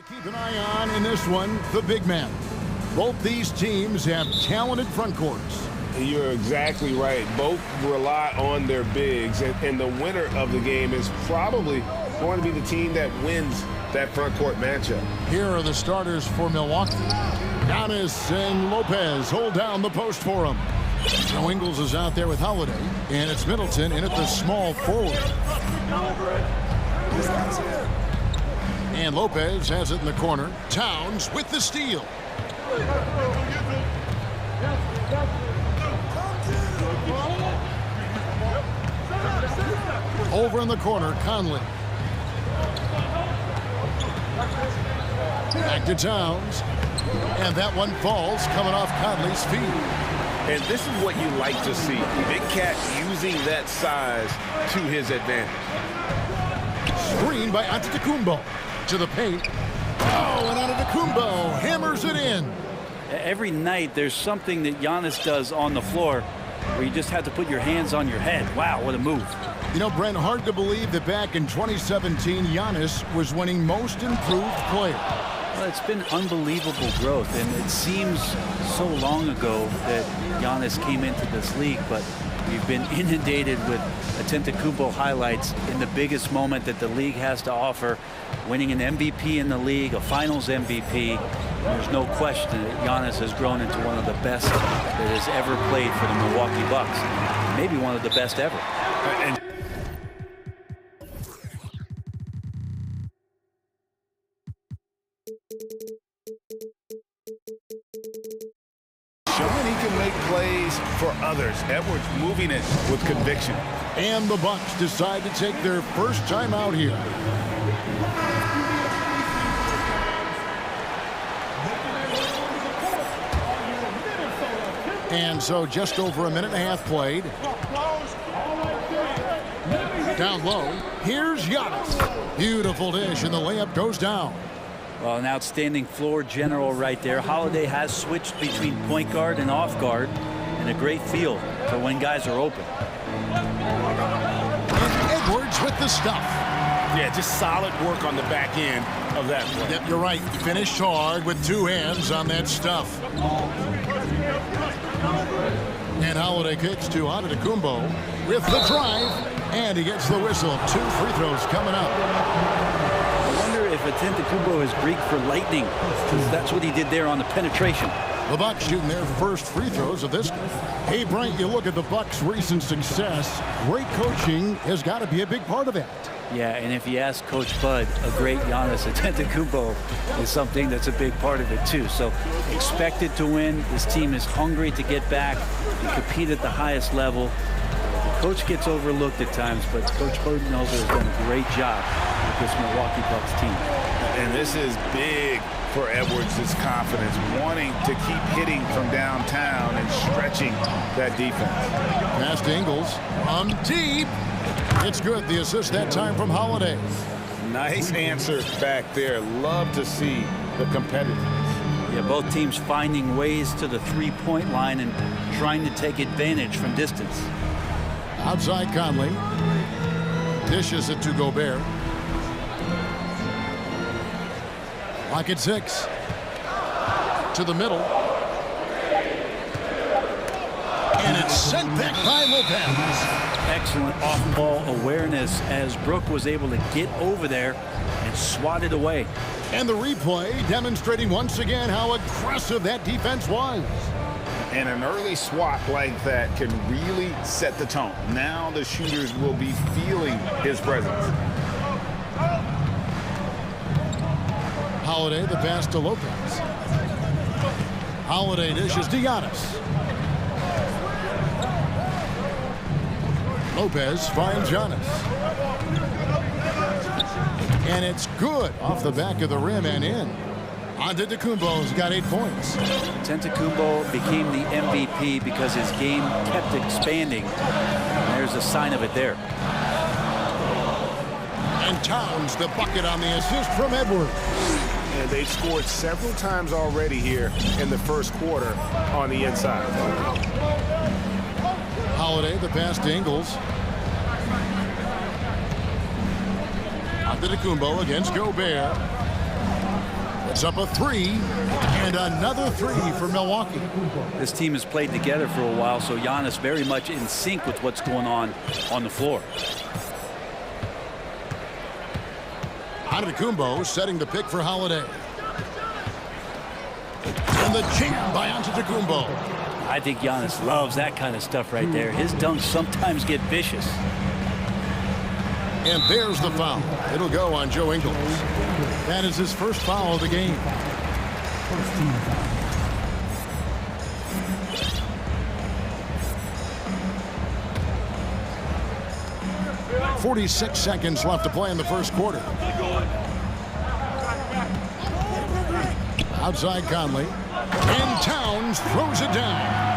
Keep an eye on in this one, the big man. Both these teams have talented front courts. You're exactly right. Both rely on their bigs, and the winner of the game is probably going to be the team that wins that front court matchup. Here are the starters for Milwaukee. Giannis and Lopez hold down the post for him. Joe Ingles is out there with Holiday, and it's Middleton in at the small forward. And Lopez has it in the corner. Towns with the steal. Over in the corner, Conley. Back to Towns. And that one falls coming off Conley's feet. And this is what you like to see. Big Cat using that size to his advantage. Screen by Antetokounmpo. To the paint. Oh, and Antetokounmpo hammers it in. Every night there's something that Giannis does on the floor where you just have to put your hands on your head. Wow, what a move. You know, Brent, hard to believe that back in 2017, Giannis was winning most improved player. Well, it's been unbelievable growth, and it seems so long ago that Giannis came into this league, but we've been inundated with Antetokounmpo highlights in the biggest moment that the league has to offer, winning an MVP in the league, a finals MVP. There's no question that Giannis has grown into one of the best that has ever played for the Milwaukee Bucks. Maybe one of the best ever. Showing he can make plays for others. Edwards moving it with conviction. And the Bucks decide to take their first time out here. And so just over a minute and a half played. Down low, here's Giannis. Beautiful dish, and the layup goes down. Well, an outstanding floor general right there. Holiday has switched between point guard and off guard, and a great feel for when guys are open. And Edwards with the stuff. Yeah, just solid work on the back end of that play. Yep, you're right. Finished hard with two hands on that stuff. And Holiday kicks to Antetokounmpo with the drive, and he gets the whistle. 2 free throws coming up. I wonder if Antetokounmpo is Greek for lightning, because that's what he did there on the penetration. The Bucks shooting their first free throws of this game. Hey, Bryant, you look at the Bucks' recent success. Great coaching has got to be a big part of that. Yeah, and if you ask Coach Bud, a great Giannis Antetokounmpo is something that's a big part of it too. So expected to win. This team is hungry to get back and compete at the highest level. The coach gets overlooked at times, but Coach Budenholzer has done a great job with this Milwaukee Bucks team. And this is big for Edwards' confidence, wanting to keep hitting from downtown and stretching that defense. Pass to Ingles. Deep. It's good. The assist that time from Holiday. Nice answer back there. Love to see the competitiveness. Yeah, both teams finding ways to the three-point line and trying to take advantage from distance. Outside Conley. Dishes it to Gobert. Pocket 6. To the middle. And it's sent back by Lopez. Excellent off-ball awareness as Brook was able to get over there and swat it away. And the replay demonstrating once again how aggressive that defense was. And an early swat like that can really set the tone. Now the shooters will be feeling his presence. Holiday, the pass to Lopez. Holiday dishes to Giannis. Lopez finds Giannis. And it's good off the back of the rim and in. Antetokounmpo's got 8 points. Antetokounmpo became the MVP because his game kept expanding. And there's a sign of it there. And Towns the bucket on the assist from Edwards. And they've scored several times already here in the first quarter on the inside. Holiday, the pass to Ingles. Antetokounmpo against Gobert. It's up a three, and another three for Milwaukee. This team has played together for a while, so Giannis very much in sync with what's going on the floor. Antetokounmpo setting the pick for Holiday. And the jam by Antetokounmpo. I think Giannis loves that kind of stuff right there. His dunks sometimes get vicious. And there's the foul. It'll go on Joe Ingles. That is his first foul of the game. 46 seconds left to play in the first quarter. Outside Conley. And Towns throws it down.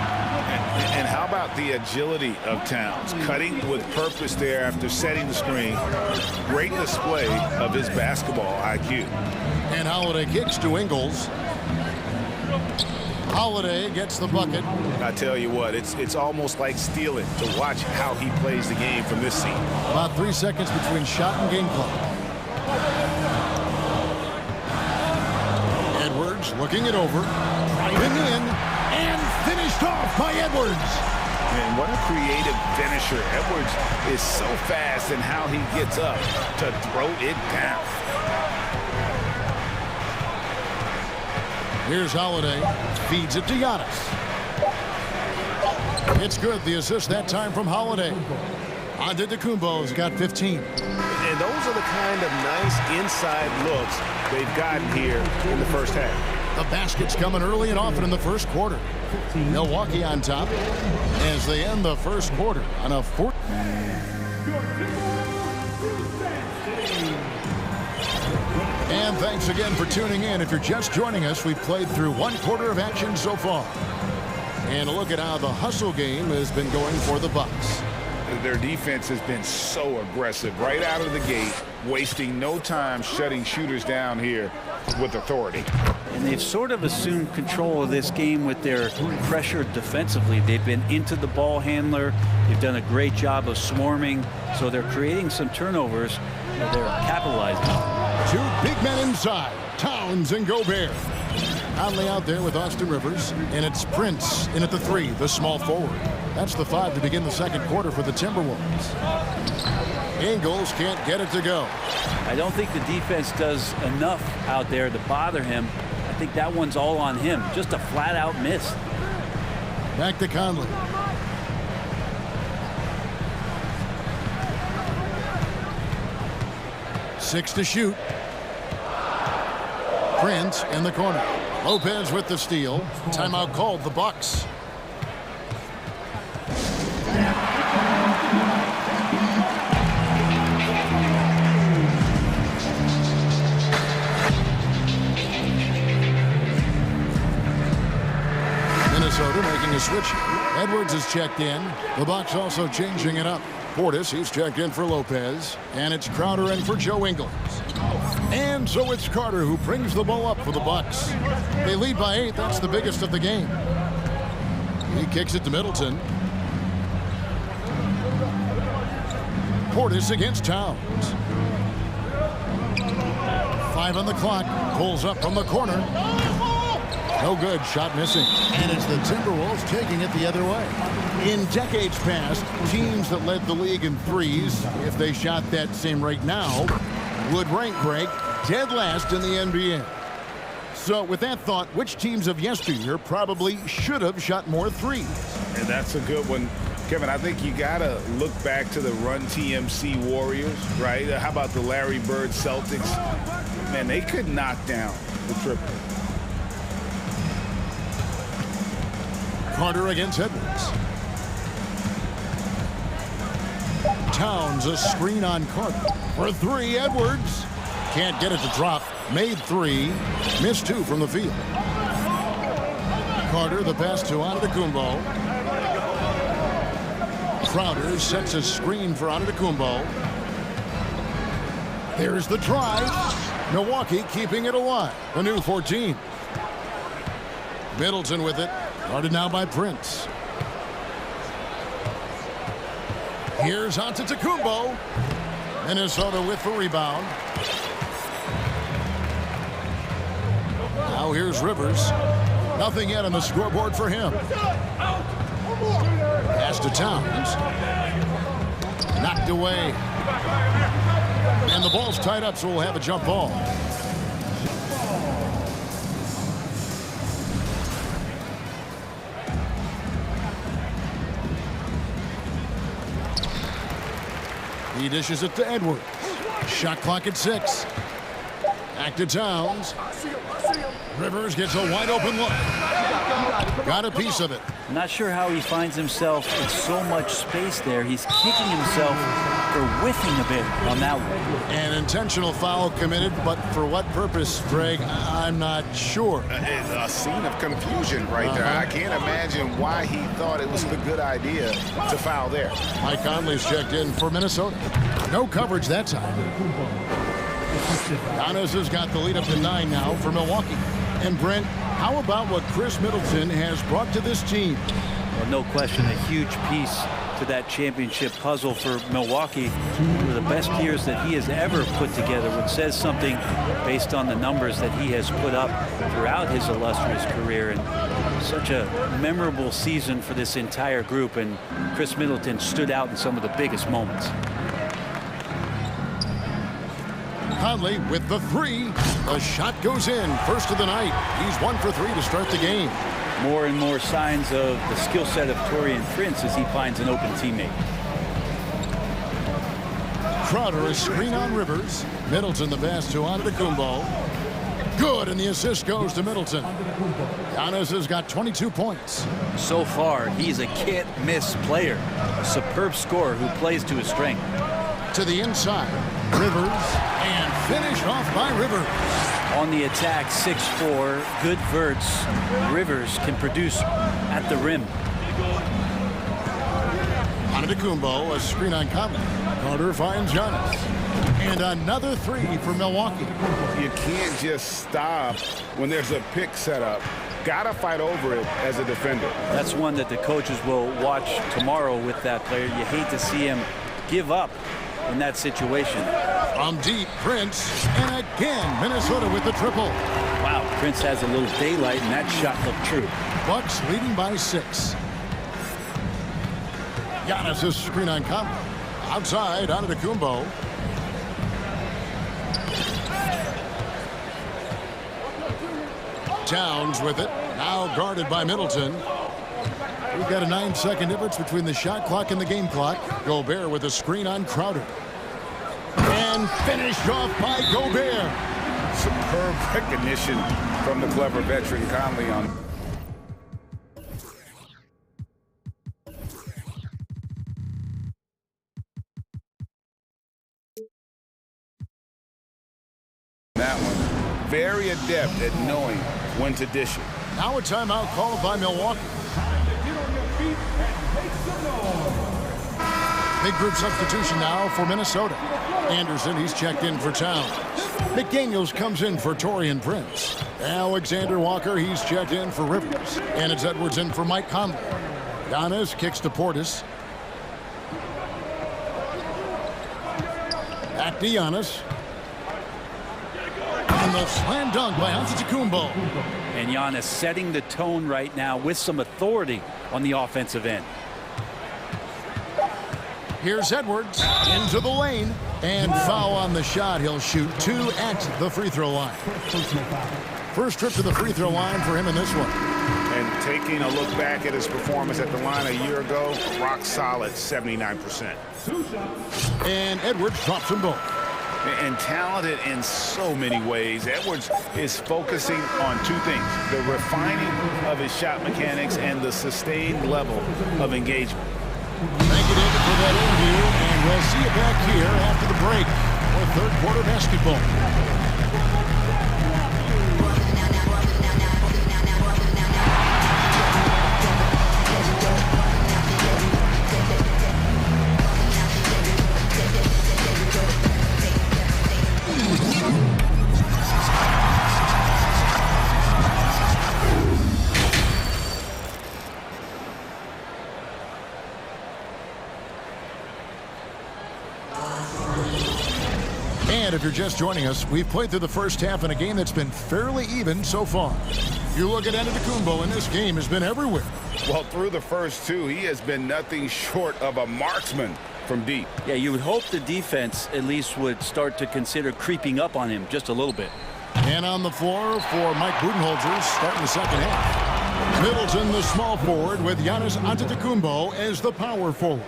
And how about the agility of Towns? Cutting with purpose there after setting the screen. Great display of his basketball IQ. And Holiday kicks to Ingles. Holiday gets the bucket. I tell you what, it's almost like stealing to watch how he plays the game from this seat. About 3 seconds between shot and game clock. Edwards looking it over. Driving in. And finished off by Edwards. And what a creative finisher. Edwards is so fast in how he gets up to throw it down. Here's Holiday. Feeds it to Giannis. It's good. The assist that time from Holiday. Antetokounmpo's got 15. And those are the kind of nice inside looks they've gotten here in the first half. The basket's coming early and often in the first quarter. Milwaukee on top as they end the first quarter on a 4. And thanks again for tuning in. If you're just joining us, we've played through one quarter of action so far. And a look at how the hustle game has been going for the Bucks. Their defense has been so aggressive right out of the gate, wasting no time shutting shooters down here with authority. And they've sort of assumed control of this game with their pressure defensively. They've been into the ball handler. They've done a great job of swarming. So they're creating some turnovers that they're capitalizing on. Two big men inside, Towns and Gobert. Conley out there with Austin Rivers, and it's Prince in at the 3, the small forward. That's the 5 to begin the second quarter for the Timberwolves. Ingles can't get it to go. I don't think the defense does enough out there to bother him. I think that one's all on him. Just a flat-out miss. Back to Conley. Six to shoot. Prince in the corner. Lopez with the steal. Timeout called, the Bucks. Minnesota making a switch. Edwards is checked in. The Bucks also changing it up. Portis, he's checked in for Lopez. And it's Crowder in for Joe Ingles. And so it's Carter who brings the ball up for the Bucks. They lead by 8. That's the biggest of the game. He kicks it to Middleton. Portis against Towns. 5 on the clock. Pulls up from the corner. No good. Shot missing. And it's the Timberwolves taking it the other way. In decades past, teams that led the league in threes, if they shot that same rate now, would rank break dead last in the NBA. So with that thought, which teams of yesteryear probably should have shot more threes? And that's a good one. Kevin, I think you got to look back to the Run TMC Warriors, right? How about the Larry Bird Celtics? Man, they could knock down the triple. Carter against Edwards. Towns a screen on Carter. For 3, Edwards. Can't get it to drop. Made 3. Missed 2 from the field. Carter the pass to Antetokounmpo. Crowder sets a screen for Antetokounmpo. There's the drive. Milwaukee keeping it alive. The new 14. Middleton with it. Guarded now by Prince. Here's Antetokounmpo. Minnesota with the rebound. So here's Rivers. Nothing yet on the scoreboard for him. Pass to Towns. Knocked away. And the ball's tied up, so we'll have a jump ball. He dishes it to Edwards. Shot clock at 6. Back to Towns. Rivers gets a wide open look. Got a piece of it. Not sure how he finds himself in so much space there. He's kicking himself for whiffing a bit on that one. An intentional foul committed, but for what purpose, Greg? I'm not sure. A scene of confusion right there. I can't imagine why he thought it was a good idea to foul there. Mike Conley's checked in for Minnesota. No coverage that time. Giannis has got the lead up to 9 now for Milwaukee. And Brent, how about what Chris Middleton has brought to this team? Well, no question, a huge piece to that championship puzzle for Milwaukee. One of the best years that he has ever put together, which says something based on the numbers that he has put up throughout his illustrious career. And such a memorable season for this entire group, and Chris Middleton stood out in some of the biggest moments. Conley with the 3. The shot goes in. First of the night. He's 1 for 3 to start the game. More and more signs of the skill set of Taurean Prince as he finds an open teammate. Crowder, a screen on Rivers. Middleton the pass to Antetokounmpo. Good, and the assist goes to Middleton. Giannis has got 22 points. So far, he's a can't-miss player. A superb scorer who plays to his strength. To the inside. Rivers, and finished off by Rivers. On the attack, 6'4", good verts. Rivers can produce at the rim. Antetokounmpo, a screen on Conley. Carter finds Giannis. And another 3 for Milwaukee. You can't just stop when there's a pick set up. Gotta fight over it as a defender. That's one that the coaches will watch tomorrow with that player. You hate to see him give up in that situation. From deep, Prince, and again, Minnesota with the triple. Wow, Prince has a little daylight, and that shot looked true. Bucks leading by 6. Giannis' screen on Conley. Outside, Antetokounmpo. Towns with it, now guarded by Middleton. We've got a 9-second difference between the shot clock and the game clock. Gobert with a screen on Crowder. And finished off by Gobert. Superb recognition from the clever veteran Conley on. That one, very adept at knowing when to dish it. Now a timeout called by Milwaukee. Big group substitution now for Minnesota. Anderson, he's checked in for Towns. McDaniels comes in for Taurean Prince. Alexander Walker, he's checked in for Rivers. And it's Edwards in for Mike Conley. Giannis kicks to Portis. Back to Giannis. And the slam dunk by Antetokounmpo. And Giannis setting the tone right now with some authority on the offensive end. Here's Edwards into the lane, and foul on the shot. He'll shoot 2 at the free throw line. First trip to the free throw line for him in this one. And taking a look back at his performance at the line a year ago, rock solid, 79%. And Edwards drops them both. And talented in so many ways. Edwards is focusing on 2 things: the refining of his shot mechanics and the sustained level of engagement. Thank you, David, for that interview, and we'll see you back here after the break for third quarter basketball. if you're just joining us, we've played through the first half in a game that's been fairly even so far. You look at Antetokounmpo, and this game has been everywhere. Well, through the first two, he has been nothing short of a marksman from deep. Yeah, you would hope the defense at least would start to consider creeping up on him just a little bit. And on the floor for Mike Budenholzer, starting the second half. Middleton, the small forward, with Giannis Antetokounmpo as the power forward.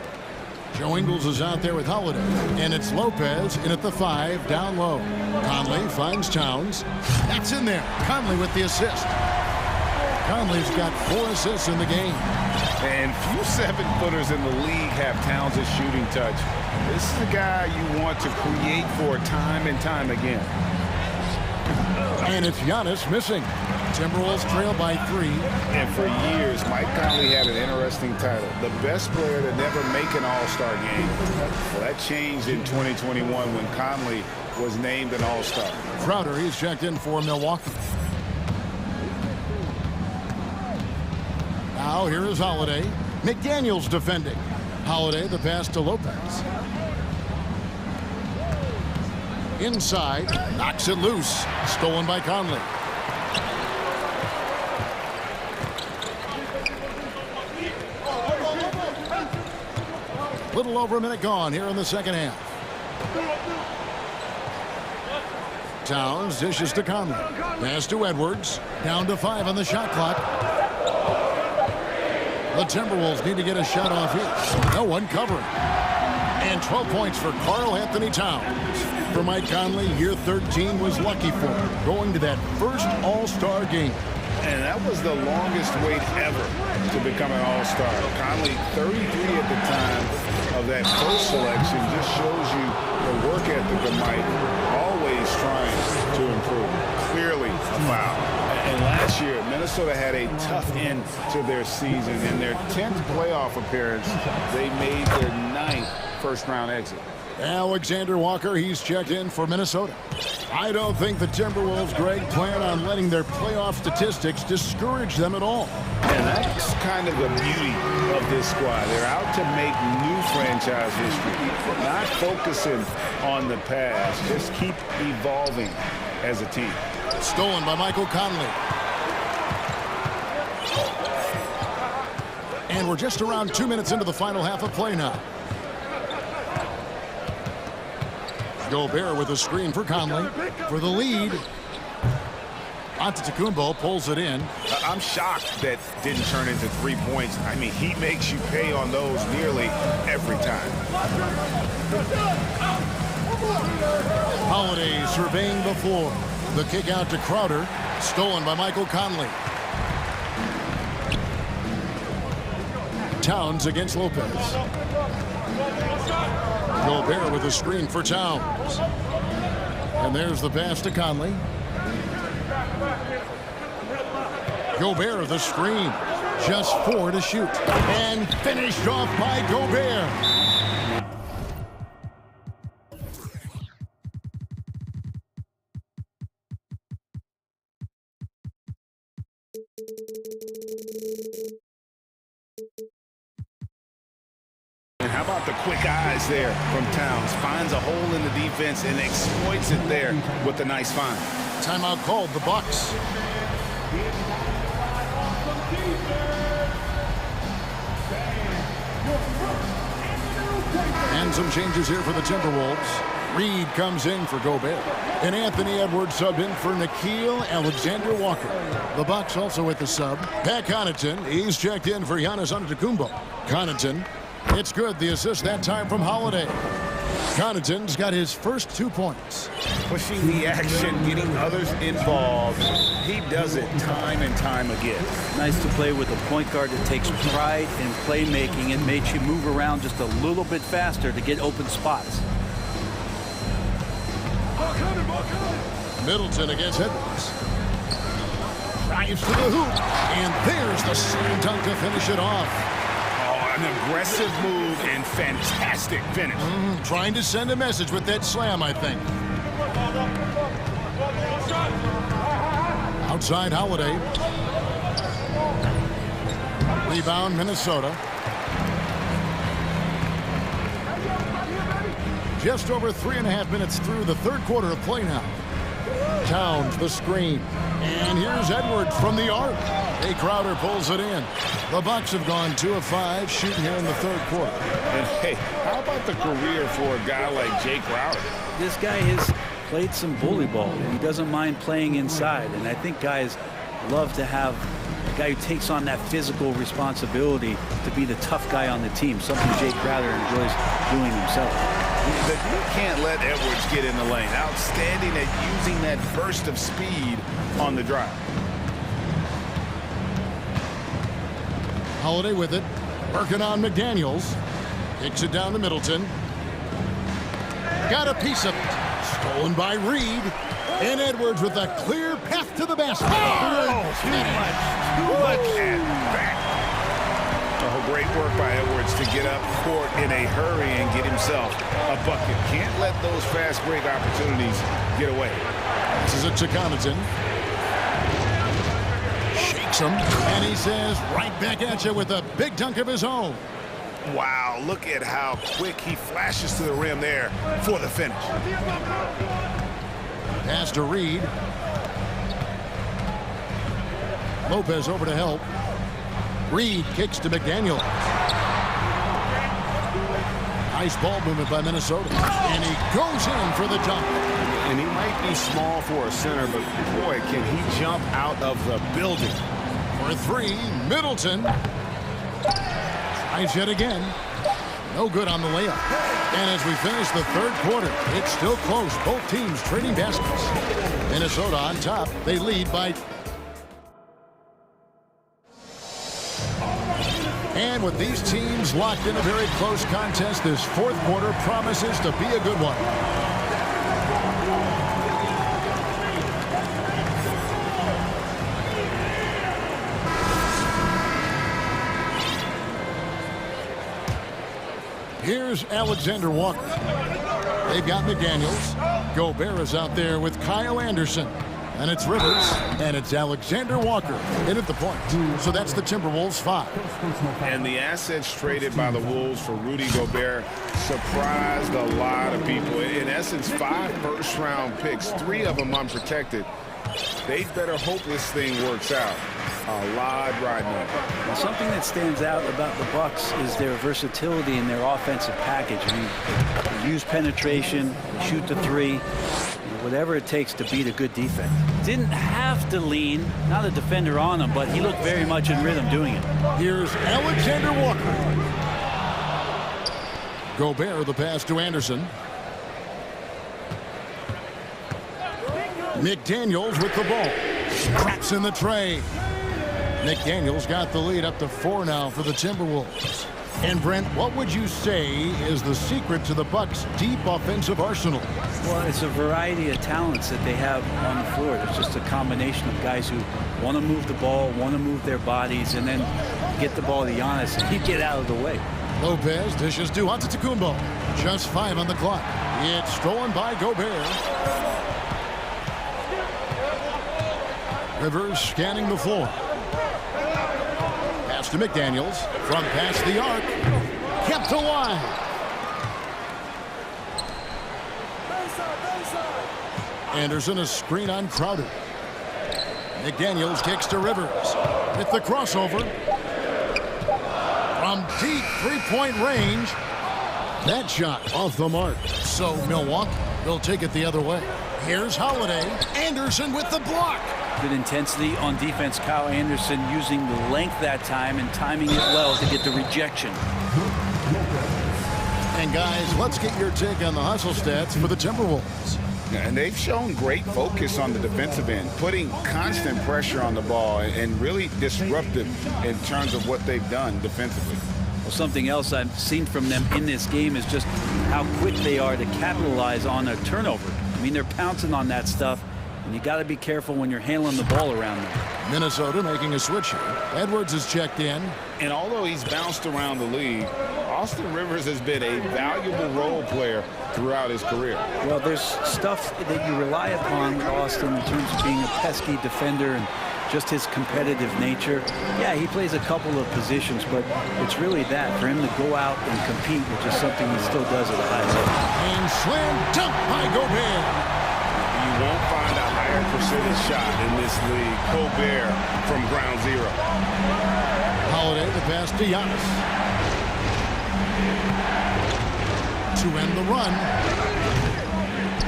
Joe Ingles is out there with Holiday, and it's Lopez in at the 5, down low. Conley finds Towns. That's in there. Conley with the assist. Conley's got 4 assists in the game. And few 7-footers in the league have Towns' shooting touch. This is the guy you want to create for time and time again. And it's Giannis missing. Timberwolves trail by 3. And for years, Mike Conley had an interesting title. The best player to never make an All-Star game. Well, that changed in 2021 when Conley was named an All-Star. Crowder, he's checked in for Milwaukee. Now here is Holiday. McDaniels defending. Holiday, the pass to Lopez. Inside, knocks it loose. Stolen by Conley. Little over a minute gone here in the second half. Towns dishes to Conley. Pass to Edwards. Down to 5 on the shot clock. The Timberwolves need to get a shot off here. No one covering. And 12 points for Karl Anthony Towns. For Mike Conley, year 13 was lucky for him, going to that first All-Star game. And that was the longest wait ever to become an All-Star. Conley, 33 at the time of that first selection, just shows you the work ethic of Mike, always trying to improve. Clearly a foul. And last year, Minnesota had a tough end to their season. In their 10th playoff appearance, they made their 9th first-round exit. Alexander Walker, he's checked in for Minnesota. I don't think the Timberwolves, Greg, plan on letting their playoff statistics discourage them at all. And that's kind of the beauty of this squad. They're out to make new franchise history, not focusing on the past. Just keep evolving as a team. Stolen by Michael Conley. And we're just around 2 minutes into the final half of play now. Gobert with a screen for Conley for the lead. Antetokounmpo pulls it in. I'm shocked that didn't turn into 3 points. I mean, he makes you pay on those nearly every time. Holiday surveying the floor. The kick out to Crowder. Stolen by Michael Conley. Towns against Lopez. Gobert with a screen for Towns. And there's the pass to Conley. Gobert with the screen. Just 4 to shoot. And finished off by Gobert. And how about the quick eyes there from Towns? Finds a hole in the defense and exploits it there with a nice find. Timeout called, the Bucks. And some changes here for the Timberwolves. Reed comes in for Gobert. And Anthony Edwards subbed in for Nickeil Alexander-Walker. The Bucks also with the sub. Pat Connaughton, he's checked in for Giannis Antetokounmpo. Connaughton, it's good. The assist that time from Holiday. Connaughton's got his first 2 points. Pushing the action, getting others involved. He does it time and time again. Nice to play with a point guard that takes pride in playmaking and makes you move around just a little bit faster to get open spots. Middleton against Edwards. Drives to the hoop. And there's the slam dunk to finish it off. Oh, an aggressive move and fantastic finish. Trying to send a message with that slam, I think. Outside Holiday. Rebound Minnesota. Just over 3.5 minutes through the third quarter of play now. Towns the screen. And here's Edwards from the arc. Jay Crowder pulls it in. The Bucks have gone 2 of 5 shooting here in the third quarter. And hey, how about the career for a guy like Jay Crowder? This guy has played some bully ball, and he doesn't mind playing inside. And I think guys love to have a guy who takes on that physical responsibility to be the tough guy on the team, something Jay Crowder enjoys doing himself. But you can't let Edwards get in the lane. Outstanding at using that burst of speed on the drive. Holiday with it. Working on McDaniels. Kicks it down to Middleton. Got a piece of it. Stolen by Reed. And Edwards with a clear path to the basket. Too much at back. Oh, great work by Edwards to get up court in a hurry and get himself a bucket. Can't let those fast break opportunities get away. This is it to Connaughton. Shakes him. And he says, right back at you with a big dunk of his own. Wow, look at how quick he flashes to the rim there for the finish. Pass to Reed. Lopez over to help. Reed kicks to McDaniel. Nice ball movement by Minnesota. And he goes in for the dunk. And he might be small for a center, but boy, can he jump out of the building. For 3, Middleton. Tries yet again. No good on the layup. And as we finish the third quarter, it's still close. Both teams trading baskets. Minnesota on top. They lead by... And with these teams locked in a very close contest, this fourth quarter promises to be a good one. Here's Alexander Walker. They've got McDaniels. Gobert is out there with Kyle Anderson. And it's Rivers, and it's Alexander Walker in at the point. So that's the Timberwolves 5. And the assets traded by the Wolves for Rudy Gobert surprised a lot of people. In essence, 5 first-round picks, 3 of them unprotected. They better hope this thing works out. A lot riding on it. Well, something that stands out about the Bucks is their versatility in their offensive package. I mean, they use penetration, they shoot the 3. Whatever it takes to beat a good defense. Didn't have to lean, not a defender on him, but he looked very much in rhythm doing it. Here's Alexander Walker. Gobert, the pass to Anderson. McDaniels with the ball. Scraps in the tray. McDaniels got the lead up to 4 now for the Timberwolves. And Brent, what would you say is the secret to the Bucks' deep offensive arsenal? Well, it's a variety of talents that they have on the floor. It's just a combination of guys who want to move the ball, want to move their bodies, and then get the ball to Giannis and he'd get out of the way. Lopez dishes to Antetokounmpo. Just 5 on the clock. It's stolen by Gobert. Rivers scanning the floor. Pass to McDaniels from past the arc. Kept alive. Anderson a screen on Crowder. McDaniels kicks to Rivers with the crossover from deep three-point range. That shot off the mark. So Milwaukee will take it the other way. Here's Holiday. Anderson with the block. Good intensity on defense. Kyle Anderson using the length that time and timing it well to get the rejection. And guys, let's get your take on the hustle stats for the Timberwolves. And they've shown great focus on the defensive end, putting constant pressure on the ball and really disruptive in terms of what they've done defensively. Well, something else I've seen from them in this game is just how quick they are to capitalize on a turnover. I mean, they're pouncing on that stuff, and you got to be careful when you're handling the ball around them. Minnesota making a switch here. Edwards is checked in. And although he's bounced around the league, Austin Rivers has been a valuable role player throughout his career. Well, there's stuff that you rely upon with Austin in terms of being a pesky defender and just his competitive nature. Yeah, he plays a couple of positions, but it's really that, for him to go out and compete, which is something he still does at a high level. And slam dunk by Gobert. You won't find a higher percentage shot in this league. Gobert from ground zero. Holiday the pass to Giannis. To end the run.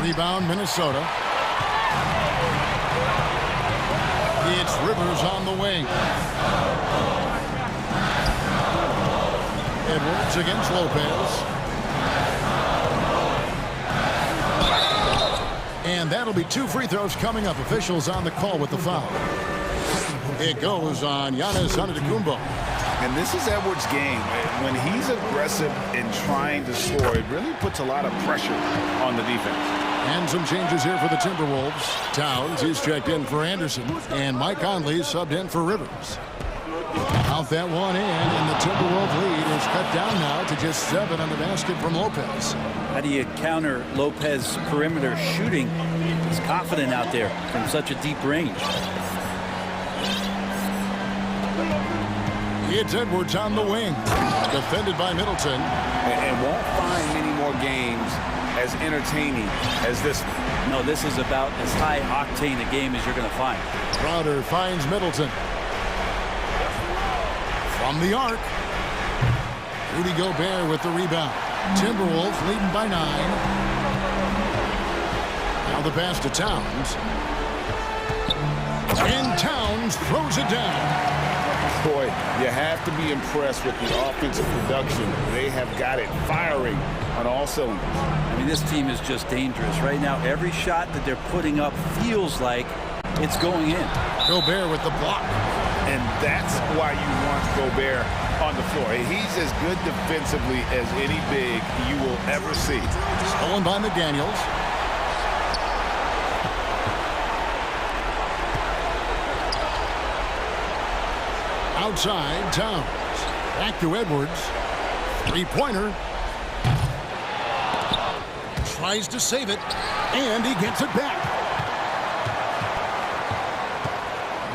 Rebound Minnesota. It's Rivers on the wing. Edwards against Lopez. And that'll be 2 free throws coming up. Officials on the call with the foul. It goes on Giannis Antetokounmpo. And this is Edwards' game. When he's aggressive in trying to score, it really puts a lot of pressure on the defense. And some changes here for the Timberwolves. Towns, he's checked in for Anderson. And Mike Conley subbed in for Rivers. Out that one in, and the Timberwolves lead is cut down now to just 7 on the basket from Lopez. How do you counter Lopez perimeter shooting? He's confident out there from such a deep range. It's Edwards on the wing. Defended by Middleton. And won't find many more games as entertaining as this one. No, this is about as high octane a game as you're going to find. Crowder finds Middleton. From the arc. Rudy Gobert with the rebound. Timberwolves leading by 9. Now the pass to Towns. And Towns throws it down. Boy, you have to be impressed with the offensive production. They have got it firing on all cylinders. I mean, this team is just dangerous. Right now, every shot that they're putting up feels like it's going in. Gobert with the block. And that's why you want Gobert on the floor. He's as good defensively as any big you will ever see. Stolen by McDaniels. Outside, Towns. Back to Edwards. Three-pointer. Tries to save it, and he gets it back.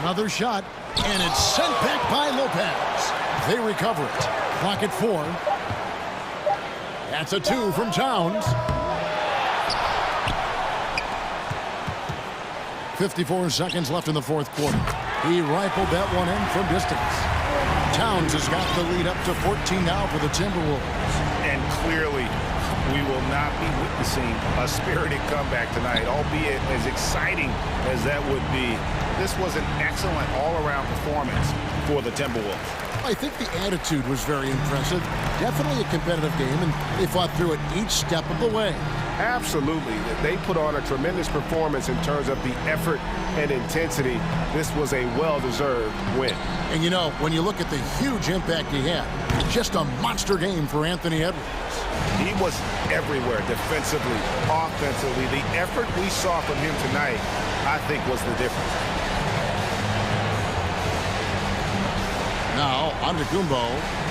Another shot, and it's sent back by Lopez. They recover it. Clock at 4. That's a 2 from Towns. 54 seconds left in the fourth quarter. He rifled that one in from distance. Towns has got the lead up to 14 now for the Timberwolves. And clearly, we will not be witnessing a spirited comeback tonight, albeit as exciting as that would be. This was an excellent all-around performance for the Timberwolves. I think the attitude was very impressive. Definitely a competitive game, and they fought through it each step of the way. Absolutely. They put on a tremendous performance in terms of the effort and intensity. This was a well-deserved win. And you know, when you look at the huge impact he had, just a monster game for Anthony Edwards. He was everywhere, defensively, offensively. The effort we saw from him tonight, I think, was the difference. Now, Antetokounmpo.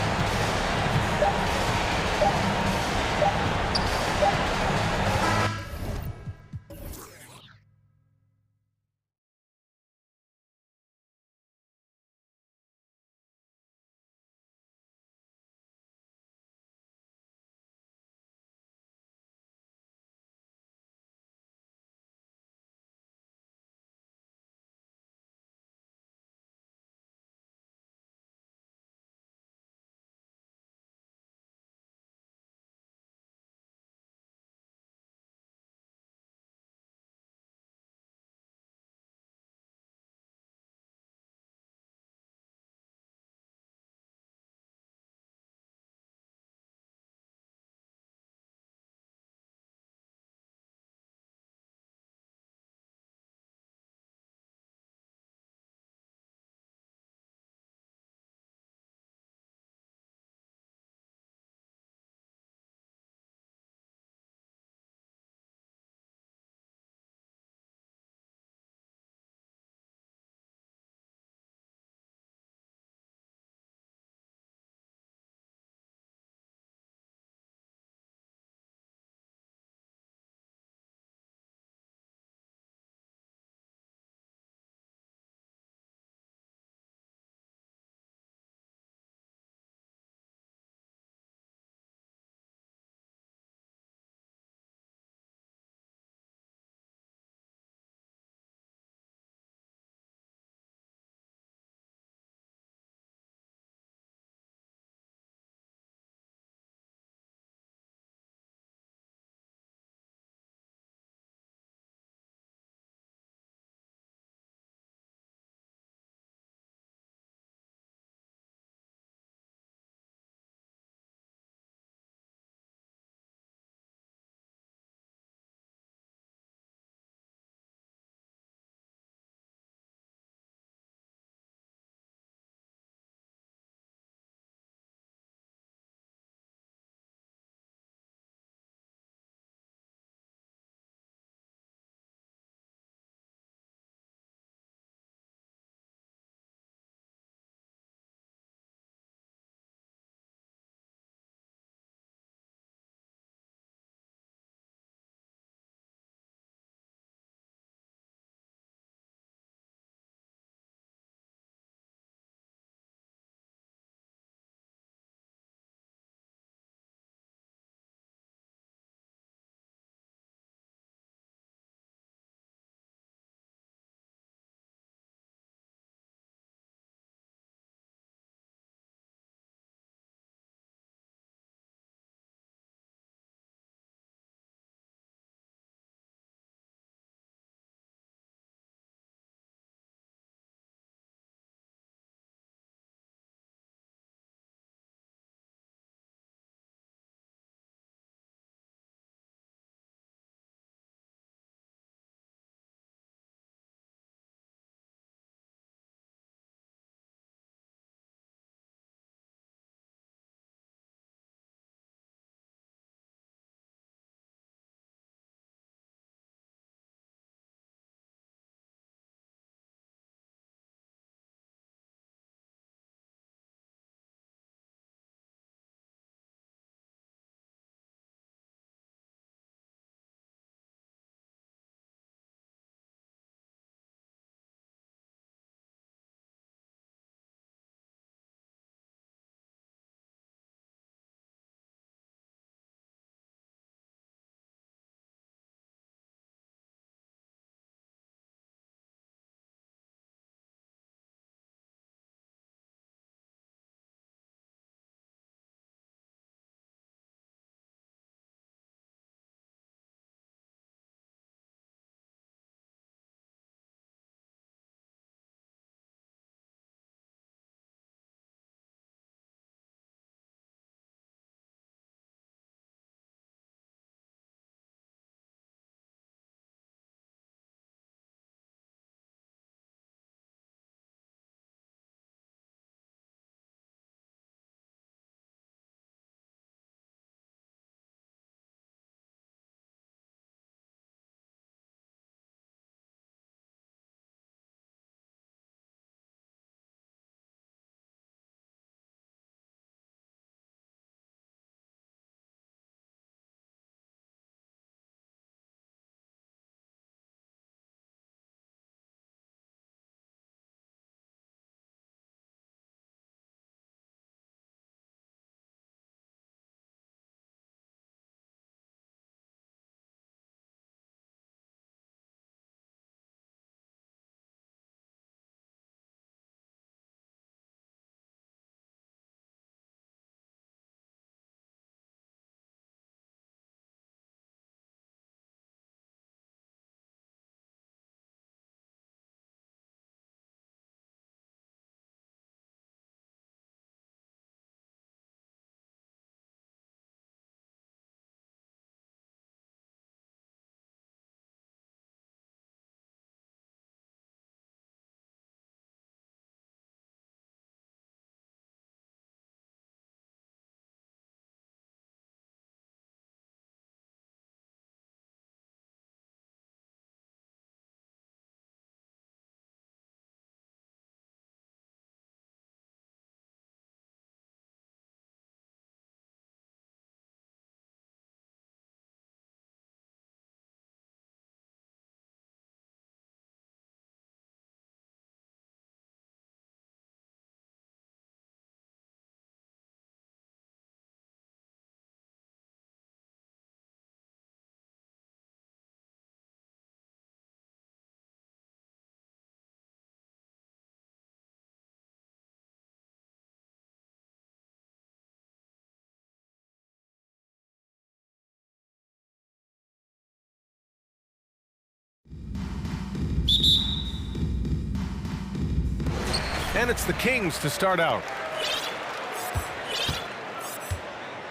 And it's the Kings to start out.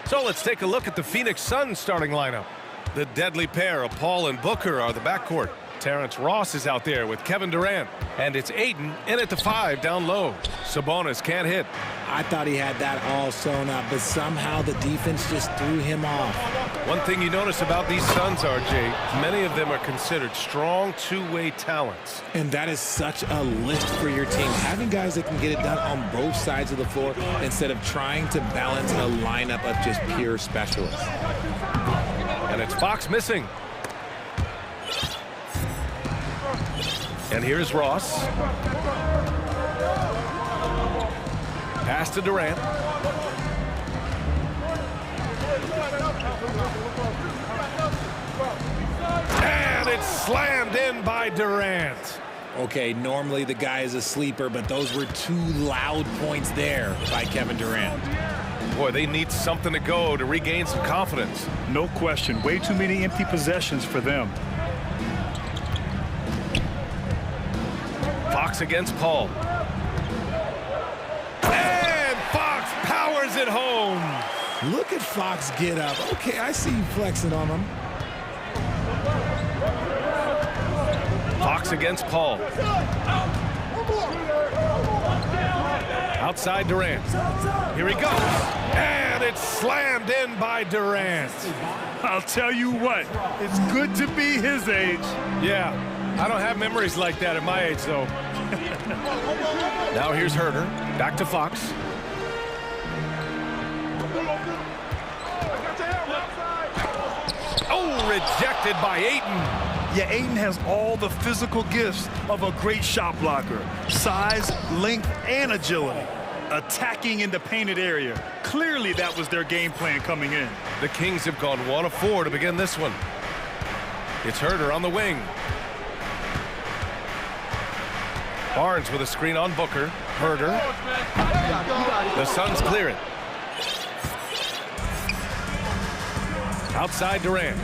So let's take a look at the Phoenix Suns starting lineup. The deadly pair of Paul and Booker are the backcourt. Terrence Ross is out there with Kevin Durant. And it's Ayton in at the 5 down low. Sabonis can't hit. I thought he had that all sewn up, but somehow the defense just threw him off. One thing you notice about these Suns, RJ, many of them are considered strong two-way talents. And that is such a lift for your team. Having guys that can get it done on both sides of the floor instead of trying to balance a lineup of just pure specialists. And it's Fox missing. And here's Ross. Pass to Durant. And it's slammed in by Durant. Okay, normally the guy is a sleeper, but those were 2 loud points there by Kevin Durant. Boy, they need something to go to regain some confidence. No question. Way too many empty possessions for them. Fox against Paul. And Fox powers it home. Look at Fox get up. Okay, I see you flexing on him. Fox against Paul. Outside Durant. Here he goes. And it's slammed in by Durant. I'll tell you what, it's good to be his age. Yeah, I don't have memories like that at my age, though. Now here's Herter. Back to Fox. Oh, rejected by Ayton. Yeah, Ayton has all the physical gifts of a great shot blocker. Size, length, and agility. Attacking in the painted area. Clearly that was their game plan coming in. The Kings have gone 1 of 4 to begin this one. It's Herter on the wing. Barnes with a screen on Booker. Herter. The Suns clear it. Outside Durant.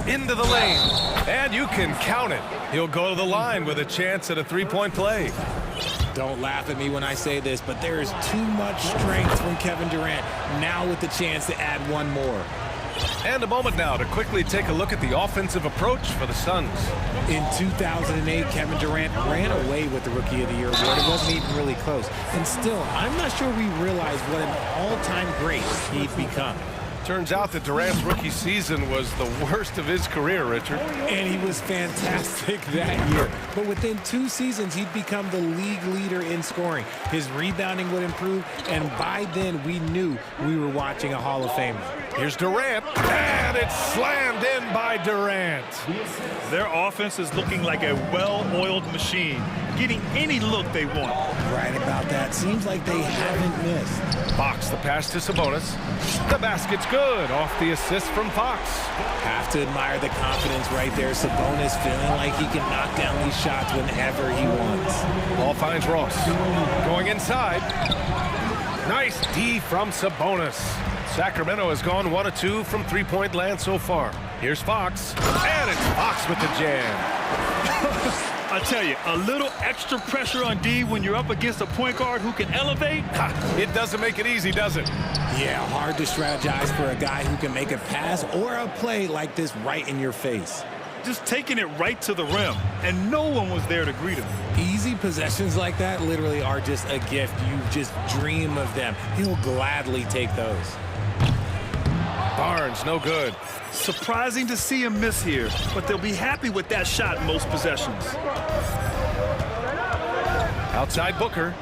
Into the lane. And you can count it. He'll go to the line with a chance at a 3-point play. Don't laugh at me when I say this, but there is too much strength from Kevin Durant, now with the chance to add one more. And a moment now to quickly take a look at the offensive approach for the Suns. In 2008, Kevin Durant ran away with the Rookie of the Year award. It wasn't even really close. And still, I'm not sure we realize what an all-time great he'd become. Turns out that Durant's rookie season was the worst of his career, Richard. And he was fantastic that year. But within 2 seasons, he'd become the league leader in scoring. His rebounding would improve, and by then, we knew we were watching a Hall of Famer. Here's Durant, and it's slammed in by Durant. Their offense is looking like a well-oiled machine, getting any look they want. Right about that. Seems like they haven't missed. Fox, the pass to Sabonis. The basket's good off the assist from Fox. Have to admire the confidence right there. Sabonis feeling like he can knock down these shots whenever he wants. Ball finds Ross. Going inside. Nice D from Sabonis. Sacramento has gone 1 of 2 from 3-point land so far. Here's Fox. And it's Fox with the jam. I tell you, a little extra pressure on D when you're up against a point guard who can elevate. It doesn't make it easy, does it? Yeah, hard to strategize for a guy who can make a pass or a play like this right in your face. Just taking it right to the rim, and no one was there to greet him. Easy possessions like that literally are just a gift. You just dream of them. He'll gladly take those. Barnes, no good. Surprising to see him miss here, but they'll be happy with that shot in most possessions. Outside Booker.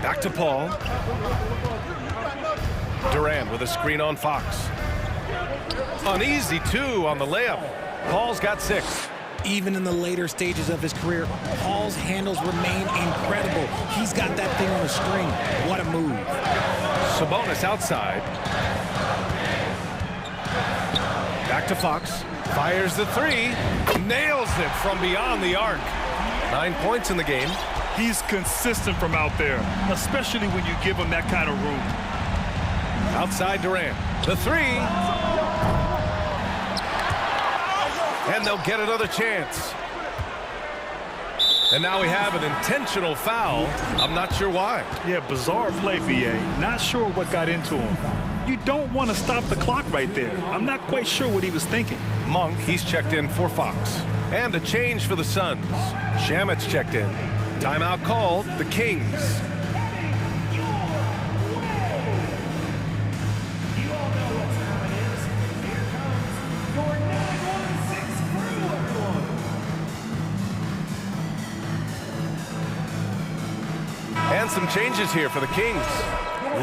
Back to Paul. Durant with a screen on Fox. An easy 2 on the layup. Paul's got 6. Even in the later stages of his career, Paul's handles remain incredible. He's got that thing on a string. What a move. Sabonis outside. Back to Fox. Fires the 3. Nails it from beyond the arc. 9 points in the game. He's consistent from out there, especially when you give him that kind of room. Outside Durant. The 3. And they'll get another chance. And now we have an intentional foul. I'm not sure why. Yeah, bizarre play, VA. Not sure what got into him. You don't want to stop the clock right there. I'm not quite sure what he was thinking. Monk, he's checked in for Fox. And a change for the Suns. Shamit's checked in. Timeout called, the Kings. And some changes here for the Kings.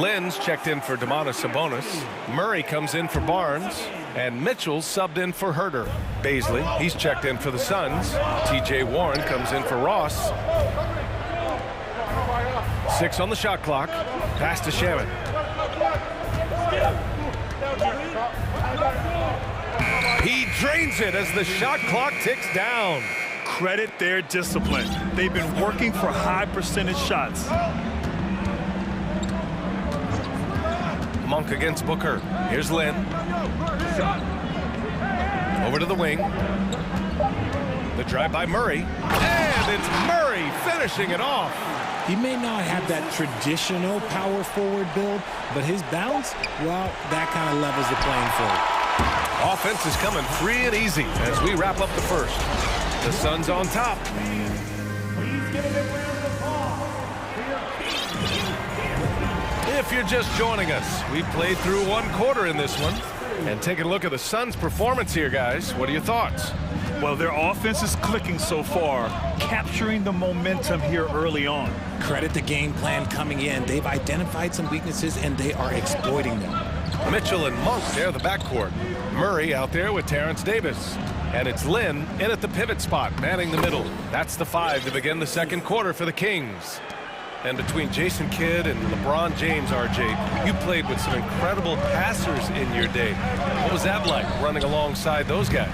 Lynn's checked in for Domantas Sabonis. Murray comes in for Barnes. And Mitchell's subbed in for Herder. Baisley, he's checked in for the Suns. T.J. Warren comes in for Ross. 6 on the shot clock. Pass to Shamit. He drains it as the shot clock ticks down. Credit their discipline. They've been working for high percentage shots. Monk against Booker. Here's Lynn. Over to the wing. The drive by Murray. And it's Murray finishing it off. He may not have that traditional power forward build, but his bounce, well, that kind of levels the playing field. Offense is coming free and easy as we wrap up the first. The Suns on top. If you're just joining us, we've played through 1 quarter in this one. And taking a look at the Suns' performance here, guys. What are your thoughts? Well, their offense is clicking so far, capturing the momentum here early on. Credit the game plan coming in. They've identified some weaknesses, and they are exploiting them. Mitchell and Monk, they're the backcourt. Murray out there with Terrence Davis. And it's Lynn in at the pivot spot, manning the middle. That's the 5 to begin the second quarter for the Kings. And between Jason Kidd and LeBron James, RJ, you played with some incredible passers in your day. What was that like, running alongside those guys?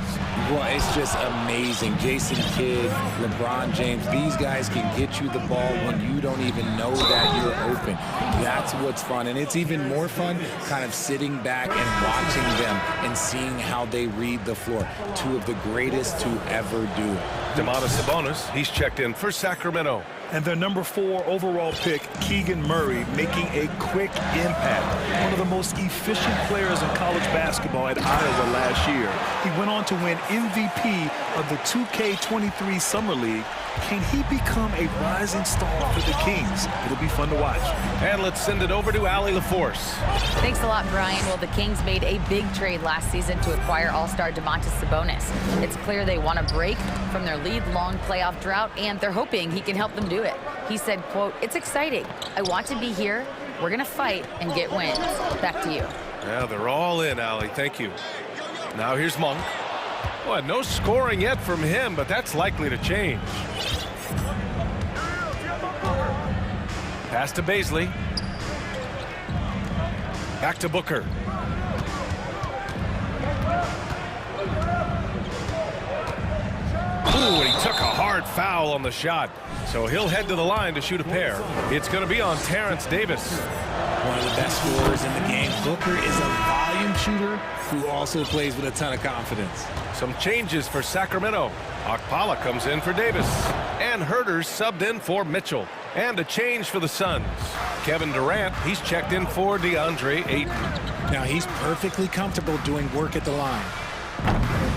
Well, it's just amazing. Jason Kidd, LeBron James, these guys can get you the ball when you don't even know that you're open. That's what's fun. And it's even more fun kind of sitting back and watching them and seeing how they read the floor. 2 of the greatest to ever do it. Domantas Sabonis, he's checked in for Sacramento. And their number 4 overall pick, Keegan Murray, making a quick impact. One of the most efficient players in college basketball at Iowa last year. He went on to win MVP of the 2K23 Summer League. Can he become a rising star for the Kings? It'll be fun to watch. And let's send it over to Allie LaForce. Thanks a lot, Brian. Well, the Kings made a big trade last season to acquire all-star Domantas Sabonis. It's clear they want to break from their lead-long playoff drought, and they're hoping he can help them do it. He said, quote, "It's exciting. I want to be here. We're going to fight and get wins." Back to you. Yeah, they're all in, Allie. Thank you. Now here's Monk. Well, no scoring yet from him, but that's likely to change. Pass to Baisley. Back to Booker. Ooh, and he took a hard foul on the shot. So he'll head to the line to shoot a pair. It's going to be on Terrence Davis. One of the best scorers in the game. Booker is a volume shooter who also plays with a ton of confidence. Some changes for Sacramento. Okpala comes in for Davis. And Herder's subbed in for Mitchell. And a change for the Suns. Kevin Durant, he's checked in for DeAndre Ayton. Now he's perfectly comfortable doing work at the line.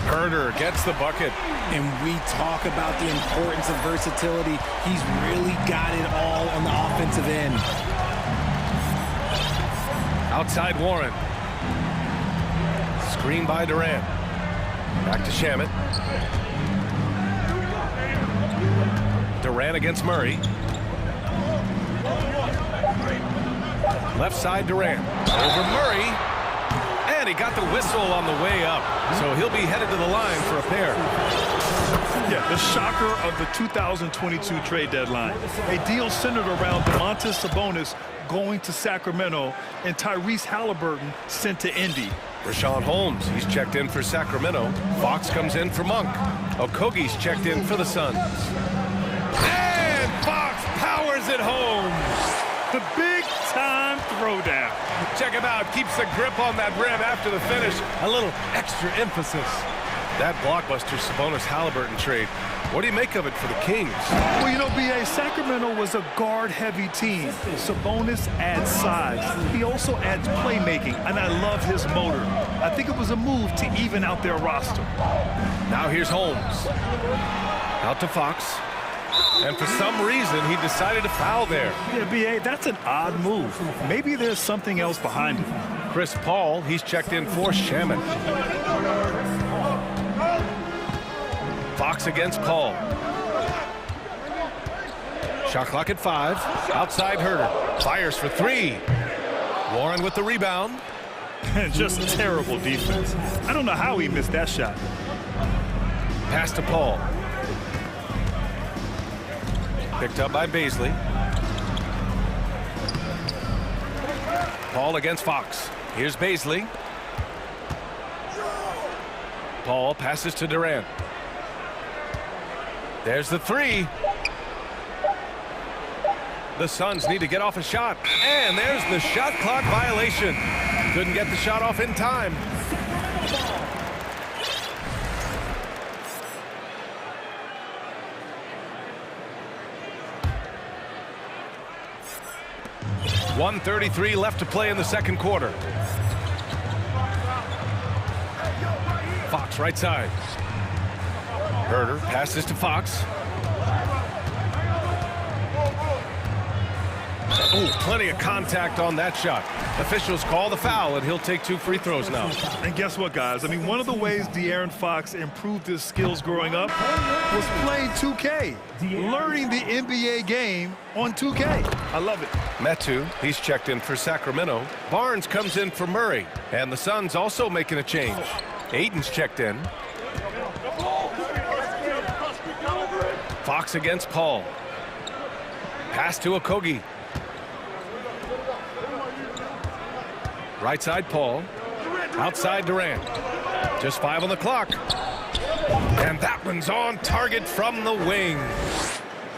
Herder gets the bucket. And we talk about the importance of versatility. He's really got it all on the offensive end. Outside Warren. Screen by Durant. Back to Shamit. Durant against Murray. Left side Durant. Over Murray. And he got the whistle on the way up. So he'll be headed to the line for a pair. Yeah, the shocker of the 2022 trade deadline. A deal centered around Domantas Sabonis going to Sacramento and Tyrese Halliburton sent to Indy. Rashawn Holmes, he's checked in for Sacramento. Fox comes in for Monk. Okogie's checked in for the Suns. And Fox powers it home. The big-time throwdown. Check him out. Keeps the grip on that rim after the finish. A little extra emphasis. That blockbuster Sabonis-Halliburton trade. What do you make of it for the Kings? Well, you know, B.A., Sacramento was a guard-heavy team. Sabonis adds size. He also adds playmaking, and I love his motor. I think it was a move to even out their roster. Now here's Holmes. Out to Fox. And for some reason, he decided to foul there. Yeah, B.A., that's an odd move. Maybe there's something else behind it. Chris Paul, he's checked in for Shaman. Fox against Paul. Shot clock at 5. Outside Herder. Fires for 3. Warren with the rebound. Just terrible defense. I don't know how he missed that shot. Pass to Paul. Picked up by Baisley. Paul against Fox. Here's Baisley. Paul passes to Durant. There's the 3. The Suns need to get off a shot. And there's the shot clock violation. Couldn't get the shot off in time. .133 left to play in the second quarter. Fox right side. Herder passes to Fox. Oh, plenty of contact on that shot. Officials call the foul, and he'll take 2 free throws now. And guess what, guys? I mean, one of the ways De'Aaron Fox improved his skills growing up was playing 2K, learning the NBA game on 2K. I love it. Metu, he's checked in for Sacramento. Barnes comes in for Murray, and the Suns also making a change. Ayton's checked in. Fox against Paul. Pass to Okogie. Right side Paul. Outside Durant. Just 5 on the clock. And that one's on target from the wing.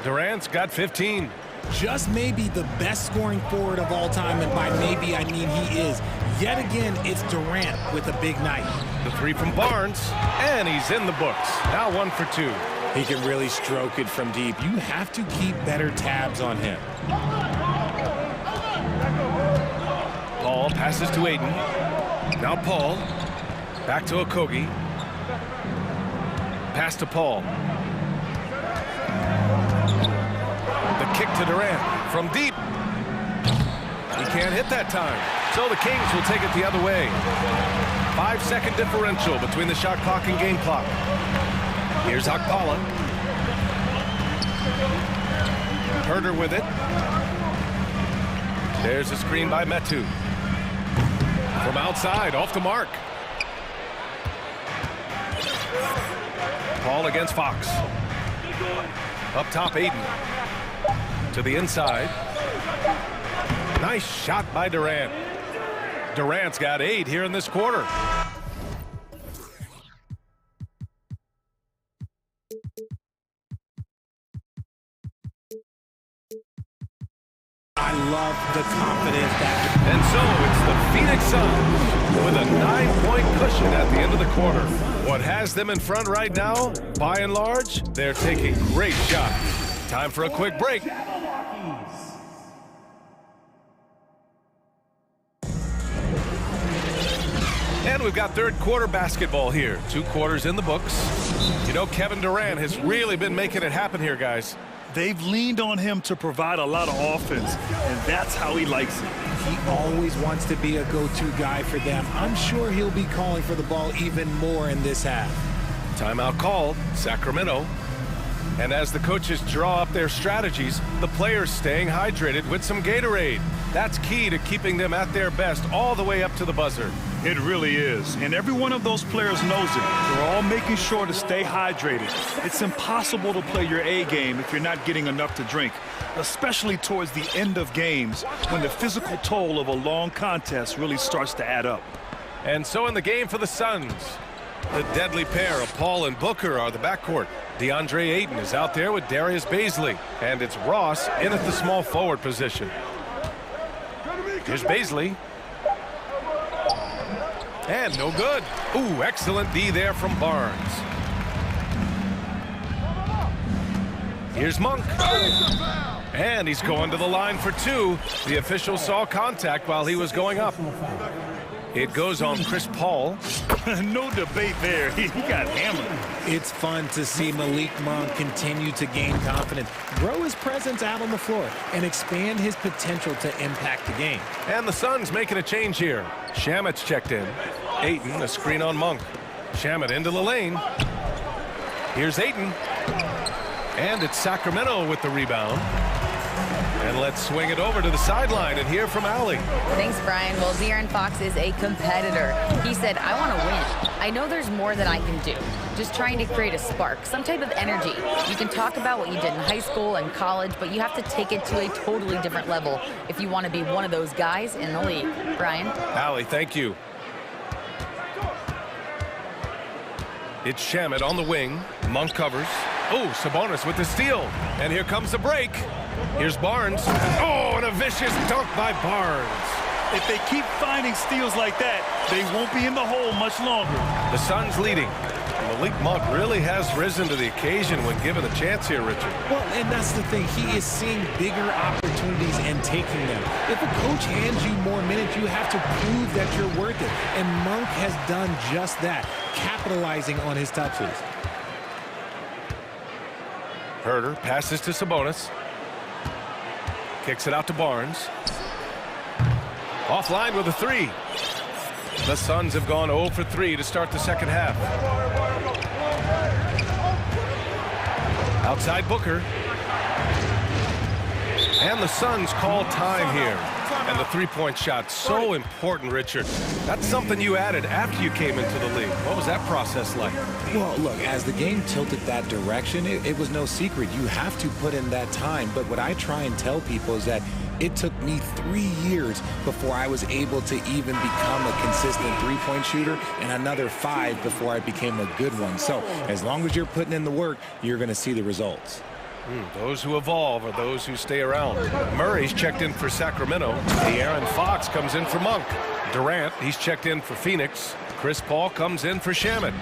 Durant's got 15. Just maybe the best scoring forward of all time, and by maybe I mean he is. Yet again, it's Durant with a big night. The 3 from Barnes, and he's in the books. Now 1 for 2. He can really stroke it from deep. You have to keep better tabs on him. Paul passes to Ayton. Now Paul. Back to Okogie. Pass to Paul. The kick to Durant from deep. He can't hit that time. So the Kings will take it the other way. 5-second differential between the shot clock and game clock. Here's Okpala. Herder with it. There's a screen by Metu. From outside, off the mark. Paul against Fox. Up top, Ayton. To the inside. Nice shot by Durant. Durant's got 8 here in this quarter. I love the confidence that... And so it's the Phoenix Suns with a 9-point cushion at the end of the quarter. What has them in front right now, by and large, they're taking great shots. Time for a quick break. And we've got third quarter basketball here. 2 quarters in the books. You know, Kevin Durant has really been making it happen here, guys. They've leaned on him to provide a lot of offense, and that's how he likes it. He always wants to be a go-to guy for them. I'm sure he'll be calling for the ball even more in this half. Timeout called, Sacramento. And as the coaches draw up their strategies, the players staying hydrated with some Gatorade. That's key to keeping them at their best all the way up to the buzzer. It really is. And every one of those players knows it. They're all making sure to stay hydrated. It's impossible to play your A game if you're not getting enough to drink, especially towards the end of games when the physical toll of a long contest really starts to add up. And so in the game for the Suns, the deadly pair of Paul and Booker are the backcourt. DeAndre Ayton is out there with Darius Baisley, and it's Ross in at the small forward position. Here's Baisley. And no good. Ooh, excellent D there from Barnes. Here's Monk. And he's going to the line for two. The official saw contact while he was going up. It goes on Chris Paul. No debate there. He got hammered. It's fun to see Malik Monk continue to gain confidence, grow his presence out on the floor, and expand his potential to impact the game. And the Suns making a change here. Shamet's checked in. Ayton, a screen on Monk. Shamet into the lane. Here's Ayton. And it's Sacramento with the rebound. And let's swing it over to the sideline and hear from Allie. Thanks, Brian. Well, De'Aaron Fox is a competitor. He said, I want to win. I know there's more that I can do. Just trying to create a spark, some type of energy. You can talk about what you did in high school and college, but you have to take it to a totally different level if you want to be one of those guys in the league. Brian? Allie, thank you. It's Shamet on the wing. Monk covers. Oh, Sabonis with the steal. And here comes the break. Here's Barnes. Oh, and a vicious dunk by Barnes. If they keep finding steals like that, they won't be in the hole much longer. The Suns leading. Malik Monk really has risen to the occasion when given a chance here, Richard. Well, and that's the thing. He is seeing bigger opportunities and taking them. If a coach hands you more minutes, you have to prove that you're worth it. And Monk has done just that, capitalizing on his touches. Herter passes to Sabonis. Kicks it out to Barnes. Offline with a three. The Suns have gone 0 for 3 to start the second half. Outside Booker. And the Suns call time here. And the three-point shot, so important, Richard. That's something you added after you came into the league. What was that process like? Well, look, as the game tilted that direction, it was no secret. You have to put in that time. But what I try and tell people is that it took me 3 years before I was able to even become a consistent three-point shooter, and another 5 before I became a good one. So as long as you're putting in the work, you're going to see the results. Those who evolve are those who stay around. Murray's checked in for Sacramento. De'Aaron Fox comes in for Monk. Durant, he's checked in for Phoenix. Chris Paul comes in for Shamet.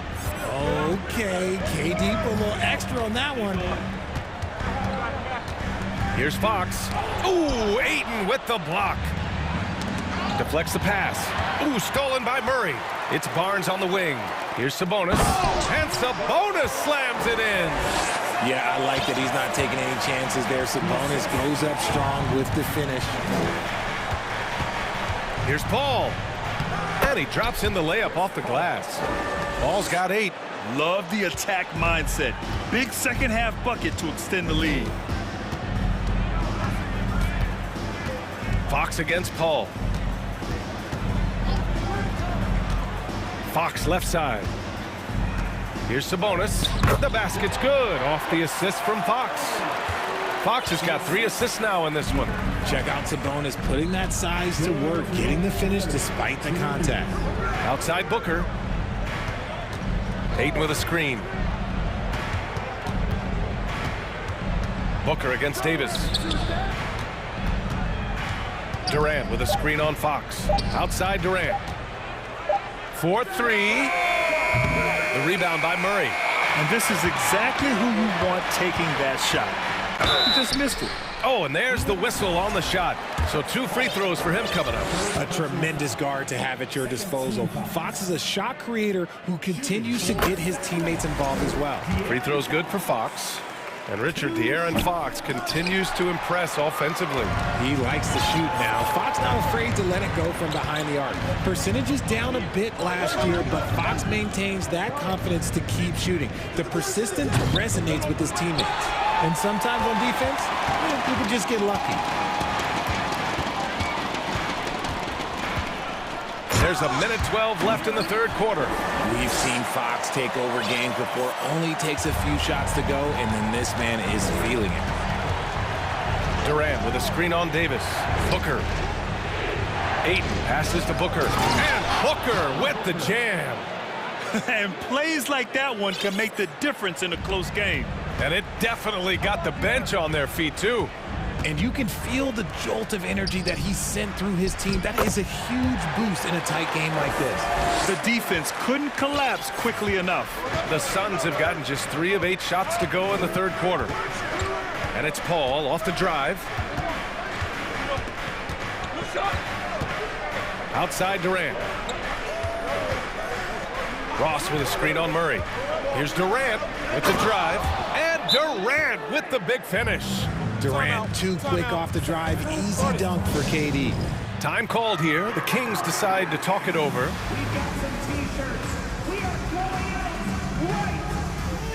Okay, KD put a little extra on that one. Here's Fox. Ooh, Ayton with the block. Deflects the pass. Ooh, stolen by Murray. It's Barnes on the wing. Here's Sabonis. And Sabonis slams it in. Yeah, I like that he's not taking any chances there. Sabonis goes up strong with the finish. Here's Paul. And he drops in the layup off the glass. Paul's got 8. Love the attack mindset. Big second half bucket to extend the lead. Fox against Paul. Fox left side. Here's Sabonis. The basket's good. Off the assist from Fox. Fox has got 3 assists now in this one. Check out Sabonis putting that size to work, getting the finish despite the contact. Outside Booker. Ayton with a screen. Booker against Davis. Durant with a screen on Fox. Outside Durant. 4-3. The rebound by Murray. And this is exactly who you want taking that shot. He just missed it. Oh, and there's the whistle on the shot. So 2 free throws for him coming up. A tremendous guard to have at your disposal. Fox is a shot creator who continues to get his teammates involved as well. Free throws good for Fox. And Richard, De'Aaron Fox continues to impress offensively. He likes to shoot now. Fox not afraid to let it go from behind the arc. Percentage is down a bit last year, but Fox maintains that confidence to keep shooting. The persistence resonates with his teammates. And sometimes on defense, people just get lucky. There's a minute 12 left in the third quarter. We've seen Fox take over games before. Only takes a few shots to go, and then this man is feeling it. Durant with a screen on Davis. Booker. Ayton passes to Booker. And Booker with the jam. And plays like that one can make the difference in a close game. And it definitely got the bench on their feet, too. And you can feel the jolt of energy that he sent through his team. That is a huge boost in a tight game like this. The defense couldn't collapse quickly enough. The Suns have gotten just 3 of 8 shots to go in the third quarter. And it's Paul off the drive. Outside Durant. Ross with a screen on Murray. Here's Durant with the drive. And Durant with the big finish. Durant too quick off the drive. Easy dunk for KD. Time called here. The Kings decide to talk it over. We've got some t-shirts. We are going out right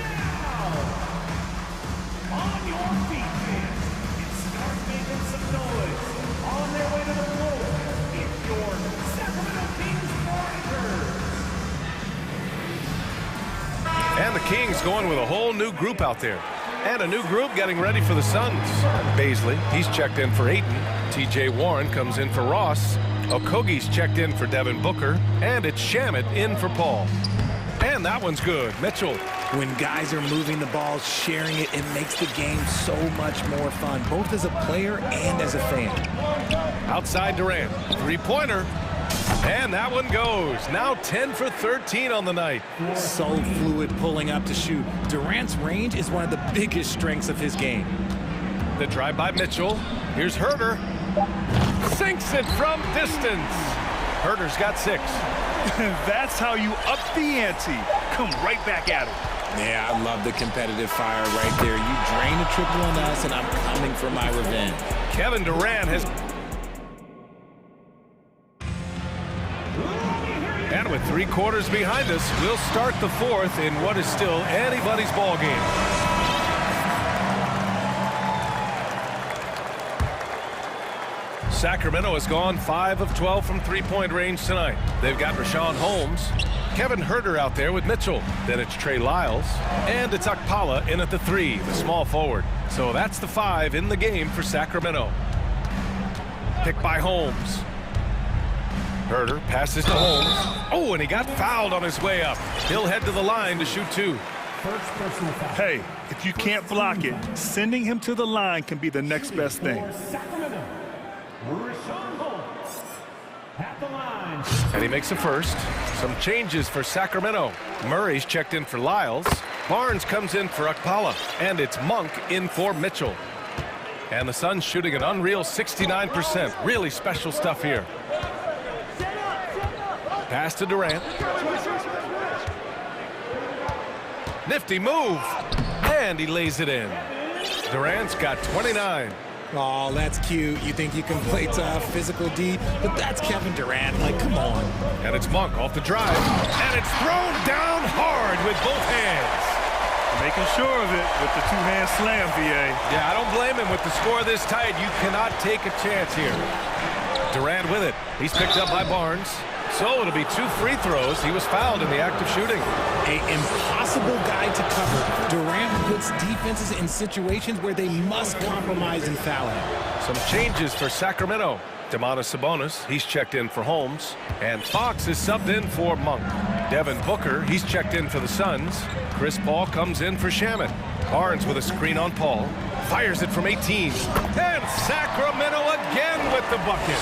now. On your feet, fans. And start making some noise. On their way to the floor. It's your Sacramento Kings Warriors. And the Kings going with a whole new group out there. And a new group getting ready for the Suns. Baisley, he's checked in for Ayton. T.J. Warren comes in for Ross. Okogie's checked in for Devin Booker. And it's Shamet in for Paul. And that one's good. Mitchell. When guys are moving the ball, sharing it, it makes the game so much more fun, both as a player and as a fan. Outside Durant. Three-pointer. And that one goes. Now 10 for 13 on the night. So fluid pulling up to shoot. Durant's range is one of the biggest strengths of his game. The drive by Mitchell. Here's Herter. Sinks it from distance. Herter's got 6. That's how you up the ante. Come right back at it. Yeah, I love the competitive fire right there. You drain a triple on us, and I'm coming for my revenge. Kevin Durant has... And with 3 quarters behind us, we'll start the 4th in what is still anybody's ball game. Sacramento has gone 5 of 12 from three-point range tonight. They've got Rashawn Holmes, Kevin Herter out there with Mitchell. Then it's Trey Lyles, and it's Akpala in at the 3, the small forward. So that's the 5 in the game for Sacramento. Picked by Holmes. Herter passes to Holmes. Oh, and he got fouled on his way up. He'll head to the line to shoot 2. Hey, if you can't block it, sending him to the line can be the next best thing. And he makes a first. Some changes for Sacramento. Murray's checked in for Lyles. Barnes comes in for Akpala. And it's Monk in for Mitchell. And the Suns shooting an unreal 69%. Really special stuff here. Pass to Durant. Nifty move. And he lays it in. Durant's got 29. Oh, that's cute. You think you can play tough, physical D, but that's Kevin Durant. Like, come on. And it's Monk off the drive. And it's thrown down hard with both hands. Making sure of it with the 2-hand slam, VA. Yeah, I don't blame him. With the score this tight, you cannot take a chance here. Durant with it. He's picked up by Barnes. So it'll be 2 free throws. He was fouled in the act of shooting. An impossible guy to cover. Durant puts defenses in situations where they must compromise and foul him. Some changes for Sacramento. Domantas Sabonis, he's checked in for Holmes. And Fox is subbed in for Monk. Devin Booker, he's checked in for the Suns. Chris Paul comes in for Shamet. Barnes with a screen on Paul. Fires it from 18. And Sacramento again with the bucket.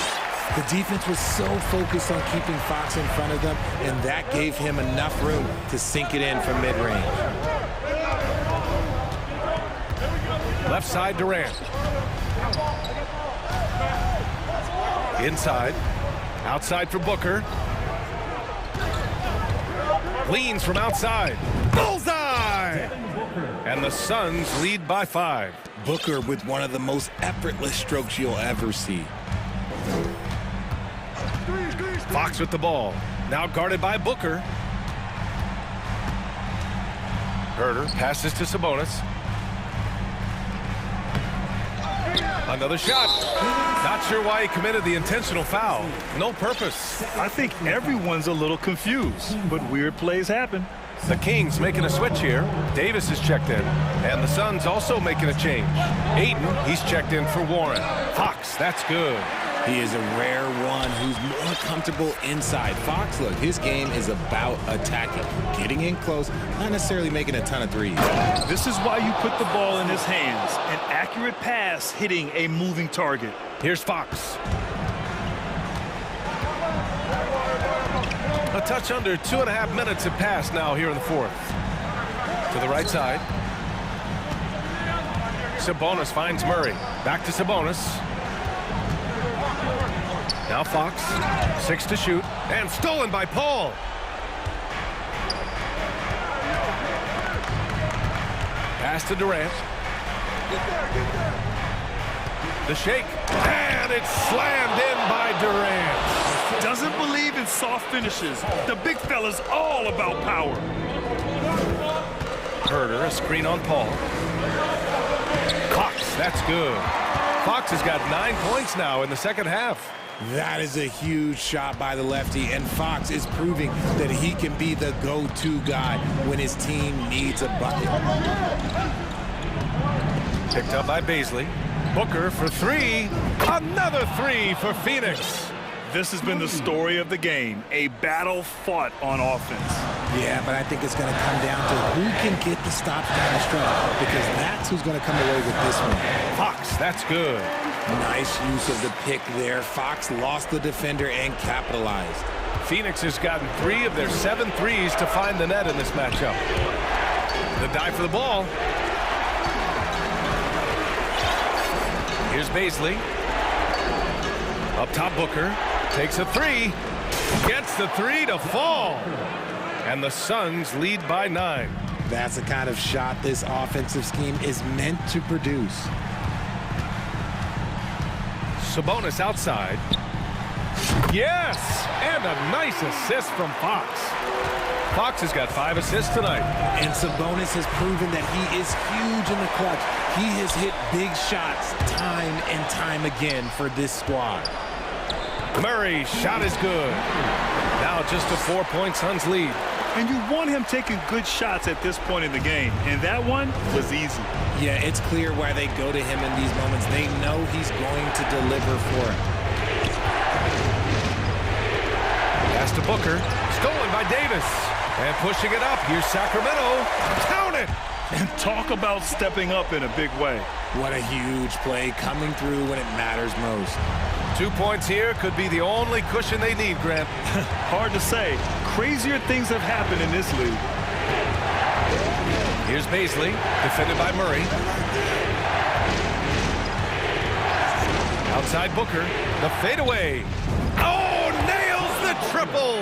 The defense was so focused on keeping Fox in front of them, and that gave him enough room to sink it in from mid-range. Left side Durant. Inside. Outside for Booker. Leans from outside. Bullseye! And the Suns lead by 5. Booker with one of the most effortless strokes you'll ever see. Fox with the ball. Now guarded by Booker. Herter passes to Sabonis. Another shot. Not sure why he committed the intentional foul. No purpose. I think everyone's a little confused, but weird plays happen. The Kings making a switch here. Davis is checked in. And the Suns also making a change. Ayton, he's checked in for Warren. Fox, that's good. He is a rare one who's more comfortable inside. Fox, look, his game is about attacking, getting in close, not necessarily making a ton of threes. This is why you put the ball in his hands. An accurate pass hitting a moving target. Here's Fox. A touch under 2.5 minutes have passed now here in the fourth. To the right side. Sabonis finds Murray. Back to Sabonis. Now Fox. 6 to shoot. And stolen by Paul. Pass to Durant. The shake. And it's slammed in by Durant. Doesn't believe in soft finishes. The big fella's all about power. Herder, a screen on Paul. Cox, that's good. Fox has got 9 points now in the second half. That is a huge shot by the lefty, and Fox is proving that he can be the go-to guy when his team needs a bucket. Picked up by Baisley. Booker for 3. Another 3 for Phoenix. This has been the story of the game, a battle fought on offense. Yeah, but I think it's going to come down to who can get the stops down the stretch, because that's who's going to come away with this one. Fox, that's good. Nice use of the pick there. Fox lost the defender and capitalized. Phoenix has gotten 3 of their 7 threes to find the net in this matchup. The dive for the ball. Here's Baisley. Up top, Booker takes a 3. Gets the 3 to fall. And the Suns lead by 9. That's the kind of shot this offensive scheme is meant to produce. Sabonis outside. Yes! And a nice assist from Fox. Fox has got 5 assists tonight. And Sabonis has proven that he is huge in the clutch. He has hit big shots time and time again for this squad. Murray, shot is good. Now just a 4-point Suns lead. And you want him taking good shots at this point in the game. And that one was easy. Yeah, it's clear why they go to him in these moments. They know he's going to deliver for him. Pass to Booker. Stolen by Davis. And pushing it up. Here's Sacramento. Count it! And talk about stepping up in a big way. What a huge play coming through when it matters most. 2 points here could be the only cushion they need, Grant. Hard to say. Crazier things have happened in this league. Here's Baisley, defended by Murray. Outside Booker, the fadeaway. Oh, nails the triple!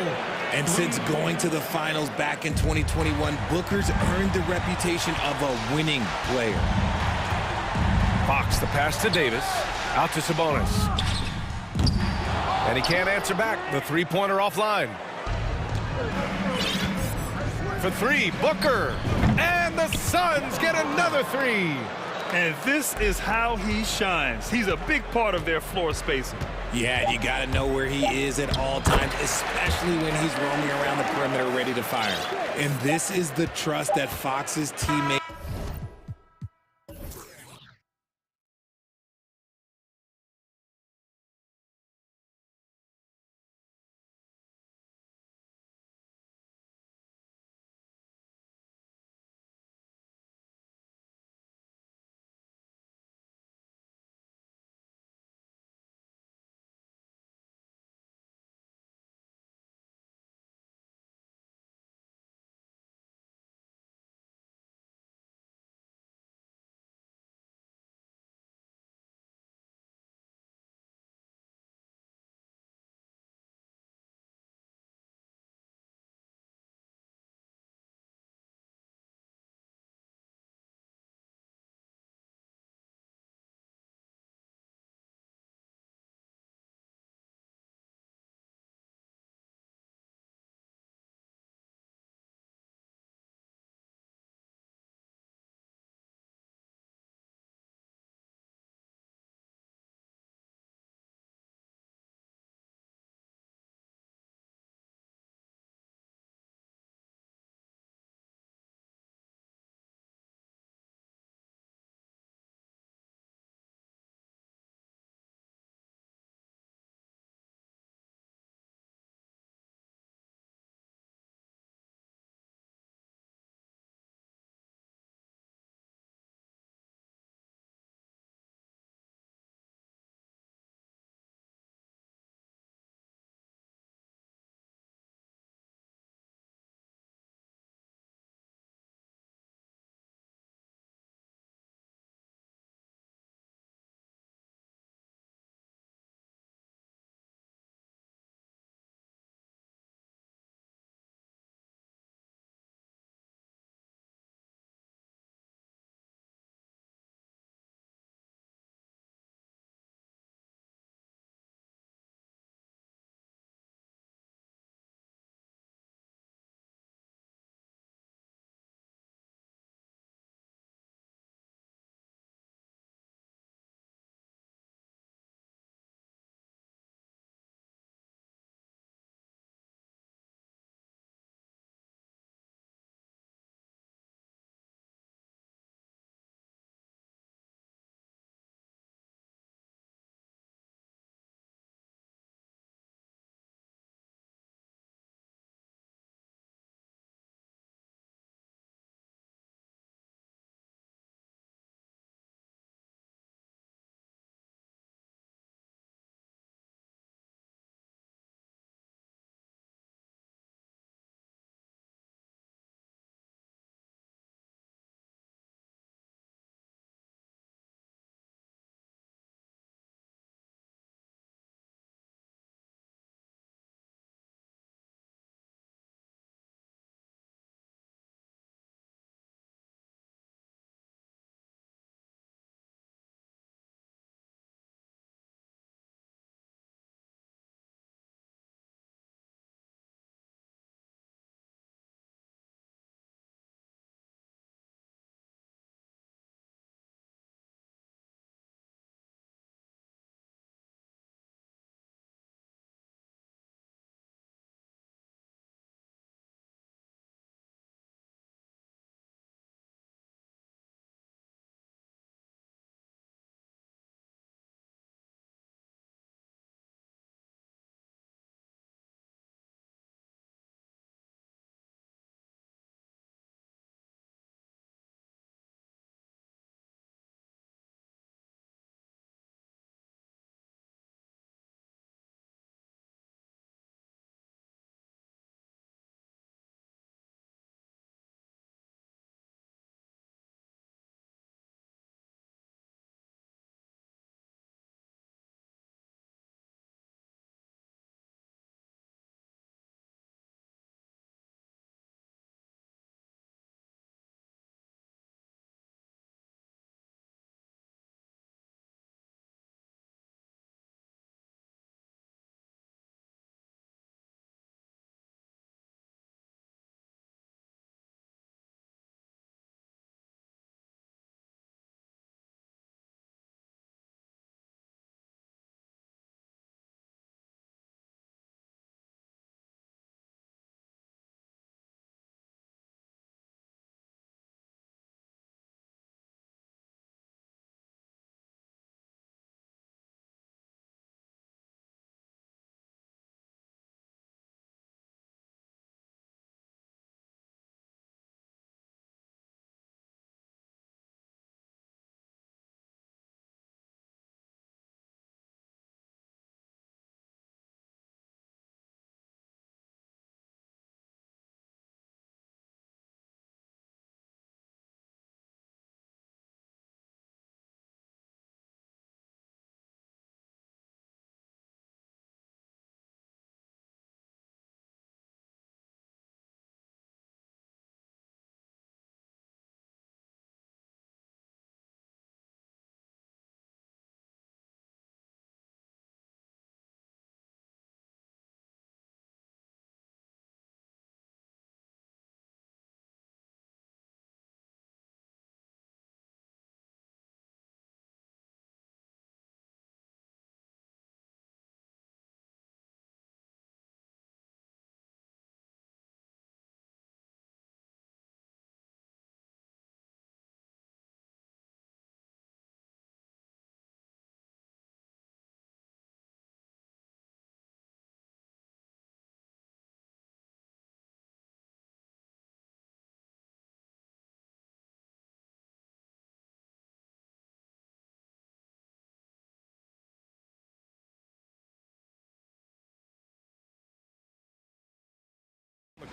And since going to the finals back in 2021, Booker's earned the reputation of a winning player. Fox, the pass to Davis. Out to Sabonis. And he can't answer back. The three-pointer offline. For 3, Booker. And the Suns get another 3. And this is how he shines. He's a big part of their floor spacing. Yeah, you got to know where he is at all times, especially when he's roaming around the perimeter ready to fire. And this is the trust that Fox's teammates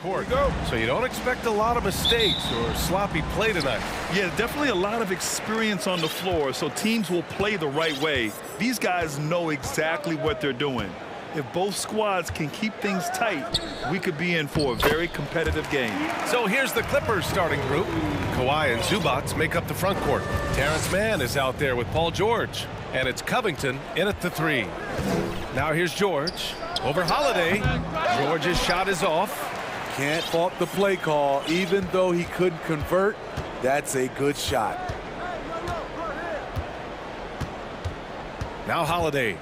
court. So you don't expect a lot of mistakes or sloppy play tonight. Yeah, definitely a lot of experience on the floor, so teams will play the right way. These guys know exactly what they're doing. If both squads can keep things tight, we could be in for a very competitive game. So here's the Clippers starting group. Kawhi and Zubats make up the front court. Terrence Mann is out there with Paul George. And it's Covington in at the 3. Now here's George. Over Holiday. George's shot is off. Can't fault the play call. Even though he couldn't convert, that's a good shot. Now Holiday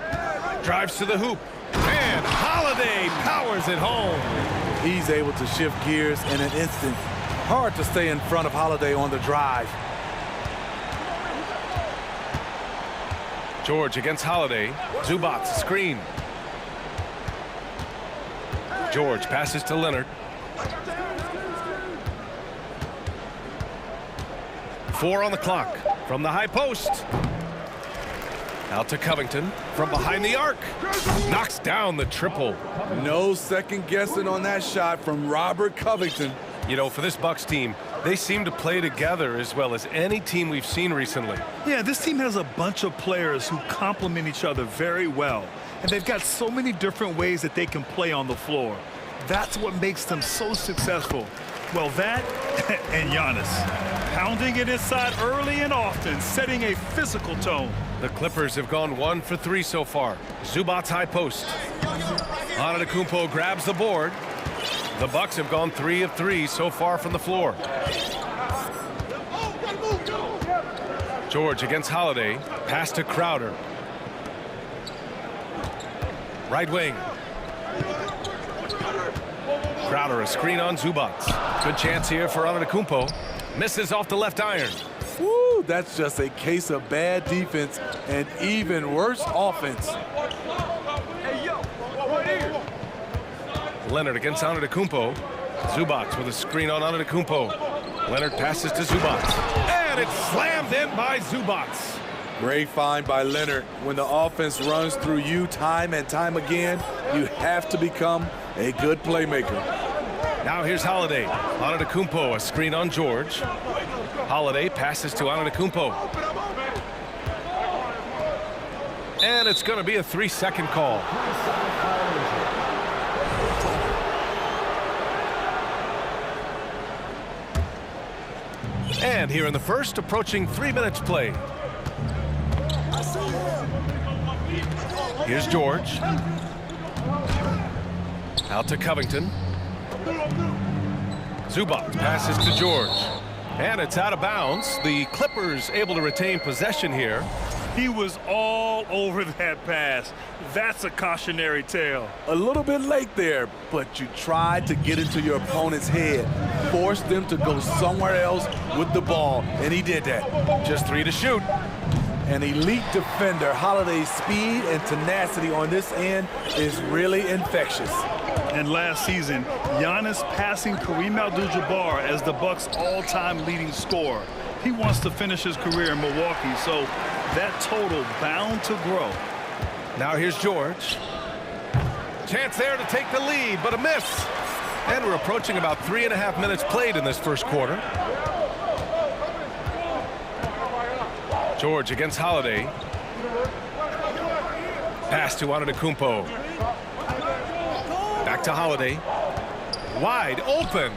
drives to the hoop. And Holiday powers it home. He's able to shift gears in an instant. Hard to stay in front of Holiday on the drive. George against Holiday. Zubats screen. George passes to Leonard. 4 on the clock from the high post. Out to Covington from behind the arc. Knocks down the triple. No second guessing on that shot from Robert Covington. You know, for this Bucks team, they seem to play together as well as any team we've seen recently. Yeah, this team has a bunch of players who complement each other very well. And they've got so many different ways that they can play on the floor. That's what makes them so successful. Well, that and Giannis. Pounding it inside early and often, setting a physical tone. The Clippers have gone 1 for 3 so far. Zubats high post. Antetokounmpo grabs the board. The Bucks have gone 3 of 3 so far from the floor. George against Holiday. Pass to Crowder. Right wing. Crowder a screen on Zubats. Good chance here for Antetokounmpo. Misses off the left iron. Woo, that's just a case of bad defense and even worse offense. Leonard against Antetokounmpo. Zubats with a screen on Antetokounmpo. Leonard passes to Zubats. And it's slammed in by Zubats. Great find by Leonard. When the offense runs through you time and time again, you have to become a good playmaker. Now here's Holiday. Antetokounmpo, a screen on George. Holiday passes to Antetokounmpo. And it's going to be a 3-second call. And here in the first, approaching 3 minutes played. Here's George. Out to Covington. Zubats passes to George. And it's out of bounds. The Clippers able to retain possession here. He was all over that pass. That's a cautionary tale. A little bit late there, but you tried to get into your opponent's head. Force them to go somewhere else with the ball, and he did that. Just 3 to shoot. An elite defender. Holiday's speed and tenacity on this end is really infectious. And last season, Giannis passing Kareem Abdul-Jabbar as the Bucks' all-time leading scorer. He wants to finish his career in Milwaukee, so that total bound to grow. Now here's George. Chance there to take the lead, but a miss. And we're approaching about 3.5 minutes played in this first quarter. George against Holiday. Pass to Antetokounmpo. Back to Holiday. Wide open.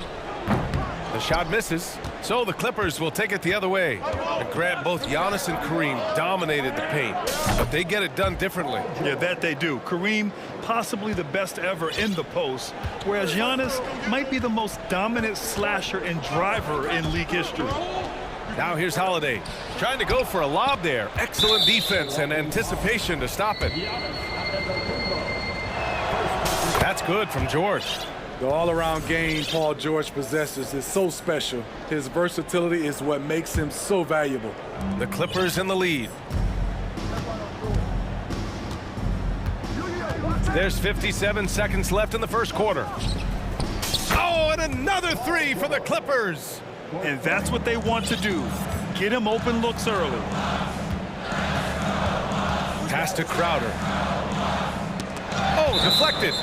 The shot misses. So the Clippers will take it the other way. And grab both Giannis and Kareem dominated the paint. But they get it done differently. Yeah, that they do. Kareem, possibly the best ever in the post, whereas Giannis might be the most dominant slasher and driver in league history. Now here's Holiday. Trying to go for a lob there. Excellent defense and anticipation to stop it. That's good from George. The all-around game Paul George possesses is so special. His versatility is what makes him so valuable. The Clippers in the lead. There's 57 seconds left in the first quarter. Oh, and another 3 for the Clippers. And that's what they want to do. Get him open looks early. Pass to Crowder. Oh, deflected.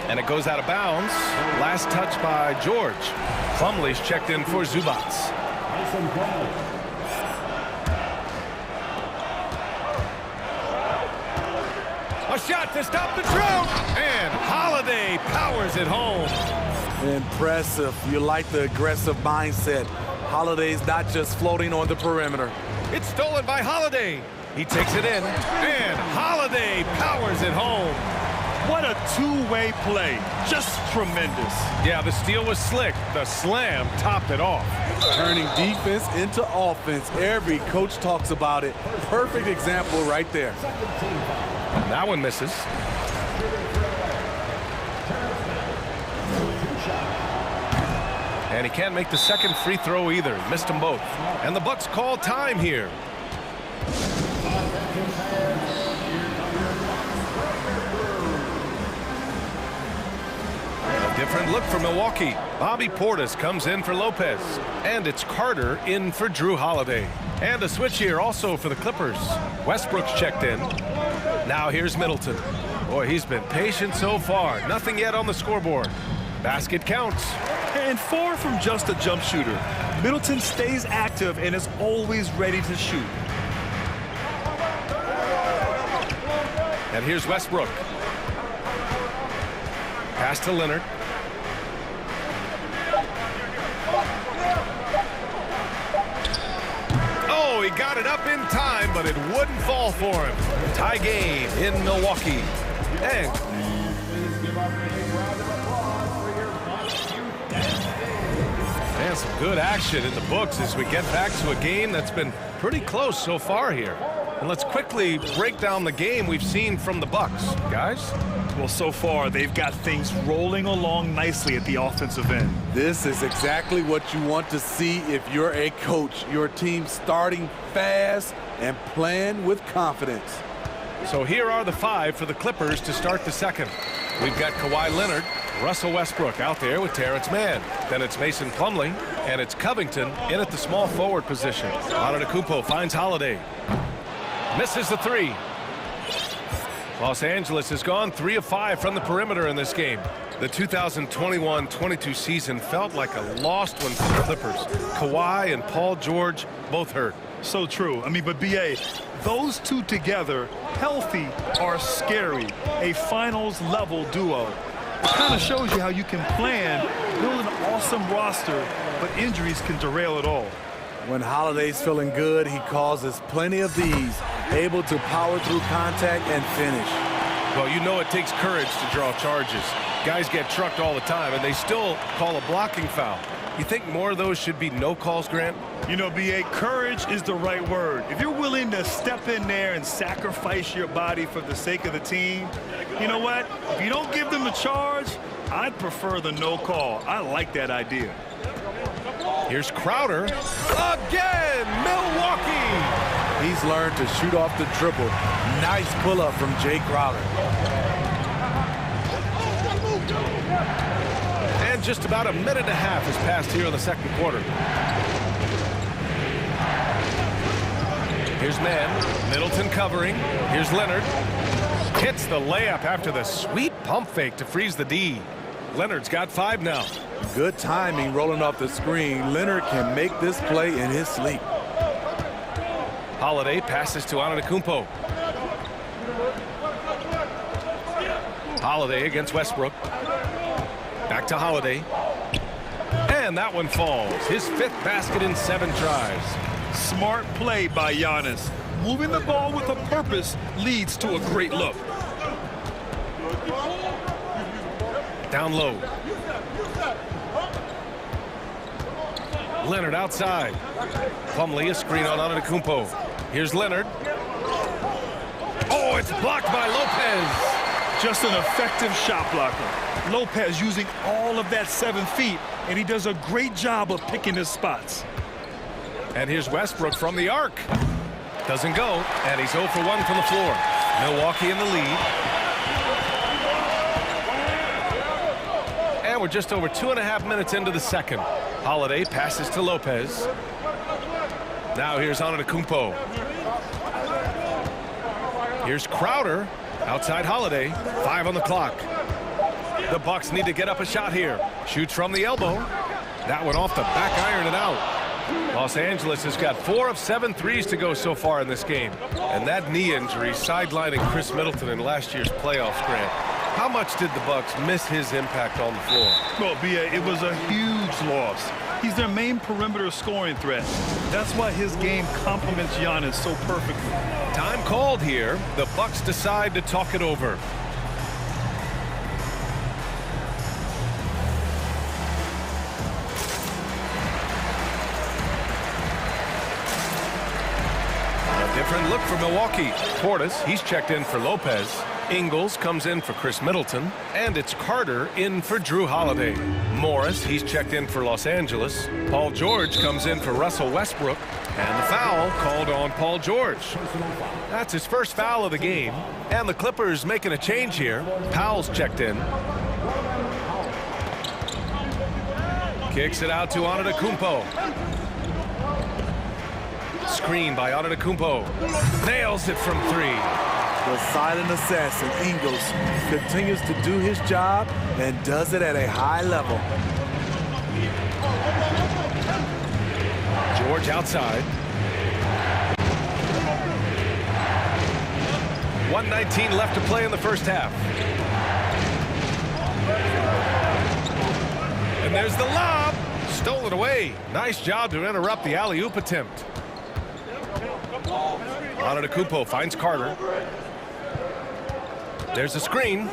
And it goes out of bounds. Last touch by George. Plumlee's checked in for Zubats. A shot to stop the drought. And Holiday powers it home. Impressive. You like the aggressive mindset. Holiday's not just floating on the perimeter. It's stolen by Holiday. He takes it in. And Holiday powers it home. What a two-way play. Just tremendous. Yeah, the steal was slick. The slam topped it off. Turning defense into offense. Every coach talks about it. Perfect example right there. That one misses. And he can't make the second free throw either. He missed them both. And the Bucks call time here. A different look for Milwaukee. Bobby Portis comes in for Lopez. And it's Carter in for Drew Holiday. And a switch here also for the Clippers. Westbrook's checked in. Now here's Middleton. Boy, he's been patient so far. Nothing yet on the scoreboard. Basket counts. And far from just a jump shooter, Middleton stays active and is always ready to shoot. And here's Westbrook. Pass to Leonard. Oh, he got it up in time, but it wouldn't fall for him. Tie game in Milwaukee. And some good action in the books as we get back to a game that's been pretty close so far here. And let's quickly break down the game we've seen from the Bucks, guys. Well, so far, they've got things rolling along nicely at the offensive end. This is exactly what you want to see if you're a coach. Your team starting fast and playing with confidence. So here are the five for the Clippers to start the second. We've got Kawhi Leonard, Russell Westbrook out there with Terrence Mann. Then it's Mason Plumlee, and it's Covington in at the small forward position. Antetokounmpo finds Holiday. Misses the three. Los Angeles has gone 3 of 5 from the perimeter in this game. The 2021-22 season felt like a lost one for the Clippers. Kawhi and Paul George both hurt. So true. I mean, but B.A., those two together, healthy, are scary. A finals-level duo. It kind of shows you how you can plan, build an awesome roster, but injuries can derail it all. When Holiday's feeling good, he causes plenty of these, able to power through contact and finish. Well, you know it takes courage to draw charges. Guys get trucked all the time, and they still call a blocking foul. You think more of those should be no calls, Grant? You know, B.A., courage is the right word. If you're willing to step in there and sacrifice your body for the sake of the team, you know what? If you don't give them the charge, I'd prefer the no call. I like that idea. Here's Crowder. Again, Milwaukee! He's learned to shoot off the dribble. Nice pull-up from Jay Crowder. And just about a minute and a half has passed here in the second quarter. Here's Mann. Middleton covering. Here's Leonard. Hits the layup after the sweet pump fake to freeze the D. Leonard's got 5 now. Good timing rolling off the screen. Leonard can make this play in his sleep. Holiday passes to Antetokounmpo. Holiday against Westbrook. Back to Holiday. And that one falls. His 5th basket in 7 tries. Smart play by Giannis. Moving the ball with a purpose leads to a great look. Down low. Leonard outside. Plumlee, a screen on Antetokounmpo. Here's Leonard. Oh, it's blocked by Lopez. Just an effective shot blocker. Lopez using all of that 7 feet, and he does a great job of picking his spots. And here's Westbrook from the arc. Doesn't go, and he's 0 for 1 from the floor. Milwaukee in the lead. And we're just over 2.5 minutes into the second. Holiday passes to Lopez. Now here's Antetokounmpo. Here's Crowder outside Holiday. 5 on the clock. The Bucks need to get up a shot here. Shoots from the elbow. That one off the back iron and out. Los Angeles has got 4 of 7 threes to go so far in this game. And that knee injury sidelining Chris Middleton in last year's playoffs, Grant. How much did the Bucks miss his impact on the floor? Well, B.A., it was a huge loss. He's their main perimeter scoring threat. That's why his game complements Giannis so perfectly. Time called here. The Bucks decide to talk it over. Different look for Milwaukee. Portis, he's checked in for Lopez. Ingles comes in for Chris Middleton. And it's Carter in for Drew Holiday. Morris, he's checked in for Los Angeles. Paul George comes in for Russell Westbrook. And the foul called on Paul George. That's his first foul of the game. And the Clippers making a change here. Powell's checked in. Kicks it out to Antetokounmpo. Screen by Antetokounmpo. Nails it from 3. The silent assassin, Ingles, continues to do his job and does it at a high level. George outside. 1:19 left to play in the first half. And there's the lob. Stolen away. Nice job to interrupt the alley-oop attempt. Antetokounmpo finds Carter. There's a screen.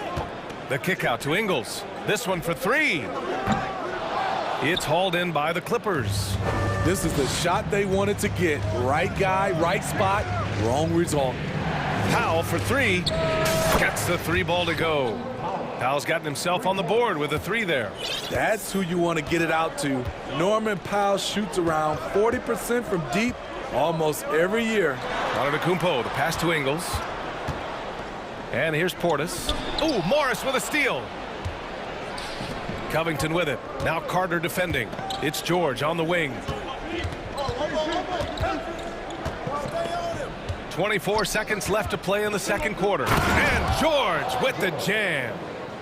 The kick out to Ingles. This one for 3. It's hauled in by the Clippers. This is the shot they wanted to get. Right guy, right spot, wrong result. Powell for 3. Gets the 3 ball to go. Powell's gotten himself on the board with a 3 there. That's who you want to get it out to. Norman Powell shoots around 40% from deep almost every year. Antetokounmpo, the pass to Ingles. And here's Portis. Ooh, Morris with a steal. Covington with it. Now Carter defending. It's George on the wing. 24 seconds left to play in the second quarter. And George with the jam.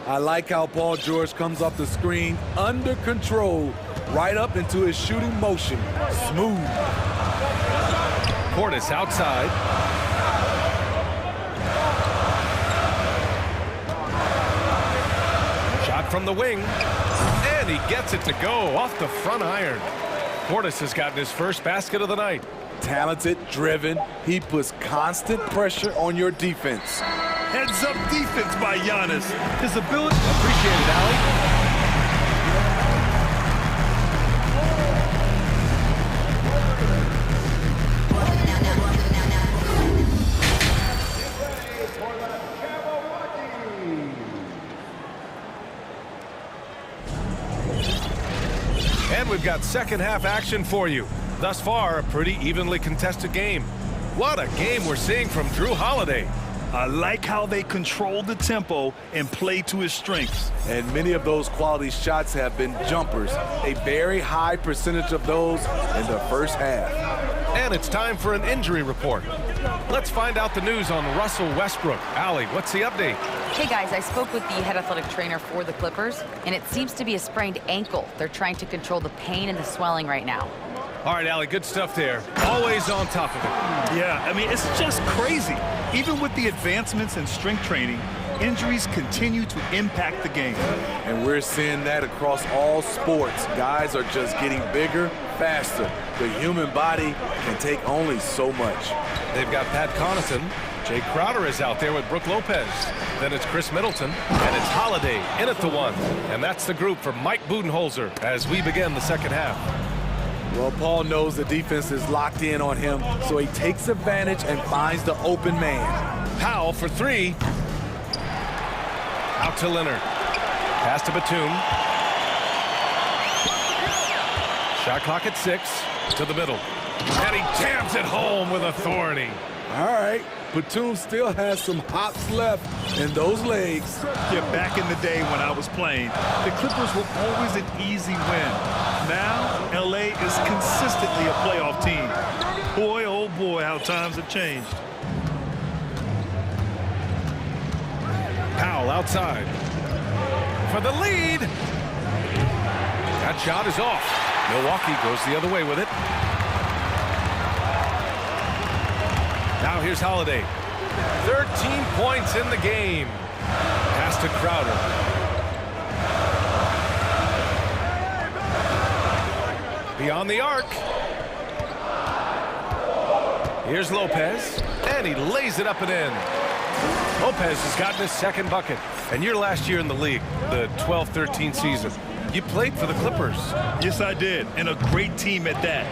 I like how Paul George comes off the screen under control, right up into his shooting motion. Smooth. Portis outside. Shot from the wing. And he gets it to go off the front iron. Portis has gotten his first basket of the night. Talented, driven. He puts constant pressure on your defense. Heads-up defense by Giannis. His ability... Appreciate it, Allie. And we've got second half action for you. Thus far, a pretty evenly contested game. What a game we're seeing from Drew Holiday. I like how they control the tempo and play to his strengths. And many of those quality shots have been jumpers. A very high percentage of those in the first half. And it's time for an injury report. Let's find out the news on Russell Westbrook. Allie, what's the update? Hey guys, I spoke with the head athletic trainer for the Clippers, and it seems to be a sprained ankle. They're trying to control the pain and the swelling right now. All right, Allie, good stuff there. Always on top of it. Yeah, I mean, it's just crazy. Even with the advancements in strength training, injuries continue to impact the game. And we're seeing that across all sports. Guys are just getting bigger, faster. The human body can take only so much. They've got Pat Connaughton. Jay Crowder is out there with Brook Lopez. Then it's Chris Middleton. And it's Holiday in at the 1. And that's the group for Mike Budenholzer as we begin the second half. Well, Paul knows the defense is locked in on him, so he takes advantage and finds the open man. Powell for 3. Out to Leonard. Pass to Batum. Shot clock at 6. To the middle. And he jams it home with authority. All right. Batum still has some hops left in those legs. Yeah, back in the day when I was playing, the Clippers were always an easy win. Now, LA is consistently a playoff team. Boy, oh boy, how times have changed. Powell outside. for the lead. That shot is off. Milwaukee goes the other way with it. Now here's Holiday. 13 points in the game. Pass to Crowder. Beyond the arc. Here's Lopez, and he lays it up and in. Lopez has gotten his second bucket, and your last year in the league, the 12-13 season, you played for the Clippers. Yes, I did, and a great team at that.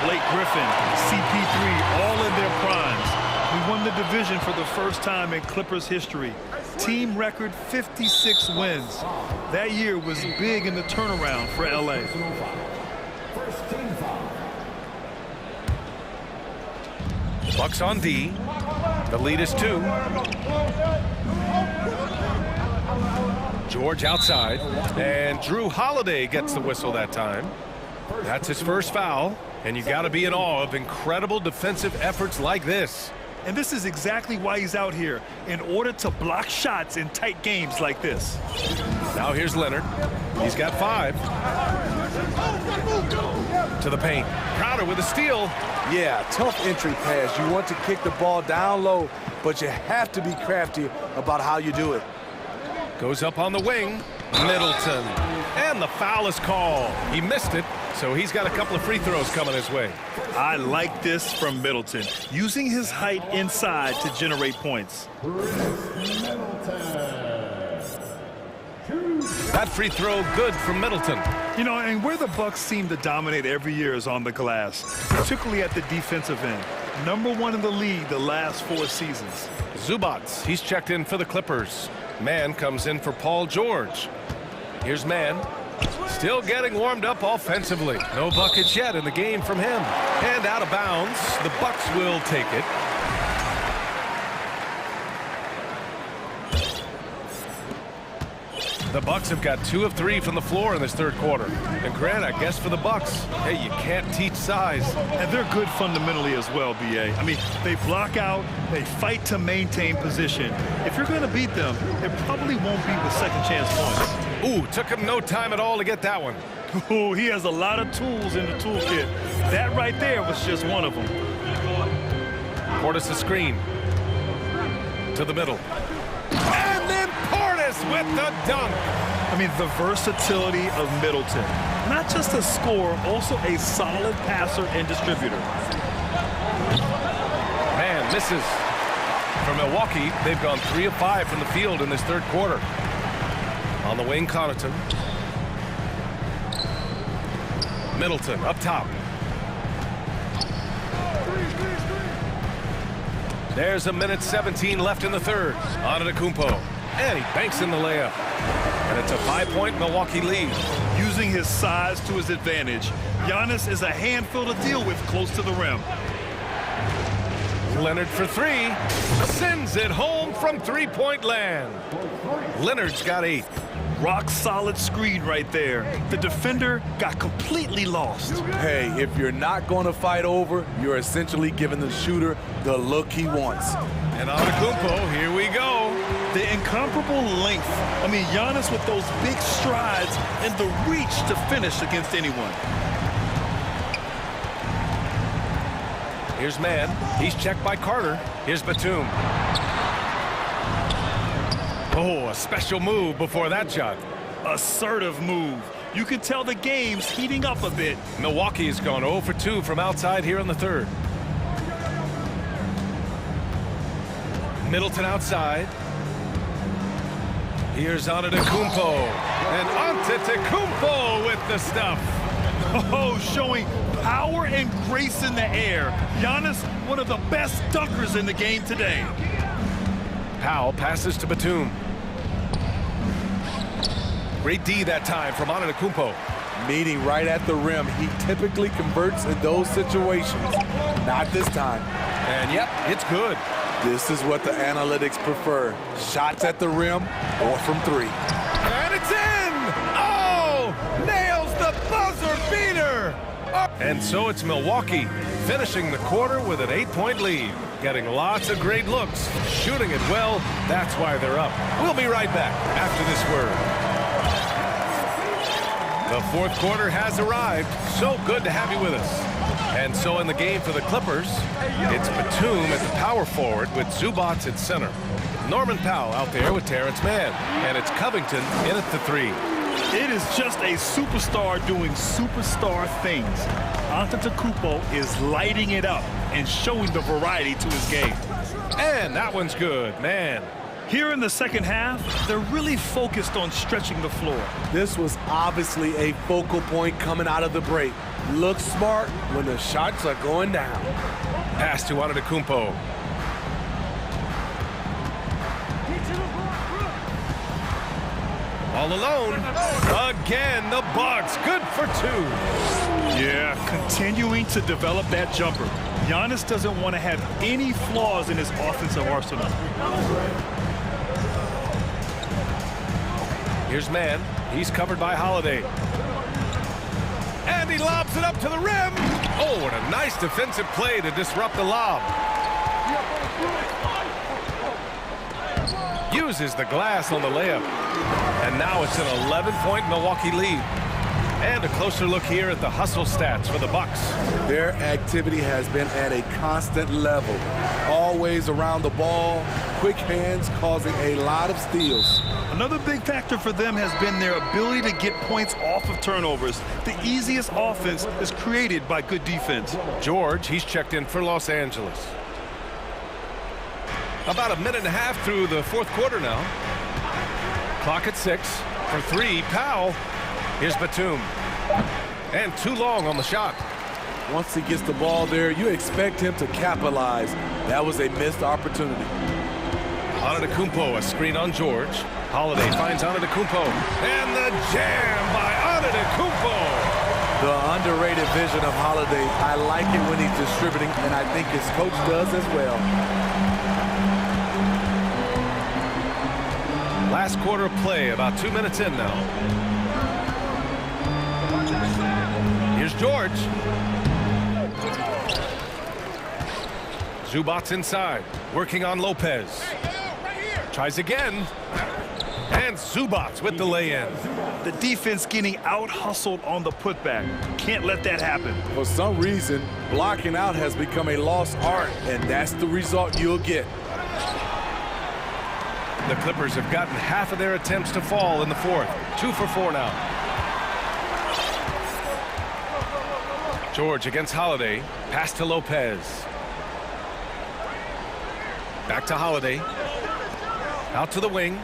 Blake Griffin, CP3, all in their primes. We won the division for the first time in Clippers history. Team record 56 wins. That year was big in the turnaround for LA. Bucks on D. The lead is 2. George outside, and Drew Holiday gets the whistle that time. That's his first foul, and you got to be in awe of incredible defensive efforts like this. And this is exactly why he's out here, in order to block shots in tight games like this. Now here's Leonard. He's got 5. To the paint. Crowder with a steal. Yeah, tough entry pass. You want to kick the ball down low, but you have to be crafty about how you do it. Goes up on the wing. Middleton. And the foul is called. He missed it, so he's got a couple of free throws coming his way. I like this from Middleton, using his height inside to generate points. That free throw good from Middleton. You know, and where the Bucks seem to dominate every year is on the glass, particularly at the defensive end. #1 in the league the last 4 seasons. Zubats, he's checked in for the Clippers. Mann comes in for Paul George. Here's Mann. Still getting warmed up offensively. No buckets yet in the game from him. And out of bounds. The Bucks will take it. The Bucks have got 2 of 3 from the floor in this third quarter. And Grant, I guess for the Bucks, hey, you can't teach size. And they're good fundamentally as well, B.A. I mean, they block out, they fight to maintain position. If you're going to beat them, it probably won't be with second chance points. Ooh, took him no time at all to get that one. Ooh, he has a lot of tools in the toolkit. That right there was just one of them. Portis the screen. To the middle. And then Portis with the dunk. I mean, the versatility of Middleton. Not just a scorer, also a solid passer and distributor. Man, misses. For Milwaukee, they've gone 3 of 5 from the field in this third quarter. On the wing, Connaughton. Middleton up top. There's 1:17 left in the third. Antetokounmpo. And he banks in the layup. And it's a 5-point Milwaukee lead. Using his size to his advantage, Giannis is a handful to deal with close to the rim. Leonard for 3. Sends it home from three-point land. Leonard's got 8. Rock solid screen right there. The defender got completely lost. Hey, if you're not going to fight over, you're essentially giving the shooter the look he wants. And Antetokounmpo, here we go. The incomparable length. I mean, Giannis with those big strides and the reach to finish against anyone. Here's Mann. He's checked by Carter. Here's Batum. Oh, a special move before that shot. Assertive move. You can tell the game's heating up a bit. Milwaukee's gone 0 for 2 from outside here in the third. Middleton outside. Here's Antetokounmpo. And Antetokounmpo with the stuff. Oh, showing power and grace in the air. Giannis, one of the best dunkers in the game today. Powell passes to Batum. Great D that time from Antetokounmpo. Meeting right at the rim. He typically converts in those situations. Not this time. And yep, it's good. This is what the analytics prefer. Shots at the rim or from 3. And it's in! Oh! Nails the buzzer beater! And so it's Milwaukee finishing the quarter with an 8-point lead. Getting lots of great looks. Shooting it well. That's why they're up. We'll be right back after this word. The fourth quarter has arrived. So good to have you with us. And so in the game for the Clippers, it's Batum at the power forward with Zubac at center. Norman Powell out there with Terrence Mann. And it's Covington in at the 3. It is just a superstar doing superstar things. Antetokounmpo is lighting it up and showing the variety to his game. And that one's good, man. Here in the second half, they're really focused on stretching the floor. This was obviously a focal point coming out of the break. Look smart when the shots are going down. Pass to Antetokounmpo. All alone. Again, the Bucks. Good for 2. Yeah, continuing to develop that jumper. Giannis doesn't want to have any flaws in his offensive arsenal. Here's Mann. He's covered by Holiday. And he lobs it up to the rim. Oh, what a nice defensive play to disrupt the lob. Uses the glass on the layup. And now it's an 11-point Milwaukee lead. And a closer look here at the hustle stats for the Bucks. Their activity has been at a constant level. Always around the ball, quick hands causing a lot of steals. Another big factor for them has been their ability to get points off of turnovers. The easiest offense is created by good defense. George, he's checked in for Los Angeles. About a minute and a half through the fourth quarter now. Clock at 6. For 3, Powell. Here's Batum. And too long on the shot. Once he gets the ball there, you expect him to capitalize. That was a missed opportunity. Antetokounmpo, a screen on George. Holiday finds Antetokounmpo. And the jam by Antetokounmpo. The underrated vision of Holiday. I like it when he's distributing, and I think his coach does as well. Last quarter of play, about 2 minutes in now. Here's George. Zubac inside, working on Lopez. Tries again. And Zubac with the lay-in. The defense getting out-hustled on the putback. Can't let that happen. For some reason, blocking out has become a lost art, and that's the result you'll get. The Clippers have gotten half of their attempts to fall in the fourth. 2 for 4 now. George against Holiday. Pass to Lopez. Back to Holiday. Out to the wing.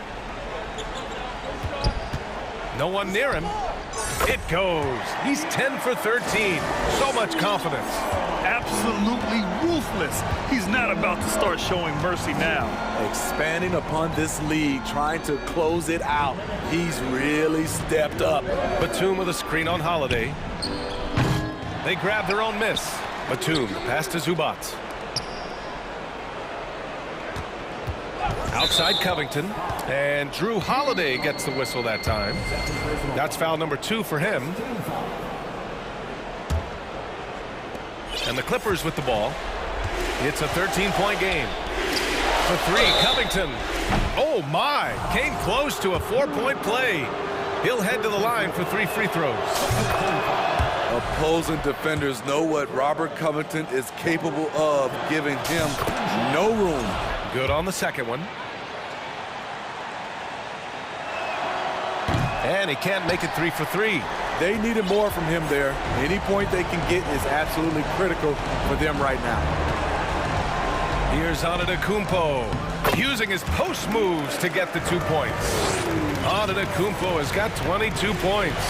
No one near him. It goes. He's 10 for 13. So much confidence. Absolutely ruthless. He's not about to start showing mercy now. Expanding upon this lead, trying to close it out. He's really stepped up. Batum with a screen on Holiday. They grab their own miss. Batum, pass to Zubac. Outside Covington. And Drew Holiday gets the whistle that time. That's foul number 2 for him. And the Clippers with the ball. It's a 13-point game. For 3, Covington. Oh, my. Came close to a 4-point play. He'll head to the line for 3 free throws. Opposing defenders know what Robert Covington is capable of, giving him no room. Good on the second one. And he can't make it 3 for 3. They needed more from him there. Any point they can get is absolutely critical for them right now. Here's Antetokounmpo, using his post moves to get the 2 points. Antetokounmpo has got 22 points.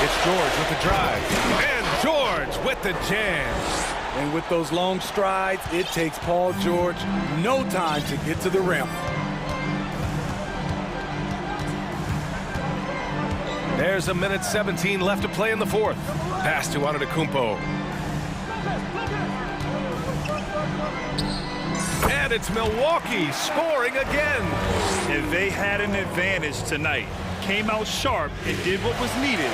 It's George with the drive. And George with the jam. And with those long strides, it takes Paul George no time to get to the rim. There's a minute 17 left to play in the fourth. Pass to Antetokounmpo. And it's Milwaukee scoring again. And they had an advantage tonight. Came out sharp and did what was needed.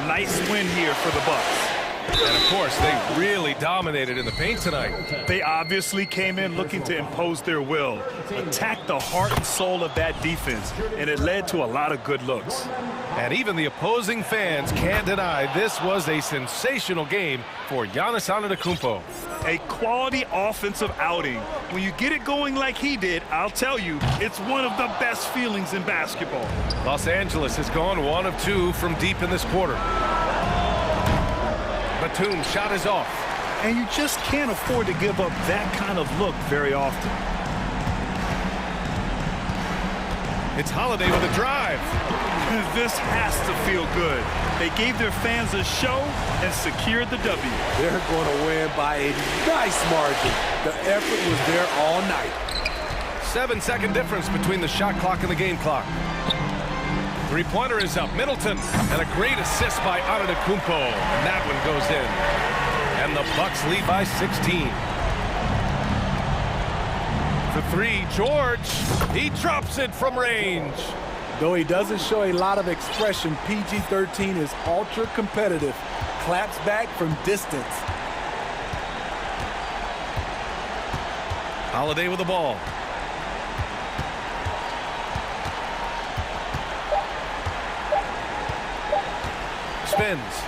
Nice win here for the Bucks. And of course, they really dominated in the paint tonight. They obviously came in looking to impose their will, attack the heart and soul of that defense, and it led to a lot of good looks. And even the opposing fans can't deny this was a sensational game for Giannis Antetokounmpo. A quality offensive outing. When you get it going like he did, I'll tell you, it's one of the best feelings in basketball. Los Angeles has gone 1 of 2 from deep in this quarter. Batum's shot is off. And you just can't afford to give up that kind of look very often. It's Holiday with a drive. This has to feel good. They gave their fans a show and secured the W. They're going to win by a nice margin. The effort was there all night. 7-second difference between the shot clock and the game clock. Three-pointer is up. Middleton, and a great assist by Antetokounmpo. And that one goes in. And the Bucks lead by 16. For three, George. He drops it from range. Though he doesn't show a lot of expression, PG-13 is ultra competitive. Claps back from distance. Holiday with the ball. Spins.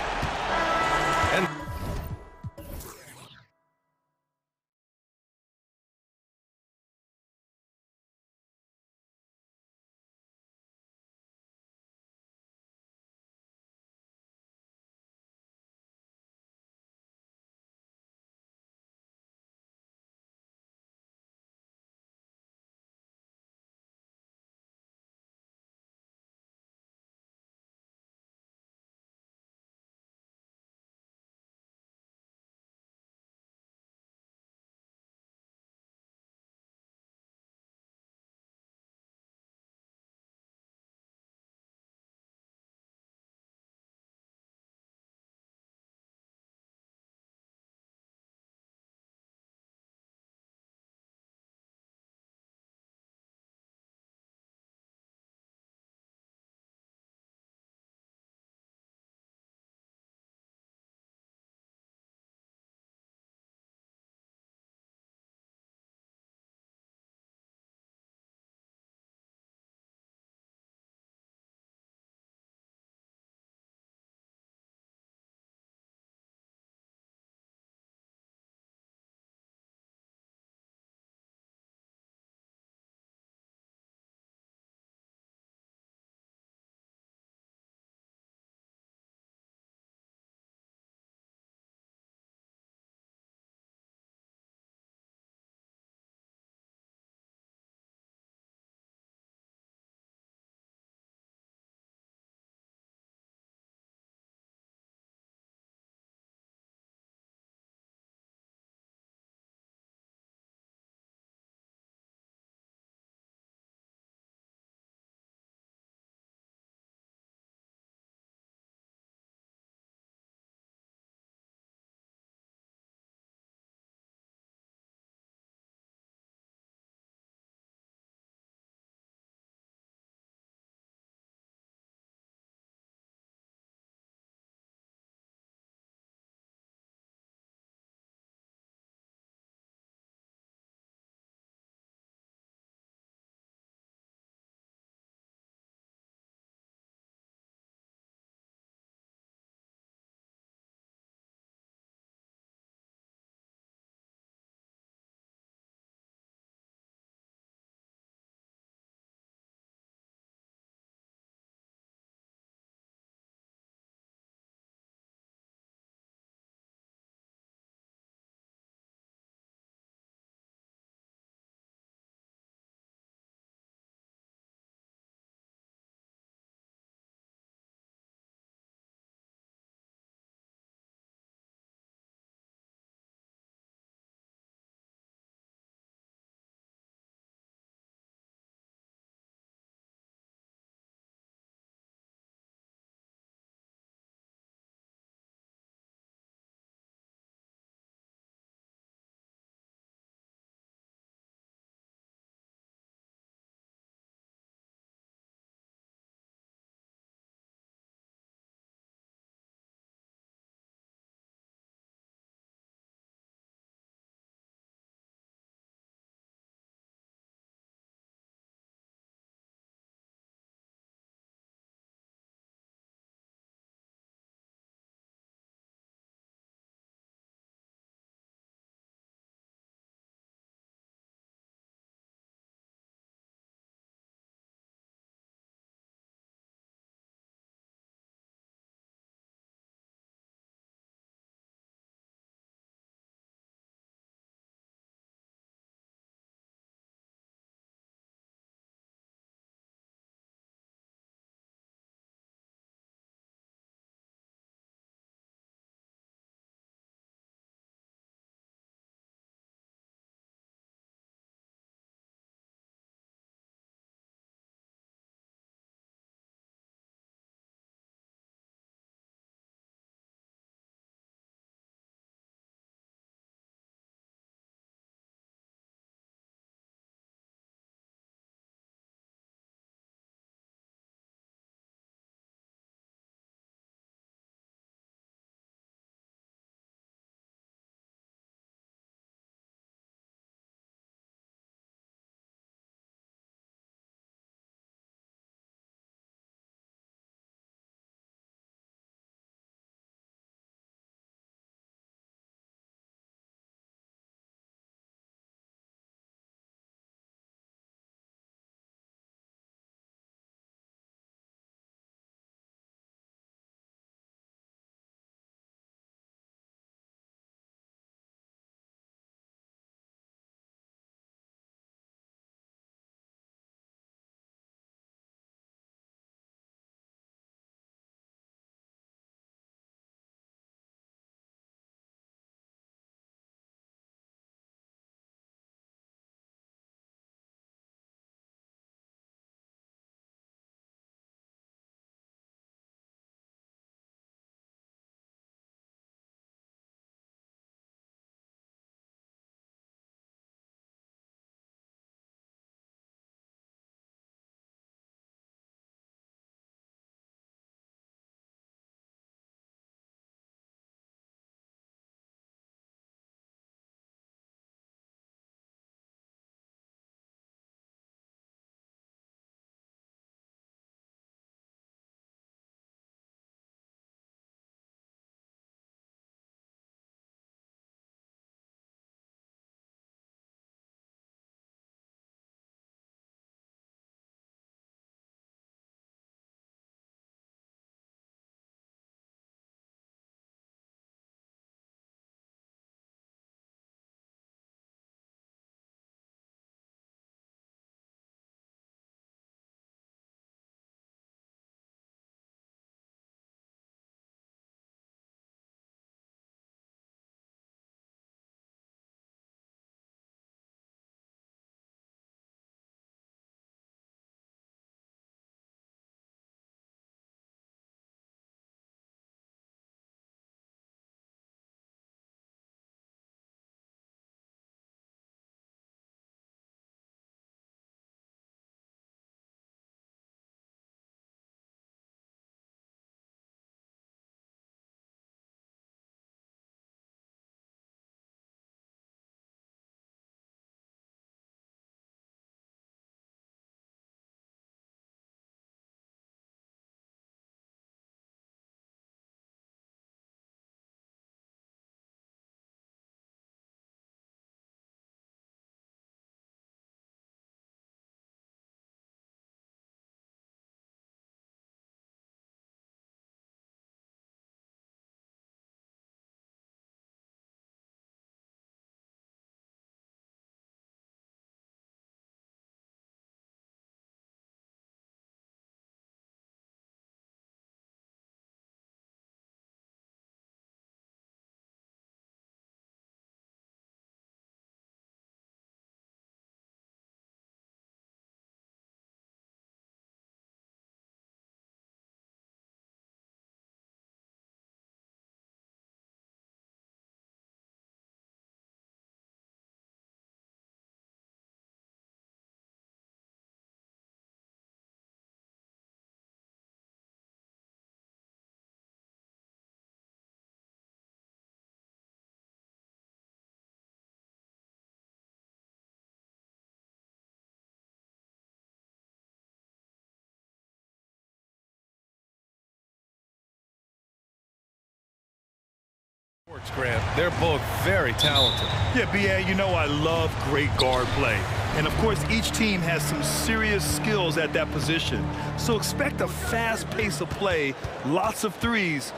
Grant, they're both very talented. Yeah, B.A., you know I love great guard play. And, of course, each team has some serious skills at that position. So expect a fast pace of play, lots of threes.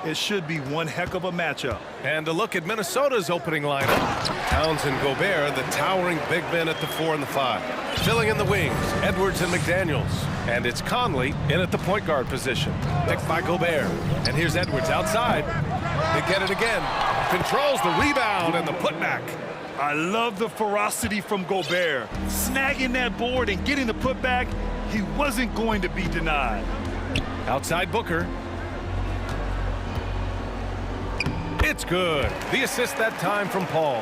It should be one heck of a matchup. And a look at Minnesota's opening lineup. Towns and Gobert, the towering big men at the 4 and the 5. Filling in the wings, Edwards and McDaniels. And it's Conley in at the point guard position. Picked by Gobert. And here's Edwards outside. They get it again. Controls the rebound and the putback. I love the ferocity from Gobert. Snagging that board and getting the putback, he wasn't going to be denied. Outside Booker. It's good. The assist that time from Paul.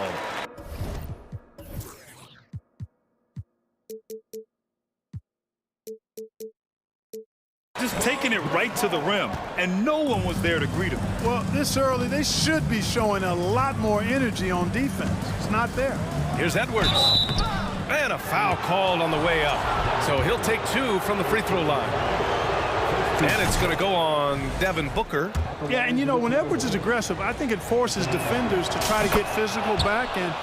Just taking it right to the rim, and no one was there to greet him. Well, this early, they should be showing a lot more energy on defense. It's not there. Here's Edwards. And a foul called on the way up. So he'll take 2 from the free throw line. And it's going to go on Devin Booker. Yeah, and you know, when Edwards is aggressive, I think it forces defenders to try to get physical back, and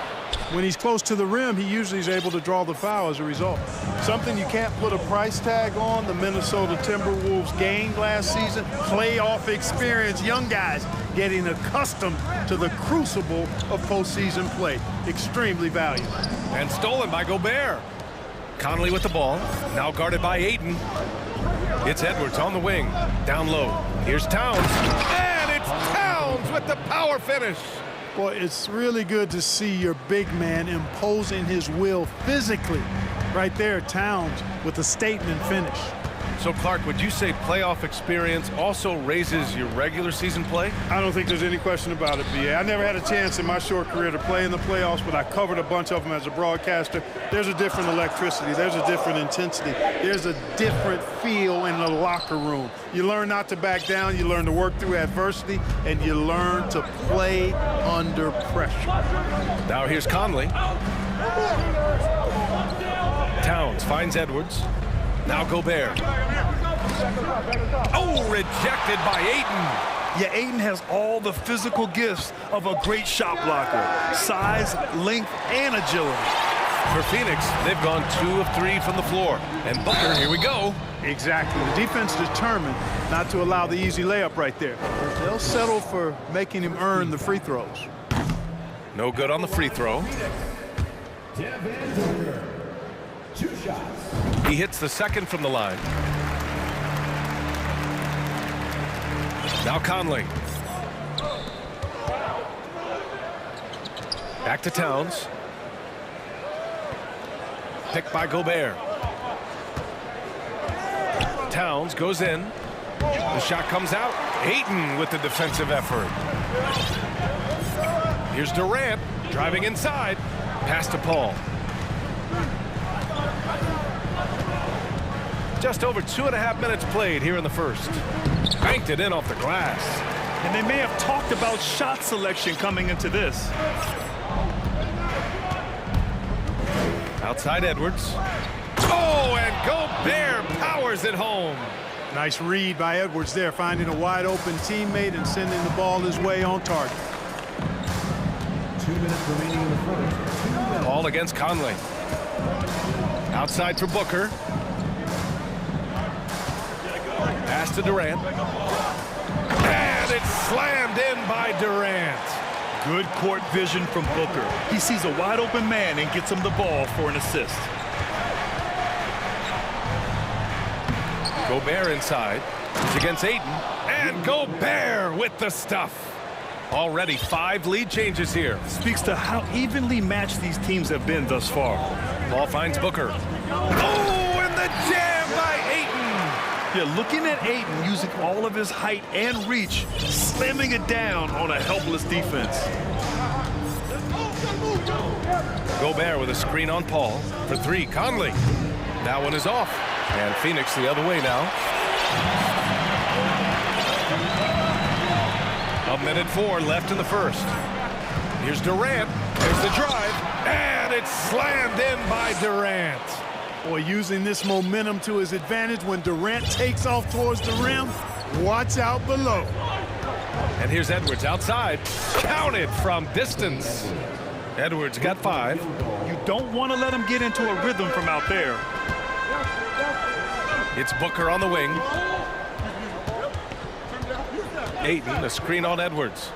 when he's close to the rim, he usually is able to draw the foul as a result. Something you can't put a price tag on, the Minnesota Timberwolves gained last season, playoff experience, young guys getting accustomed to the crucible of postseason play. Extremely valuable. And stolen by Gobert. Conley with the ball, now guarded by Ayton. It's Edwards on the wing, down low. Here's Towns, and it's Towns with the power finish. Boy, it's really good to see your big man imposing his will physically. Right there, Towns with a statement finish. So, Clark, would you say playoff experience also raises your regular season play? I don't think there's any question about it, B.A. I never had a chance in my short career to play in the playoffs, but I covered a bunch of them as a broadcaster. There's a different electricity. There's a different intensity. There's a different feel in the locker room. You learn not to back down. You learn to work through adversity, and you learn to play under pressure. Now here's Conley. Towns finds Edwards. Now Gobert. Oh, rejected by Ayton. Yeah, Ayton has all the physical gifts of a great shot blocker. Size, length, and agility. For Phoenix, they've gone 2 of 3 from the floor. And Booker, here we go. Exactly. The defense determined not to allow the easy layup right there. They'll settle for making him earn the free throws. No good on the free throw. 2 shots. He hits the second from the line. Now Conley. Back to Towns. Picked by Gobert. Towns goes in. The shot comes out. Ayton with the defensive effort. Here's Durant driving inside. Pass to Paul. Just over 2.5 minutes played here in the first. Banked it in off the glass. And they may have talked about shot selection coming into this. Outside Edwards. Oh, and Gobert powers it home. Nice read by Edwards there, finding a wide open teammate and sending the ball his way on target. 2 minutes remaining in the first. Ball against Conley. Outside for Booker. Pass to Durant. And it's slammed in by Durant. Good court vision from Booker. He sees a wide open man and gets him the ball for an assist. Gobert inside. It's against Ayton. And Gobert with the stuff. Already 5 lead changes here. Speaks to how evenly matched these teams have been thus far. Ball finds Booker. Oh, and the jam by Ayton. Yeah, looking at Ayton using all of his height and reach, slamming it down on a helpless defense. Gobert with a screen on Paul. For 3, Conley. That one is off. And Phoenix the other way now. 1:04 left in the first. Here's Durant. There's the drive. And it's slammed in by Durant. Boy, using this momentum to his advantage when Durant takes off towards the rim. Watch out below. And here's Edwards outside. Counted from distance. Edwards got 5. You don't want to let him get into a rhythm from out there. It's Booker on the wing. Ayton, a screen on Edwards.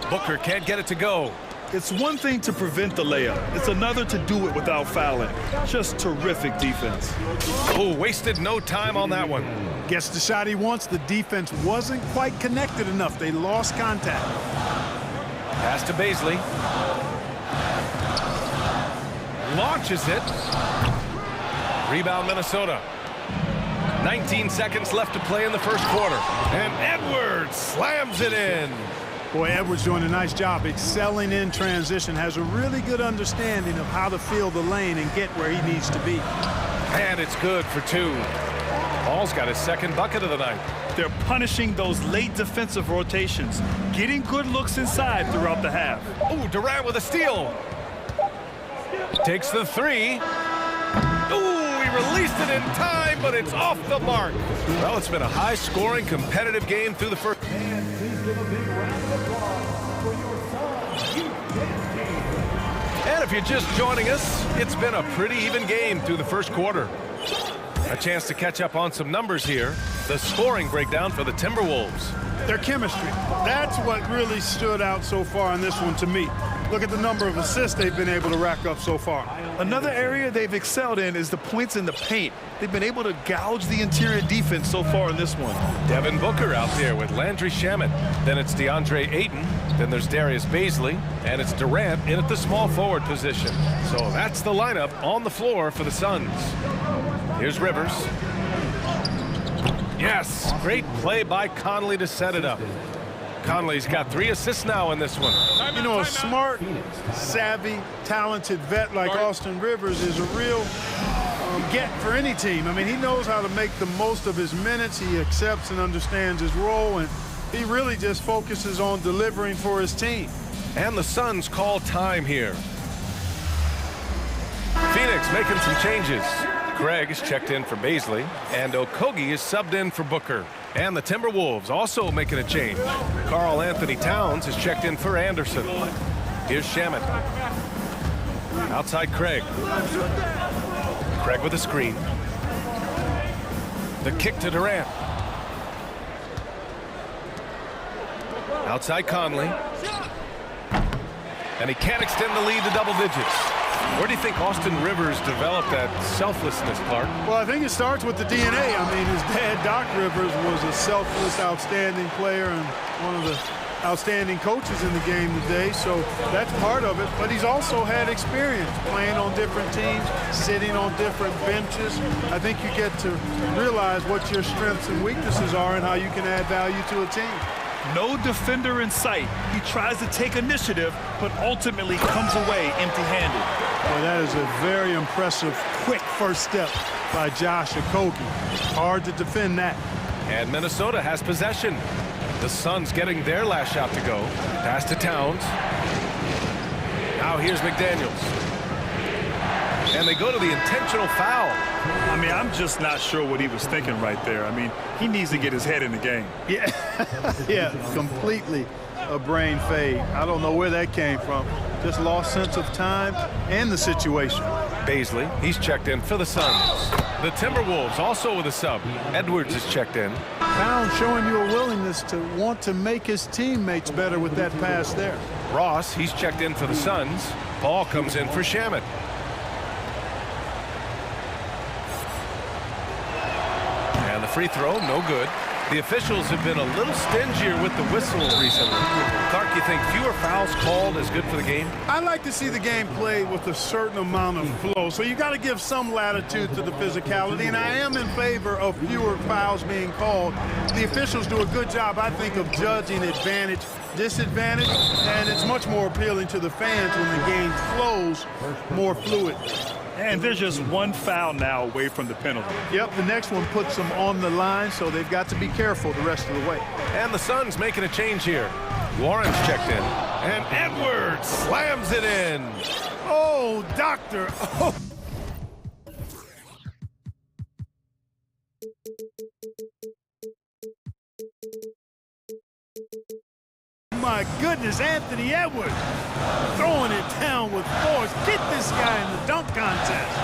Booker can't get it to go. It's one thing to prevent the layup. It's another to do it without fouling. Just terrific defense. Oh, wasted no time on that one. Gets the shot he wants. The defense wasn't quite connected enough. They lost contact. Pass to Baisley. Launches it. Rebound Minnesota. 19 seconds left to play in the first quarter. And Edwards slams it in. Boy, Edwards doing a nice job excelling in transition. Has a really good understanding of how to fill the lane and get where he needs to be. And it's good for 2. Paul's got his second bucket of the night. They're punishing those late defensive rotations, getting good looks inside throughout the half. Oh, Durant with a steal. Takes the 3. Ooh, he released it in time, but it's off the mark. Well, it's been a high-scoring, competitive game through the first. And please give a big round of applause for your son's youth dance team. And if you're just joining us, it's been a pretty even game through the first quarter. A chance to catch up on some numbers here. The scoring breakdown for the Timberwolves. Their chemistry. That's what really stood out so far in this one to me. Look at the number of assists they've been able to rack up so far. Another area they've excelled in is the points in the paint. They've been able to gouge the interior defense so far in this one. Devin Booker out there with Landry Shamet. Then it's DeAndre Ayton. Then there's Darius Baisley. And it's Durant in at the small forward position. So that's the lineup on the floor for the Suns. Here's Rivers. Yes, great play by Conley to set it up. Conley's got 3 assists now in this one. You know, a smart, savvy, talented vet like Austin Rivers is a real get for any team. I mean, he knows how to make the most of his minutes. He accepts and understands his role, and he really just focuses on delivering for his team. And the Suns call time here. Phoenix making some changes. Craig is checked in for Baisley, and Okogie is subbed in for Booker. And the Timberwolves also making a change. Karl Anthony Towns is checked in for Anderson. Here's Shamet. Outside Craig. Craig with a screen. The kick to Durant. Outside Conley. And he can't extend the lead to double digits. Where do you think Austin Rivers developed that selflessness, Clark? Well, I think it starts with the DNA. I mean, his dad, Doc Rivers, was a selfless, outstanding player and one of the outstanding coaches in the game today. So that's part of it. But he's also had experience playing on different teams, sitting on different benches. I think you get to realize what your strengths and weaknesses are and how you can add value to a team. No defender in sight. He tries to take initiative, but ultimately comes away empty-handed. Well, that is a very impressive, quick first step by Josh Okogie. Hard to defend that. And Minnesota has possession. The Suns getting their last shot to go. Pass to Towns. Now here's McDaniels. And they go to the intentional foul. I mean, I'm just not sure what he was thinking right there. I mean, he needs to get his head in the game. Yeah, yeah, completely a brain fade. I don't know where that came from. Just lost sense of time and the situation. Baisley, he's checked in for the Suns. The Timberwolves also with a sub. Edwards is checked in. Towns showing you a willingness to want to make his teammates better with that pass there. Ross, he's checked in for the Suns. Ball comes in for Shamet. And the free throw, no good. The officials have been a little stingier with the whistle recently. Clark, you think fewer fouls called is good for the game? I like to see the game played with a certain amount of flow. So you got to give some latitude to the physicality, and I am in favor of fewer fouls being called. The officials do a good job, I think, of judging advantage, disadvantage, and it's much more appealing to the fans when the game flows more fluid. And there's just one foul now away from the penalty. Yep, the next one puts them on the line, so they've got to be careful the rest of the way. And the Suns making a change here. Warren's checked in. And Edwards slams it in. Oh, doctor. Oh. goodness, Anthony Edwards throwing it down with force. Get this guy in the dunk contest.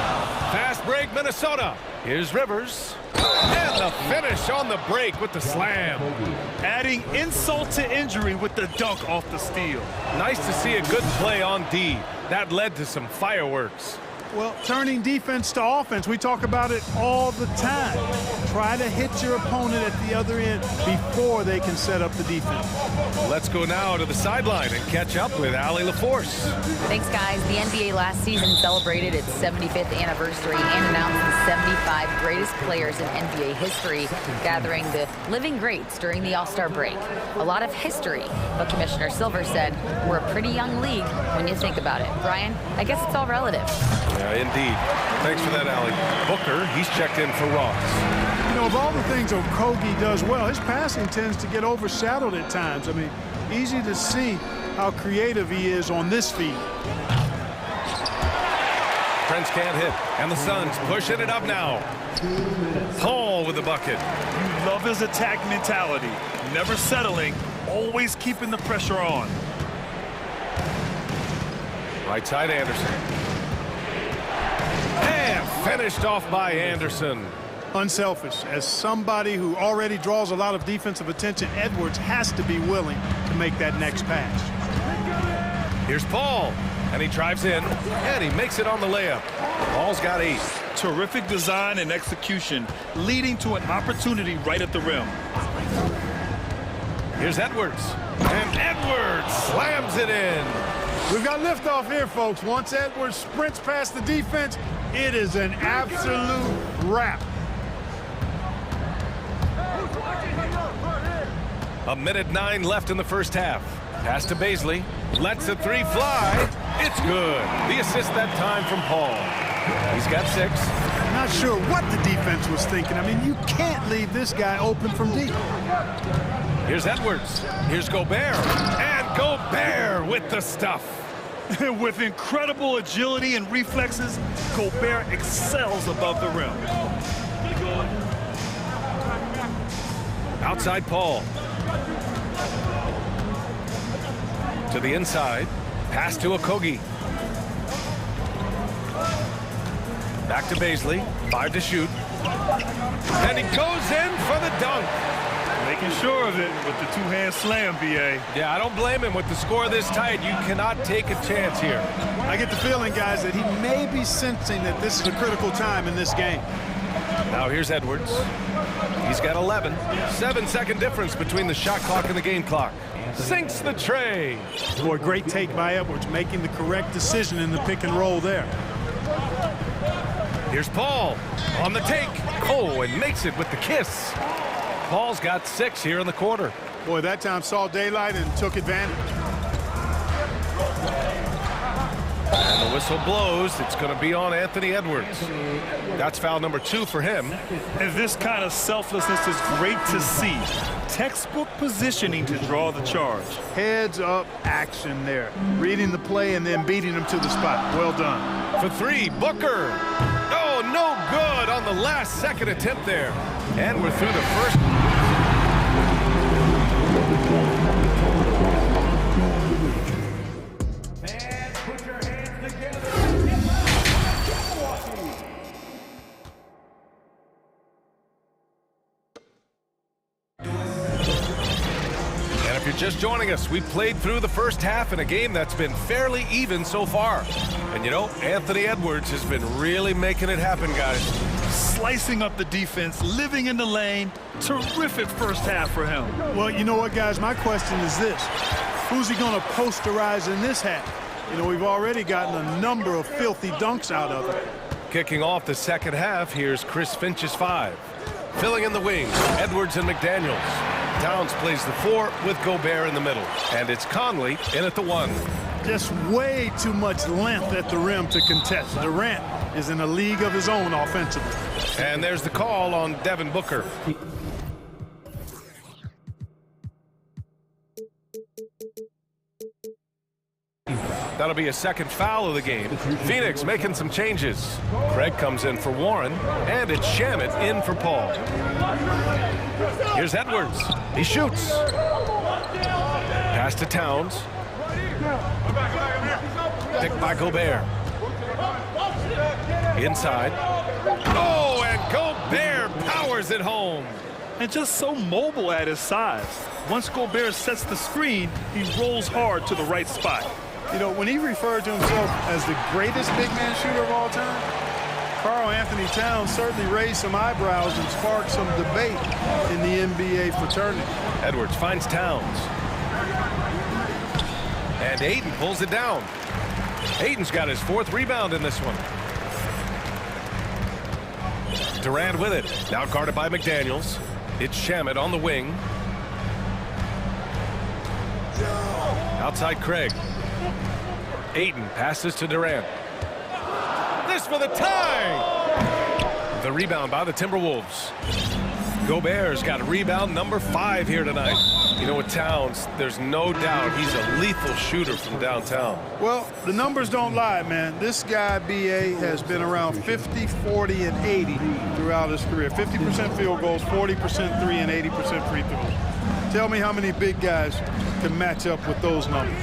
Fast break, Minnesota. Here's Rivers. And the finish on the break with the slam. Adding insult to injury with the dunk off the steal. Nice to see a good play on D. That led to some fireworks. Well, turning defense to offense, we talk about it all the time. Try to hit your opponent at the other end before they can set up the defense. Let's go now to the sideline and catch up with Allie LaForce. Thanks, guys. The NBA last season celebrated its 75th anniversary and announced the 75 greatest players in NBA history, gathering the living greats during the All-Star break. A lot of history, but Commissioner Silver said we're a pretty young league when you think about it. Brian, I guess it's all relative. Yeah, indeed. Thanks for that, Allie. Booker, he's checked in for Ross. You know, of all the things Okogie does well, his passing tends to get overshadowed at times. I mean, easy to see how creative he is on this feed. Prince can't hit, and the Suns pushing it up now. Paul with the bucket. You love his attack mentality. Never settling, always keeping the pressure on. Right side, Anderson. And finished off by Anderson. Unselfish. As somebody who already draws a lot of defensive attention, Edwards has to be willing to make that next pass. Here's Paul, and he drives in, and he makes it on the layup. Paul's got 8. Terrific design and execution, leading to an opportunity right at the rim. Here's Edwards, and Edwards slams it in. We've got liftoff here, folks. Once Edwards sprints past the defense, it is an absolute wrap. A minute 9 left in the first half. Pass to Baisley. Lets the 3 fly. It's good. The assist that time from Paul. He's got 6. Not sure what the defense was thinking. I mean, you can't leave this guy open from deep. Here's Edwards. Here's Gobert. And Gobert with the stuff. With incredible agility and reflexes, Gobert excels above the rim. Outside Paul. To the inside. Pass to Okogie. Back to Baisley. 5 to shoot. And he goes in for the dunk. Making sure of it with the two-hand slam, B.A. Yeah, I don't blame him. With the score this tight, you cannot take a chance here. I get the feeling, guys, that he may be sensing that this is a critical time in this game. Now here's Edwards. He's got 11. 7-second difference between the shot clock and the game clock. Sinks the tray. Boy, great take by Edwards, making the correct decision in the pick and roll there. Here's Paul on the take. Oh, and makes it with the kiss. Paul's got 6 here in the quarter. Boy, that time saw daylight and took advantage. And the whistle blows. It's going to be on Anthony Edwards. That's foul number 2 for him. And this kind of selflessness is great to see. Textbook positioning to draw the charge. Heads up action there. Reading the play and then beating him to the spot. Well done. For 3, Booker. Oh, no good on the last second attempt there. And we're through the first. And put your hands together. And if you're just joining us, we played through the first half in a game that's been fairly even so far. And you know, Anthony Edwards has been really making it happen, guys. Slicing up the defense, living in the lane. Terrific first half for him. Well, you know what, guys? My question is this. Who's he going to posterize in this half? You know, we've already gotten a number of filthy dunks out of it. Kicking off the second half, here's Chris Finch's 5. Filling in the wings, Edwards and McDaniels. Towns plays the 4 with Gobert in the middle. And it's Conley in at the 1. Just way too much length at the rim to contest. Durant is in a league of his own offensively. And there's the call on Devin Booker. That'll be a second foul of the game. Phoenix making some changes. Craig comes in for Warren, and it's Shamet in for Paul. Here's Edwards. He shoots. Pass to Towns. Picked by Gobert. Inside. Oh, and Gobert powers it home. And just so mobile at his size. Once Gobert sets the screen, he rolls hard to the right spot. You know, when he referred to himself as the greatest big man shooter of all time, Karl Anthony Towns certainly raised some eyebrows and sparked some debate in the NBA fraternity. Edwards finds Towns. And Ayton pulls it down. Ayton's got his 4th rebound in this one. Durant with it. Now guarded by McDaniels. It's Shamet on the wing. Outside Craig. Ayton passes to Durant. This for the tie! The rebound by the Timberwolves. Gobert's got rebound number 5 here tonight. You know, with Towns, there's no doubt he's a lethal shooter from downtown. Well, the numbers don't lie, man. This guy, B.A., has been around 50, 40, and 80 throughout his career. 50% field goals, 40% 3, and 80% free throws. Tell me how many big guys can match up with those numbers.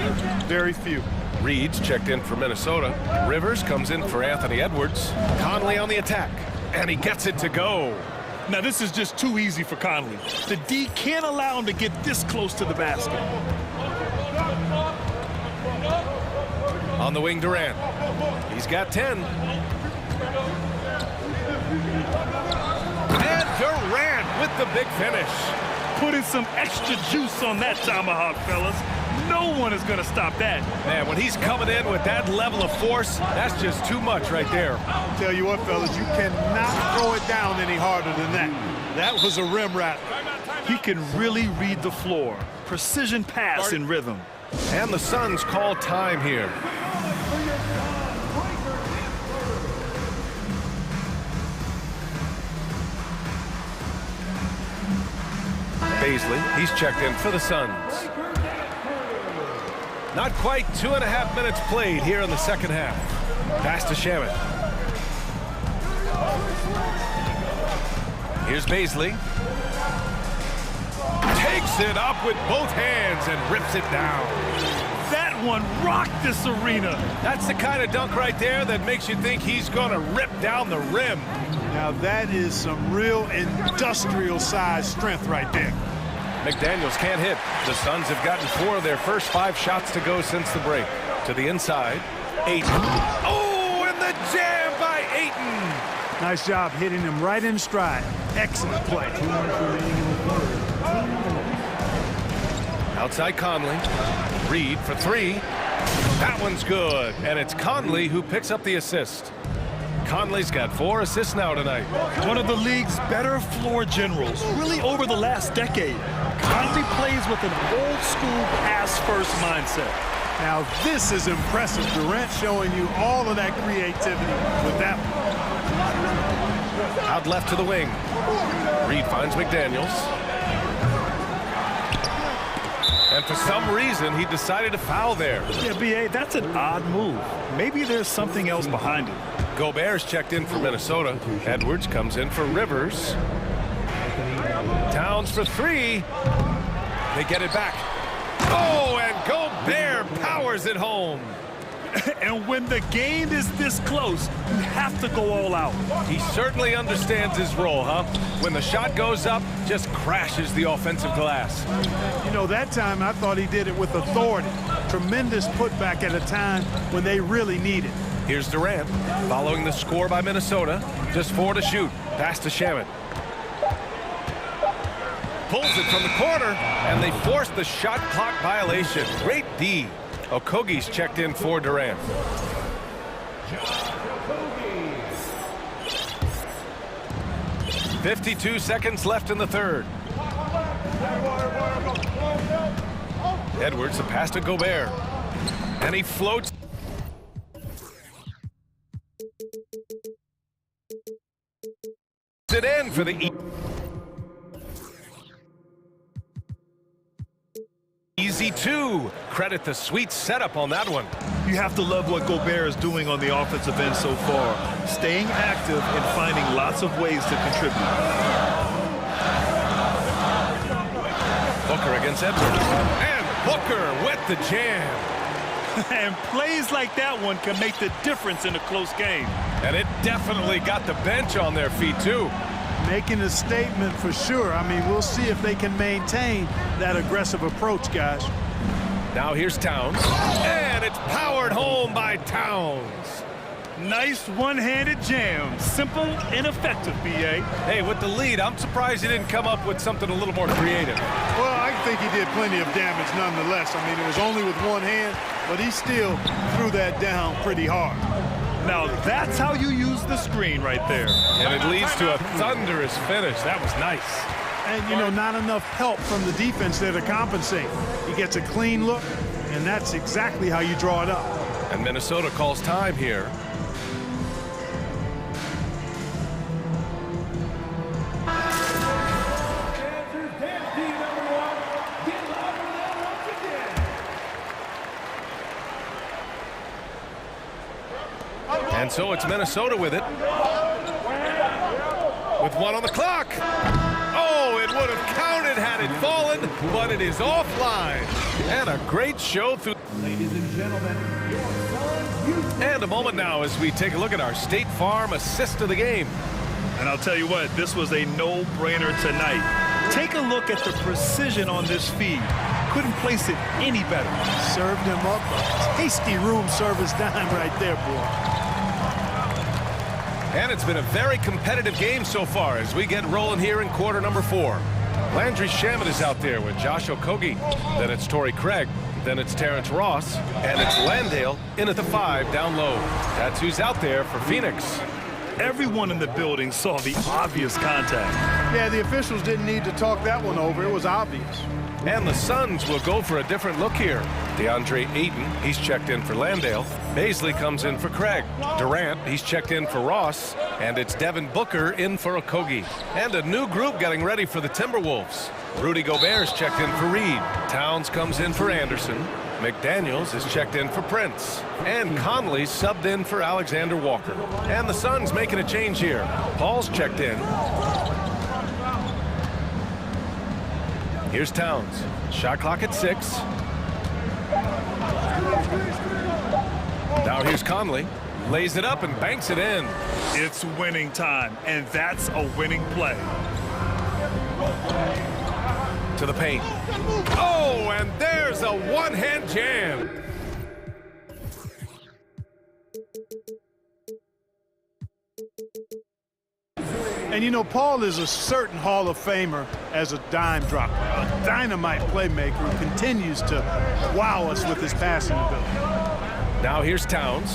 Very few. Reed's checked in for Minnesota. Rivers comes in for Anthony Edwards. Conley on the attack, and he gets it to go. Now, this is just too easy for Conley. The D can't allow him to get this close to the basket. On the wing, Durant. He's got 10. And Durant with the big finish. Putting some extra juice on that tomahawk, fellas. No one is going to stop that. Man, when he's coming in with that level of force, that's just too much right there. Tell you what, fellas, you cannot throw it down any harder than that. That was a rim rattler. He can really read the floor. Precision pass in rhythm. And the Suns call time here. Baisley, he's checked in for the Suns. Not quite 2.5 minutes played here in the second half. Pass to Shamet. Here's Baisley. Takes it up with both hands and rips it down. That one rocked this arena. That's the kind of dunk right there that makes you think he's going to rip down the rim. Now that is some real industrial size strength right there. McDaniels can't hit. The Suns have gotten 4 of their first 5 shots to go since the break. To the inside, Ayton. Oh, and the jam by Ayton. Nice job hitting him right in stride. Excellent play. Outside Conley. Reed for 3. That one's good. And it's Conley who picks up the assist. Conley's got 4 assists now tonight. One of the league's better floor generals, really over the last decade. Conley plays with an old-school pass-first mindset. Now this is impressive. Durant showing you all of that creativity with that one. Out left to the wing. Reed finds McDaniels. And for some reason, he decided to foul there. Yeah, B.A., that's an odd move. Maybe there's something else behind it. Gobert's checked in for Minnesota. Edwards comes in for Rivers. Towns for 3. They get it back. Oh, and Gobert powers it home. And when the game is this close, you have to go all out. He certainly understands his role, huh? When the shot goes up, just crashes the offensive glass. You know, that time I thought he did it with authority. Tremendous putback at a time when they really need it. Here's Durant, following the score by Minnesota. Just 4 to shoot. Pass to Shamet. Pulls it from the corner, and they force the shot clock violation. Great D. Okogie's checked in for Durant. 52 seconds left in the third. Edwards, the pass to Gobert. And he floats. It in for the easy 2. Credit the sweet setup on that one. You have to love what Gobert is doing on the offensive end so far. Staying active and finding lots of ways to contribute. Booker against Edwards. And Booker with the jam. And plays like that one can make the difference in a close game. And it definitely got the bench on their feet, too. Making a statement for sure. I mean, we'll see if they can maintain that aggressive approach, guys. Now here's Towns. And it's powered home by Towns. Nice one-handed jam. Simple and effective, B.A. Hey, with the lead, I'm surprised he didn't come up with something a little more creative. Well, I think he did plenty of damage nonetheless. I mean, it was only with one hand, but he still threw that down pretty hard. Now that's how you use the screen right there. And it leads to a thunderous finish. That was nice. And, you know, not enough help from the defense there to compensate. He gets a clean look, and that's exactly how you draw it up. And Minnesota calls time here. And so it's Minnesota with it. With one on the clock. Oh, it would have counted had it fallen, but it is offline. And a great show through. Ladies and gentlemen, and a moment now as we take a look at our State Farm assist of the game. And I'll tell you what, this was a no-brainer tonight. Take a look at the precision on this feed. Couldn't place it any better. Served him up a tasty room service dime right there, boy. And it's been a very competitive game so far as we get rolling here in quarter number 4. Landry Shamet is out there with Josh Okogie. Then it's Torrey Craig. Then it's Terrence Ross. And it's Landale in at the 5 down low. That's who's out there for Phoenix. Everyone in the building saw the obvious contact. Yeah, the officials didn't need to talk that one over. It was obvious. And the Suns will go for a different look here. DeAndre Ayton, he's checked in for Landale. Baisley comes in for Craig. Durant, he's checked in for Ross. And it's Devin Booker in for Okogie. And a new group getting ready for the Timberwolves. Rudy Gobert's checked in for Reed. Towns comes in for Anderson. McDaniels is checked in for Prince. And Conley subbed in for Alexander Walker. And the Suns making a change here. Paul's checked in. Here's Towns. Shot clock at 6. Now here's Conley. Lays it up and banks it in. It's winning time, and that's a winning play. To the paint. Oh, and there's a one-hand jam. And, you know, Paul is a certain Hall of Famer as a dime dropper, a dynamite playmaker who continues to wow us with his passing ability. Now here's Towns.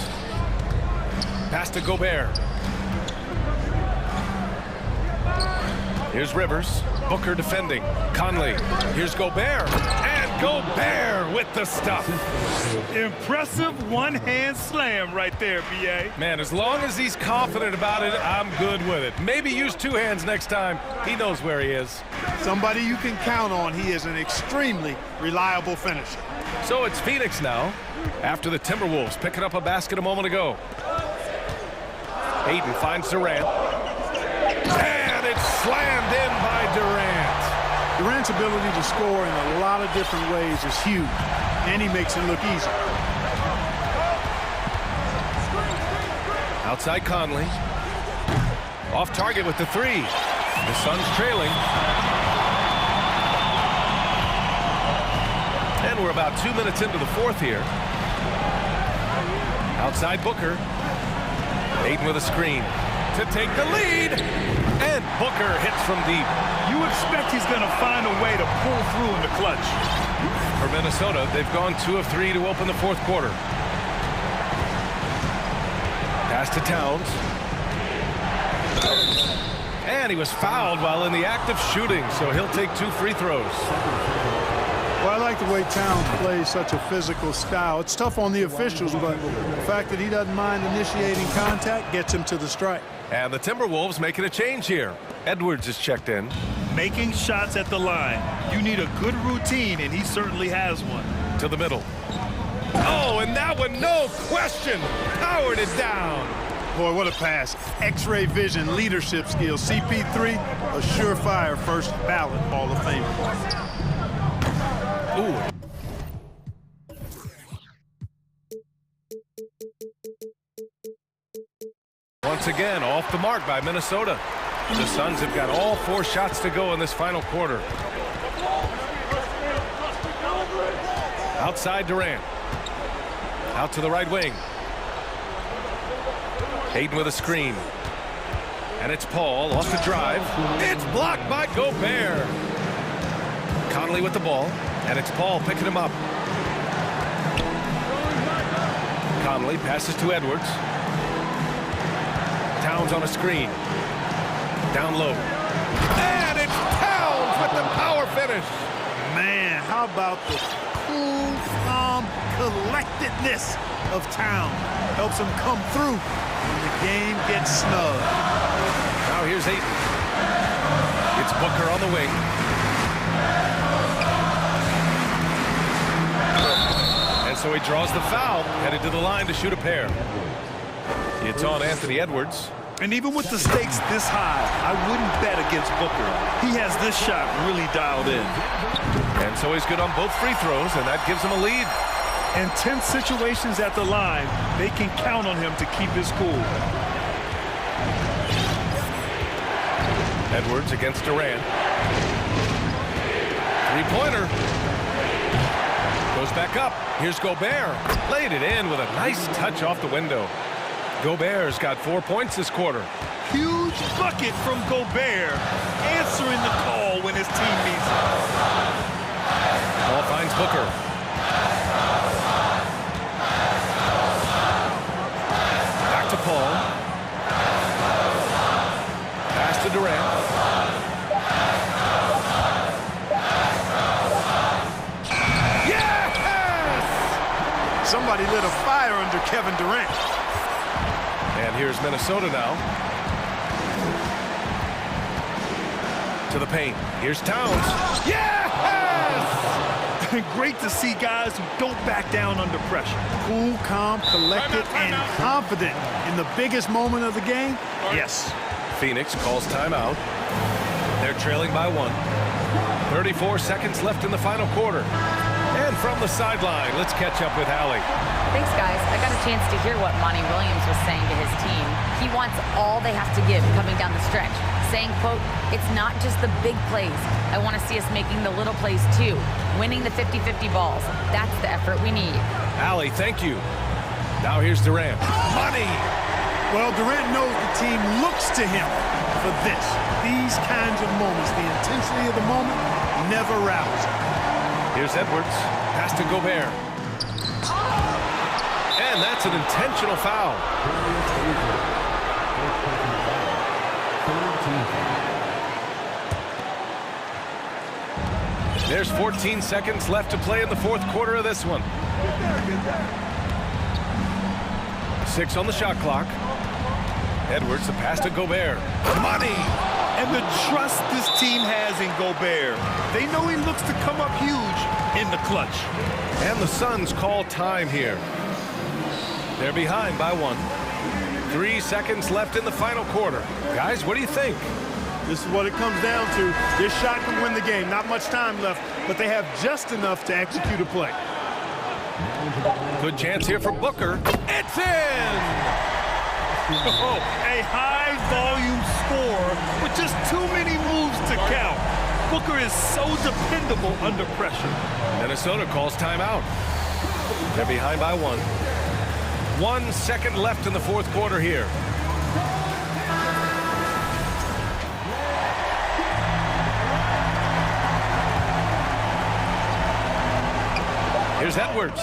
Pass to Gobert. Here's Rivers. Booker defending. Conley. Here's Gobert. And Gobert with the stuff. Impressive one-hand slam right there, B.A. Man, as long as he's confident about it, I'm good with it. Maybe use 2 hands next time. He knows where he is. Somebody you can count on. He is an extremely reliable finisher. So it's Phoenix now, after the Timberwolves picking up a basket a moment ago. Ayton finds Durant. And it's slammed in by Durant. Durant's ability to score in a lot of different ways is huge, and he makes it look easy. Outside Conley. Off target with the 3. The Suns trailing. And we're about 2 minutes into the 4th here. Outside Booker. Ayton with a screen to take the lead. And Booker hits from deep. You expect he's going to find a way to pull through in the clutch. For Minnesota, they've gone 2 of 3 to open the 4th quarter. Pass to Towns. And he was fouled while in the act of shooting, so he'll take 2 free throws. Well, I like the way Towns plays such a physical style. It's tough on the officials, but the fact that he doesn't mind initiating contact gets him to the strike. And the Timberwolves making a change here. Edwards is checked in. Making shots at the line. You need a good routine, and he certainly has one. To the middle. Oh, and that one, no question, powered it down. Boy, what a pass. X-ray vision, leadership skills. CP3, a surefire first ballot Hall of Famer. Ooh. once again off the mark by Minnesota. The Suns have got all 4 shots to go in this final quarter. Outside Durant. Out to the right wing. Hayden with a screen. And it's Paul off the drive. It's blocked by Gobert. Conley with the ball. And it's Paul picking him up. Conley passes to Edwards. Towns on a screen. Down low. And it's Towns with the power finish. Man, how about the cool, calm collectedness of Towns? Helps him come through when the game gets snug. Now here's Ayton. It's Booker on the wing. And so he draws the foul, headed to the line to shoot a pair. It's on Anthony Edwards. And even with the stakes this high, I wouldn't bet against Booker. He has this shot really dialed in. And so he's good on both free throws, and that gives him a lead. In tense situations at the line, they can count on him to keep his cool. Edwards against Durant. Three-pointer. Goes back up. Here's Gobert. Laid it in with a nice touch off the window. Gobert's got 4 points this quarter. Huge bucket from Gobert, answering the call when his team needs him. Ball finds Booker. Back to Paul. Pass to Durant. Yes! Somebody lit a fire under Kevin Durant. And here's Minnesota now. To the paint. Here's Towns. Yes! Great to see guys who don't back down under pressure. Cool, calm, collected, and confident in the biggest moment of the game. Yes. Phoenix calls timeout. They're trailing by 1. 34 seconds left in the final quarter. And from the sideline, let's catch up with Allie. Thanks, guys. I got a chance to hear what Monty Williams was saying to his team. He wants all they have to give coming down the stretch, saying, quote, it's not just the big plays. I want to see us making the little plays, too. Winning the 50-50 balls. That's the effort we need. Allie, thank you. Now here's Durant. Money! Well, Durant knows the team looks to him for this. These kinds of moments, the intensity of the moment, never rattles. Here's Edwards. Pass to Gobert. And that's an intentional foul. There's 14 seconds left to play in the fourth quarter of this one. 6 on the shot clock. Edwards, the pass to Gobert. Money! And the trust this team has in Gobert. They know he looks to come up huge in the clutch. And the Suns call time here. They're behind by 1. 3 seconds left in the final quarter. Guys, what do you think? This is what it comes down to. This shot can win the game. Not much time left, but they have just enough to execute a play. Good chance here for Booker. It's in! Oh, a high-volume score with just too many moves to count. Booker is so dependable under pressure. Minnesota calls timeout. They're behind by 1. 1 second left in the fourth quarter here. Here's Edwards.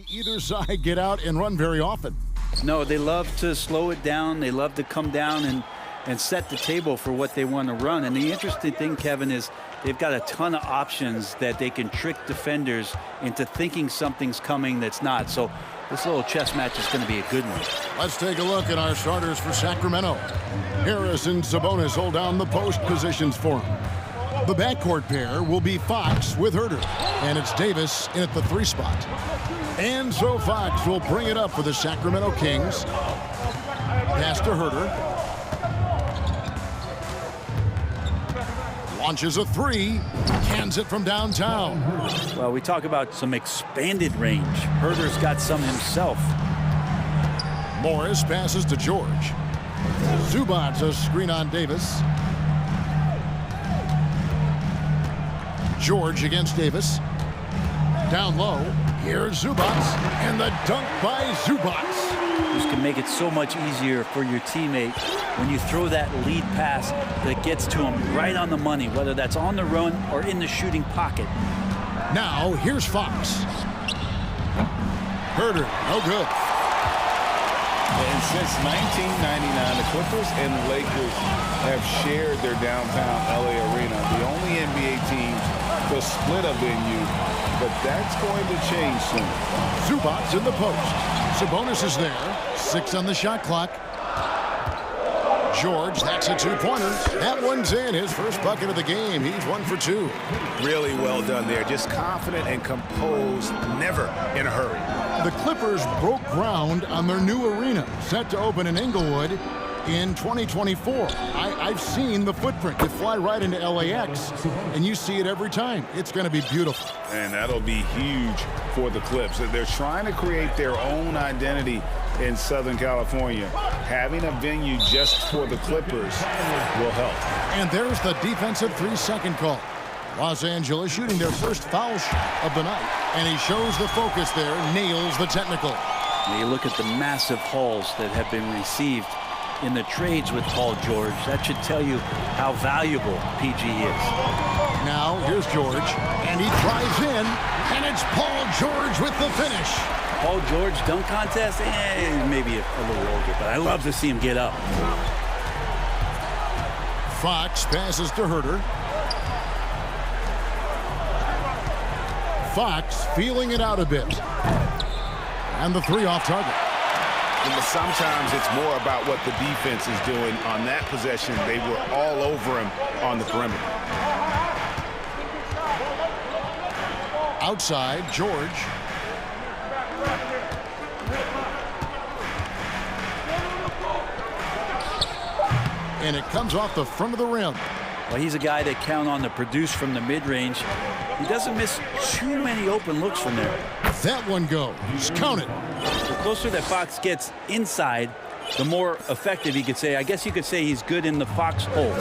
Either side get out and run very often. No, they love to slow it down. They love to come down and set the table for what they want to run. And the interesting thing, Kevin, is they've got a ton of options that they can trick defenders into thinking something's coming that's not. So this little chess match is going to be a good one. Let's take a look at our starters for Sacramento. Harris and Sabonis hold down the post positions for him. The backcourt pair will be Fox with Herter, and it's Davis in at the 3 spot. And so Fox will bring it up for the Sacramento Kings. Pass to Herter. Launches a 3, cans it from downtown. Well, we talk about some expanded range. Herter's got some himself. Morris passes to George. Zubac's a screen on Davis. George against Davis. Down low, here's Zubac, and the dunk by Zubac. This can make it so much easier for your teammate when you throw that lead pass that gets to him right on the money, whether that's on the run or in the shooting pocket. Now, here's Fox. Herter, no good. And since 1999, the Clippers and Lakers have shared their downtown LA arena, the only NBA teams to split a venue, but that's going to change soon. Zubac's in the post. Sabonis is there. 6 on the shot clock. George, that's a 2-pointer. That one's in. His first bucket of the game. He's 1 for 2. Really well done there. Just confident and composed, never in a hurry. The Clippers broke ground on their new arena, set to open in Inglewood in 2024. I've seen the footprint. You fly right into LAX, and you see it every time. It's going to be beautiful. And that'll be huge for the Clips. They're trying to create their own identity in Southern California. Having a venue just for the Clippers will help. And there's the defensive 3-second call. Los Angeles shooting their first foul shot of the night. And he shows the focus there, nails the technical. Now you look at the massive hauls that have been received in the trades with Paul George. That should tell you how valuable PG is. Now here's George, and he drives in, and it's Paul George with the finish. Paul George dunk contest, maybe a little older, but I love to see him get up. Fox passes to Herter. Fox feeling it out a bit. And the 3 off target. But sometimes it's more about what the defense is doing. On that possession, they were all over him on the perimeter. Outside, George. And it comes off the front of the rim. Well, he's a guy that count on to produce from the mid-range. He doesn't miss too many open looks from there. That one goes. Count it. The closer that Fox gets inside, the more effective he could say. I guess you could say he's good in the Fox hole.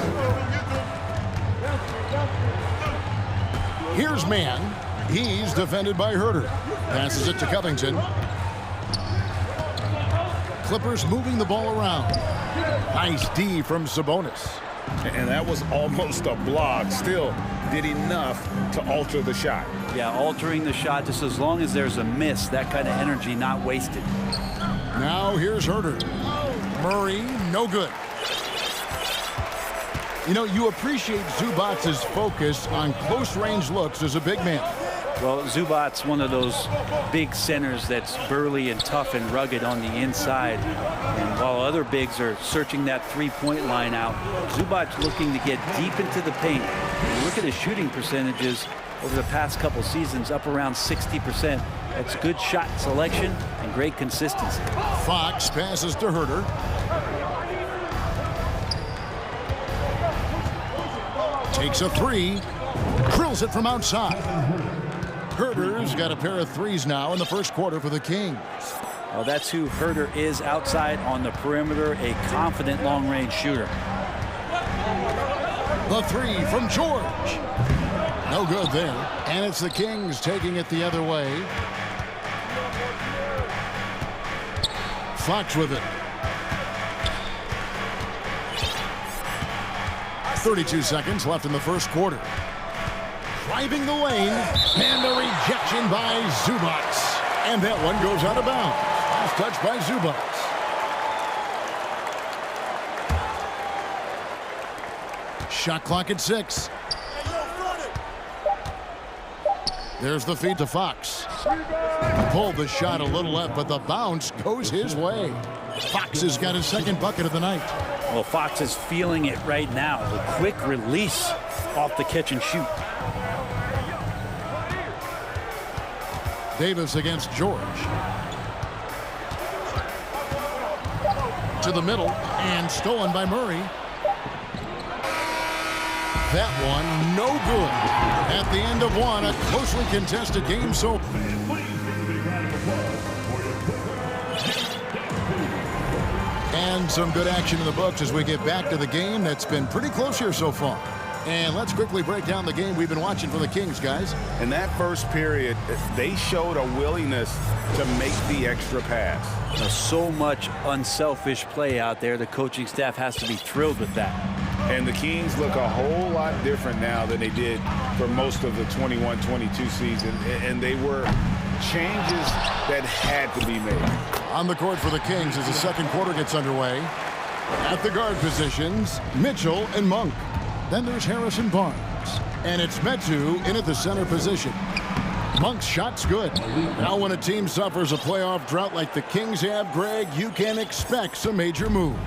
Here's man. He's defended by Herter. Passes it to Covington. Clippers moving the ball around. Nice D from Sabonis. And that was almost a block. Still did enough to alter the shot. Yeah, altering the shot just as long as there's a miss. That kind of energy not wasted. Now here's Herter. Murray, no good. You know, you appreciate Zubac's focus on close-range looks as a big man. Well, Zubac's one of those big centers that's burly and tough and rugged on the inside. And while other bigs are searching that three-point line out, Zubac's looking to get deep into the paint. And look at his shooting percentages over the past couple seasons, up around 60%. That's good shot selection and great consistency. Fox passes to Herter. Takes a three, drills it from outside. Herter's got a pair of threes now in the first quarter for the Kings. Well, that's who Herter is outside on the perimeter, a confident long-range shooter. The three from George. No good there. And it's the Kings taking it the other way. Fox with it. 32 seconds left in the first quarter. Driving the lane, and a rejection by Zubac. And that one goes out of bounds. Last touch by Zubats. Shot clock at 6. There's the feed to Fox. Pulled the shot a little left, but the bounce goes his way. Fox has got his second bucket of the night. Well, Fox is feeling it right now. The quick release off the catch and shoot. Davis against George. To the middle, and stolen by Murray. That one, no good. At the end of one, a closely contested game so... And some good action in the books as we get back to the game that's been pretty close here so far. And let's quickly break down the game we've been watching for the Kings, guys. In that first period, they showed a willingness to make the extra pass. There's so much unselfish play out there. The coaching staff has to be thrilled with that. And the Kings look a whole lot different now than they did for most of the 21-22 season. And they were changes that had to be made. On the court for the Kings as the second quarter gets underway. At the guard positions, Mitchell and Monk. Then there's Harrison Barnes. And it's Metu in at the center position. Monk's shot's good. Now when a team suffers a playoff drought like the Kings have, Greg, you can expect some major moves.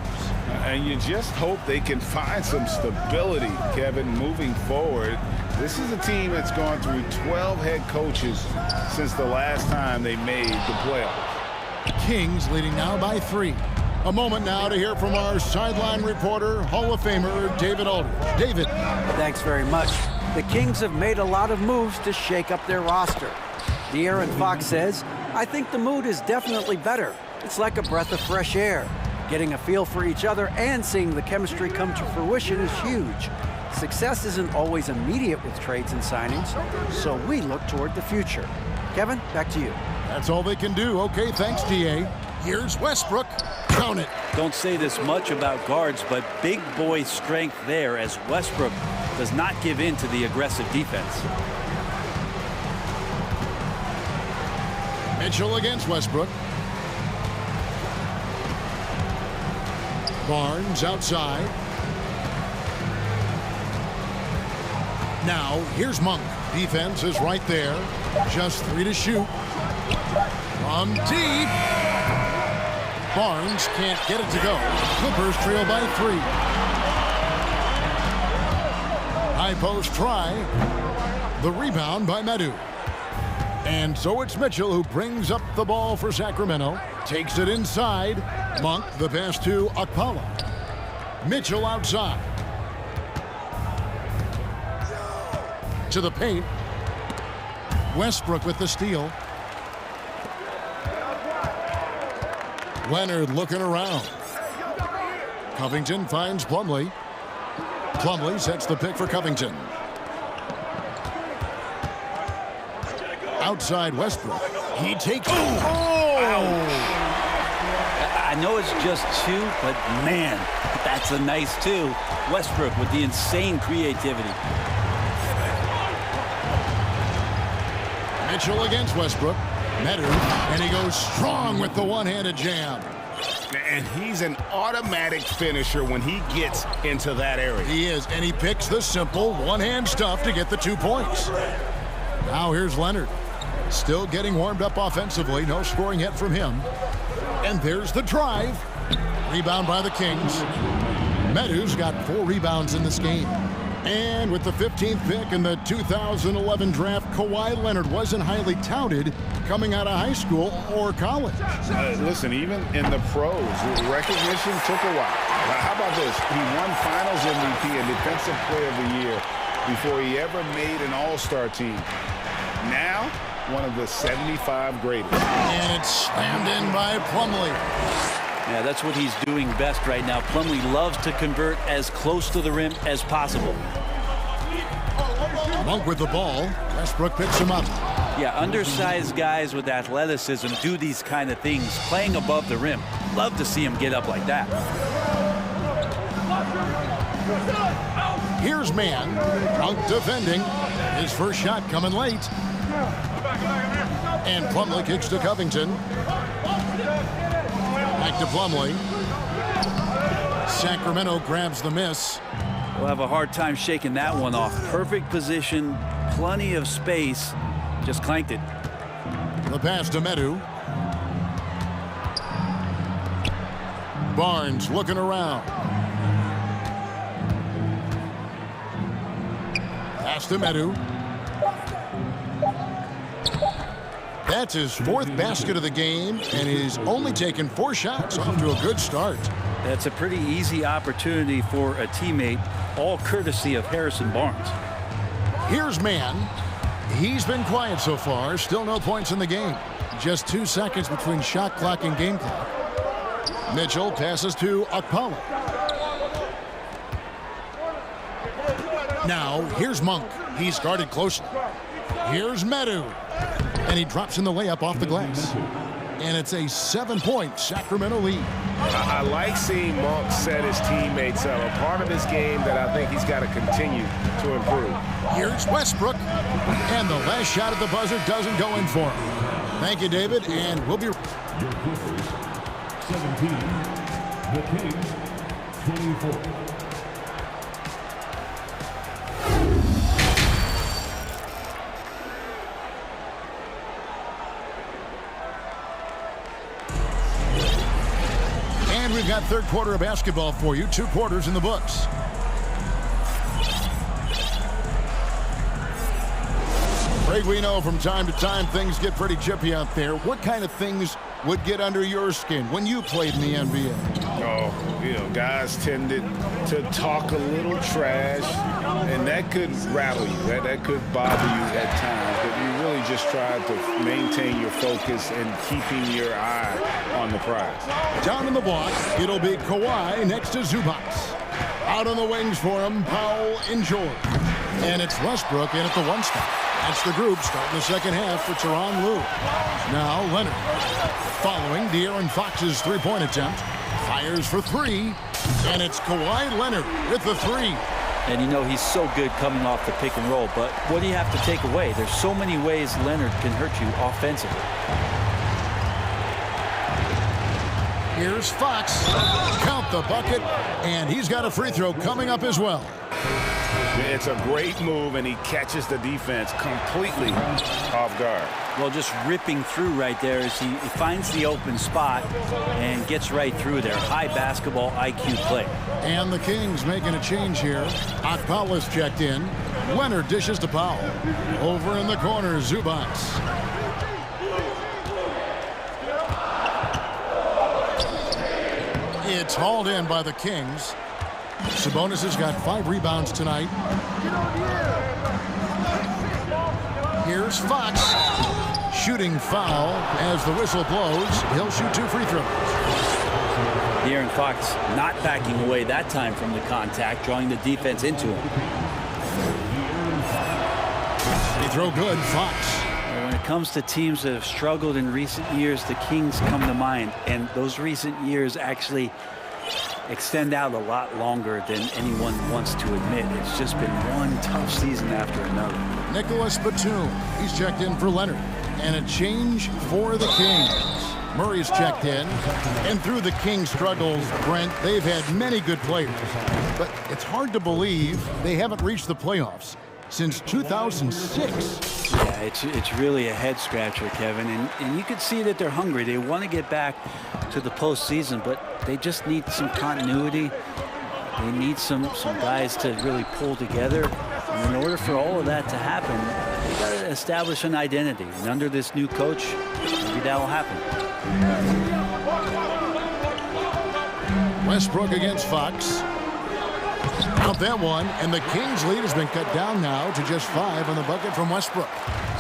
And you just hope they can find some stability, Kevin, moving forward. This is a team that's gone through 12 head coaches since the last time they made the playoffs. Kings leading now by 3. A moment now to hear from our sideline reporter, Hall of Famer David Aldridge. David. Thanks very much. The Kings have made a lot of moves to shake up their roster. De'Aaron Fox says, I think the mood is definitely better. It's like a breath of fresh air. Getting a feel for each other and seeing the chemistry come to fruition is huge. Success isn't always immediate with trades and signings, so we look toward the future. Kevin, back to you. That's all they can do. Okay, thanks, DA. Here's Westbrook. Count it. Don't say this much about guards, but big boy strength there as Westbrook does not give in to the aggressive defense. Mitchell against Westbrook. Barnes outside. Now, here's Monk. Defense is right there. Just 3 to shoot. From deep. Barnes can't get it to go. Clippers trail by 3. High post try. The rebound by Metu. And so it's Mitchell who brings up the ball for Sacramento. Takes it inside. Monk, the pass to Okpala. Mitchell outside. To the paint. Westbrook with the steal. Leonard looking around. Covington finds Plumlee. Plumlee sets the pick for Covington. Outside Westbrook. He takes it. I know it's just 2, but man, that's a nice 2. Westbrook with the insane creativity. Mitchell against Westbrook. Metu, and he goes strong with the one-handed jam. And he's an automatic finisher when he gets into that area. He is, and he picks the simple one-hand stuff to get the 2 points. Now here's Leonard. Still getting warmed up offensively. No scoring yet from him. And there's the drive. Rebound by the Kings. Metu's got 4 rebounds in this game. And with the 15th pick in the 2011 draft, Kawhi Leonard wasn't highly touted coming out of high school or college. Listen, even in the pros, recognition took a while. How about this? He won Finals MVP and Defensive Player of the Year before he ever made an All-Star team. Now, one of the 75 greatest. And it's slammed in by Plumlee. Yeah, that's what he's doing best right now. Plumlee loves to convert as close to the rim as possible. Monk with the ball. Westbrook picks him up. Yeah, undersized guys with athleticism do these kind of things, playing above the rim. Love to see him get up like that. Here's man. Monk defending. His first shot coming late. And Plumlee kicks to Covington. Back to Plumlee. Sacramento grabs the miss. We'll have a hard time shaking that one off. Perfect position, plenty of space. Just clanked it. The pass to Medu. Barnes looking around. Pass to Medu. That's his 4th basket of the game, and he's only taken 4 shots. Off to a good start. That's a pretty easy opportunity for a teammate, all courtesy of Harrison Barnes. Here's Mann. He's been quiet so far. Still no points in the game. Just 2 seconds between shot clock and game clock. Mitchell passes to Okpala. Now, here's Monk. He's guarded closely. Here's Medu. And he drops in the layup off the glass. And it's a 7-point Sacramento lead. I like seeing Monk set his teammates up. A part of his game that I think he's got to continue to improve. Here's Westbrook. And the last shot at the buzzer doesn't go in for him. Thank you, David. And we'll be... 17, the Kings, 24. And we've got 3rd quarter of basketball for you. 2 quarters in the books. Craig, we know from time to time things get pretty chippy out there. What kind of things would get under your skin when you played in the NBA? Oh, guys tended to talk a little trash, and that could rattle you. That could bother you at times, but you really just tried to maintain your focus and keeping your eye on the prize. Down in the block, it'll be Kawhi next to Zubac. Out on the wings for him, Powell and George. And it's Westbrook in at the 1 spot. That's the group starting the second half for Tyronn Lue. Now Leonard, following De'Aaron Fox's 3-point attempt, fires for 3, and it's Kawhi Leonard with the 3. And he's so good coming off the pick and roll, but what do you have to take away? There's so many ways Leonard can hurt you offensively. Here's Fox. Count the bucket, and he's got a free throw coming up as well. It's a great move, and he catches the defense completely off guard. Well, just ripping through right there as he finds the open spot and gets right through there. High basketball IQ play. And the Kings making a change here. Okpala's checked in. Leonard dishes to Powell. Over in the corner, Zubac. It's hauled in by the Kings. Sabonis has got 5 rebounds tonight. Here's Fox. Shooting foul as the whistle blows. He'll shoot 2 free throws. De'Aaron Fox not backing away that time from the contact, drawing the defense into him. They throw good, Fox. When it comes to teams that have struggled in recent years, the Kings come to mind. And those recent years actually extend out a lot longer than anyone wants to admit. It's just been one tough season after another. Nicholas Batum, he's checked in for Leonard. And a change for the Kings. Murray's checked in. And through the Kings' struggles, Brent, they've had many good players. But it's hard to believe they haven't reached the playoffs since 2006. Yeah, it's really a head-scratcher, Kevin. And you can see that they're hungry. They want to get back to the postseason, but they just need some continuity. They need some guys to really pull together. And in order for all of that to happen, they got to establish an identity. And under this new coach, maybe that will happen. Westbrook against Fox. Out that one, and the Kings' lead has been cut down now to just 5 on the bucket from Westbrook.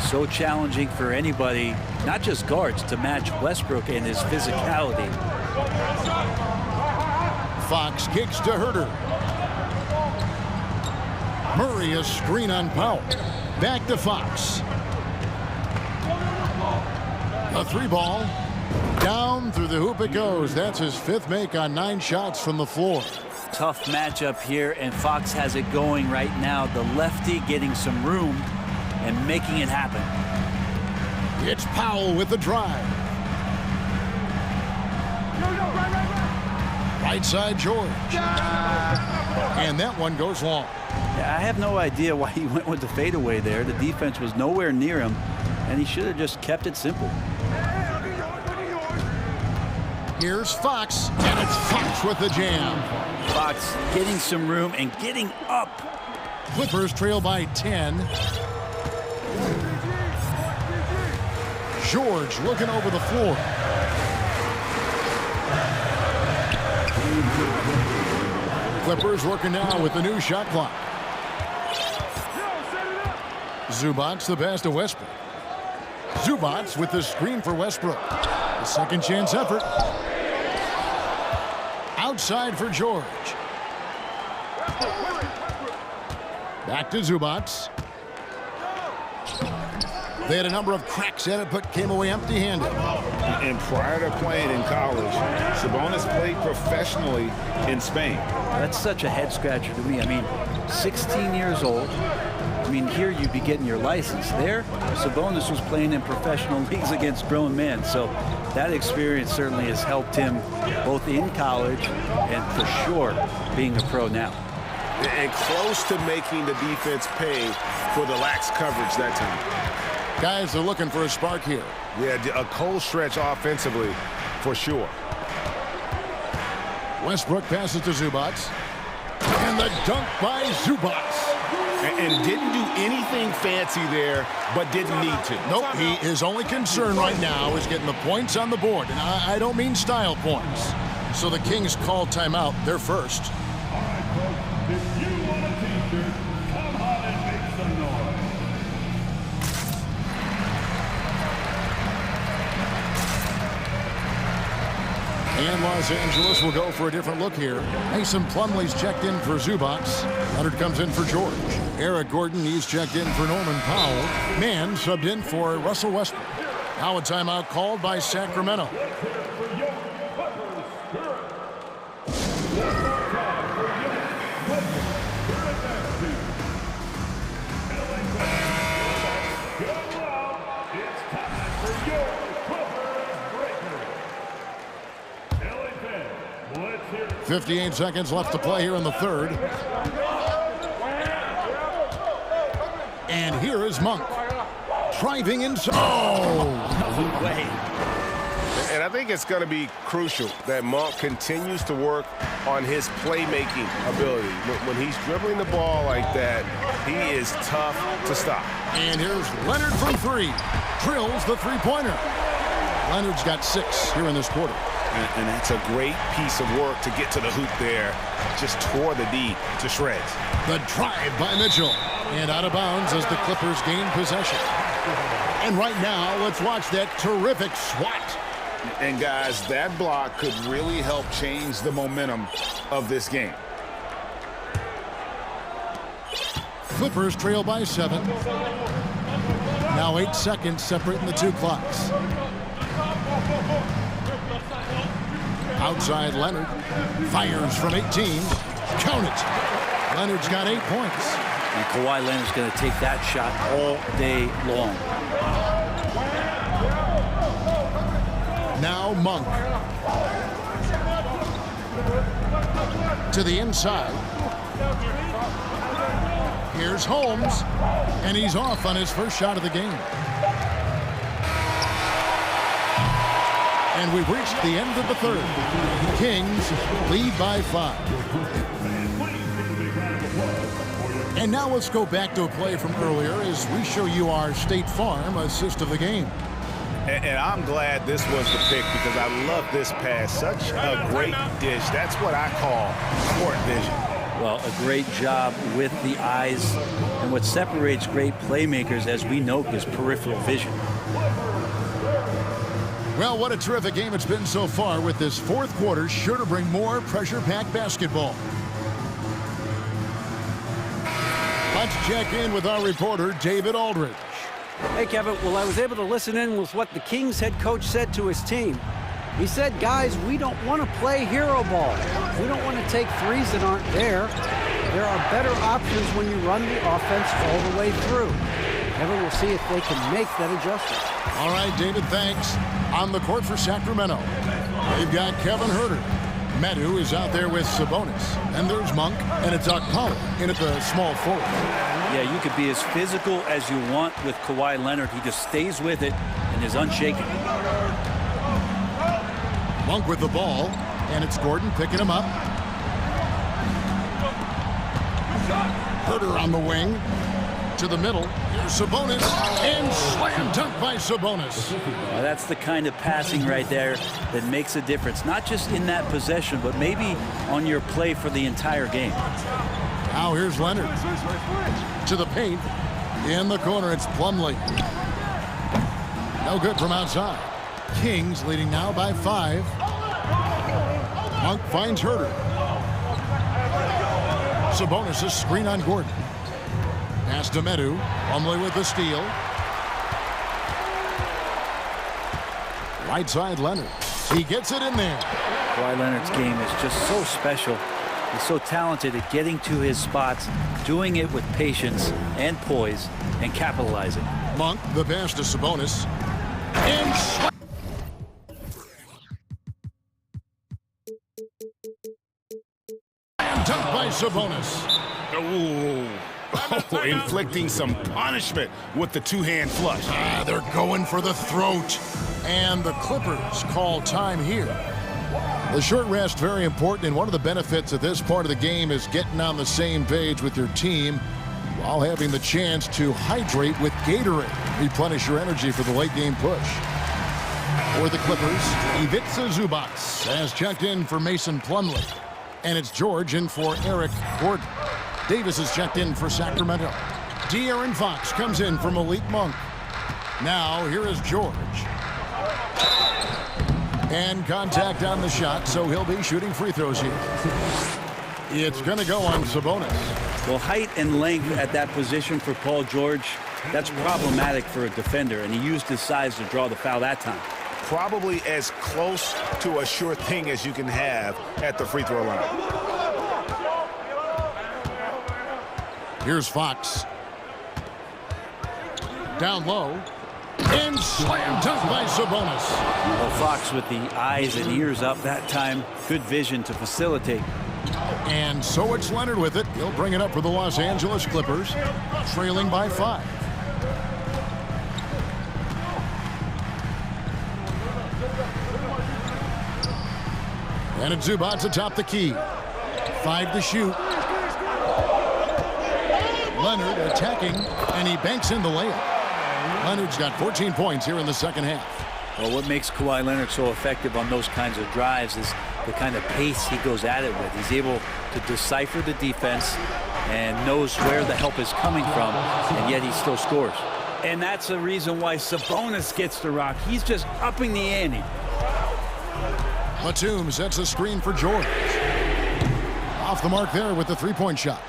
So challenging for anybody, not just guards, to match Westbrook and his physicality. Fox kicks to Herter. Murray a screen on Powell. Back to Fox. A 3-ball. Down through the hoop it goes. That's his 5th make on 9 shots from the floor. Tough matchup here, and Fox has it going right now. The lefty getting some room and making it happen. It's Powell with the drive. Right side, George. And that one goes long. Yeah, I have no idea why he went with the fadeaway there. The defense was nowhere near him, and he should have just kept it simple. Here's Fox, and it's Fox with the jam. Fox getting some room and getting up. Clippers trail by 10. George looking over the floor. Clippers working now with the new shot clock. Zubats the pass to Westbrook. Zubats with the screen for Westbrook. The second chance effort. Outside for George. Back to Zubats. They had a number of cracks at it, but came away empty-handed. And prior to playing in college, Sabonis played professionally in Spain. That's such a head-scratcher to me. I mean, 16 years old. I mean, here you'd be getting your license. There, Sabonis was playing in professional leagues against grown men. So that experience certainly has helped him both in college and for sure being a pro now. And close to making the defense pay for the lax coverage that time. Guys are looking for a spark here. Yeah, a cold stretch offensively for sure. Westbrook passes to Zubats. And the dunk by Zubats. And didn't do anything fancy there, but didn't need to. Nope, his only concern right now is getting the points on the board. And I don't mean style points. So the Kings call timeout. They're first. All right, folks, if you want a t-shirt, come on and make some noise. And Los Angeles will go for a different look here. Mason Plumlee's checked in for Zubats. Leonard comes in for George. Eric Gordon, he's checked in for Norman Powell. Mann subbed in for Russell Westbrook. Now a timeout called by Sacramento. 58 seconds left to play here in the third. And here is Monk. Driving inside. Oh! Way. And I think it's going to be crucial that Monk continues to work on his playmaking ability. When he's dribbling the ball like that, he is tough to stop. And here's Leonard from three. Drills the three-pointer. Leonard's got 6 here in this quarter. And that's a great piece of work to get to the hoop there. Just tore the D to shreds. The drive by Mitchell. And out of bounds as the Clippers gain possession. And right now, let's watch that terrific swat. And guys, that block could really help change the momentum of this game. Clippers trail by 7. Now 8 seconds separating the two clocks. Outside Leonard. Fires from 18. Count it. Leonard's got 8 points. And Kawhi Leonard's going to take that shot all day long. Now Monk. To the inside. Here's Holmes. And he's off on his first shot of the game. And we've reached the end of the third. Kings lead by 5. And now let's go back to a play from earlier as we show you our State Farm assist of the game. And I'm glad this was the pick because I love this pass. Such a great dish. That's what I call court vision. Well, a great job with the eyes. And what separates great playmakers, as we know, is peripheral vision. Well, what a terrific game it's been so far, with this fourth quarter sure to bring more pressure-packed basketball. Let's check in with our reporter, David Aldridge. Hey, Kevin. Well, I was able to listen in with what the Kings head coach said to his team. He said, guys, we don't want to play hero ball. We don't want to take threes that aren't there. There are better options when you run the offense all the way through. Kevin, we'll see if they can make that adjustment. All right, David, thanks. On the court for Sacramento, they've got Kevin Huerter. Medu is out there with Sabonis. And there's Monk, and it's Okpala in at the small forward. Yeah, you could be as physical as you want with Kawhi Leonard. He just stays with it and is unshaken. Monk with the ball, and it's Gordon picking him up. Huerter on the wing. To the middle. Here's Sabonis. And slam dunk by Sabonis. Well, that's the kind of passing right there that makes a difference. Not just in that possession, but maybe on your play for the entire game. Now here's Leonard. To the paint. In the corner, it's Plumlee. No good from outside. Kings leading now by 5. Monk finds Huerter. Sabonis' screen on Gordon. Pass to Medu. Plumlee with the steal. Right side, Leonard. He gets it in there. Kawhi Leonard's game is just so special. He's so talented at getting to his spots, doing it with patience and poise, and capitalizing. Monk, the pass to Sabonis. And dunk by Sabonis. Oh, inflicting some punishment with the two-hand flush. They're going for the throat. And the Clippers call time here. The short rest, very important, and one of the benefits of this part of the game is getting on the same page with your team while having the chance to hydrate with Gatorade. Replenish your energy for the late game push. For the Clippers, Ivica Zubac has checked in for Mason Plumlee. And it's George in for Eric Gordon. Davis is checked in for Sacramento. De'Aaron Fox comes in for Malik Monk. Now, here is George. And contact on the shot, so he'll be shooting free throws here. It's going to go on Sabonis. Well, height and length at that position for Paul George, that's problematic for a defender, and he used his size to draw the foul that time. Probably as close to a sure thing as you can have at the free throw line. Here's Fox. Down low. And slam dunk by Sabonis. Well, Fox with the eyes and ears up that time. Good vision to facilitate. And so it's Leonard with it. He'll bring it up for the Los Angeles Clippers, trailing by 5. And it's Zubac atop the key. 5 to shoot. Leonard attacking, and he banks in the layup. Leonard's got 14 points here in the second half. Well, what makes Kawhi Leonard so effective on those kinds of drives is the kind of pace he goes at it with. He's able to decipher the defense and knows where the help is coming from, and yet he still scores. And that's the reason why Sabonis gets the rock. He's just upping the ante. Batum sets a screen for George. Off the mark there with the three-point shot.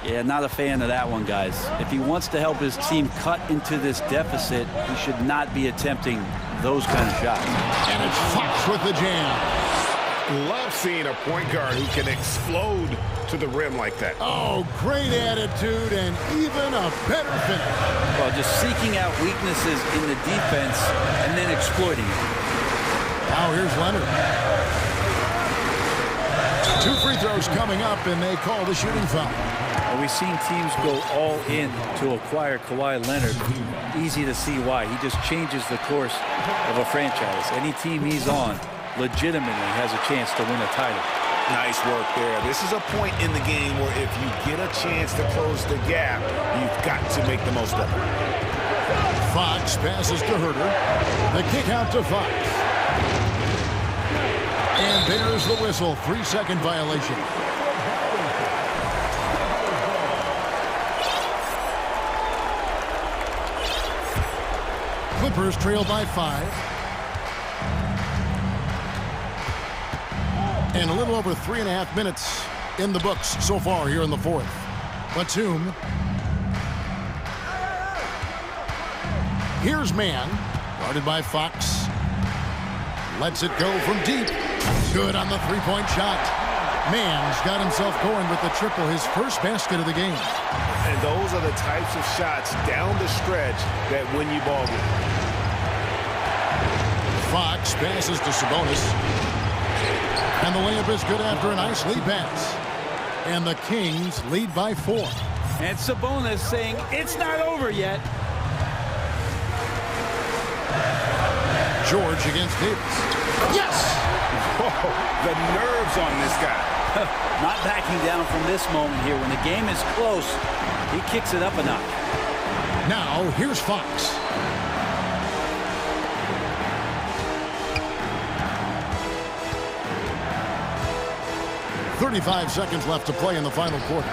Yeah, not a fan of that one, guys. If he wants to help his team cut into this deficit, he should not be attempting those kind of shots. And it's Fox with the jam. Love seeing a point guard who can explode to the rim like that. Oh, great attitude and even a better finish. Well, just seeking out weaknesses in the defense and then exploiting it. Now here's Leonard. 2 free throws coming up, and they call the shooting foul. Well, we've seen teams go all in to acquire Kawhi Leonard. Easy to see why. He just changes the course of a franchise. Any team he's on legitimately has a chance to win a title. Nice work there. This is a point in the game where if you get a chance to close the gap, you've got to make the most of it. Fox passes to Huerter. The kick out to Fox. And there's the whistle. 3-second violation. Clippers trail by 5. And a little over 3.5 minutes in the books so far here in the fourth. Batum. Here's man. Guarded by Fox. Lets it go from deep. Good on the three-point shot. Mann's got himself going with the triple, his first basket of the game. And those are the types of shots down the stretch that win you ball game. Fox passes to Sabonis. And the layup is good after a nice lead pass. And the Kings lead by 4. And Sabonis saying it's not over yet. George against Davis. Yes! Whoa, the nerves on this guy. Not backing down from this moment here. When the game is close, he kicks it up a notch. Now, here's Fox. "35 seconds left to play in the final quarter.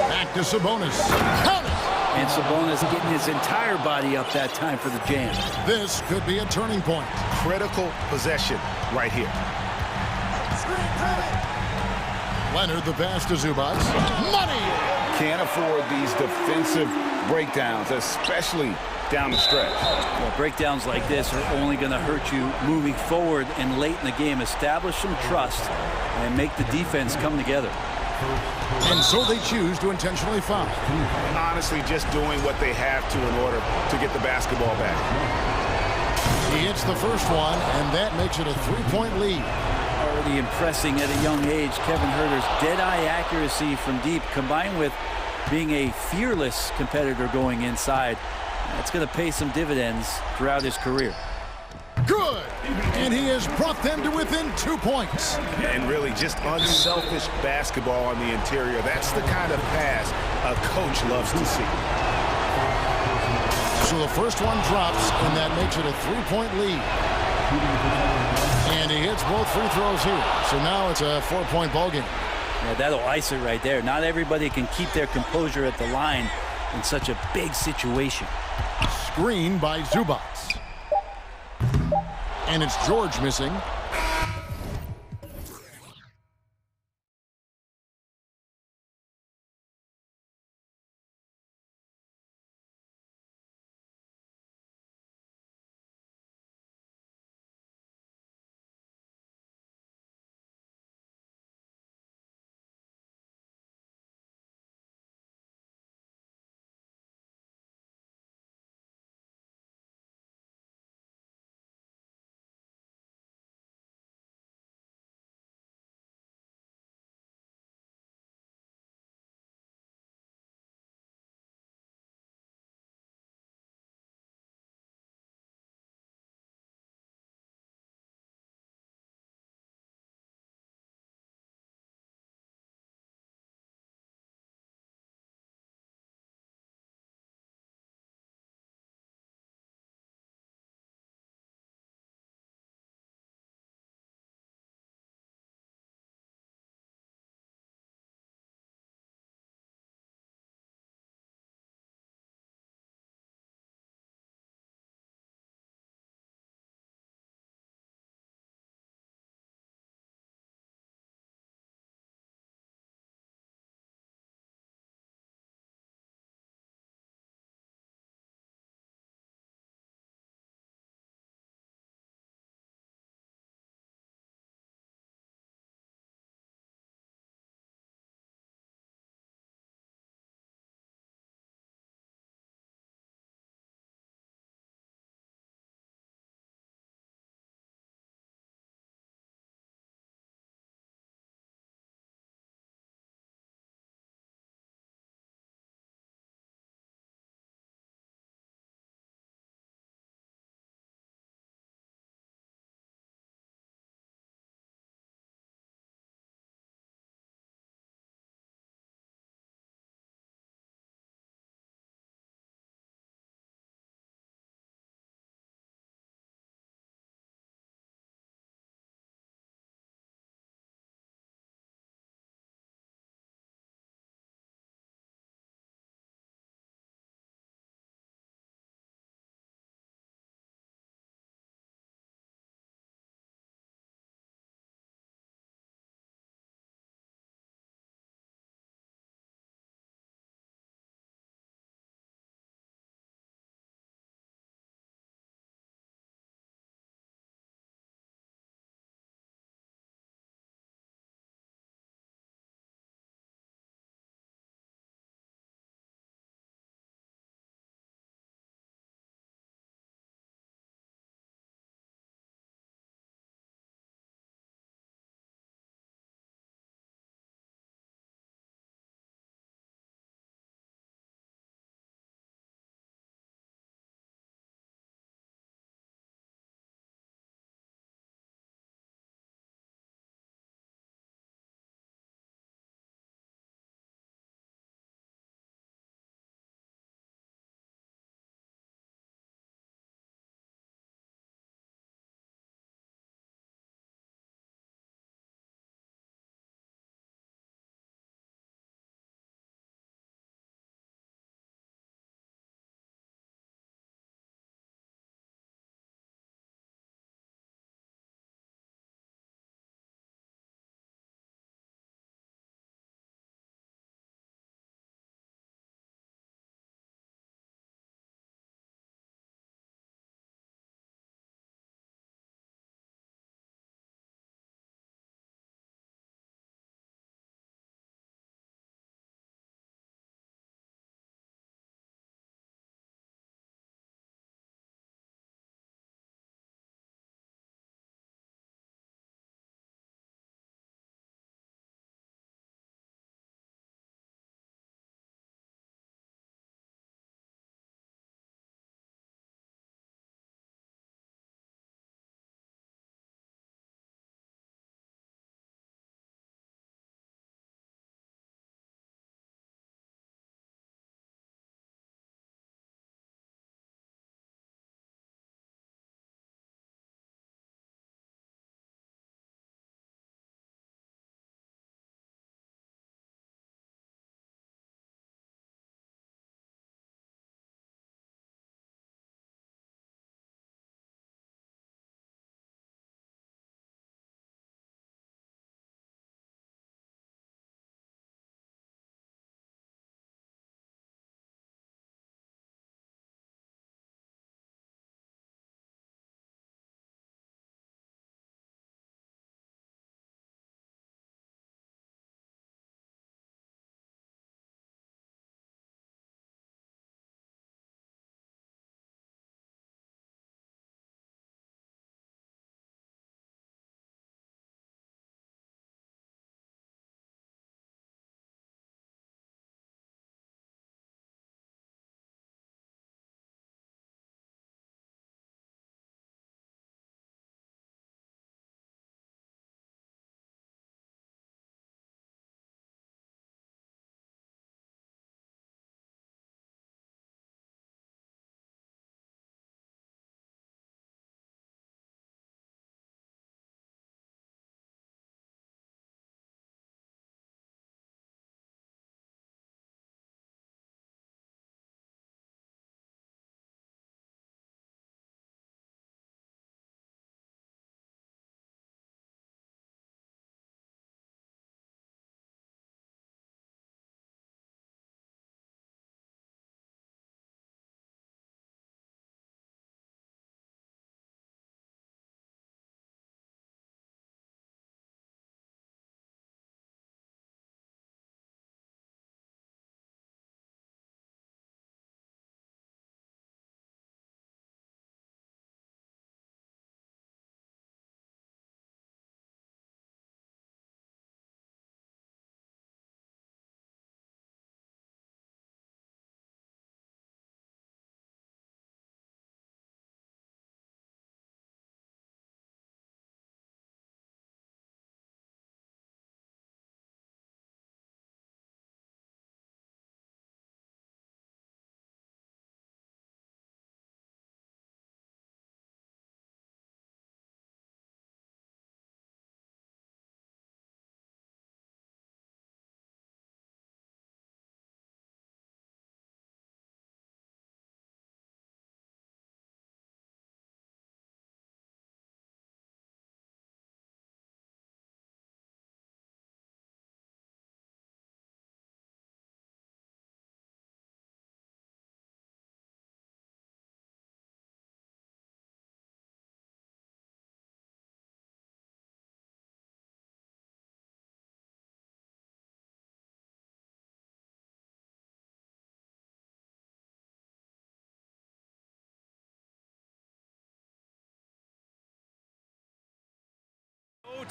Back to Sabonis. Count it! And Sabonis getting his entire body up that time for the jam. This could be a turning point. Critical possession right here. Leonard the pass to Zubac. Money! Can't afford these defensive breakdowns, especially down the stretch. Well, breakdowns like this are only going to hurt you moving forward and late in the game. Establish some trust and make the defense come together. And so they choose to intentionally foul. Honestly, just doing what they have to in order to get the basketball back. He hits the first one, and that makes it a 3-point lead. Already impressing at a young age, Kevin Huerter's dead-eye accuracy from deep, combined with being a fearless competitor going inside. That's going to pay some dividends throughout his career. Good! And he has brought them to within 2 points. And really just unselfish basketball on the interior. That's the kind of pass a coach loves to see. So the first one drops, and that makes it a 3-point lead. And he hits both free throws here. So now it's a 4-point ball game. Yeah, that'll ice it right there. Not everybody can keep their composure at the line in such a big situation. Screen by Zubac. And it's George missing.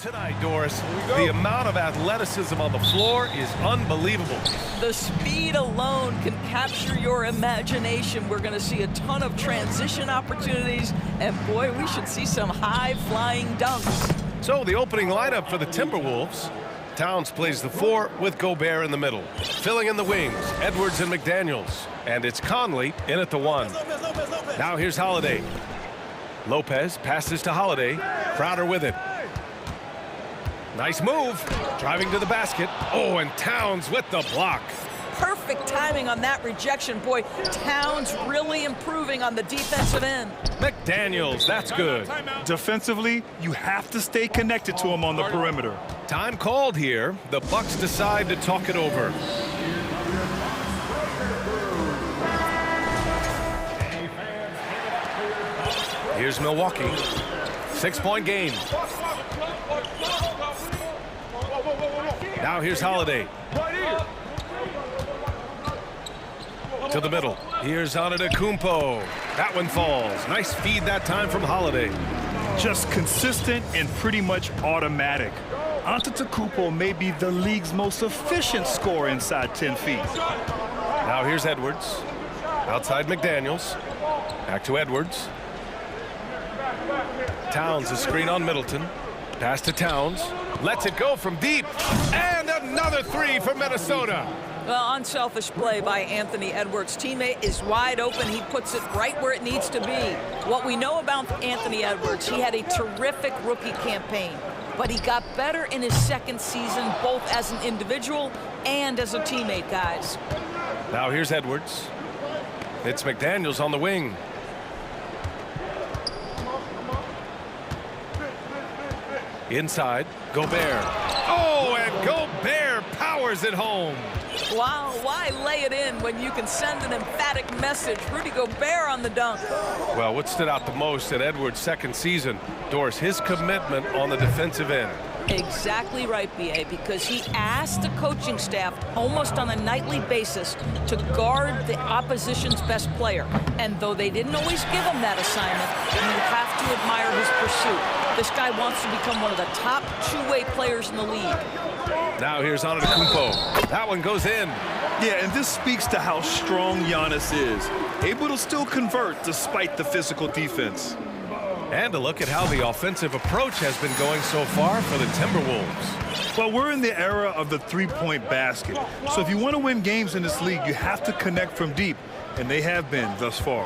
Tonight, Doris, the amount of athleticism on the floor is unbelievable. The speed alone can capture your imagination. We're going to see a ton of transition opportunities, and boy, we should see some high-flying dunks. So the opening lineup for the Timberwolves. Towns plays the 4 with Gobert in the middle. Filling in the wings, Edwards and McDaniels. And it's Conley in at the 1. Now here's Holiday. Lopez passes to Holiday. Crowder with it. Nice move. Driving to the basket. Oh, and Towns with the block. Perfect timing on that rejection. Boy, Towns really improving on the defensive end. McDaniels, that's good. Defensively, you have to stay connected to him on the perimeter. Time called here. The Bucks decide to talk it over. Here's Milwaukee. 6-point game. Now here's Holiday. To the middle. Here's Antetokounmpo. That one falls. Nice feed that time from Holiday. Just consistent and pretty much automatic. Antetokounmpo may be the league's most efficient scorer inside 10 feet. Now here's Edwards. Outside McDaniels. Back to Edwards. Towns a screen on Middleton. Pass to Towns. Lets it go from deep. And another 3 for Minnesota. Well, unselfish play by Anthony Edwards. Teammate is wide open. He puts it right where it needs to be. What we know about Anthony Edwards, he had a terrific rookie campaign, but he got better in his second season, both as an individual and as a teammate, guys. Now here's Edwards. It's McDaniels on the wing. Inside, Gobert. Oh, and Gobert powers it home. Wow, why lay it in when you can send an emphatic message? Rudy Gobert on the dunk. Well, what stood out the most at Edwards' second season, Doris, his commitment on the defensive end. Exactly right, B.A., because he asked the coaching staff almost on a nightly basis to guard the opposition's best player. And though they didn't always give him that assignment, you have to admire his pursuit. This guy wants to become one of the top two-way players in the league. Now here's Antetokounmpo. That one goes in. Yeah, and this speaks to how strong Giannis is. Able to still convert despite the physical defense. And a look at how the offensive approach has been going so far for the Timberwolves. Well, we're in the era of the three-point basket. So if you want to win games in this league, you have to connect from deep, and they have been thus far.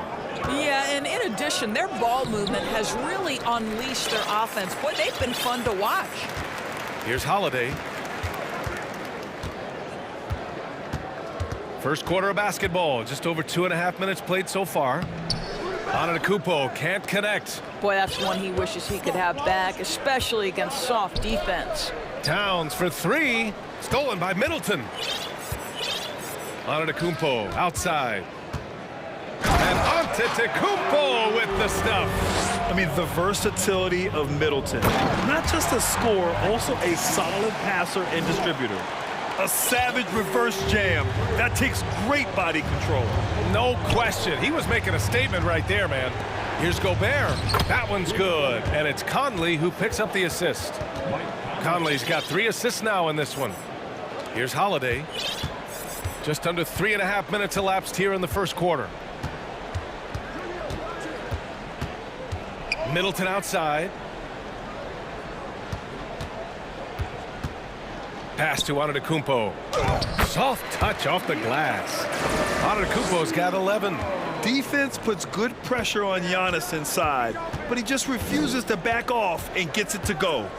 Yeah, and in addition, their ball movement has really unleashed their offense. Boy, they've been fun to watch. Here's Holiday. First quarter of basketball, just over 2.5 minutes played so far. Antetokounmpo can't connect. Boy, that's one he wishes he could have back, especially against soft defense. Towns for 3, stolen by Middleton. Antetokounmpo outside. And Antetokounmpo with the stuff. I mean, the versatility of Middleton. Not just a scorer, also a solid passer and distributor. A savage reverse jam. That takes great body control. No question. He was making a statement right there, man. Here's Gobert. That one's good. And it's Conley who picks up the assist. Conley's got 3 assists now in this one. Here's Holiday. Just under 3.5 minutes elapsed here in the first quarter. Middleton outside. Pass to Antetokounmpo. Soft touch off the glass. Antetokounmpo's got 11. Defense puts good pressure on Giannis inside, but he just refuses to back off and gets it to go.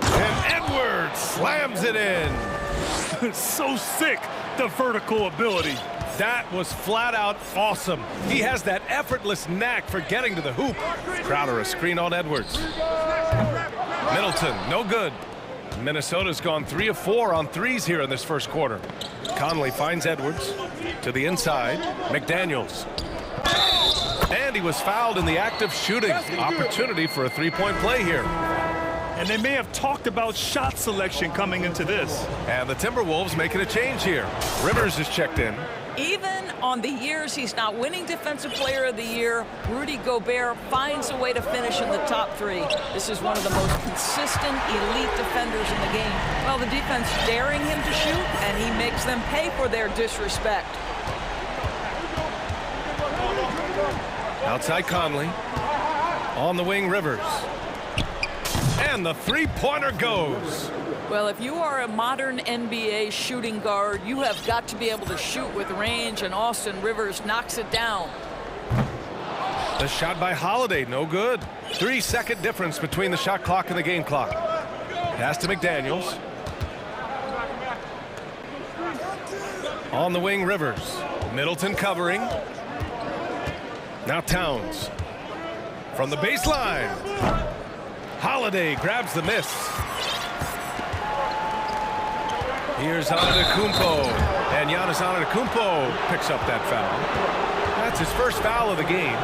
And Edwards slams it in. So sick, the vertical ability. That was flat out awesome. He has that effortless knack for getting to the hoop. Crowder a screen on Edwards. Middleton, no good. Minnesota's gone 3 of 4 on threes here in this first quarter. Conley finds Edwards to the inside. McDaniels. And he was fouled in the act of shooting. Opportunity for a 3-point play here. And they may have talked about shot selection coming into this. And the Timberwolves making a change here. Rivers is checked in. Even on the years he's not winning Defensive Player of the Year, Rudy Gobert finds a way to finish in the top 3. This is one of the most consistent elite defenders in the game. Well, the defense daring him to shoot, and he makes them pay for their disrespect. Outside Conley. On the wing, Rivers. And the three-pointer goes. Well, if you are a modern NBA shooting guard, you have got to be able to shoot with range, and Austin Rivers knocks it down. The shot by Holiday, no good. 3-second difference between the shot clock and the game clock. Pass to McDaniels. On the wing, Rivers. Middleton covering. Now Towns. From the baseline. Holiday grabs the miss. Here's Antetokounmpo, and Giannis Antetokounmpo picks up that foul. That's his first foul of the game.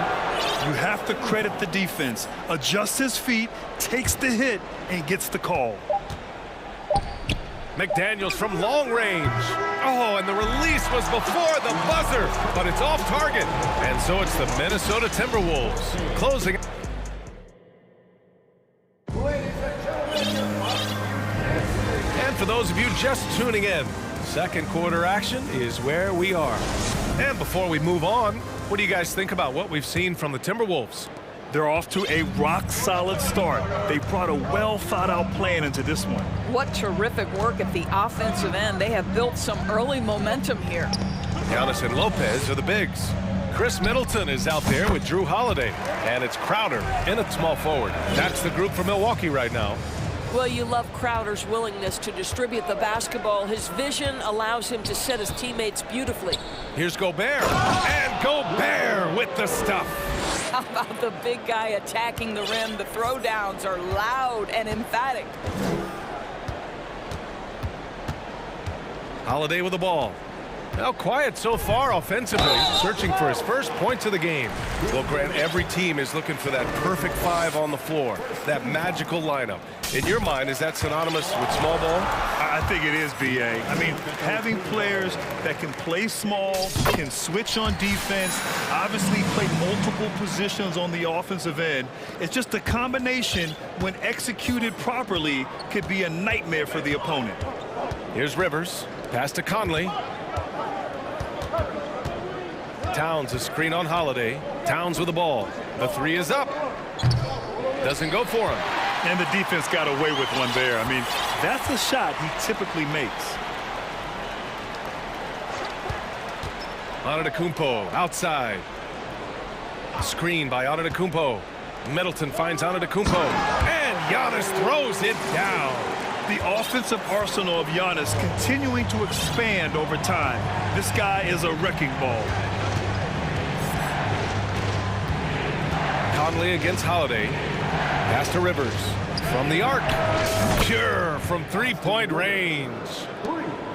You have to credit the defense. Adjusts his feet, takes the hit, and gets the call. McDaniels from long range. Oh, and the release was before the buzzer, but it's off target. And so it's the Minnesota Timberwolves closing. And for those of you just tuning in, second quarter action is where we are. And before we move on, what do you guys think about what we've seen from the Timberwolves? They're off to a rock-solid start. They brought a well-thought-out plan into this one. What terrific work at the offensive end. They have built some early momentum here. Giannis and Lopez are the bigs. Chris Middleton is out there with Drew Holiday. And it's Crowder in at small forward. That's the group for Milwaukee right now. Well, you love Crowder's willingness to distribute the basketball. His vision allows him to set his teammates beautifully. Here's Gobert. And Gobert with the stuff. How about the big guy attacking the rim? The throwdowns are loud and emphatic. Holiday with the ball. Now quiet so far offensively, searching for his first points of the game. Well, Grant, every team is looking for that perfect 5 on the floor, that magical lineup. In your mind, is that synonymous with small ball? I think it is, B.A. I mean, having players that can play small, can switch on defense, obviously play multiple positions on the offensive end. It's just a combination, when executed properly, could be a nightmare for the opponent. Here's Rivers. Pass to Conley. Towns, a screen on Holiday. Towns with the ball. The 3 is up. Doesn't go for him. And the defense got away with one there. I mean, that's a shot he typically makes. Antetokounmpo outside. Screen by Antetokounmpo. Middleton finds Antetokounmpo. And Giannis throws it down. The offensive arsenal of Giannis continuing to expand over time. This guy is a wrecking ball. Conley against Holiday. Pass to Rivers. From the arc. Pure from three-point range.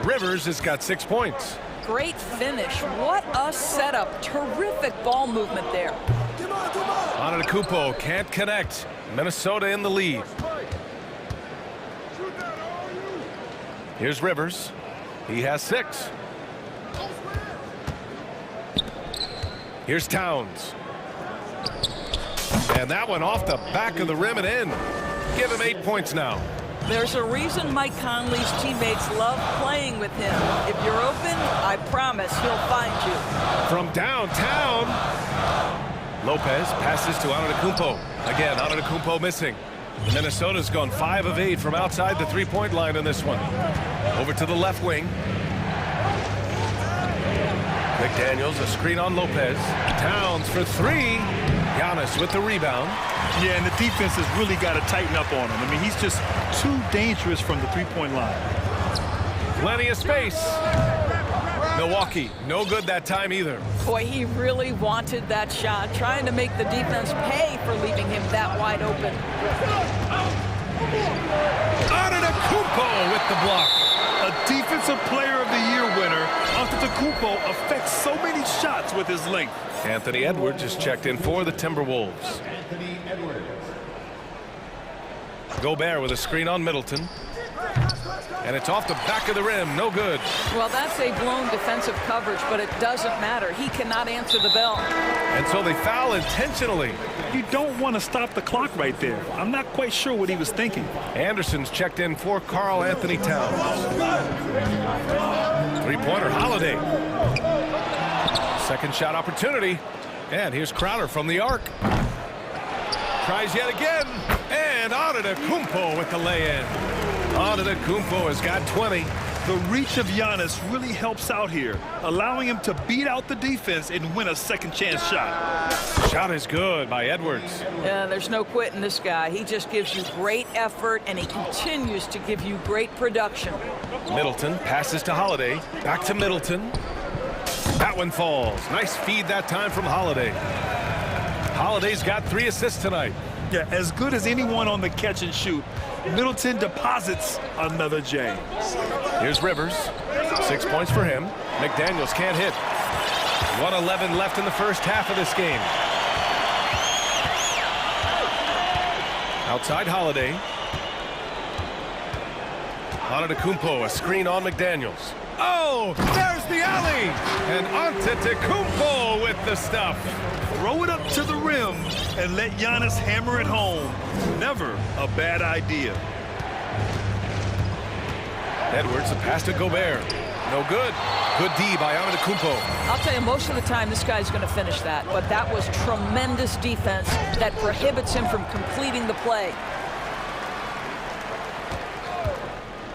Rivers has got 6 points. Great finish. What a setup. Terrific ball movement there. Antetokounmpo can't connect. Minnesota in the lead. Here's Rivers. He has 6. Here's Towns. And that one off the back of the rim and in. Give him 8 points now. There's a reason Mike Conley's teammates love playing with him. If you're open, I promise he'll find you. From downtown, Lopez passes to Antetokounmpo. Again, Antetokounmpo missing. Minnesota's gone 5 of 8 from outside the three-point line in this one. Over to the left wing. McDaniels, a screen on Lopez. Towns for 3. Giannis with the rebound. Yeah, and the defense has really got to tighten up on him. I mean, he's just too dangerous from the three-point line. Plenty of space. Milwaukee, no good that time either. Boy, he really wanted that shot, trying to make the defense pay for leaving him that wide open. Antetokounmpo with the block. A Defensive Player of the Year winner, Antetokounmpo affects so many shots with his length. Anthony Edwards is checked in for the Timberwolves. Gobert with a screen on Middleton. And it's off the back of the rim. No good. Well, that's a blown defensive coverage, but it doesn't matter. He cannot answer the bell. And so they foul intentionally. You don't want to stop the clock right there. I'm not quite sure what he was thinking. Anderson's checked in for Karl Anthony Towns. Three-pointer, Holiday. Second shot opportunity. And here's Crowder from the arc. Tries yet again. And Antetokounmpo with the lay-in. Antetokounmpo has got 20. The reach of Giannis really helps out here, allowing him to beat out the defense and win a second chance shot. Shot is good by Edwards. Yeah, there's no quitting this guy. He just gives you great effort, and he continues to give you great production. Middleton passes to Holiday. Back to Middleton. That one falls. Nice feed that time from Holiday. Holiday's got 3 assists tonight. Yeah, as good as anyone on the catch and shoot, Middleton deposits another J. Here's Rivers. 6 points for him. McDaniels can't hit. 1:11 left in the first half of this game. Outside Holiday. Antetokounmpo, a screen on McDaniels. Oh, there's the alley! And Antetokounmpo with the stuff. Throw it up to the rim and let Giannis hammer it home. Never a bad idea. Edwards, a pass to Gobert. No good. Good D by Antetokounmpo. I'll tell you, most of the time this guy's going to finish that, but that was tremendous defense that prohibits him from completing the play.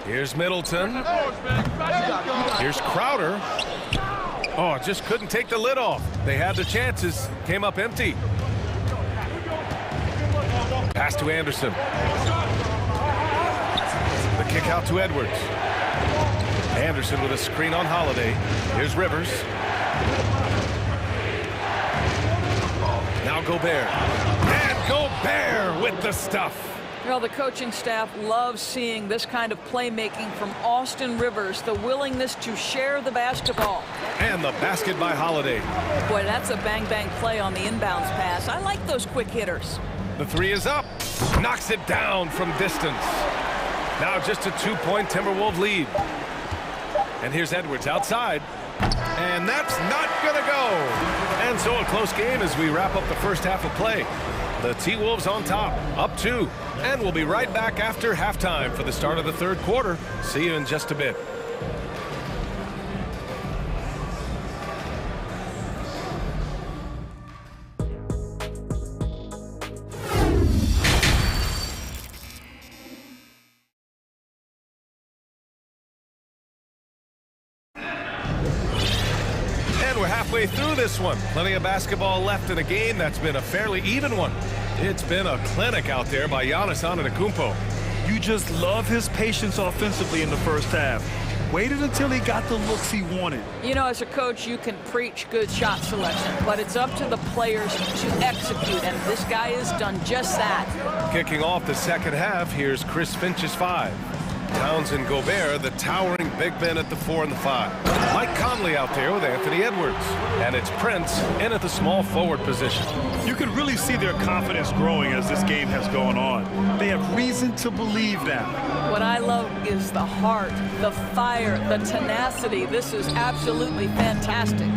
Here's Middleton. Here's Crowder. Oh, just couldn't take the lid off. They had the chances. Came up empty. Pass to Anderson. The kick out to Edwards. Anderson with a screen on Holiday. Here's Rivers. Now Gobert. And Gobert with the stuff. Well, the coaching staff loves seeing this kind of playmaking from Austin Rivers, the willingness to share the basketball. And the basket by Holiday. Boy, that's a bang-bang play on the inbounds pass. I like those quick hitters. The 3 is up. Knocks it down from distance. Now just a 2-point Timberwolves lead. And here's Edwards outside. And that's not going to go. And so a close game as we wrap up the first half of play. The T-Wolves on top, up 2. And we'll be right back after halftime for the start of the third quarter. See you in just a bit. We're halfway through this one. Plenty of basketball left in a game that's been a fairly even one. It's been a clinic out there by Giannis Antetokounmpo. You just love his patience offensively in the first half. Waited until he got the looks he wanted. You know, as a coach, you can preach good shot selection, but it's up to the players to execute, and this guy has done just that. Kicking off the second half, here's Chris Finch's 5. Towns and Gobert, the towering big men at the 4 and the 5. Mike Conley out there with Anthony Edwards. And it's Prince in at the small forward position. You can really see their confidence growing as this game has gone on. They have reason to believe now. What I love is the heart, the fire, the tenacity. This is absolutely fantastic.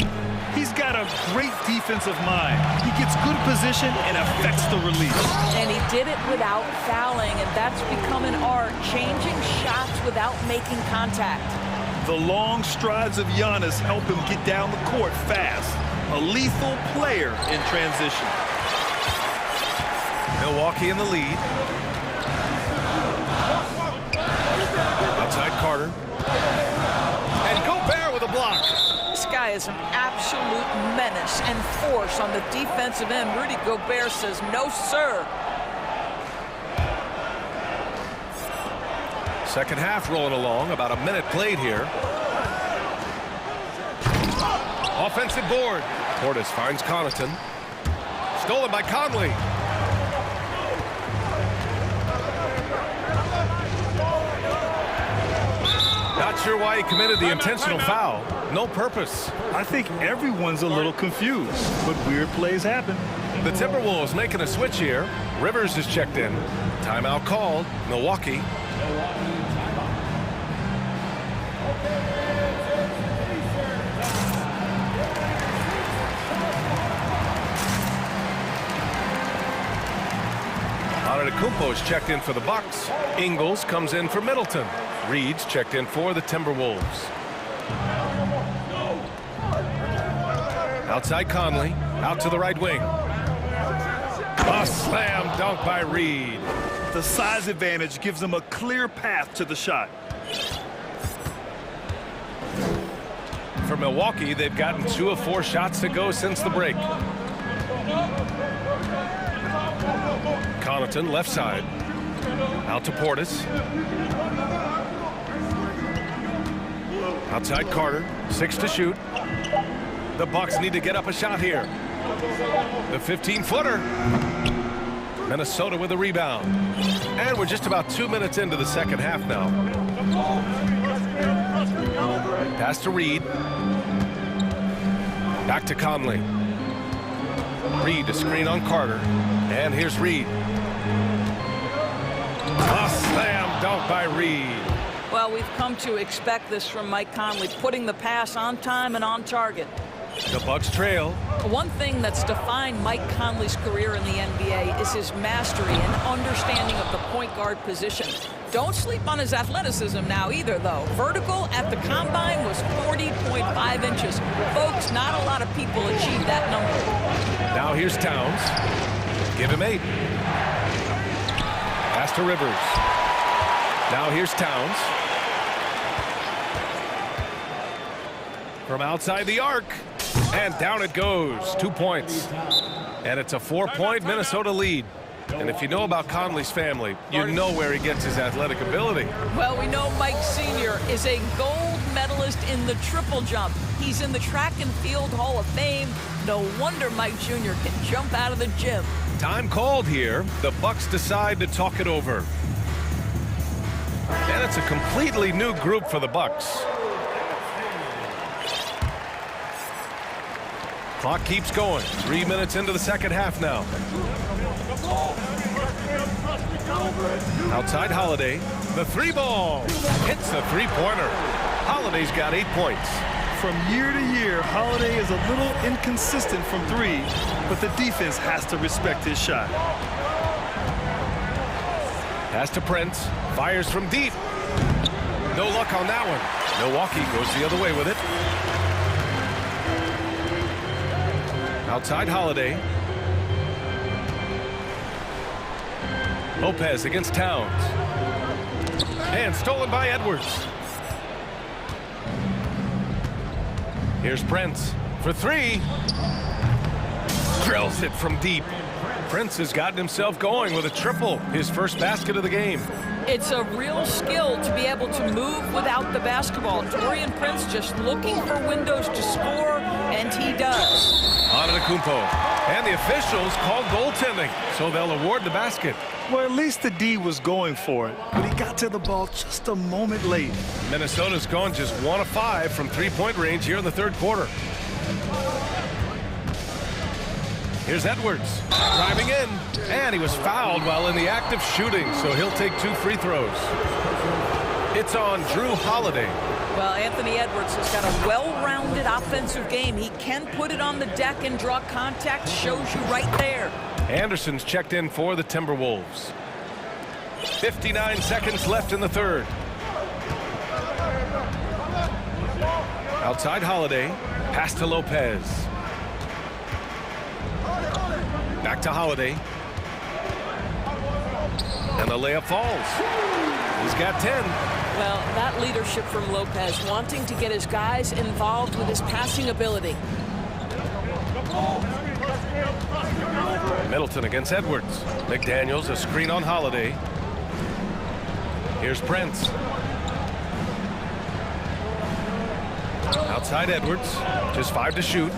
He's got a great defensive mind. He gets good position and affects the release. And he did it without fouling, and that's become an art, changing shots without making contact. The long strides of Giannis help him get down the court fast. A lethal player in transition. Milwaukee in the lead. Outside Carter. And Gobert with a block. This guy is an absolute menace and force on the defensive end. Rudy Gobert says, no, sir. Second half rolling along, about a minute played here. Offensive board. Portis finds Connaughton. Stolen by Conley. Not sure why he committed the intentional foul. No purpose. I think everyone's a little confused, but weird plays happen. The Timberwolves making a switch here. Rivers is checked in. Timeout called. Milwaukee. Antetokounmpo's checked in for the Bucks. Ingles comes in for Middleton. Reed's checked in for the Timberwolves. Outside Conley, out to the right wing. A slam dunk by Reed. The size advantage gives them a clear path to the shot. For Milwaukee, they've gotten 2 of 4 shots to go since the break. Connaughton, left side. Out to Portis. Outside Carter, 6 to shoot. The Bucks need to get up a shot here. The 15-footer. Minnesota with a rebound. And we're just about 2 minutes into the second half now. Pass to Reed. Back to Conley. Reed to screen on Carter. And here's Reed. A slam dunk by Reed. Well, we've come to expect this from Mike Conley, putting the pass on time and on target. The Bucks trail. One thing that's defined Mike Conley's career in the NBA is his mastery and understanding of the point guard position. Don't sleep on his athleticism now either, though. Vertical at the combine was 40.5 inches. Folks, not a lot of people achieve that number. Now here's Towns. Give him 8. Pass to Rivers. Now here's Towns. From outside the arc. And down it goes. 2 points. And it's a 4-point Minnesota lead. And if you know about Conley's family, you know where he gets his athletic ability. Well, we know Mike Sr. is a gold medalist in the triple jump. He's in the track and field Hall of Fame. No wonder Mike Jr. can jump out of the gym. Time called here. The Bucks decide to talk it over. And it's a completely new group for the Bucks. Clock keeps going. 3 minutes into the second half now. Outside Holiday. The 3-ball. Hits the 3-pointer. Holiday's got 8 points. From year to year, Holiday is a little inconsistent from 3, but the defense has to respect his shot. Pass to Prince. Fires from deep. No luck on that one. Milwaukee goes the other way with it. Outside Holiday. Lopez against Towns. And stolen by Edwards. Here's Prince for 3. Drills it from deep. Prince has gotten himself going with a triple, his first basket of the game. It's a real skill to be able to move without the basketball. Taurean Prince just looking for windows to score, and he does. Antetokounmpo. And the officials called goaltending, so they'll award the basket. Well, at least the D was going for it, but he got to the ball just a moment late. Minnesota's gone just 1 of 5 from 3-point range here in the third quarter. Here's Edwards driving in, and he was fouled while in the act of shooting, so he'll take 2 free throws. It's on Drew Holiday. Well, Anthony Edwards has got a well-rounded offensive game. He can put it on the deck and draw contact. Shows you right there. Anderson's checked in for the Timberwolves. 59 seconds left in the third. Outside Holiday. Pass to Lopez. Back to Holiday. And the layup falls. He's got 10. Well, that leadership from Lopez, wanting to get his guys involved with his passing ability. Middleton against Edwards. McDaniels, a screen on Holiday. Here's Prince. Outside Edwards. Just 5 to shoot.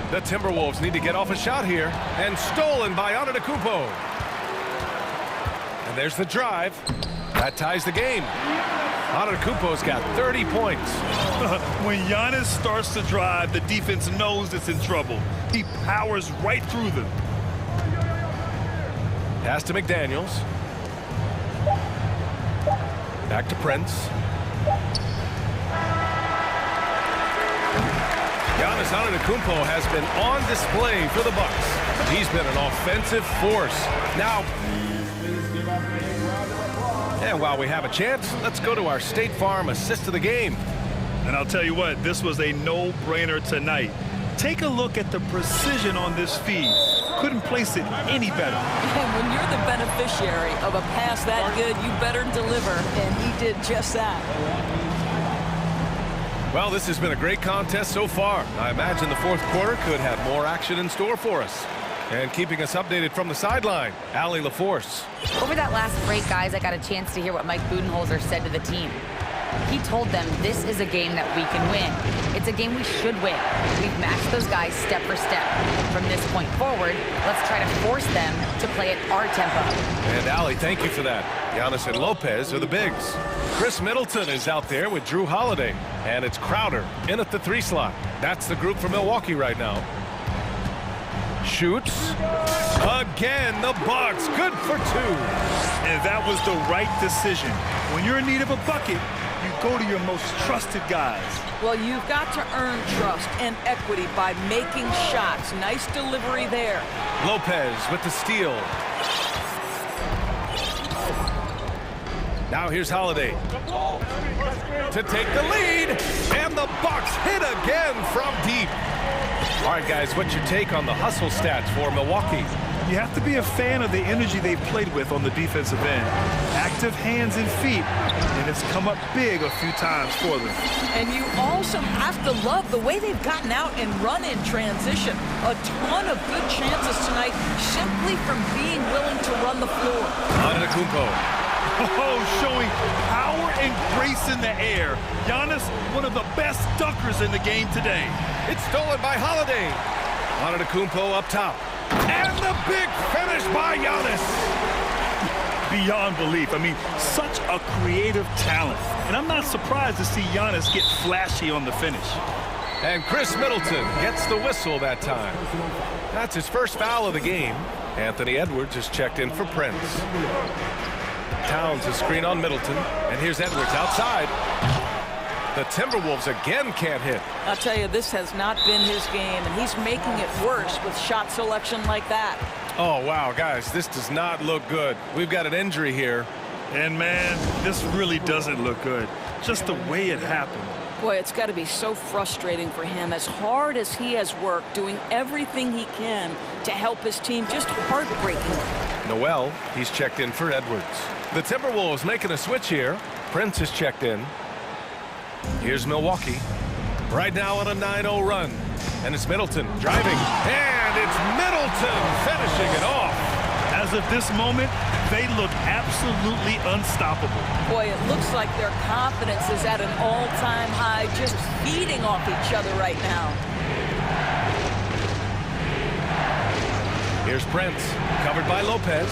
The Timberwolves need to get off a shot here. And stolen by Antetokounmpo. And there's the drive. That ties the game. Antetokounmpo's got 30 points. When Giannis starts to drive, the defense knows it's in trouble. He powers right through them. Pass to McDaniels. Back to Prince. Giannis Antetokounmpo has been on display for the Bucks. He's been an offensive force. Now, and while we have a chance, let's go to our State Farm assist of the game. And I'll tell you what, this was a no-brainer tonight. Take a look at the precision on this feed. Couldn't place it any better. And when you're the beneficiary of a pass that good, you better deliver, and he did just that. Well, this has been a great contest so far. I imagine the fourth quarter could have more action in store for us. And keeping us updated from the sideline, Allie LaForce. Over that last break, guys, I got a chance to hear what Mike Budenholzer said to the team. He told them this is a game that we can win. It's a game we should win. We've matched those guys step for step. From this point forward, let's try to force them to play at our tempo. And Allie, thank you for that. Giannis and Lopez are the bigs. Chris Middleton is out there with Drew Holiday. And it's Crowder in at the 3 slot. That's the group for Milwaukee right now. Shoots. Again, the Bucks. Good for 2. And that was the right decision. When you're in need of a bucket, you go to your most trusted guys. Well, you've got to earn trust and equity by making shots. Nice delivery there. Lopez with the steal. Now here's Holiday to take the lead, and the Bucks hit again from deep. All right, guys, what's your take on the hustle stats for Milwaukee? You have to be a fan of the energy they've played with on the defensive end. Active hands and feet, and it's come up big a few times for them. And you also have to love the way they've gotten out and run in transition. A ton of good chances tonight simply from being willing to run the floor. Antetokounmpo. Oh, showing power and grace in the air. Giannis, one of the best dunkers in the game today. It's stolen by Holiday. Antetokounmpo up top. And the big finish by Giannis. Beyond belief. I mean, such a creative talent. And I'm not surprised to see Giannis get flashy on the finish. And Chris Middleton gets the whistle that time. That's his first foul of the game. Anthony Edwards is checked in for Prince. Towns a screen on Middleton. And here's Edwards outside. The Timberwolves again can't hit. I'll tell you, this has not been his game, and he's making it worse with shot selection like that. Oh, wow, guys, this does not look good. We've got an injury here. And, man, this really doesn't look good. Just the way it happened. Boy, it's got to be so frustrating for him. As hard as he has worked, doing everything he can to help his team, just heartbreaking. Noel, he's checked in for Edwards. The Timberwolves making a switch here. Prince is checked in. Here's Milwaukee. Right now on a 9-0 run. And it's Middleton driving. And it's Middleton finishing it off. As of this moment, they look absolutely unstoppable. Boy, it looks like their confidence is at an all-time high, just feeding off each other right now. Here's Prince, covered by Lopez.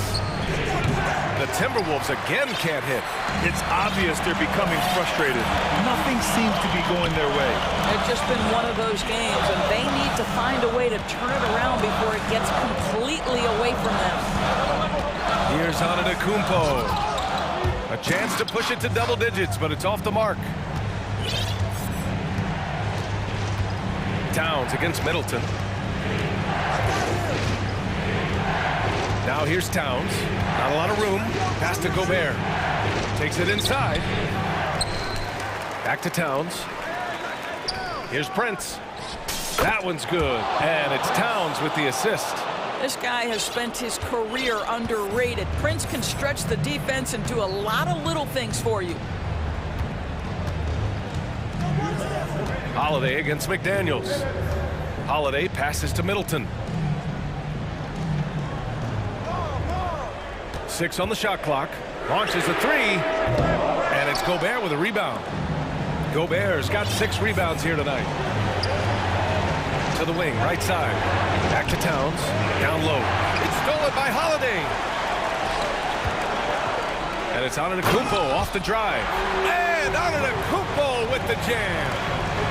The Timberwolves again can't hit. It's obvious they're becoming frustrated. Nothing seems to be going their way. It's just been one of those games, and they need to find a way to turn it around before it gets completely away from them. Here's Antetokounmpo. A chance to push it to double digits, but it's off the mark. Towns against Middleton. Now here's Towns. Not a lot of room. Pass to Gobert. Takes it inside. Back to Towns. Here's Prince. That one's good. And it's Towns with the assist. This guy has spent his career underrated. Prince can stretch the defense and do a lot of little things for you. Holiday against McDaniels. Holiday passes to Middleton. 6 on the shot clock. Launches a 3. And it's Gobert with a rebound. Gobert's got 6 rebounds here tonight. To the wing, right side. Back to Towns. Down low. It's stolen by Holiday. And it's Antetokounmpo off the drive. And Antetokounmpo with the jam.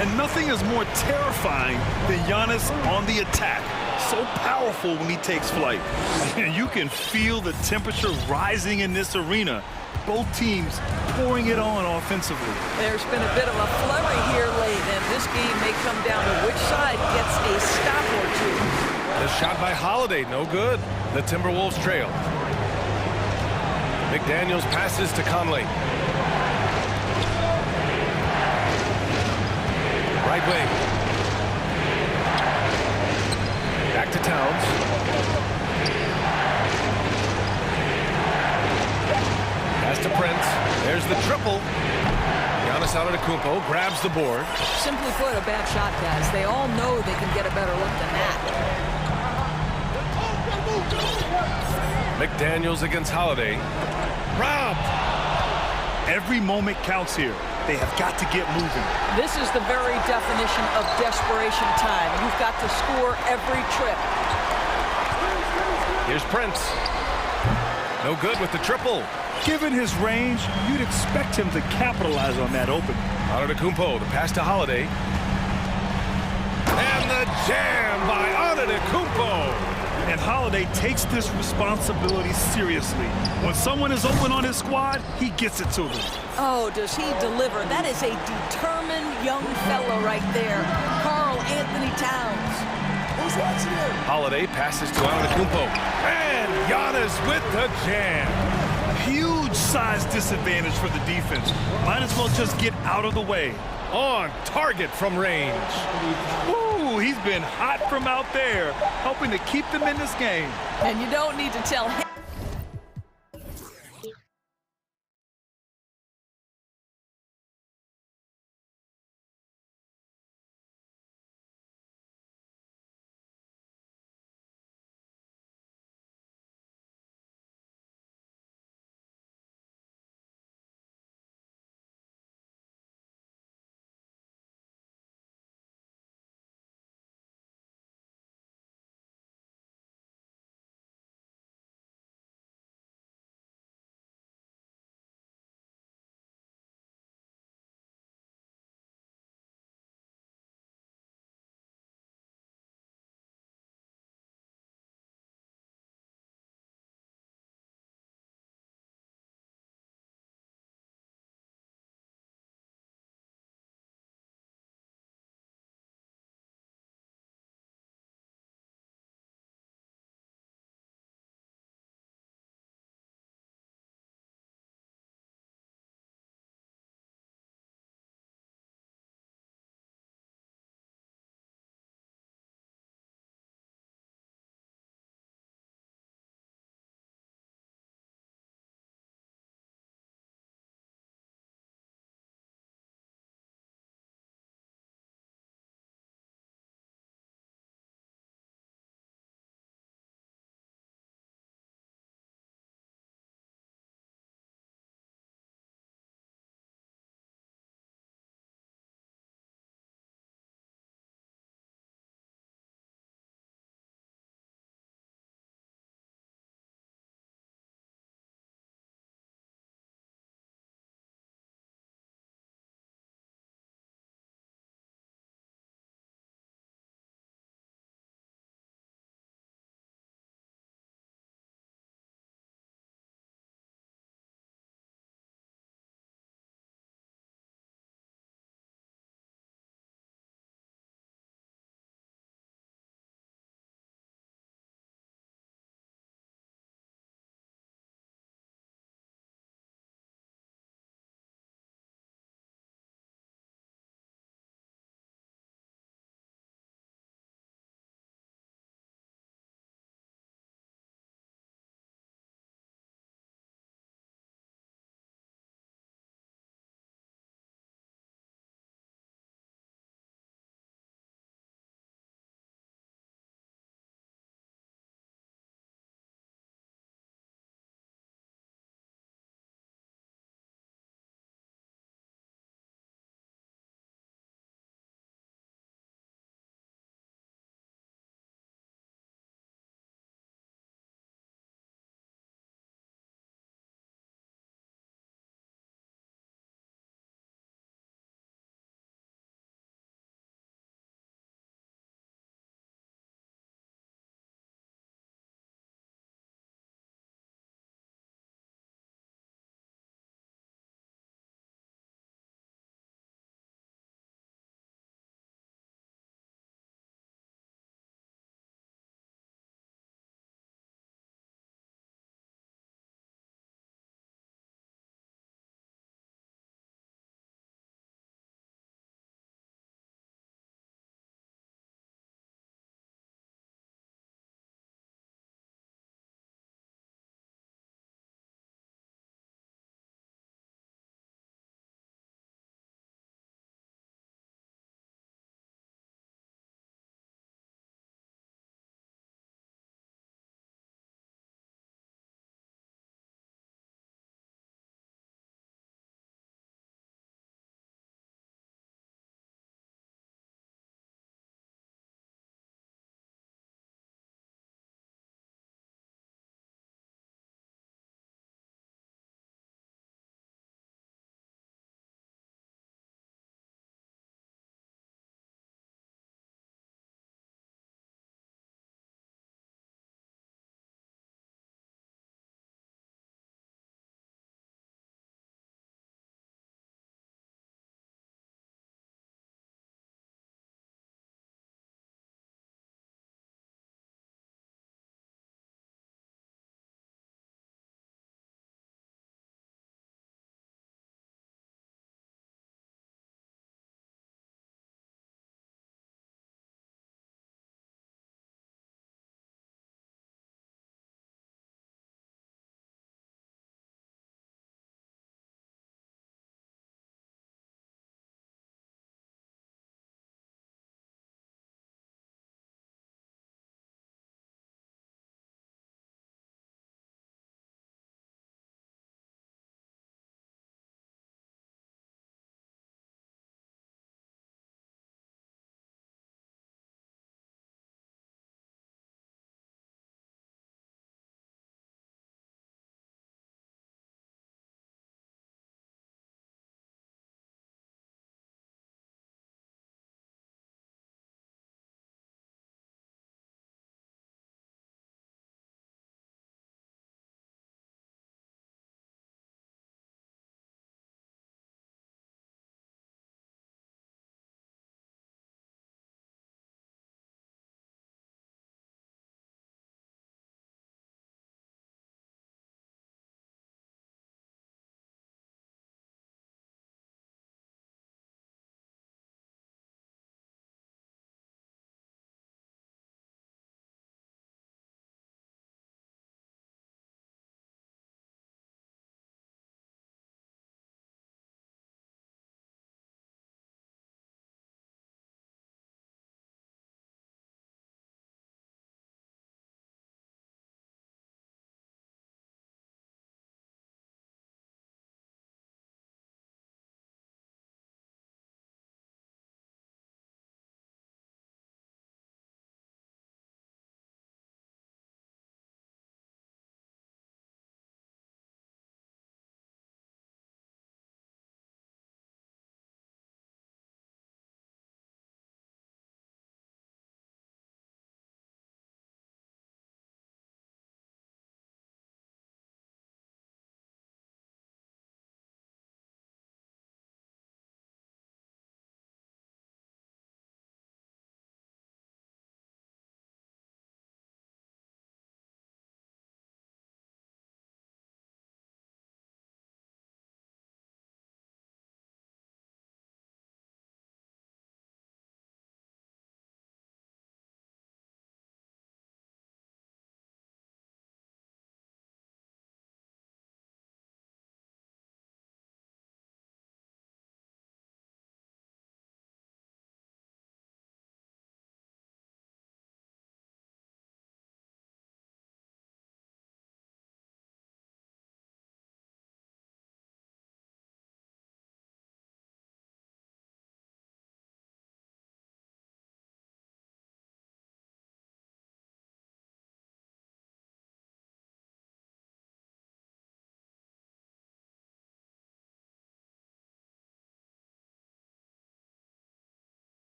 And nothing is more terrifying than Giannis on the attack. So powerful when he takes flight. You can feel the temperature rising in this arena. both teams pouring it on offensively. There's been a bit of a flurry here late, and this game may come down to which side gets a stop or two. The shot by Holiday, no good. The Timberwolves trail. McDaniels passes to Conley. Right wing. Back to Towns. Pass to Prince. There's the triple. Giannis Antetokounmpo grabs the board. Simply put, a bad shot, guys. They all know they can get a better look than that. McDaniels against Holiday. Robbed. Every moment counts here. They have got to get moving. This is the very definition of desperation time. You've got to score every trip. Here's Prince. No good with the triple. Given his range, you'd expect him to capitalize on that open. Antetokounmpo, the pass to Holiday. And the jam by Antetokounmpo. And Holiday takes this responsibility seriously. When someone is open on his squad, he gets it to them. Oh, does he deliver? That is a determined young fellow right there. Karl Anthony Towns. Holiday passes to Antetokounmpo. And Giannis with the jam. Huge size disadvantage for the defense. Might as well just get out of the way. On target from range. Ooh, he's been hot from out there, helping to keep them in this game. And you don't need to tell him.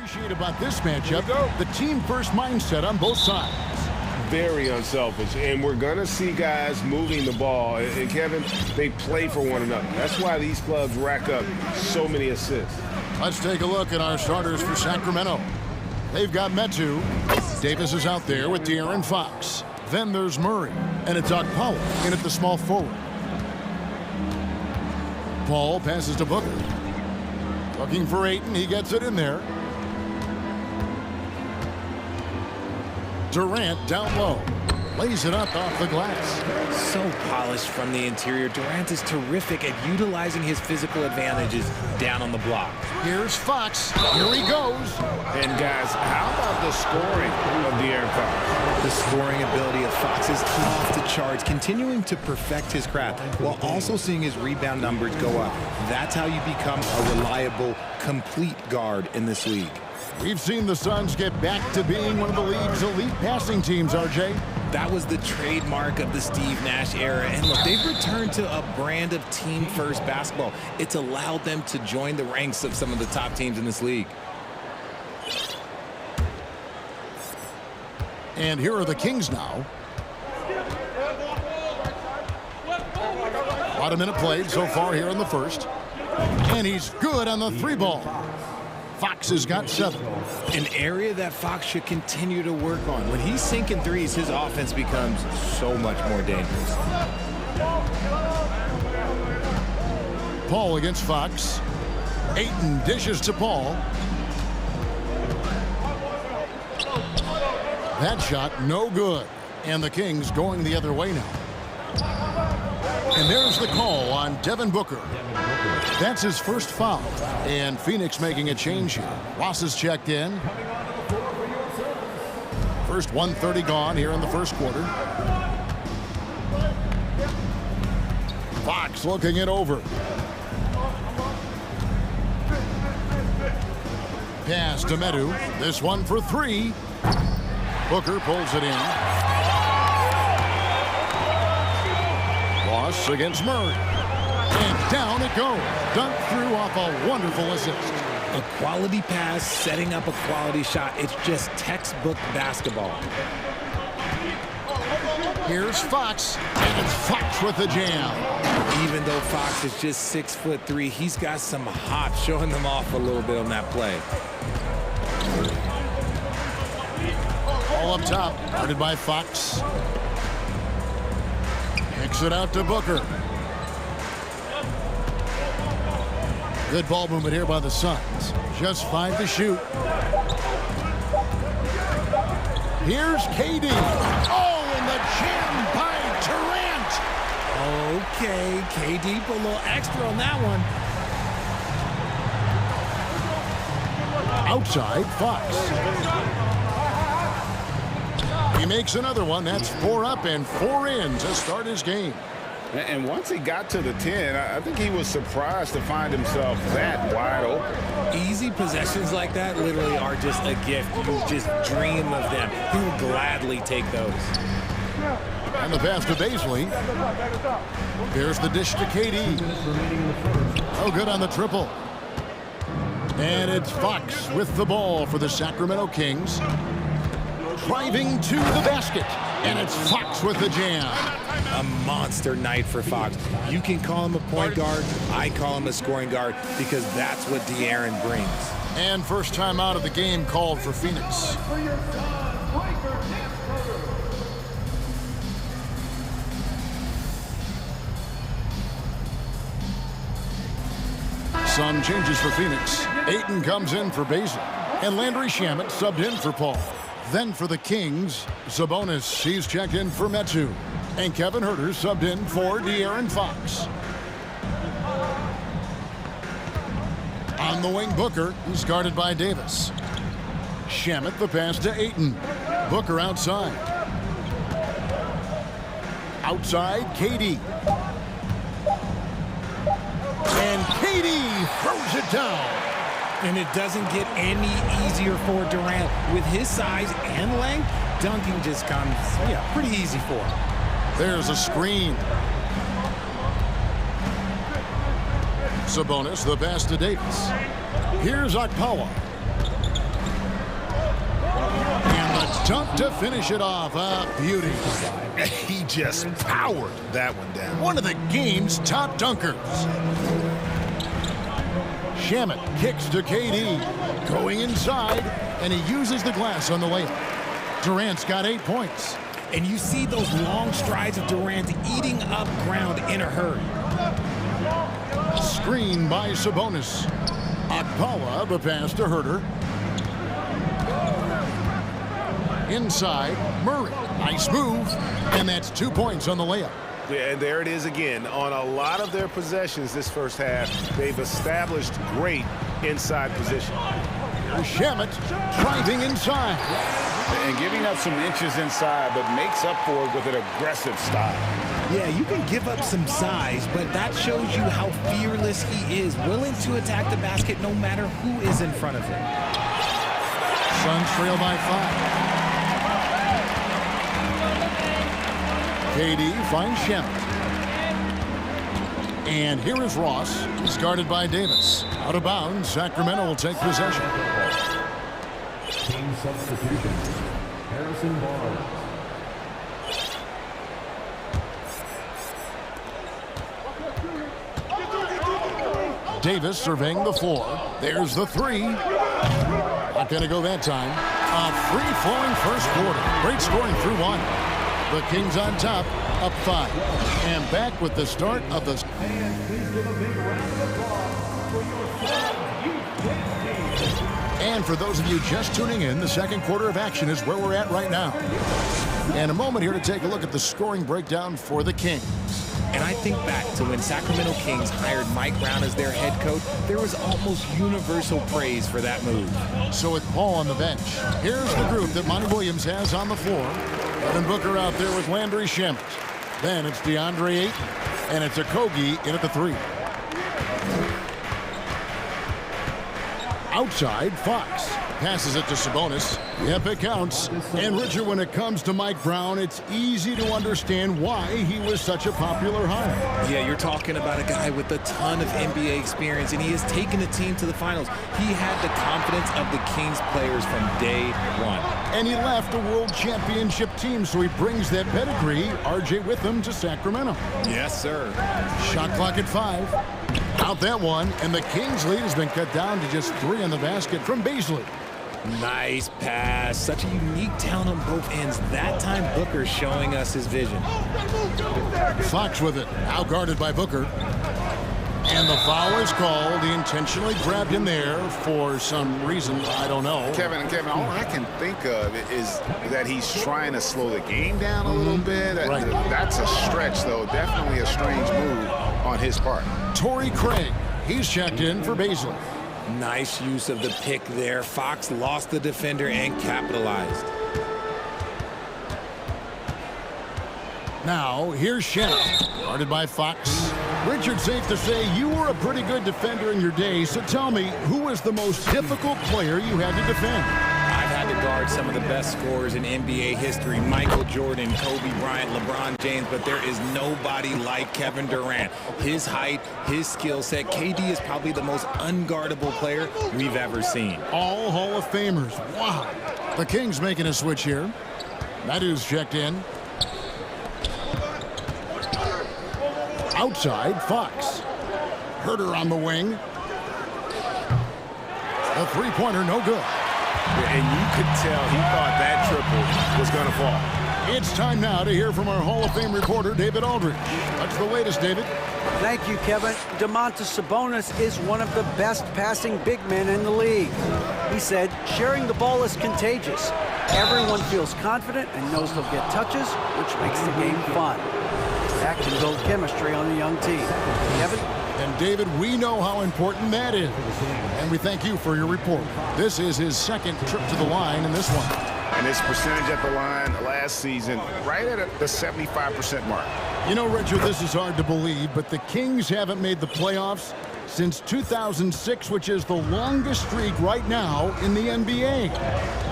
Appreciate about this matchup, the team-first mindset on both sides. Very unselfish, and we're going to see guys moving the ball. And Kevin, they play for one another. That's why these clubs rack up so many assists. Let's take a look at our starters for Sacramento. They've got Metu. Davis is out there with De'Aaron Fox. Then there's Murray, and it's Powell in at the small forward. Paul passes to Booker. Looking for Ayton, he gets it in there. Durant down low. Lays it up off the glass. So polished from the interior. Durant is terrific at utilizing his physical advantages down on the block. Here's Fox. Here he goes. And guys, how about the scoring of De'Aaron Fox? The scoring ability of Fox is off the charts, continuing to perfect his craft while also seeing his rebound numbers go up. That's how you become a reliable, complete guard in this league. We've seen the Suns get back to being one of the league's elite passing teams, RJ. That was the trademark of the Steve Nash era. And look, they've returned to a brand of team-first basketball. It's allowed them to join the ranks of some of the top teams in this league. And here are the Kings now. About a minute played so far here in the first. And he's good on the three ball. Fox has got 7. An area that Fox should continue to work on. When he's sinking threes, his offense becomes so much more dangerous. Paul against Fox. Ayton dishes to Paul. That shot no good. And the Kings going the other way now. And there's the call on Devin Booker. That's his first foul. And Phoenix making a change here. Ross is checked in. First 1:30 gone here in the first quarter. Fox looking it over. Pass to Metu. This one for 3. Booker pulls it in. Ross against Murray. And down it goes. Dunked through off a wonderful assist. A quality pass, setting up a quality shot. It's just textbook basketball. Here's Fox, and it's Fox with the jam. Even though Fox is just 6'3", he's got some hop, showing them off a little bit on that play. All up top, guarded by Fox. Kicks it out to Booker. Good ball movement here by the Suns. Just 5 to shoot. Here's KD. Oh, and the jam by Durant. Okay, KD put a little extra on that one. Outside, Fox. He makes another one. That's 4 up and 4 in to start his game. And once he got to the 10, I think he was surprised to find himself that wide open. Easy possessions like that literally are just a gift. You just dream of them. He'll gladly take those. And the pass to Baisley. There's the dish to KD. Oh, good on the triple. And it's Fox with the ball for the Sacramento Kings. Driving to the basket. And it's Fox with the jam. A monster night for Fox. You can call him a point guard. I call him a scoring guard because that's what De'Aaron brings. And first time out of the game called for Phoenix. Some changes for Phoenix. Ayton comes in for Baisley. And Landry Shamet subbed in for Paul. Then for the Kings, Sabonis, he's checked in for Metu. And Kevin Huerter subbed in for De'Aaron Fox. On the wing, Booker, he's guarded by Davis. Shamet the pass to Ayton. Booker outside. Outside, KD. And KD throws it down. And it doesn't get any easier for Durant. With his size and length, dunking just comes, pretty easy for him. There's a screen. Sabonis, the pass to Davis. Here's Okpala. dunk to finish it off. A beauty. He just powered that one down. One of the game's top dunkers. Shamet kicks to KD. Going inside, and he uses the glass on the layup. Durant's got 8 points. And you see those long strides of Durant eating up ground in a hurry. Screen by Sabonis. Akpala, the pass to Herter. Inside, Murray. Nice move. And that's 2 points on the layup. Yeah, and there it is again. On a lot of their possessions this first half, they've established great inside position. Shamet driving inside. And giving up some inches inside, but makes up for it with an aggressive style. Yeah, you can give up some size, but that shows you how fearless he is, willing to attack the basket no matter who is in front of him. Suns trail by 5. KD finds Shamet. And here is Ross. He's guarded by Davis. Out of bounds, Sacramento will take possession. Team substitution. Harrison Barnes. Davis surveying the floor. There's the three. Not going to go that time. A free-flowing first quarter. Great scoring through one. The Kings on top, up 5. And back with the start of the... And for those of you just tuning in, the second quarter of action is where we're at right now. And a moment here to take a look at the scoring breakdown for the Kings. And I think back to when Sacramento Kings hired Mike Brown as their head coach, there was almost universal praise for that move. So with Paul on the bench, here's the group that Monty Williams has on the floor. Devin Booker out there with Landry Shamet. Then it's DeAndre Ayton, and it's Okogie in at the 3. Outside, Fox passes it to Sabonis. Yep, it counts. And Richard, when it comes to Mike Brown, it's easy to understand why he was such a popular hire. Yeah, you're talking about a guy with a ton of NBA experience, and he has taken the team to the finals. He had the confidence of the Kings players from day one. And he left a world championship team, so he brings that pedigree, RJ, with him to Sacramento. Yes, sir. Shot clock at 5. Out that one, and the Kings' lead has been cut down to just 3 on the basket from Beasley. Nice pass. Such a unique talent on both ends. That time, Booker showing us his vision. Fox with it. Now guarded by Booker. And the foul is called. He intentionally grabbed him there for some reason. I don't know. Kevin, all I can think of is that he's trying to slow the game down a little bit. Right. That's a stretch, though. Definitely a strange move on his part. Torrey Craig. He's checked in for Beasley. Nice use of the pick there. Fox lost the defender and capitalized. Now, here's Shamet, guarded by Fox. Richard, safe to say you were a pretty good defender in your day, so tell me, who was the most difficult player you had to defend? I've had to guard some of the best scorers in NBA history. Michael Jordan, Kobe Bryant, LeBron James, but there is nobody like Kevin Durant. His height, his skill set. KD is probably the most unguardable player we've ever seen. All Hall of Famers. Wow. The Kings making a switch here. Nadu's checked in. Outside, Fox. Herter on the wing. A three-pointer, no good. And you could tell he thought that triple was going to fall. It's time now to hear from our Hall of Fame reporter, David Aldridge. What's the latest, David? Thank you, Kevin. Domantas Sabonis is one of the best passing big men in the league. He said, sharing the ball is contagious. Everyone feels confident and knows they'll get touches, which makes the game fun. That can build chemistry on a young team. Kevin? And David, we know how important that is. And we thank you for your report. This is his second trip to the line in this one. And his percentage at the line last season, right at the 75% mark. You know, Richard, this is hard to believe, but the Kings haven't made the playoffs since 2006, which is the longest streak right now in the NBA.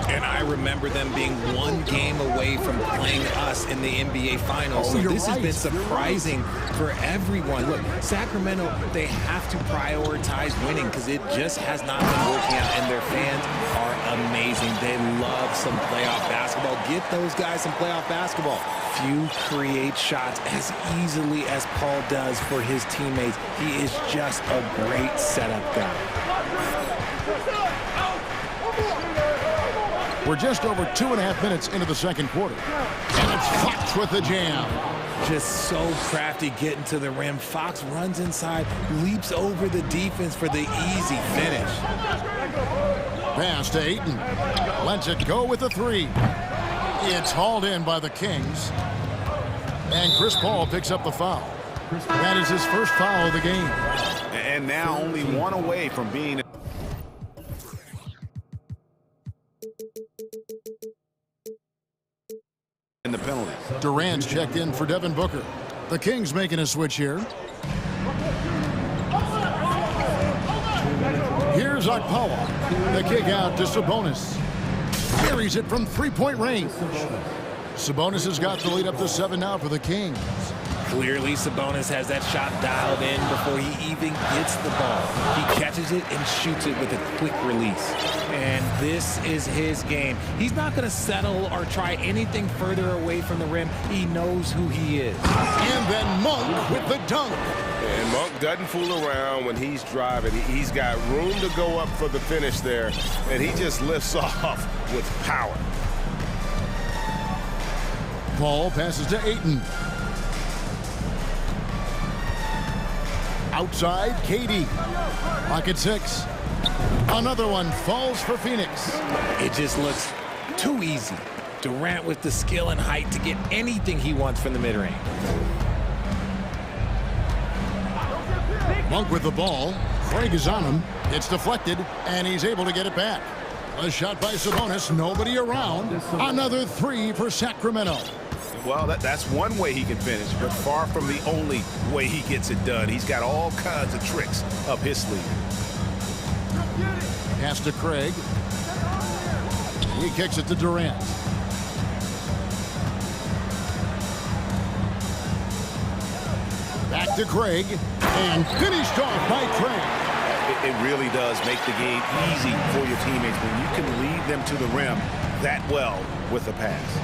And I remember them being one game away from playing us in the NBA Finals. Oh, so you're this right. has been surprising for everyone. Look, Sacramento, they have to prioritize winning because it just has not been working out. And their fans are amazing. They love some playoff basketball. Get those guys some playoff basketball. Few create shots as easily as Paul does for his teammates. He is just a great setup guy. We're just over 2.5 minutes into the second quarter. And it's Fox with the jam. Just so crafty getting to the rim. Fox runs inside, leaps over the defense for the easy finish. Pass to Ayton. Lets it go with the three. It's hauled in by the Kings. And Chris Paul picks up the foul. That is his first foul of the game. And now only one away from being in the penalty. Durant's checked in for Devin Booker. The Kings making a switch here. Here's Okpala. The kick out to Sabonis. Carries it from three-point range. Sabonis has got the lead up to 7 now for the Kings. Clearly, Sabonis has that shot dialed in before he even gets the ball. He catches it and shoots it with a quick release. And this is his game. He's not going to settle or try anything further away from the rim. He knows who he is. And then Monk with the dunk. And Monk doesn't fool around when he's driving. He's got room to go up for the finish there, and he just lifts off with power. Paul passes to Ayton. Outside, KD. Pocket 6. Another one falls for Phoenix. It just looks too easy. Durant with the skill and height to get anything he wants from the mid-range. Monk with the ball. Craig is on him. It's deflected, and he's able to get it back. A shot by Sabonis. Nobody around. Another three for Sacramento. Well, that's one way he can finish, but far from the only way he gets it done. He's got all kinds of tricks up his sleeve. Pass to Craig. He kicks it to Durant. Back to Craig, and finished off by Craig. It really does make the game easy for your teammates when you can lead them to the rim that well with a pass.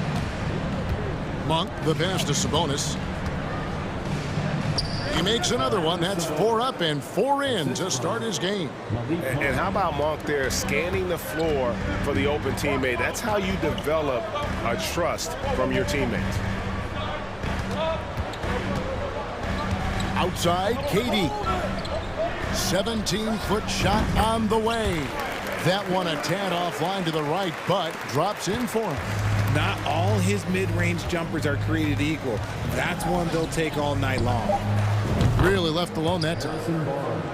Monk, the pass to Sabonis. He makes another one. That's 4 up and 4 in to start his game. And how about Monk there scanning the floor for the open teammate? That's how you develop a trust from your teammates. Outside, KD. 17-foot shot on the way. That one a tad offline to the right, but drops in for him. Not all his mid-range jumpers are created equal. That's one they'll take all night long. Really left alone that time.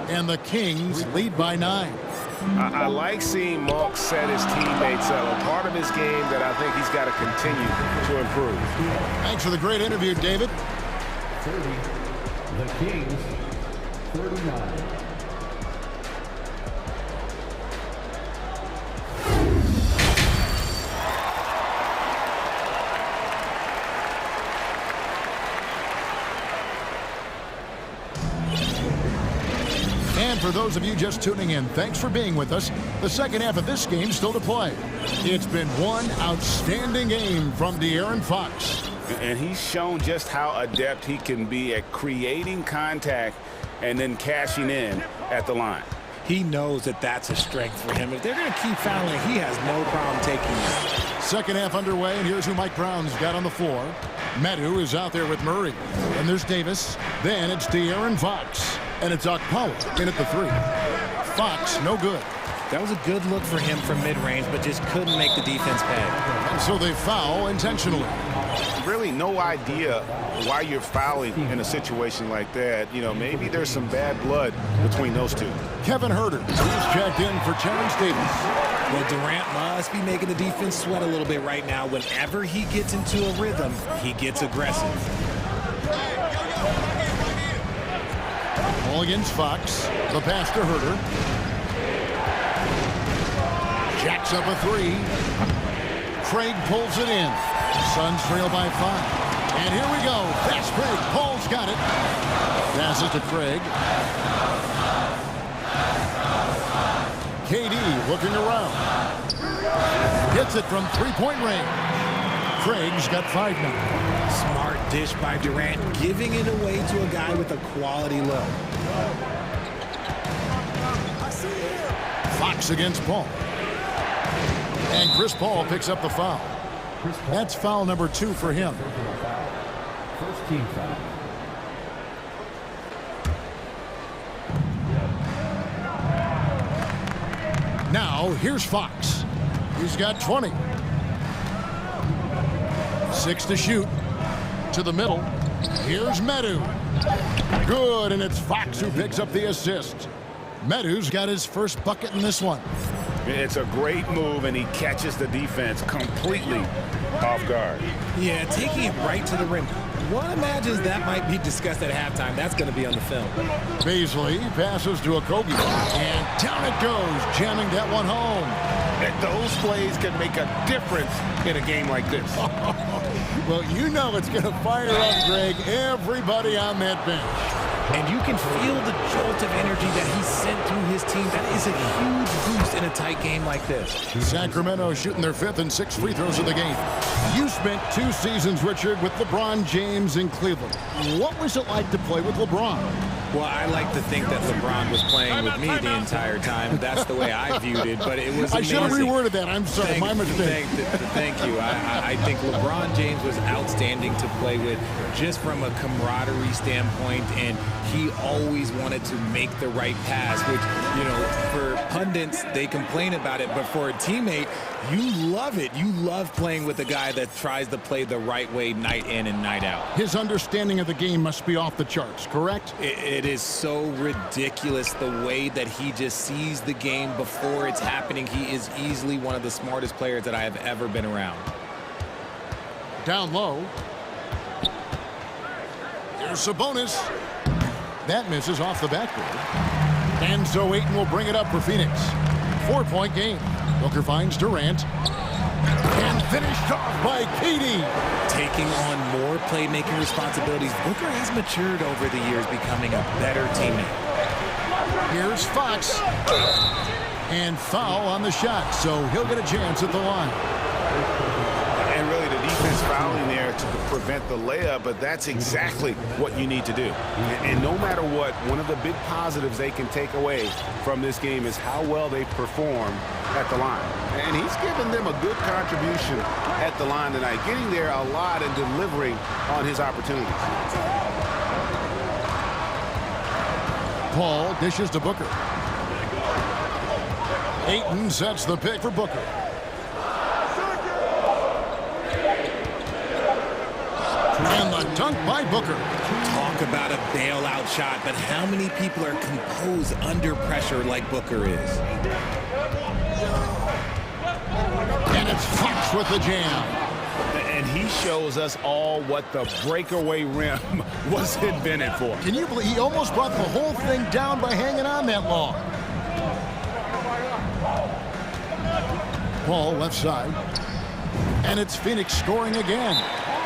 And the Kings lead by 9. I like seeing Monk set his teammates up. A part of his game that I think he's got to continue to improve. Thanks for the great interview, David. 30. The Kings, 39. And for those of you just tuning in, thanks for being with us. The second half of this game still to play. It's been one outstanding game from De'Aaron Fox. And he's shown just how adept he can be at creating contact and then cashing in at the line. He knows that that's a strength for him. If they're going to keep fouling, he has no problem taking it. Second half underway, and here's who Mike Brown's got on the floor. Medu is out there with Murray. And there's Davis. Then it's De'Aaron Fox. And it's Okpala in at the 3. Fox, no good. That was a good look for him from mid-range, but just couldn't make the defense pay. And so they foul intentionally. Really no idea why you're fouling in a situation like that. You know, maybe there's some bad blood between those two. Kevin Herter, he's checked in for Terrence Davis. Well, Durant must be making the defense sweat a little bit right now. Whenever he gets into a rhythm, he gets aggressive. Ball against Fox. The pass to Herter. Jacks up a three. Craig pulls it in. Suns trail by 5. And here we go. Fast break. Paul's got it. Passes to Craig. KD looking around. Hits it from three-point range. Craig's got 5 now. Smart dish by Durant, giving it away to a guy with a quality look. Fox against Paul. And Chris Paul picks up the foul. That's foul number 2 for him. First team foul. Now, here's Fox. He's got 20. 6 to shoot. To the middle. Here's Medu. Good, and it's Fox who picks up the assist. Medu's got his first bucket in this one. It's a great move, and he catches the defense completely off guard. Yeah, taking it right to the rim. One imagines that might be discussed at halftime. That's going to be on the film. Beasley passes to Okogie. And down it goes, jamming that one home. And those plays can make a difference in a game like this. Well, you know it's going to fire up, Greg, everybody on that bench. And you can feel the jolt of energy that he sent through his team. That is a huge boost in a tight game like this. Sacramento shooting their 5th and 6th free throws of the game. You spent 2 seasons, Richard, with LeBron James in Cleveland. What was it like to play with LeBron? Well, I like to think that LeBron was playing with me the entire time. That's the way I viewed it, but it was amazing. I should have reworded that. I'm sorry, my mistake. Thank you. I think LeBron James was outstanding to play with just from a camaraderie standpoint, and he always wanted to make the right pass, which, you know, for pundits, they complain about it, but for a teammate, you love it. You love playing with a guy that tries to play the right way night in and night out. His understanding of the game must be off the charts, correct? It is so ridiculous the way that he just sees the game before it's happening. He is easily one of the smartest players that I have ever been around. Down low. Here's Sabonis. That misses off the backboard. And so Ayton will bring it up for Phoenix. 4-point game. Booker finds Durant. And finished off by KD. Taking on more playmaking responsibilities, Booker has matured over the years, becoming a better teammate. Here's Fox. And foul on the shot, so he'll get a chance at the line. And really the defense fouling there to prevent the layup, but that's exactly what you need to do. And no matter what, one of the big positives they can take away from this game is how well they perform at the line. And he's given them a good contribution at the line tonight, getting there a lot and delivering on his opportunities. Paul dishes to Booker. Ayton sets the pick for Booker. And the dunk by Booker. Talk about a bailout shot, but how many people are composed under pressure like Booker is? And it's Fox with the jam. And he shows us all what the breakaway rim was invented for. Can you believe he almost brought the whole thing down by hanging on that long? Paul left side. And it's Phoenix scoring again.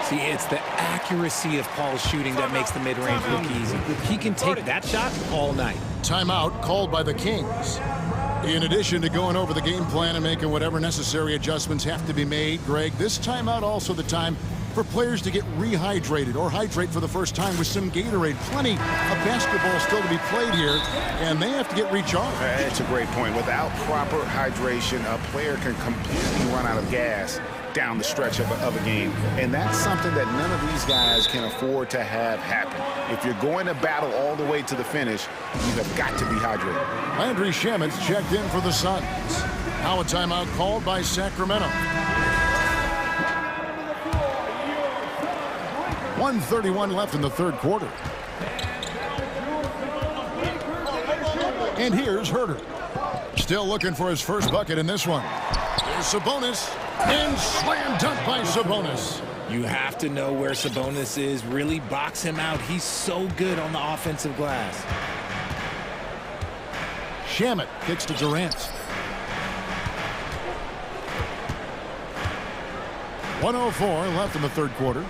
See, it's the accuracy of Paul's shooting that makes the mid-range look easy. He can take that shot all night. Timeout called by the Kings. In addition to going over the game plan and making whatever necessary adjustments have to be made, Greg, this timeout also the time for players to get rehydrated or hydrate for the first time with some Gatorade. Plenty of basketball still to be played here, and they have to get recharged. That's a great point. Without proper hydration, a player can completely run out of gas down the stretch of a game. And that's something that none of these guys can afford to have happen. If you're going to battle all the way to the finish, you have got to be hydrated. Landry Shamit's checked in for the Suns. Now a timeout called by Sacramento. 1:31 left in the third quarter. And here's Herter. Still looking for his first bucket in this one. Here's Sabonis. And slam dunk by Sabonis. You have to know where Sabonis is. Really box him out. He's so good on the offensive glass. Shamet kicks to Durant. 1:04 left in the third quarter.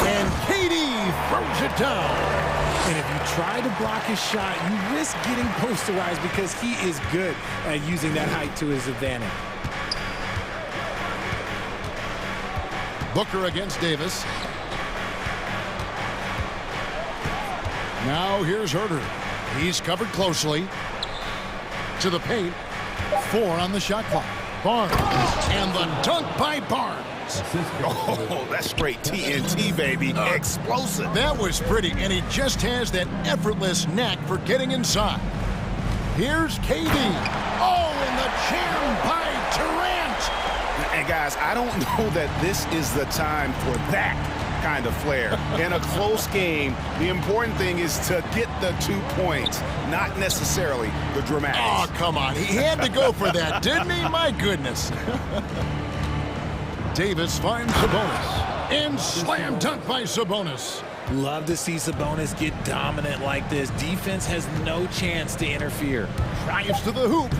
And KD throws it down. And if you try to block his shot, you risk getting posterized because he is good at using that height to his advantage. Booker against Davis. Now here's Herter. He's covered closely. To the paint. 4 on the shot clock. Barnes. And the dunk by Barnes. Oh, that's straight TNT, baby. Explosive. That was pretty, and he just has that effortless knack for getting inside. Here's KD. Oh, and the jam by Durant. And guys, I don't know that this is the time for that kind of flair. In a close game, the important thing is to get the 2 points, not necessarily the dramatics. Oh, come on. He had to go for that, didn't he? My goodness. Davis finds Sabonis. And slam dunk by Sabonis. Love to see Sabonis get dominant like this. Defense has no chance to interfere. Drives to the hoop.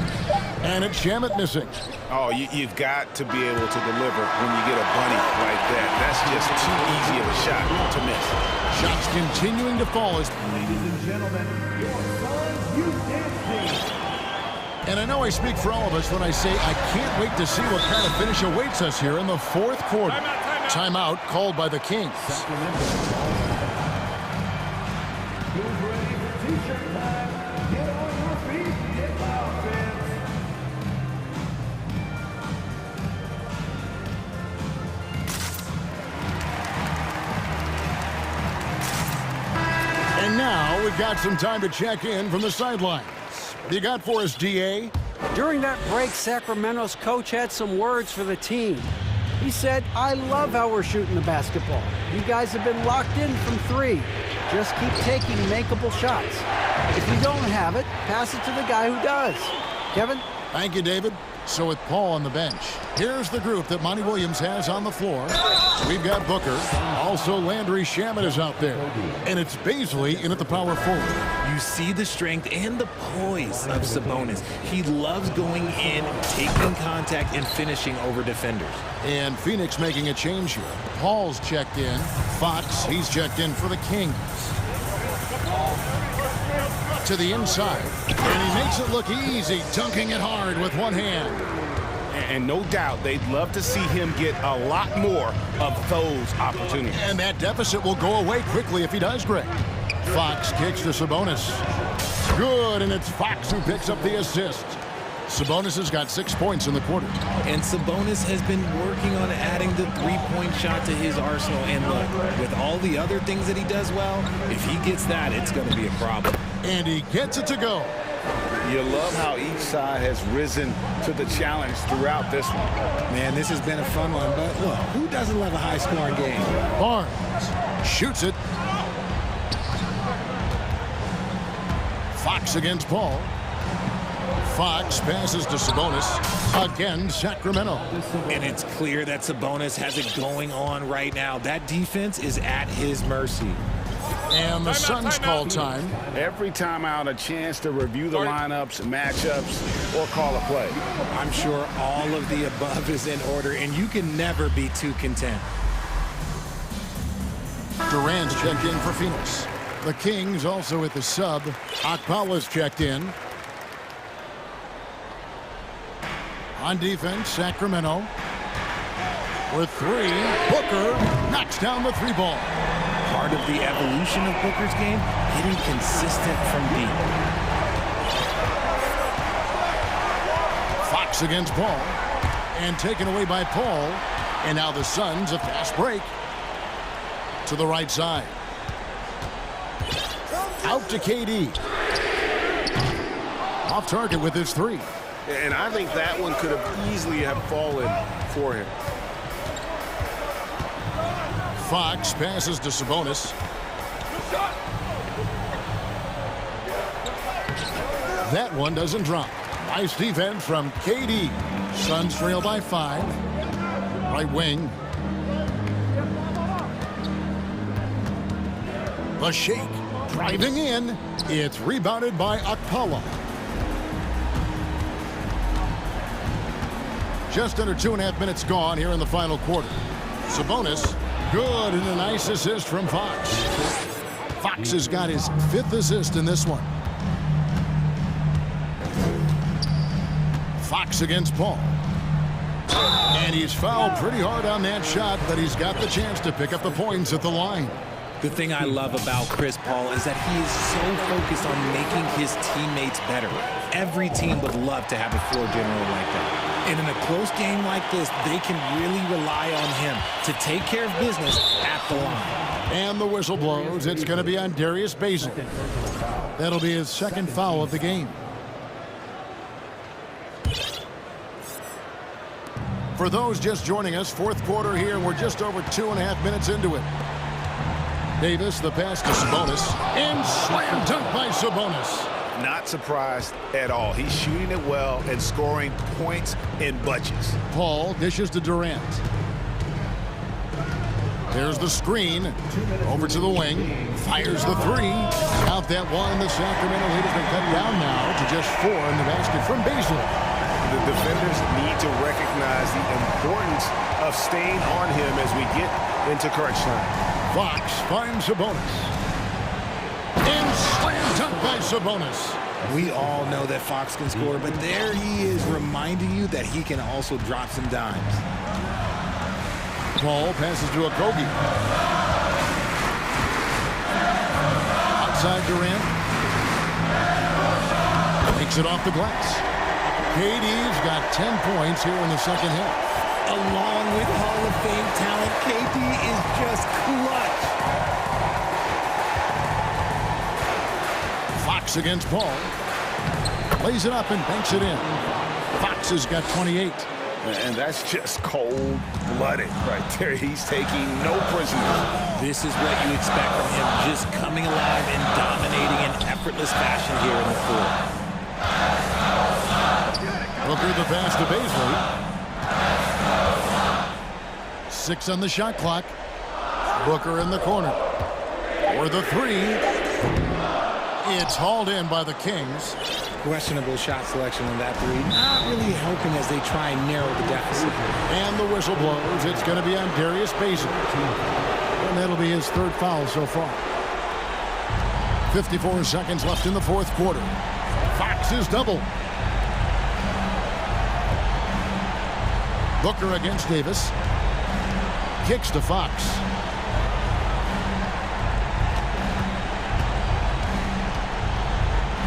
And it's Shamet missing. Oh, you've got to be able to deliver when you get a bunny like that. That's just too easy of a shot to miss. Shots continuing to fall as... Ladies and gentlemen, your son's youth dance team. And I know I speak for all of us when I say I can't wait to see what kind of finish awaits us here in the fourth quarter. Timeout called by the Kings. Who's ready for t-shirt time? Get on your feet, get loud, fans. And now we've got some time to check in from the sidelines. You got for us, DA? During that break, Sacramento's coach had some words for the team. He said, I love how we're shooting the basketball. You guys have been locked in from 3. Just keep taking makeable shots. If you don't have it, pass it to the guy who does. Kevin? Thank you, David. So with Paul on the bench, here's the group that Monty Williams has on the floor. We've got Booker. Also, Landry Shamet is out there. And it's Baisley in at the power forward. You see the strength and the poise of Sabonis. He loves going in, taking contact, and finishing over defenders. And Phoenix making a change here. Paul's checked in. Fox, he's checked in for the Kings. To the inside, and he makes it look easy, dunking it hard with one hand. And no doubt they'd love to see him get a lot more of those opportunities. And that deficit will go away quickly if he does, Greg. Fox kicks to Sabonis. Good, and it's Fox who picks up the assist. Sabonis has got 6 points in the quarter. And Sabonis has been working on adding the three-point shot to his arsenal. And look, with all the other things that he does well, if he gets that, it's going to be a problem. And he gets it to go. You love how each side has risen to the challenge throughout this one. Man, this has been a fun one, but look, who doesn't love a high-scoring game? Barnes shoots it. Fox against Paul. Fox passes to Sabonis. Again, Sacramento. And it's clear that Sabonis has it going on right now. That defense is at his mercy. And the Suns call time. Every time out, a chance to review the lineups, matchups, or call a play. I'm sure all of the above is in order, and you can never be too content. Durant's checked in for Phoenix. The Kings also at the sub. Akpala's checked in. On defense, Sacramento. With 3, Booker knocks down the 3-ball. Part of the evolution of Booker's game, getting consistent from deep. Fox against Paul. And taken away by Paul. And now the Suns, a fast break. To the right side. Out to KD. Off target with his 3. And I think that one could have easily have fallen for him. Fox passes to Sabonis. That one doesn't drop. Nice defense from KD. Suns trail by 5. Right wing. The shake. Driving in, it's rebounded by Akpala. Just under 2.5 minutes gone here in the final quarter. Sabonis, good, and a nice assist from Fox. Fox has got his 5th assist in this one. Fox against Paul. And he's fouled pretty hard on that shot, but he's got the chance to pick up the points at the line. The thing I love about Chris Paul is that he is so focused on making his teammates better. Every team would love to have a floor general like that. And in a close game like this, they can really rely on him to take care of business at the line. And the whistle blows. It's going to be on Darius Bazley. That'll be his 2nd foul of the game. For those just joining us, 4th quarter here, and we're just over 2.5 minutes into it. Davis, the pass to Sabonis, and slam dunk by Sabonis. Not surprised at all. He's shooting it well and scoring points in bunches. Paul dishes to Durant. There's the screen. Over to the wing. Fires the 3. Out that one. The Sacramento lead has been cut down now to just 4 in the basket from Bazley. The defenders need to recognize the importance of staying on him as we get into crunch time. Fox finds Sabonis. And slam dunk by Sabonis. We all know that Fox can score, but there he is reminding you that he can also drop some dimes. Paul passes to Okogie. Outside Durant. Takes it off the glass. KD's got 10 points here in the 2nd half. Along with Hall of Fame talent, KD is just clutch. Fox against Paul. Lays it up and banks it in. Fox has got 28. And that's just cold-blooded right there. He's taking no prisoners. This is what you expect from him, just coming alive and dominating in effortless fashion here in the floor. Booker the pass to Bazley. 6 on the shot clock. Booker in the corner. For the 3. It's hauled in by the Kings. Questionable shot selection on that 3. Not really helping as they try and narrow the deficit. And the whistle blows. It's going to be on Darius Bazley. And that'll be his 3rd foul so far. 54 seconds left in the 4th quarter. Fox is double. Booker against Davis. Kicks to Fox.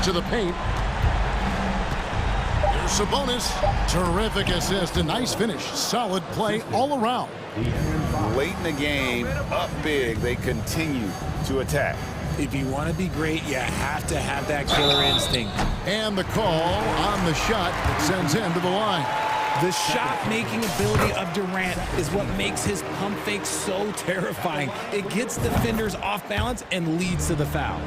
To the paint. Here's Sabonis. Terrific assist. A nice finish. Solid play all around. Late in the game, up big, they continue to attack. If you want to be great, you have to have that killer instinct. And the call on the shot that sends him to the line. The shot-making ability of Durant is what makes his pump fake so terrifying. It gets defenders off balance and leads to the foul.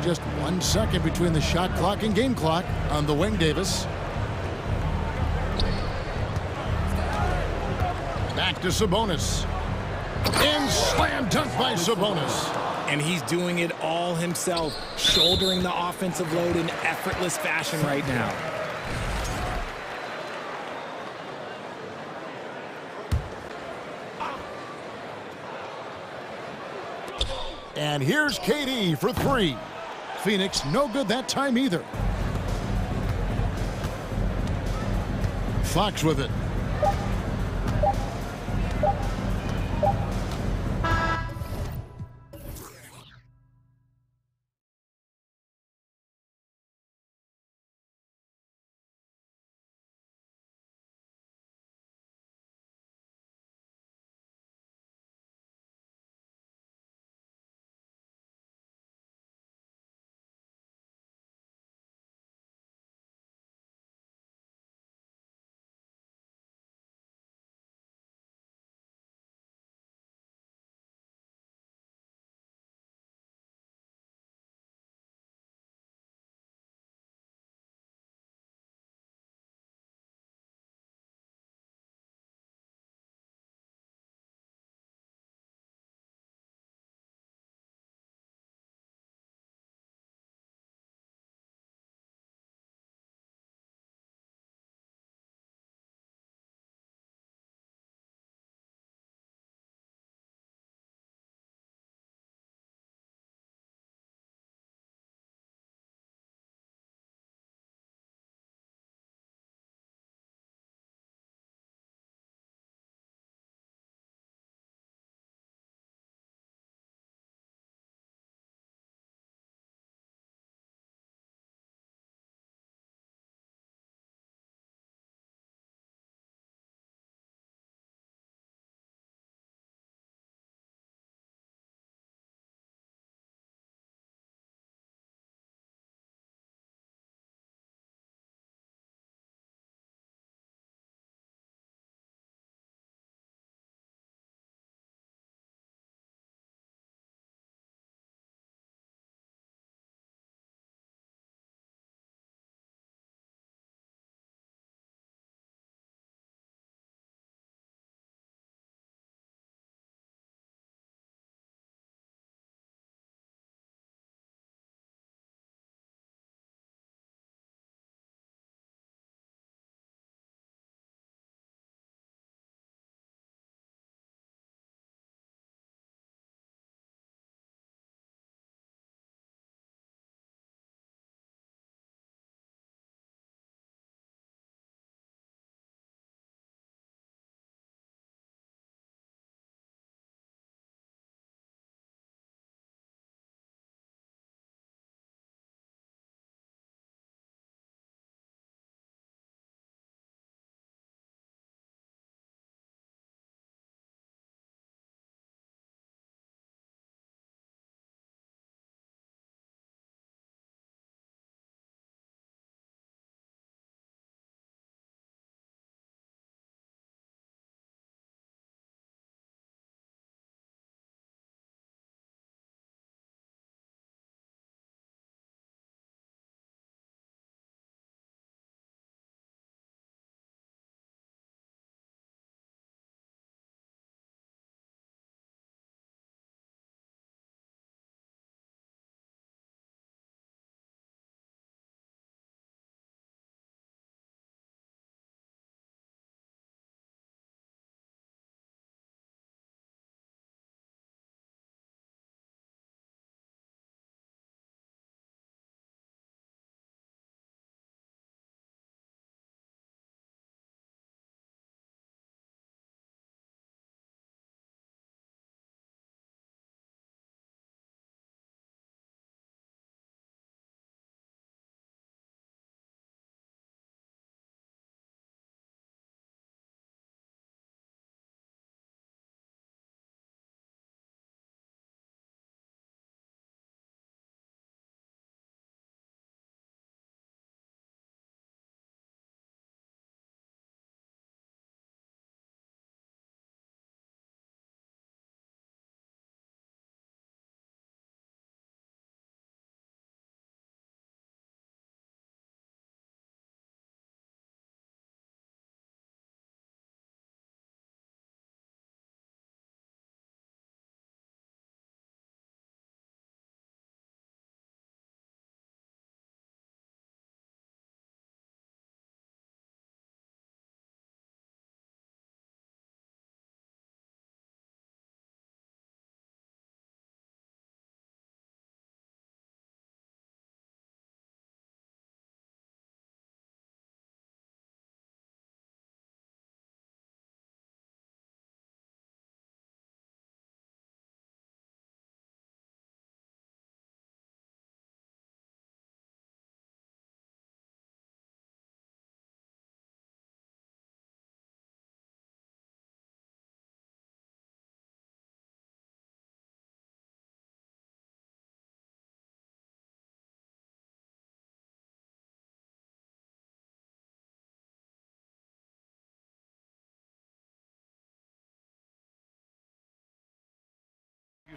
Just 1 second between the shot clock and game clock on the wing, Davis. Back to Sabonis. And slam dunk by Sabonis. And he's doing it all himself, shouldering the offensive load in effortless fashion right now. And here's KD for 3. Phoenix no good that time either. Fox with it.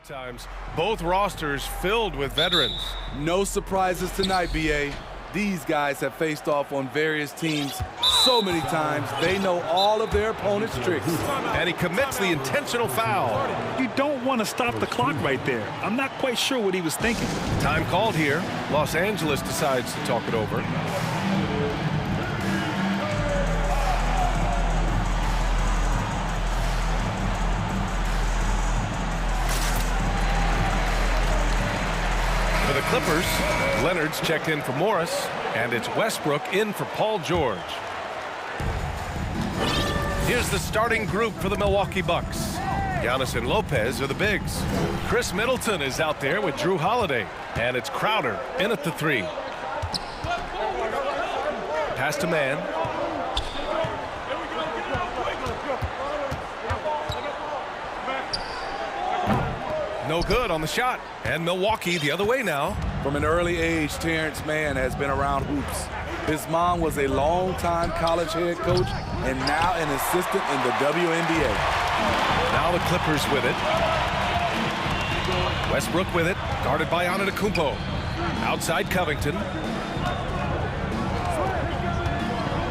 times. Both rosters filled with veterans. No surprises tonight, BA. These guys have faced off on various teams so many times, they know all of their opponent's tricks. And he commits the intentional foul. You don't want to stop the clock right there. I'm not quite sure what he was thinking. Time called here. Los Angeles decides to talk it over. For the Clippers, Leonard's checked in for Morris, and it's Westbrook in for Paul George. Here's the starting group for the Milwaukee Bucks. Giannis and Lopez are the bigs. Chris Middleton is out there with Drew Holiday, and it's Crowder in at the 3. Pass to man. No good on the shot. And Milwaukee the other way now. From an early age, Terrence Mann has been around hoops. His mom was a longtime college head coach and now an assistant in the WNBA. Now the Clippers with it. Westbrook with it, guarded by Antetokounmpo. Outside Covington.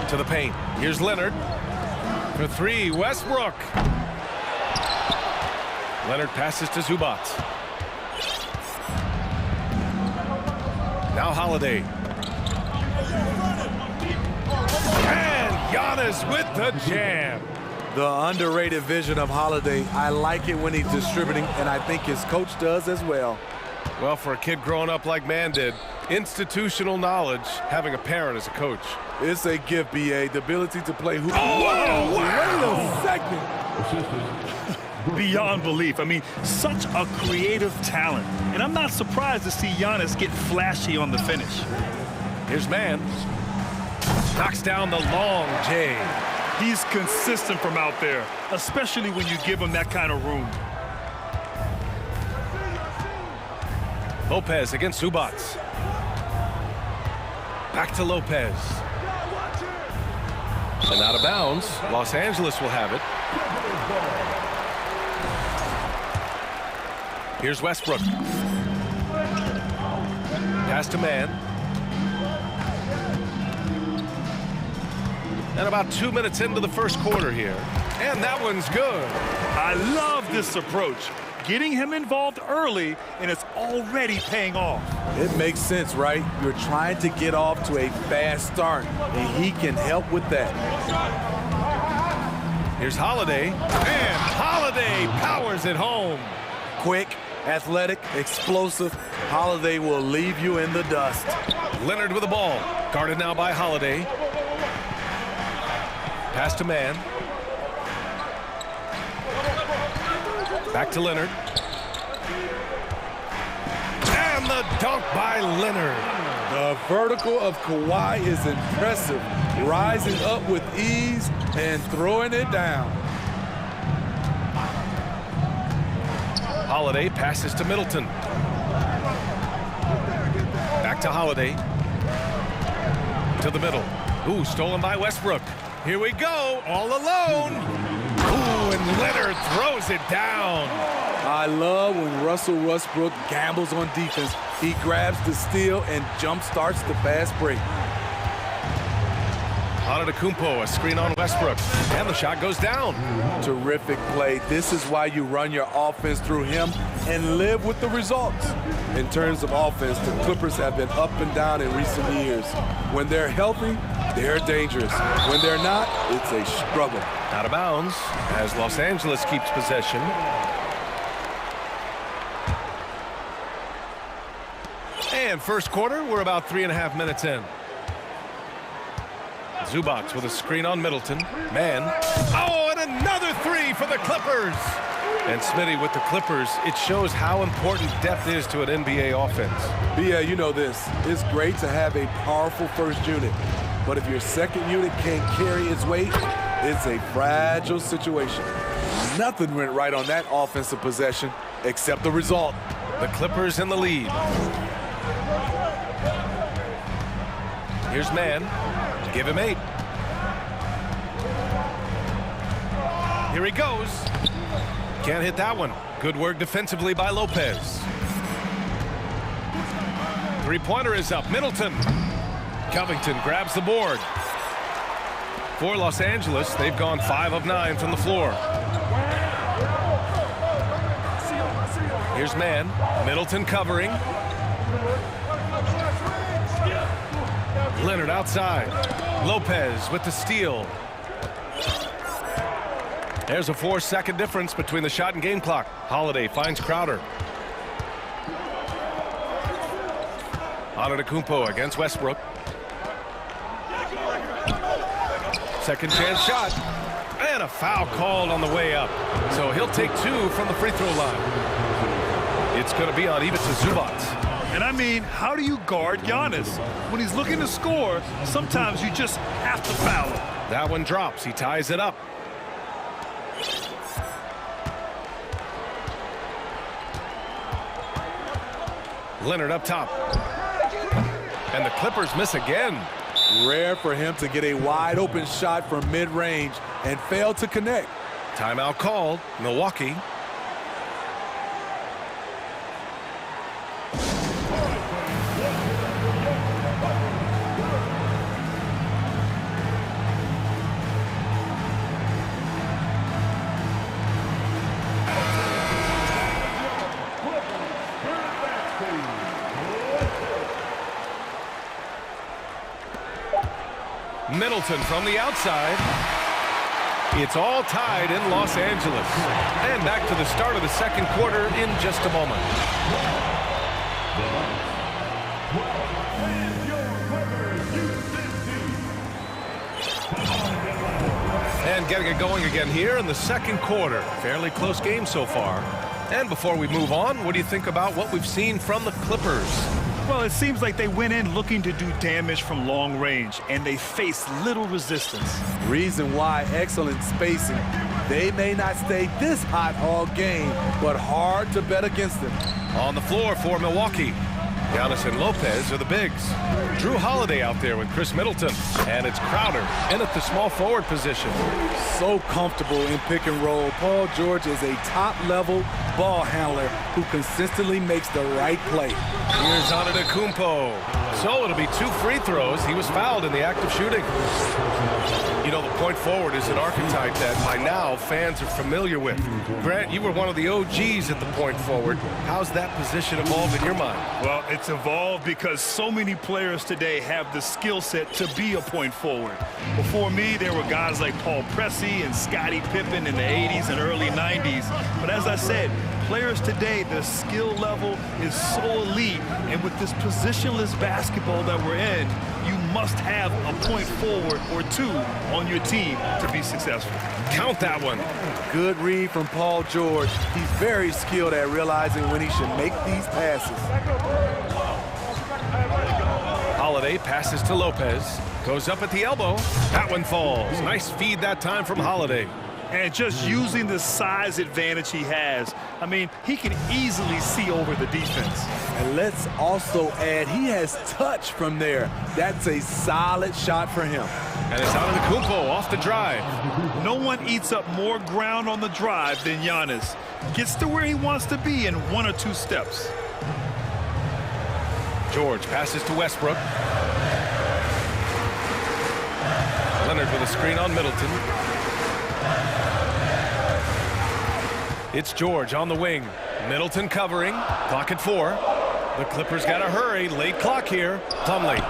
To the paint. Here's Leonard. For 3, Westbrook. Leonard passes to Zubac. Now Holiday. And Giannis with the jam. The underrated vision of Holiday. I like it when he's distributing, and I think his coach does as well. Well, for a kid growing up like Mann did, institutional knowledge, having a parent as a coach. It's a gift, BA. The ability to play hoops. Oh, whoa, wow. Wait a second. Beyond belief. I mean, such a creative talent. And I'm not surprised to see Giannis get flashy on the finish. Here's Mann. Knocks down the long J. He's consistent from out there, especially when you give him that kind of room. Lopez against Zubac. Back to Lopez. And out of bounds. Los Angeles will have it. Here's Westbrook. Pass to Mann. And about 2 minutes into the first quarter here. And that one's good. I love this approach. Getting him involved early, and it's already paying off. It makes sense, right? You're trying to get off to a fast start, and he can help with that. Here's Holiday. And Holiday powers it home. Quick, athletic, explosive. Holiday will leave you in the dust. Leonard with the ball. Guarded now by Holiday. Pass to Mann. Back to Leonard. And the dunk by Leonard. The vertical of Kawhi is impressive. Rising up with ease and throwing it down. Holiday passes to Middleton. Back to Holiday. To the middle. Ooh, stolen by Westbrook. Here we go, all alone. Ooh, and Leonard throws it down. I love when Russell Westbrook gambles on defense. He grabs the steal and jump starts the fast break. Antetokounmpo, a screen on Westbrook, and the shot goes down. Terrific play. This is why you run your offense through him and live with the results. In terms of offense, the Clippers have been up and down in recent years. When they're healthy, they're dangerous. When they're not, it's a struggle. Out of bounds as Los Angeles keeps possession. And first quarter, we're about 3.5 minutes in. Zubac with a screen on Middleton. Mann. Oh, and another 3 for the Clippers. And Smitty with the Clippers, it shows how important depth is to an NBA offense. Yeah, you know this. It's great to have a powerful first unit. But if your second unit can't carry its weight, it's a fragile situation. Nothing went right on that offensive possession except the result. The Clippers in the lead. Here's Mann. Give him 8. Here he goes. Can't hit that one. Good work defensively by Lopez. Three-pointer is up. Middleton. Covington grabs the board. For Los Angeles, they've gone 5 of 9 from the floor. Here's man. Middleton covering. Leonard outside. Lopez with the steal. There's a 4-second difference between the shot and game clock. Holiday finds Crowder. Antetokounmpo against Westbrook. Second chance shot. And a foul called on the way up. So he'll take 2 from the free throw line. It's going to be on Ivica Zubac. And I mean, how do you guard Giannis? When he's looking to score, sometimes you just have to foul him. That one drops. He ties it up. Leonard up top. And the Clippers miss again. Rare for him to get a wide open shot from mid-range and fail to connect. Timeout called. Milwaukee. Middleton from the outside. It's all tied in Los Angeles. And back to the start of the second quarter in just a moment. And getting it going again here in the second quarter. Fairly close game so far. And before we move on, what do you think about what we've seen from the Clippers? Well, it seems like they went in looking to do damage from long range, and they faced little resistance. Reason why: excellent spacing. They may not stay this hot all game, but hard to bet against them. On the floor for Milwaukee, Giannis and Lopez are the bigs. Drew Holiday out there with Chris Middleton. And it's Crowder in at the small forward position. So comfortable in pick and roll. Paul George is a top-level ball handler who consistently makes the right play. Here's Antetokounmpo. So it'll be 2 free throws. He was fouled in the act of shooting. You know, the point forward is an archetype that by now fans are familiar with. Grant, you were one of the OGs at the point forward. How's that position evolved in your mind? Well, it's evolved because so many players today have the skill set to be a point forward. Before me, there were guys like Paul Pressey and Scottie Pippen in the 80s and early 90s. But as I said, players today, their skill level is so elite. And with this positionless basketball that we're in, you must have a point forward or 2 on your team to be successful. Count that one. Good read from Paul George. He's very skilled at realizing when he should make these passes. Holiday passes to Lopez. Goes up at the elbow. That one falls. Nice feed that time from Holiday. And just using the size advantage he has, I mean, he can easily see over the defense. And let's also add, he has touch from there. That's a solid shot for him. And it's Antetokounmpo off the drive. No one eats up more ground on the drive than Giannis. Gets to where he wants to be in 1 or 2 steps. George passes to Westbrook. Leonard with a screen on Middleton. It's George on the wing. Middleton covering. Clock at 4. The Clippers got to hurry. Late clock here. Plumlee.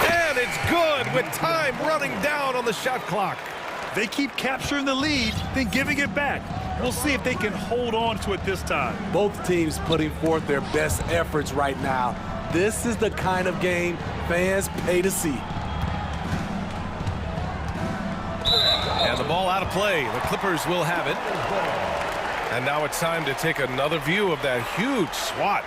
And it's good with time running down on the shot clock. They keep capturing the lead, then giving it back. We'll see if they can hold on to it this time. Both teams putting forth their best efforts right now. This is the kind of game fans pay to see. And the ball out of play. The Clippers will have it. And now it's time to take another view of that huge swat.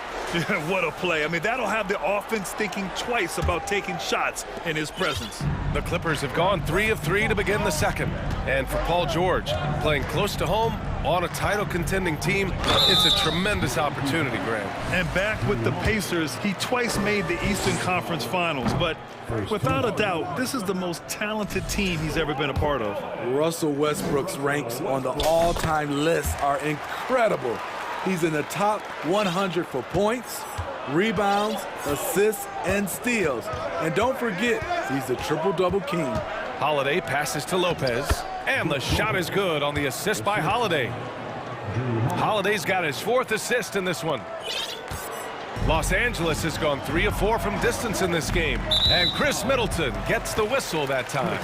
What a play. I mean, that'll have the offense thinking twice about taking shots in his presence. The Clippers have gone 3 of 3 to begin the second. And for Paul George, playing close to home, on a title-contending team, it's a tremendous opportunity, Graham. And back with the Pacers, he twice made the Eastern Conference Finals. But without a doubt, this is the most talented team he's ever been a part of. Russell Westbrook's ranks on the all-time list are incredible. He's in the top 100 for points, rebounds, assists, and steals. And don't forget, he's the triple-double king. Holiday passes to Lopez, and the shot is good on the assist by Holiday. Holiday's got his 4th assist in this one. Los Angeles has gone 3 of 4 from distance in this game, and Chris Middleton gets the whistle that time.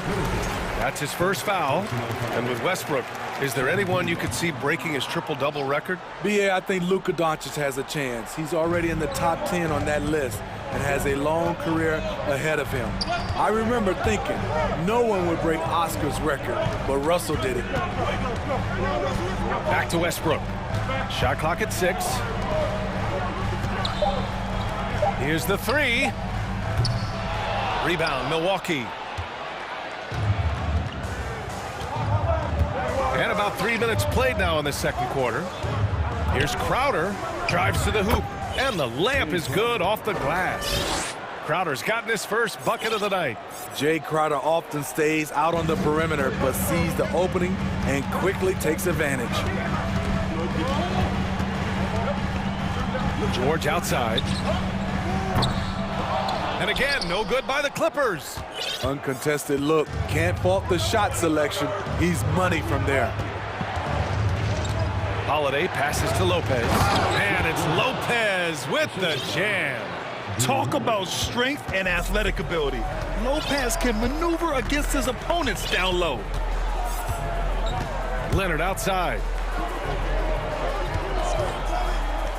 That's his first foul, and with Westbrook, is there anyone you could see breaking his triple-double record? BA, I think Luka Doncic has a chance. He's already in the top 10 on that list and has a long career ahead of him. I remember thinking no one would break Oscar's record, but Russell did it. Back to Westbrook. Shot clock at 6. Here's the 3. Rebound, Milwaukee. And about 3 minutes played now in the second quarter. Here's Crowder, drives to the hoop, and the layup is good off the glass. Crowder's gotten his first bucket of the night. Jay Crowder often stays out on the perimeter, but sees the opening and quickly takes advantage. George outside. And again, no good by the Clippers. Uncontested look. Can't fault the shot selection. He's money from there. Holiday passes to Lopez. And it's Lopez with the jam. Talk about strength and athletic ability. Lopez can maneuver against his opponents down low. Leonard outside.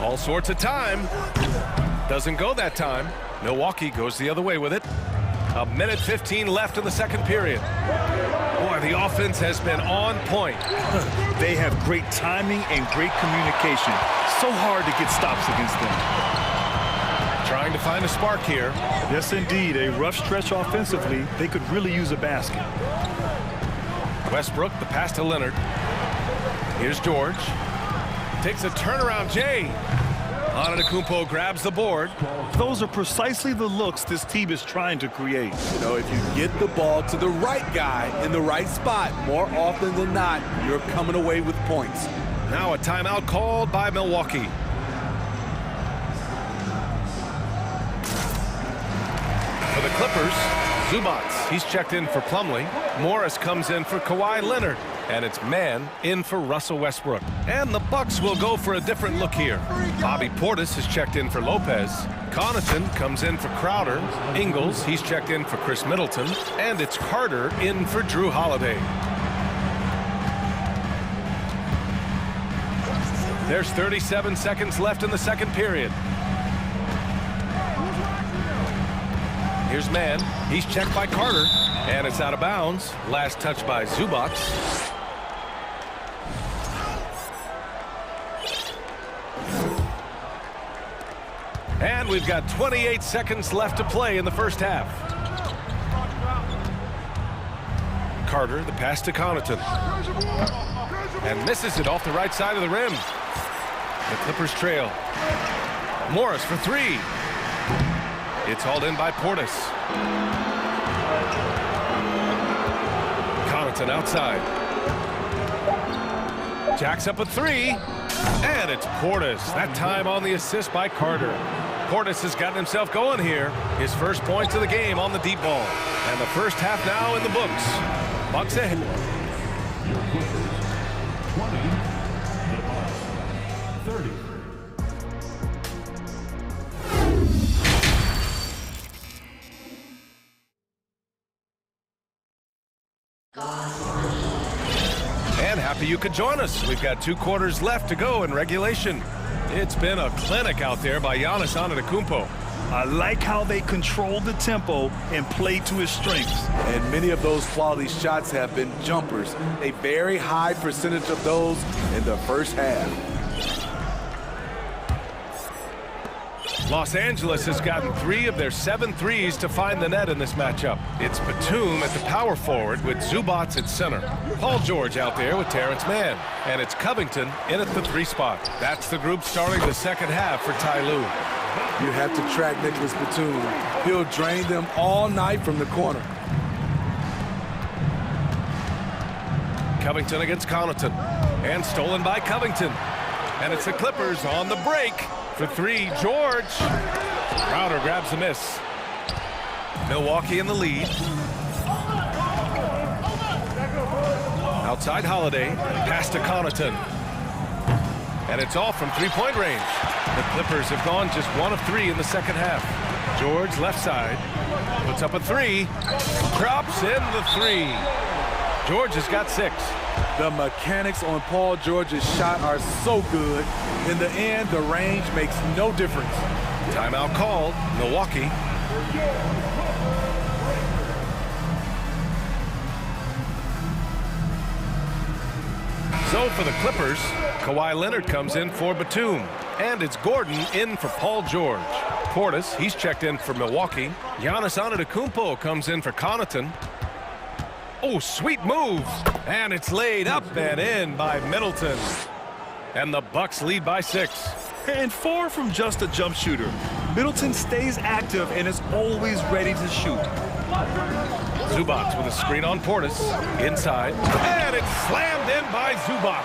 All sorts of time. Doesn't go that time. Milwaukee goes the other way with it. 1:15 left in the second period. Boy, the offense has been on point. They have great timing and great communication. So hard to get stops against them. Trying to find a spark here. Yes, indeed. A rough stretch offensively. They could really use a basket. Westbrook, the pass to Leonard. Here's George. Takes a turnaround, Jay. Antetokounmpo grabs the board. Those are precisely the looks this team is trying to create. You know, if you get the ball to the right guy in the right spot, more often than not, you're coming away with points. Now a timeout called by Milwaukee. For the Clippers, Zubac, he's checked in for Plumlee. Morris comes in for Kawhi Leonard. And it's man in for Russell Westbrook. And the Bucks will go for a different look here. Bobby Portis has checked in for Lopez. Connaughton comes in for Crowder. Ingles, he's checked in for Chris Middleton. And it's Carter in for Drew Holiday. There's 37 seconds left in the second period. Here's man. He's checked by Carter. And it's out of bounds. Last touch by Zubac. And we've got 28 seconds left to play in the first half. Carter, the pass to Connaughton. And misses it off the right side of the rim. The Clippers trail. Morris for 3. It's hauled in by Portis. Connaughton outside. Jacks up a 3. And it's Portis. That time on the assist by Carter. Portis has gotten himself going here. His first points of the game on the deep ball. And the first half now in the books. Bucks ahead. 30. And happy you could join us. We've got 2 quarters left to go in regulation. It's been a clinic out there by Giannis Antetokounmpo. I like how they controlled the tempo and played to his strengths. And many of those quality shots have been jumpers. A very high percentage of those in the first half. Los Angeles has gotten 3 of their 7 threes to find the net in this matchup. It's Batum at the power forward with Zubac at center. Paul George out there with Terrence Mann. And it's Covington in at the 3 spot. That's the group starting the second half for Ty Lue. You have to track Nicholas Batum. He'll drain them all night from the corner. Covington against Connaughton. And stolen by Covington. And it's the Clippers on the break. For 3, George. Crowder grabs the miss. Milwaukee in the lead. Outside Holiday. Pass to Connaughton. And it's off from 3-point range. The Clippers have gone just 1 of 3 in the second half. George left side. Puts up a 3. Drops in the 3. George has got 6. The mechanics on Paul George's shot are so good. In the end, the range makes no difference. Timeout called. Milwaukee. So for the Clippers, Kawhi Leonard comes in for Batum. And it's Gordon in for Paul George. Portis, he's checked in for Milwaukee. Giannis Antetokounmpo comes in for Connaughton. Oh, sweet move. And it's laid up and in by Middleton. And the Bucks lead by 6. And far from just a jump shooter, Middleton stays active and is always ready to shoot. Zubac with a screen on Portis. Inside. And it's slammed in by Zubac.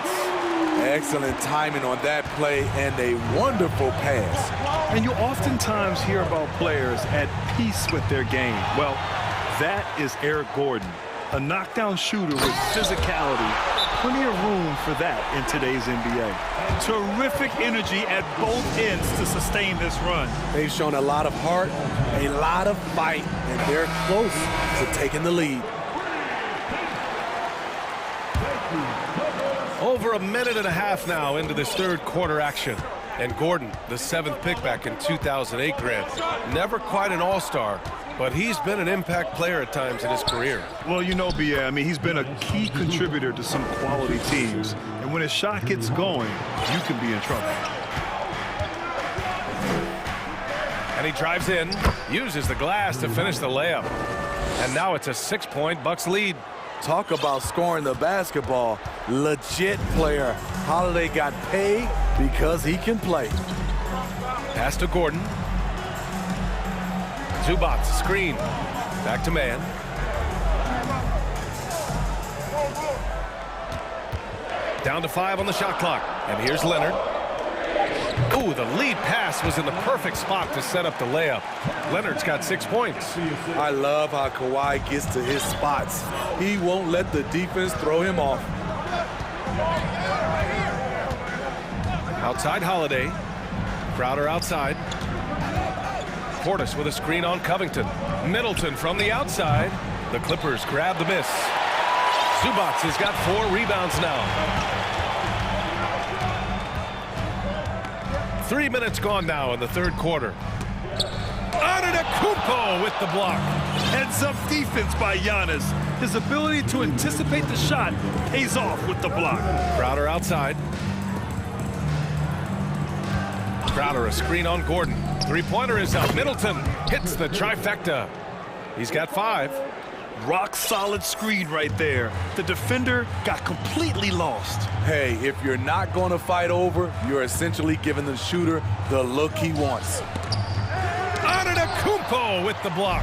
Excellent timing on that play and a wonderful pass. And you oftentimes hear about players at peace with their game. Well, that is Eric Gordon. A knockdown shooter with physicality. Plenty of room for that in today's NBA. Terrific energy at both ends to sustain this run. They've shown a lot of heart, a lot of fight, and they're close to taking the lead. Over a minute and a half now into this third quarter action. And Gordon, the 7th pick back in 2008 grant. Never quite an all-star, but he's been an impact player at times in his career. Well, you know, B.A., I mean, he's been a key contributor to some quality teams. And when his shot gets going, you can be in trouble. And he drives in, uses the glass to finish the layup. And now it's a 6-point Bucks lead. Talk about scoring the basketball. Legit player. Holiday got paid because he can play. Pass to Gordon. Zubac, screen. Back to man. Down to 5 on the shot clock. And here's Leonard. Ooh, the lead pass was in the perfect spot to set up the layup. Leonard's got 6 points. I love how Kawhi gets to his spots. He won't let the defense throw him off. Outside Holiday. Crowder outside. Portis with a screen on Covington. Middleton from the outside. The Clippers grab the miss. Zubac has got 4 rebounds now. 3 minutes gone now in the third quarter. Antetokounmpo with the block. And some defense by Giannis. His ability to anticipate the shot pays off with the block. Crowder outside. Crowder a screen on Gordon. 3-pointer is up. Middleton hits the trifecta. He's got 5. Rock solid screen right there. The defender got completely lost. Hey, if you're not going to fight over, you're essentially giving the shooter the look he wants. Antetokounmpo with the block.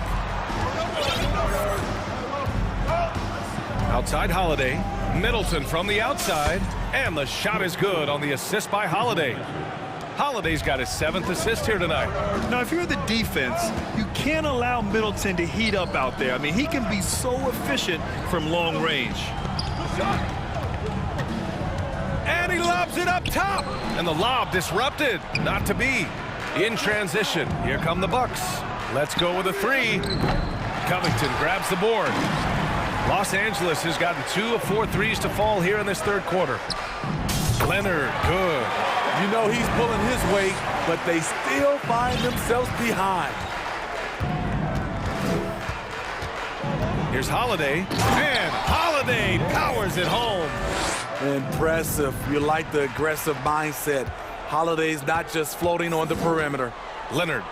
Outside Holiday. Middleton from the outside. And the shot is good on the assist by Holiday. Holiday's got his 7th assist here tonight. Now, if you're the defense, you can't allow Middleton to heat up out there. I mean, he can be so efficient from long range. And he lobs it up top. And the lob disrupted. Not to be. In transition, here come the Bucks. Let's go with a 3. Covington grabs the board. Los Angeles has gotten 2 of 4 threes to fall here in this third quarter. Leonard, good. You know he's pulling his weight, but they still find themselves behind. Here's Holiday, and Holiday powers it home. Impressive. You like the aggressive mindset. Holiday's not just floating on the perimeter. Leonard.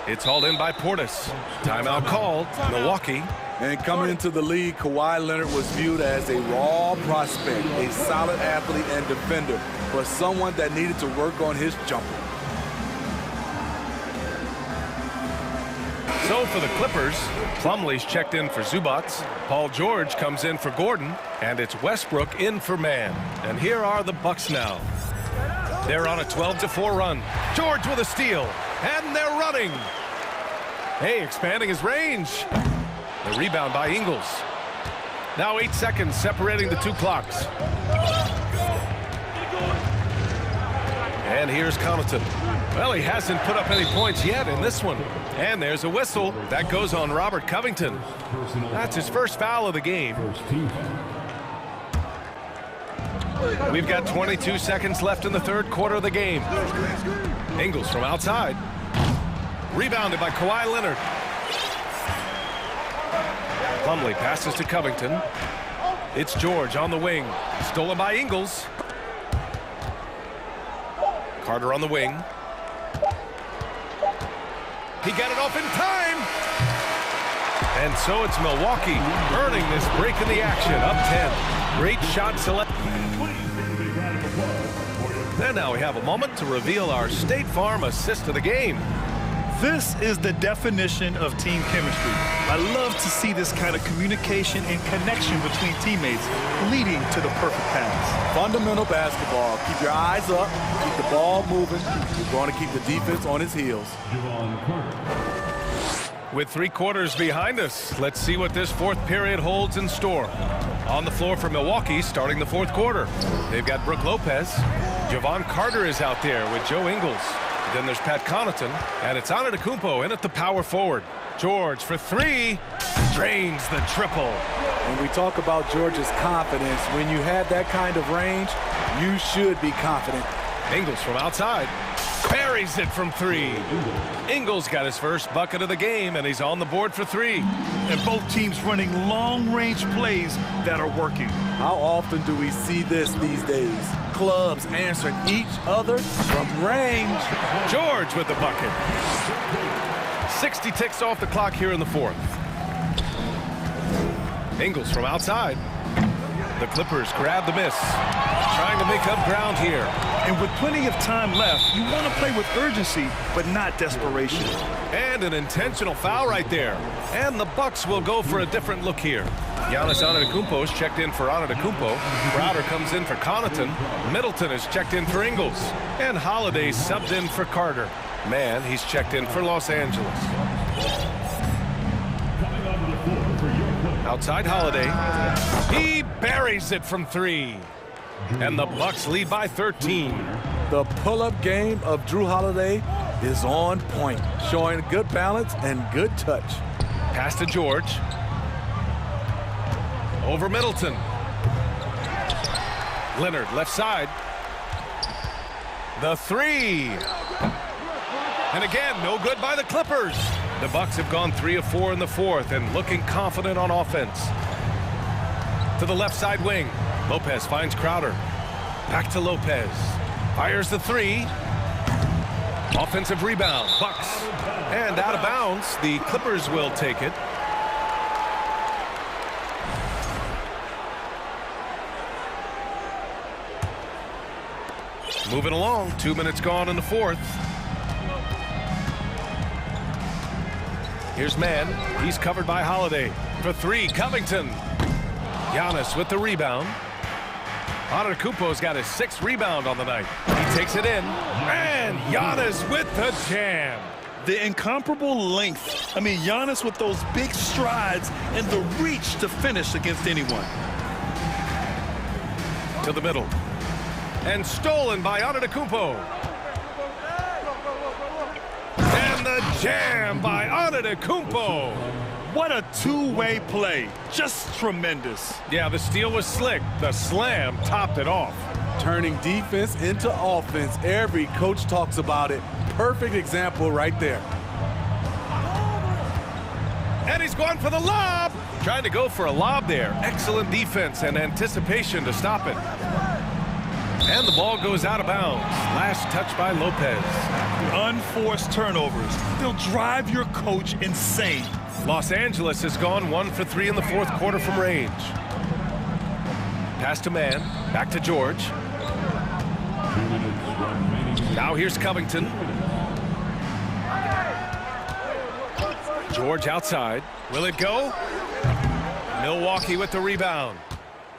It's hauled in by Portis. Timeout called. Milwaukee. And coming into the league, Kawhi Leonard was viewed as a raw prospect, a solid athlete and defender, but someone that needed to work on his jumper. So for the Clippers, Plumlee's checked in for Zubac. Paul George comes in for Gordon, and it's Westbrook in for Mann. And here are the Bucks now. They're on a 12-4 run. George with a steal, and they're running. Hey, expanding his range. The rebound by Ingles. Now 8 seconds separating the two clocks. And here's Connaughton. Well, he hasn't put up any points yet in this one. And there's a whistle. That goes on Robert Covington. That's his first foul of the game. We've got 22 seconds left in the third quarter of the game. Ingles from outside. Rebounded by Kawhi Leonard. Plumlee passes to Covington. It's George on the wing. Stolen by Ingles. Carter on the wing. He got it off in time. And so it's Milwaukee earning this break in the action. Up 10. Great shot select. And now we have a moment to reveal our State Farm assist of the game. This is the definition of team chemistry. I love to see this kind of communication and connection between teammates leading to the perfect pass. Fundamental basketball. Keep your eyes up, keep the ball moving. You're going to keep the defense on its heels. With 3 quarters behind us, let's see what this fourth period holds in store. On the floor for Milwaukee, starting the fourth quarter. They've got Brook Lopez. Javon Carter is out there with Joe Ingles. Then there's Pat Connaughton, and it's Antetokounmpo in at the power forward. George for 3, drains the triple. When we talk about George's confidence, when you have that kind of range, you should be confident. Ingles from outside, buries it from 3. Ingles got his first bucket of the game, and he's on the board for 3. And both teams running long-range plays that are working. How often do we see this these days? Clubs answering each other from range. George with the bucket. 60 ticks off the clock here in the fourth. Ingles from outside. The Clippers grab the miss. Trying to make up ground here. And with plenty of time left, you want to play with urgency, but not desperation. And an intentional foul right there. And the Bucks will go for a different look here. Giannis Antetokounmpo is checked in for Antetokounmpo. Crowder comes in for Connaughton. Middleton is checked in for Ingles. And Holiday subbed in for Carter. Mann, he's checked in for Los Angeles. Outside Holiday. He buries it from 3. And the Bucks lead by 13. The pull-up game of Drew Holiday is on point, showing good balance and good touch. Pass to George. Over Middleton. Leonard left side. The 3. And again, no good by the Clippers. The Bucks have gone 3 of 4 in the fourth and looking confident on offense. To the left side wing. Lopez finds Crowder. Back to Lopez. Fires the 3. Offensive rebound. Bucks. And out of bounds. The Clippers will take it. Moving along. 2 minutes gone in the fourth. Here's Mann. He's covered by Holiday. For 3, Covington. Giannis with the rebound. Antetokounmpo's got his 6th rebound on the night. He takes it in. And Giannis with the jam. The incomparable length. I mean, Giannis with those big strides and the reach to finish against anyone. To the middle. And stolen by Antetokounmpo. And the jam by Antetokounmpo. What a two-way play. Just tremendous. Yeah, the steal was slick. The slam topped it off. Turning defense into offense. Every coach talks about it. Perfect example right there. And he's going for the lob. Trying to go for a lob there. Excellent defense and anticipation to stop it. And the ball goes out of bounds. Last touch by Lopez. Unforced turnovers. They'll drive your coach insane. Los Angeles has gone 1 for 3 in the fourth quarter from range. Pass to man. Back to George. Now here's Covington. George outside. Will it go? Milwaukee with the rebound.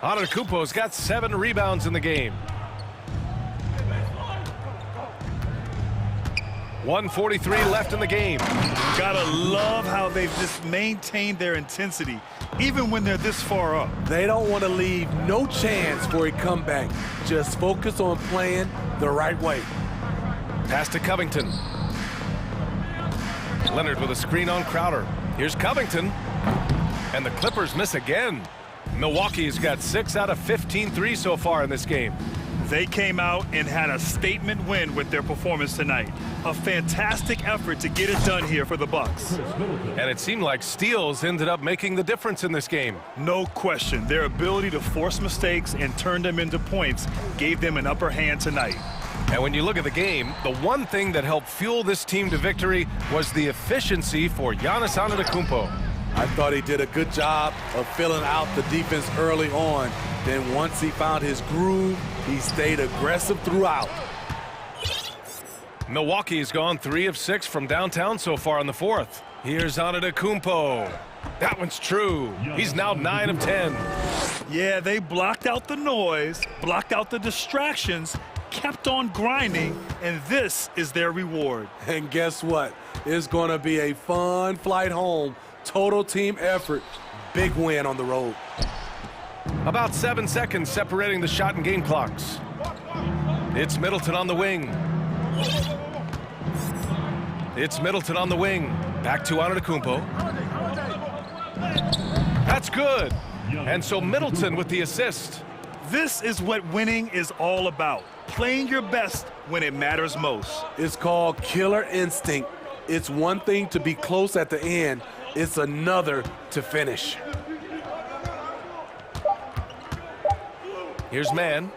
Antetokounmpo's got 7 rebounds in the game. 1:43 left in the game. Gotta love how they've just maintained their intensity, even when they're this far up. They don't want to leave no chance for a comeback. Just focus on playing the right way. Pass to Covington. Leonard with a screen on Crowder. Here's Covington. And the Clippers miss again. Milwaukee's got 6 out of 15 threes so far in this game. They came out and had a statement win with their performance tonight. A fantastic effort to get it done here for the Bucks. And it seemed like steals ended up making the difference in this game. No question. Their ability to force mistakes and turn them into points gave them an upper hand tonight. And when you look at the game, the one thing that helped fuel this team to victory was the efficiency for Giannis Antetokounmpo. I thought he did a good job of filling out the defense early on. Then once he found his groove, he stayed aggressive throughout. Milwaukee's gone 3 of 6 from downtown so far in the fourth. Here's Antetokounmpo. That one's true. He's now 9 of 10. Yeah, they blocked out the noise, blocked out the distractions, kept on grinding, and this is their reward. And guess what? It's going to be a fun flight home. Total team effort. Big win on the road. About 7 seconds separating the shot and game clocks. It's Middleton on the wing. It's Middleton on the wing. Back to Antetokounmpo. That's good. And so Middleton with the assist. This is what winning is all about. Playing your best when it matters most. It's called killer instinct. It's one thing to be close at the end. It's another to finish. Here's man.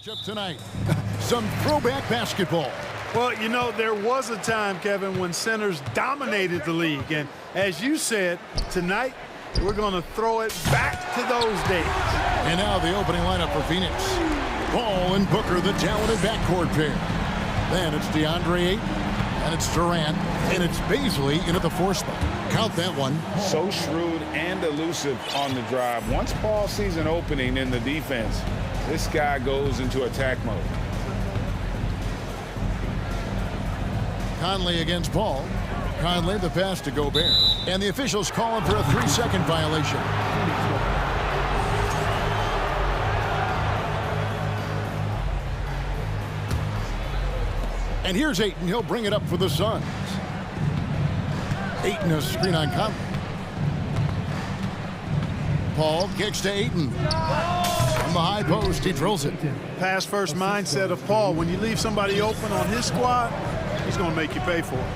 Matchup tonight. Some throwback basketball. Well, you know, there was a time, Kevin, when centers dominated the league. And as you said, tonight, we're going to throw it back to those days. And now the opening lineup for Phoenix. Paul and Booker, the talented backcourt pair. Then it's DeAndre Ayton, and it's Durant, and it's Bazley in at the 4 spot. Count that one. So shrewd and elusive on the drive. Once Paul sees an opening in the defense, this guy goes into attack mode. Conley against Paul. Conley the pass to Gobert. And the officials calling for a 3-second violation. And here's Ayton. He'll bring it up for the Suns. Ayton a screen on Conley. Paul kicks to Ayton. From the high post, he drills it. Pass-first mindset of Paul. When you leave somebody open on his squad, he's going to make you pay for it.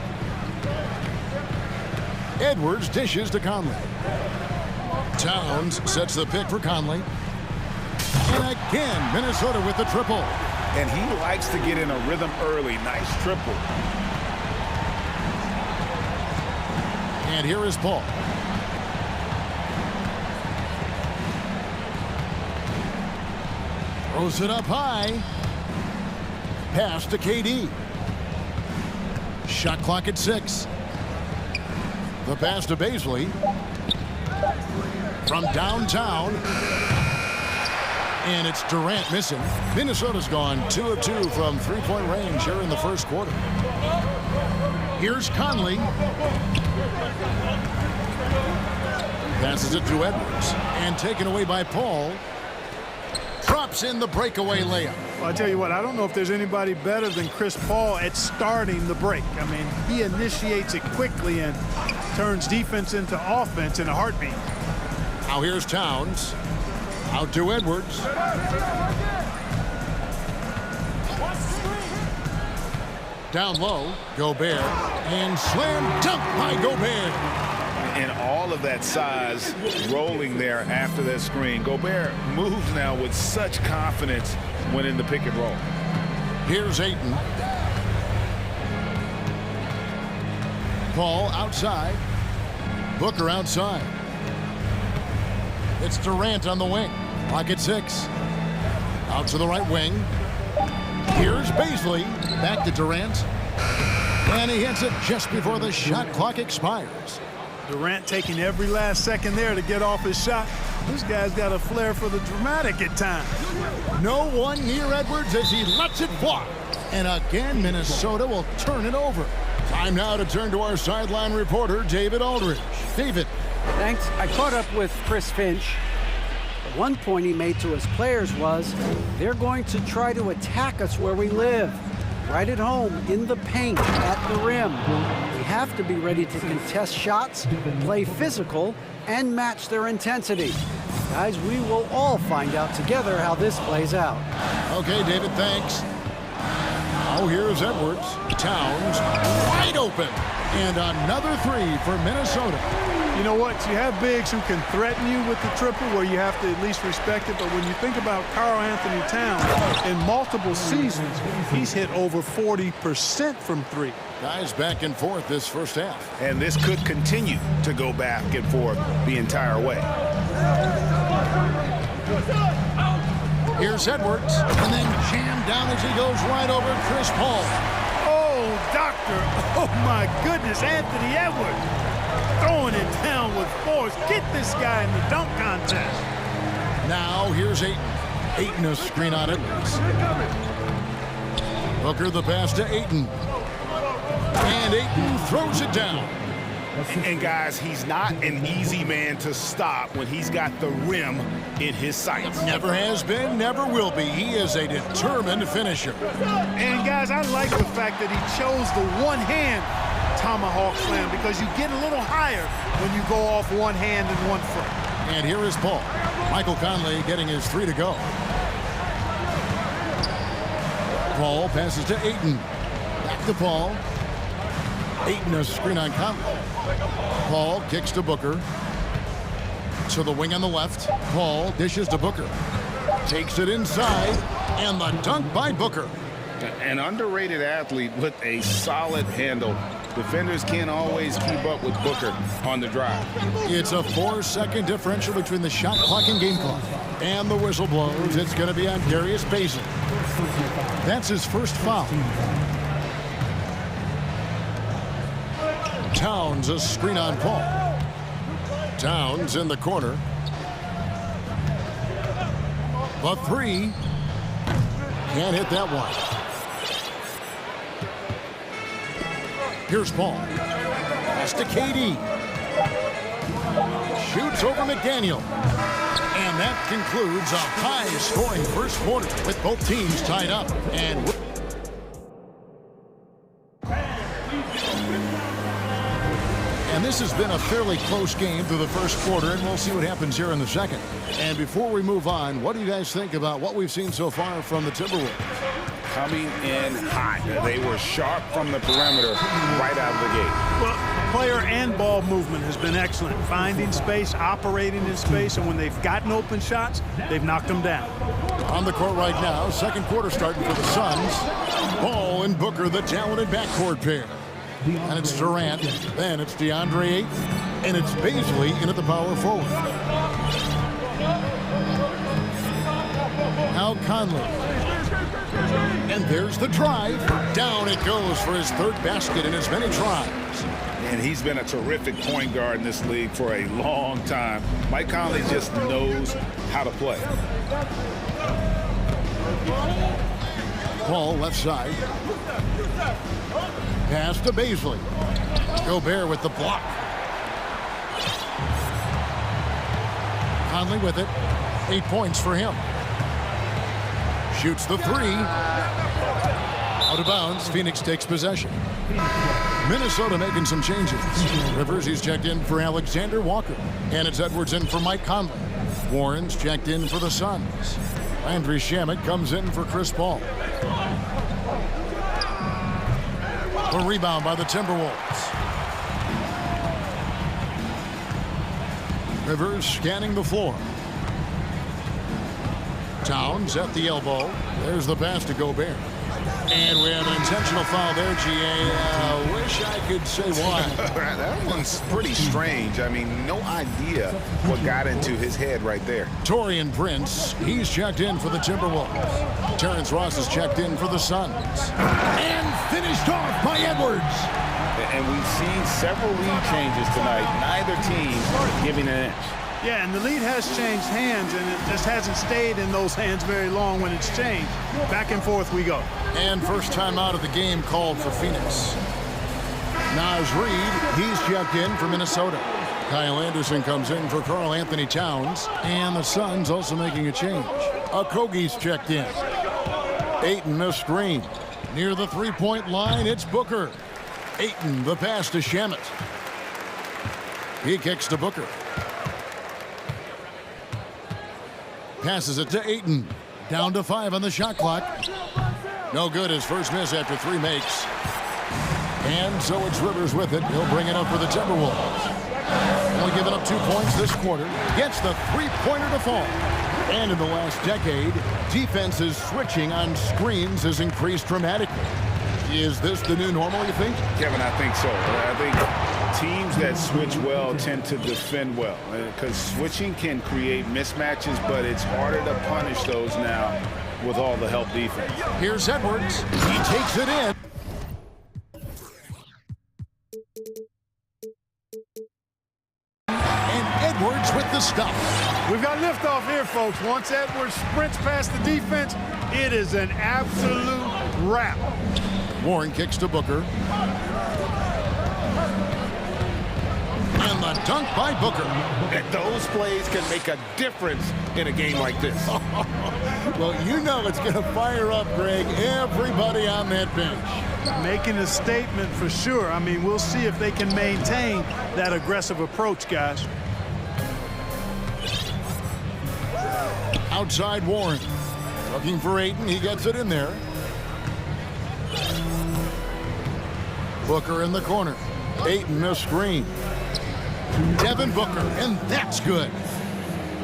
Edwards dishes to Conley. Towns sets the pick for Conley. And again, Minnesota with the triple. And he likes to get in a rhythm early. Nice triple. And here is Paul. Throws it up high. Pass to KD. Shot clock at 6. The pass to Bazley. From downtown. And it's Durant missing. Minnesota's gone 2 of 2 from 3-point range here in the first quarter. Here's Conley. Passes it to Edwards. And taken away by Paul. Drops in the breakaway layup. Well, I tell you what, I don't know if there's anybody better than Chris Paul at starting the break. I mean, he initiates it quickly and turns defense into offense in a heartbeat. Now here's Towns. Out to Edwards. Down low, Gobert. And slam dunk by Gobert. And all of that size rolling there after that screen. Gobert moves now with such confidence when in the pick and roll. Here's Ayton. Paul outside. Booker outside. It's Durant on the wing. Clock at 6. Out to the right wing. Here's Bazley. Back to Durant. And he hits it just before the shot clock expires. Durant taking every last second there to get off his shot. This guy's got a flair for the dramatic at times. No one near Edwards as he lets it fly. And again, Minnesota will turn it over. Time now to turn to our sideline reporter, David Aldridge. David. Thanks. I caught up with Chris Finch. The one point he made to his players was, they're going to try to attack us where we live. Right at home, in the paint, at the rim. We have to be ready to contest shots, play physical, and match their intensity. Guys, we will all find out together how this plays out. Okay, David, thanks. Now here's Edwards. Towns wide open. And another 3 for Minnesota. You know what? You have bigs who can threaten you with the triple where you have to at least respect it. But when you think about Karl Anthony Towns, in multiple seasons, he's hit over 40% from 3. Guys back and forth this first half. And this could continue to go back and forth the entire way. Here's Edwards. And then jammed down as he goes right over Chris Paul. Oh, doctor. Oh, my goodness. Anthony Edwards throwing it down with force. Get this guy in the dunk contest. Now here's Ayton. Ayton a screen on Edwards. Booker the pass to Ayton. And Ayton throws it down. And guys, he's not an easy man to stop when he's got the rim in his sights. Never has been, never will be. He is a determined finisher. And guys, I like the fact that he chose the one-hand tomahawk slam because you get a little higher when you go off one hand and one foot. And here is Paul. Michael Conley getting his 3 to go. Paul passes to Ayton. Back to Paul. Ayton a screen on Conley. Paul kicks to Booker. To the wing on the left. Paul dishes to Booker. Takes it inside, and the dunk by Booker. An underrated athlete with a solid handle. Defenders can't always keep up with Booker on the drive. It's a 4-second differential between the shot clock and game clock. And the whistle blows. It's going to be on Darius Bazin. That's his first foul. Towns a screen on Paul. Towns in the corner. The three. Can't hit that one. Here's Paul. Pass to KD. Shoots over McDaniel. And that concludes a high-scoring first quarter with both teams tied up. And this has been a fairly close game through the first quarter, and we'll see what happens here in the second. And before we move on, what do you guys think about what we've seen so far from the Timberwolves? Coming in hot. They were sharp from the perimeter right out of the gate. Well, player and ball movement has been excellent. Finding space, operating in space, and when they've gotten open shots, they've knocked them down. On the court right now, second quarter starting for the Suns. Ball and Booker, the talented backcourt pair. And it's Durant, then it's DeAndre Ayton, and it's Bazley in at the power forward. Now Conley. And there's the drive. Down it goes for his third basket in as many tries. And he's been a terrific point guard in this league for a long time. Mike Conley just knows how to play. Paul left side. Pass to Bazley. Gobert with the block. Conley with it. 8 points for him. Shoots the three. Out of bounds. Phoenix takes possession. Minnesota making some changes. Rivers, he's checked in for Alexander Walker. And it's Edwards in for Mike Conley. Warren's checked in for the Suns. Landry Shamet comes in for Chris Paul. A rebound by the Timberwolves. Rivers scanning the floor. Towns at the elbow. There's the pass to Gobert. And we have an intentional foul there, G.A. Wish I could say why. That one's pretty strange. I mean, no idea what got into his head right there. Taurean Prince, he's checked in for the Timberwolves. Terrence Ross is checked in for the Suns. And finished off by Edwards. And we've seen several lead changes tonight. Neither team giving an inch. Yeah, and the lead has changed hands, and it just hasn't stayed in those hands very long when it's changed. Back and forth we go. And first time out of the game called for Phoenix. Naz Reid, he's checked in for Minnesota. Kyle Anderson comes in for Karl Anthony Towns. And the Suns also making a change. Okogie's checked in. Ayton, a screen. Near the three-point line, it's Booker. Ayton, the pass to Shamet. He kicks to Booker. Passes it to Ayton. Down to 5 on the shot clock. No good, his first miss after 3 makes. And so it's Rivers with it. He'll bring it up for the Timberwolves. Only giving up 2 points this quarter. Gets the three-pointer to fall. And in the last decade, defenses switching on screens has increased dramatically. Is this the new normal, you think? Kevin, I think so. I think teams that switch well tend to defend well, because switching can create mismatches, but it's harder to punish those now with all the help defense. Here's Edwards. He takes it in. And Edwards with the stop. We've got liftoff here, folks. Once Edwards sprints past the defense, it is an absolute wrap. Warren kicks to Booker. And the dunk by Booker. And those plays can make a difference in a game like this. Well, you know it's going to fire up, Greg, everybody on that bench. Making a statement for sure. I mean, we'll see if they can maintain that aggressive approach, guys. Outside Warren. Looking for Ayton. He gets it in there. Booker in the corner. Ayton a screen. Devin Booker, and that's good.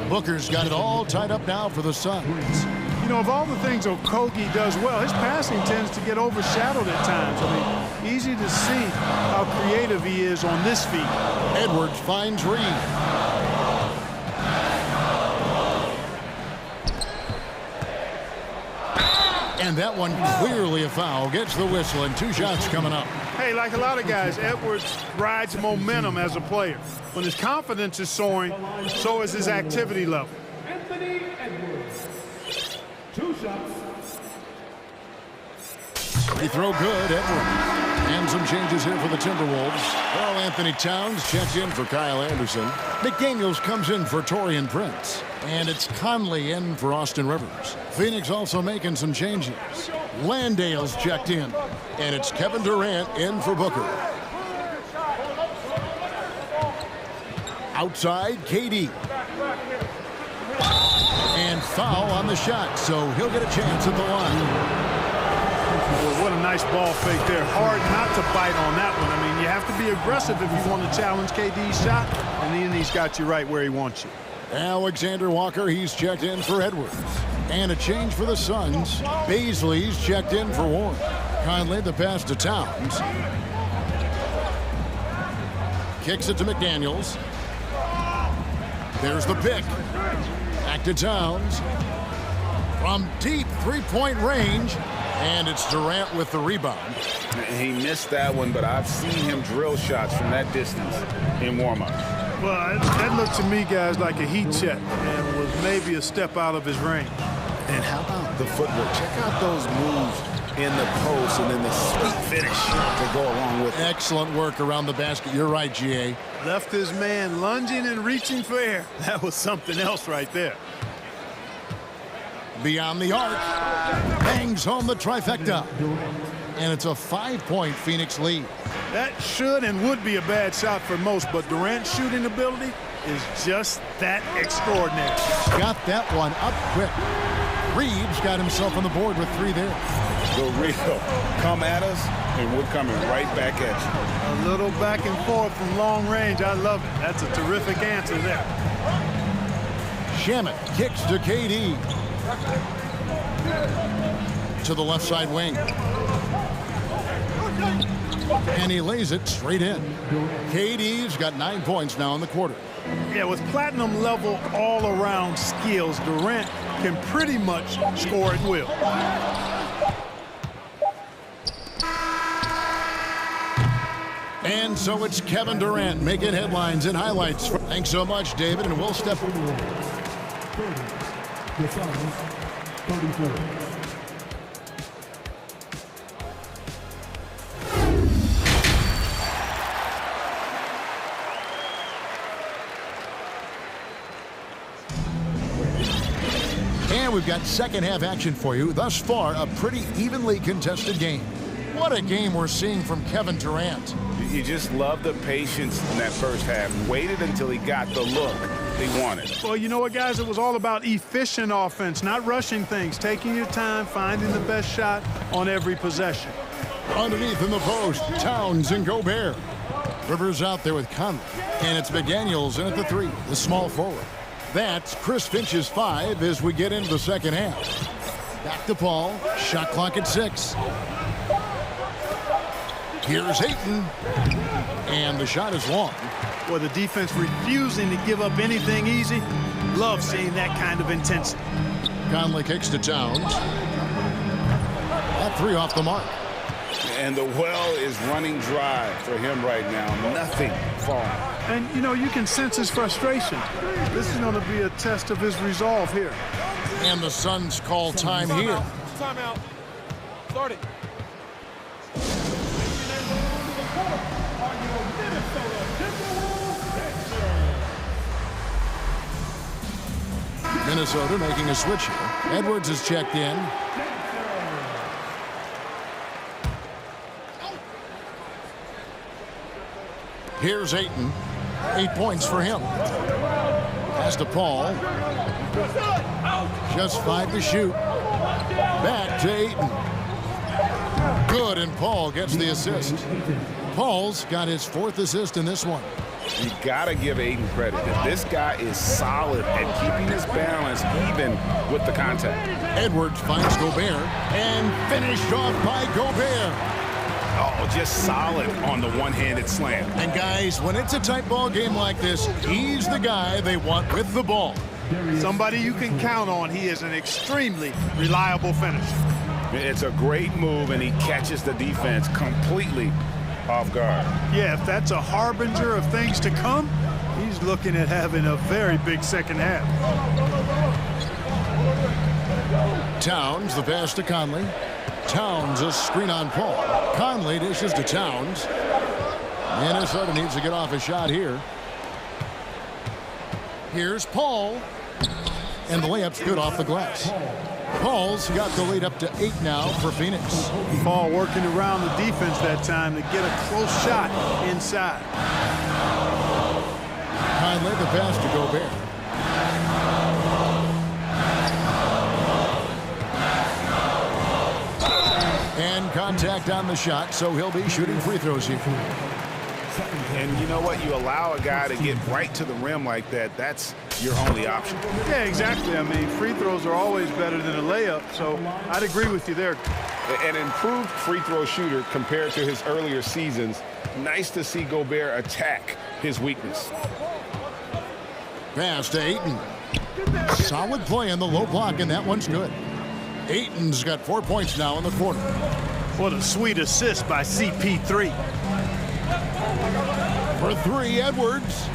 Booker's got it all tied up now for the Suns. You know, of all the things Okogie does well, his passing tends to get overshadowed at times. I mean, easy to see how creative he is on this feed. Edwards finds Reed. And that one clearly a foul. Gets the whistle and 2 shots coming up. Hey, like a lot of guys, Edwards rides momentum as a player. When his confidence is soaring, so is his activity level. Anthony Edwards. 2 shots. Free throw good, Edwards. And some changes here for the Timberwolves. Well, Anthony Towns checks in for Kyle Anderson. McDaniels comes in for Torian Prince. And it's Conley in for Austin Rivers. Phoenix also making some changes. Landale's checked in. And it's Kevin Durant in for Booker. Outside, KD. And foul on the shot, so he'll get a chance at the line. Well, what a nice ball fake there. Hard not to bite on that one. I mean, you have to be aggressive if you want to challenge KD's shot, and then he's got you right where he wants you. Alexander Walker, he's checked in for Edwards. And a change for the Suns. Baisley's checked in for Warren. Conley the pass to Towns. Kicks it to McDaniels. There's the pick. Back to Towns. From deep three-point range. And it's Durant with the rebound. He missed that one, but I've seen him drill shots from that distance in warm-up. Well, that looked to me, guys, like a heat check and was maybe a step out of his range. And how about the footwork? Check out those moves in the post and then the sweet finish to go along with it. Excellent work around the basket. You're right, GA. Left his man lunging and reaching for air. That was something else right there. Beyond the arc. Bangs home the trifecta. And it's a 5-point Phoenix lead. That should and would be a bad shot for most, but Durant's shooting ability is just that extraordinary. Got that one up quick. Reeves got himself on the board with 3 there. The Rio, come at us, and we're coming right back at you. A little back and forth from long range. I love it. That's a terrific answer there. Shamet kicks to KD. To the left side wing. And he lays it straight in. KD's got 9 points now in the quarter. Yeah, with platinum level all-around skills, Durant can pretty much score at will. And so it's Kevin Durant making headlines and highlights. Thanks so much, David, and we'll step forward. And we've got second half action for you. Thus far, a pretty evenly contested game. What a game we're seeing from Kevin Durant. You just love the patience in that first half. Waited until he got the look he wanted. Well, you know what, guys? It was all about efficient offense, not rushing things, taking your time, finding the best shot on every possession. Underneath in the post, Towns and Gobert. Rivers out there with Conley. And it's McDaniels in at the 3, the small forward. That's Chris Finch's 5 as we get into the second half. Back to Paul. Shot clock at 6. Here's Ayton. And the shot is long. Well, the defense refusing to give up anything easy. Love seeing that kind of intensity. Conley kicks to Towns. That 3 off the mark. And the well is running dry for him right now. Nothing falling. And, you know, you can sense his frustration. This is going to be a test of his resolve here. And the Suns call time here. Timeout. Start it. Minnesota making a switch here. Edwards is checked in. Here's Ayton. 8 points for him. Pass to Paul. Just 5 to shoot. Back to Ayton. Good, and Paul gets the assist. Paul's got his 4th assist in this one. You got to give Ayton credit. This guy is solid at keeping his balance even with the contact. Edwards finds Gobert and finished off by Gobert. Oh, just solid on the one-handed slam. And guys, when it's a tight ball game like this, he's the guy they want with the ball. Somebody you can count on. He is an extremely reliable finisher. It's a great move, and he catches the defense completely off guard. Yeah, if that's a harbinger of things to come, he's looking at having a very big second half. Towns, the pass to Conley. Towns, a screen on Paul. Conley dishes to Towns. Minnesota needs to get off a shot here. Here's Paul. And the layup's good off the glass. Paul's got the lead up to 8 now for Phoenix. Paul working around the defense that time to get a close shot inside. Conley, the pass to Gobert. And contact on the shot, so he'll be shooting free throws here. And you know what? You allow a guy to get right to the rim like that, that's your only option. Yeah, exactly. I mean, free throws are always better than a layup, so I'd agree with you there. An improved free throw shooter compared to his earlier seasons. Nice to see Gobert attack his weakness. Pass to Ayton. Solid play in the low block, and that one's good. Ayton's got 4 points now in the quarter. What a sweet assist by CP3. For 3, Edwards.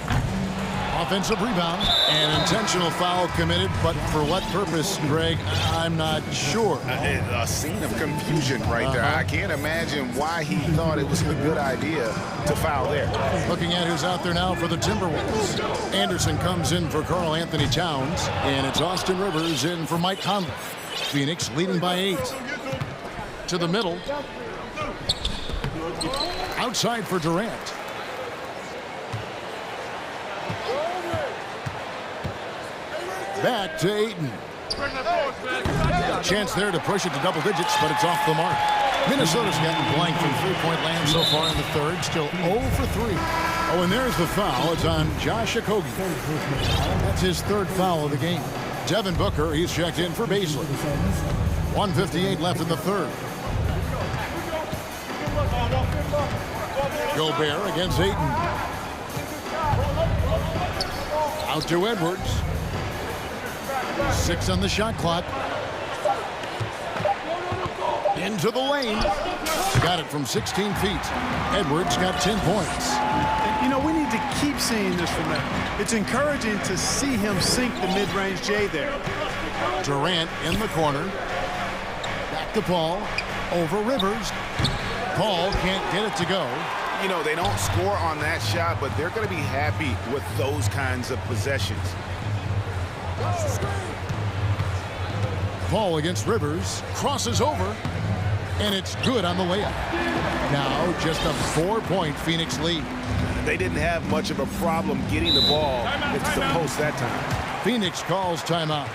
Offensive rebound. An intentional foul committed, but for what purpose, Greg, I'm not sure. A scene of confusion right there. I can't imagine why he thought it was a good idea to foul there. Looking at who's out there now for the Timberwolves. Anderson comes in for Karl Anthony Towns, and it's Austin Rivers in for Mike Conley. Phoenix leading by 8. To the middle. Outside for Durant. Back to Ayton. Chance there to push it to double digits, but it's off the mark. Minnesota's gotten blank from three-point land so far in the third. Still 0 for 3. Oh, and there's the foul. It's on Josh Okogie. That's his 3rd foul of the game. Devin Booker, he's checked in for Baisley. 1:58 left in the third. Gobert against Ayton. Out to Edwards. 6 on the shot clock. Into the lane. Got it from 16 feet. Edwards got 10 points. You know, we need to keep seeing this from him. It's encouraging to see him sink the mid-range J there. Durant in the corner. Back to Paul. Over Rivers. Paul can't get it to go. You know, they don't score on that shot, but they're going to be happy with those kinds of possessions. Paul against Rivers. Crosses over. And it's good on the layup. Now just a 4-point Phoenix lead. They didn't have much of a problem getting the ball into the post that time. Phoenix calls timeout.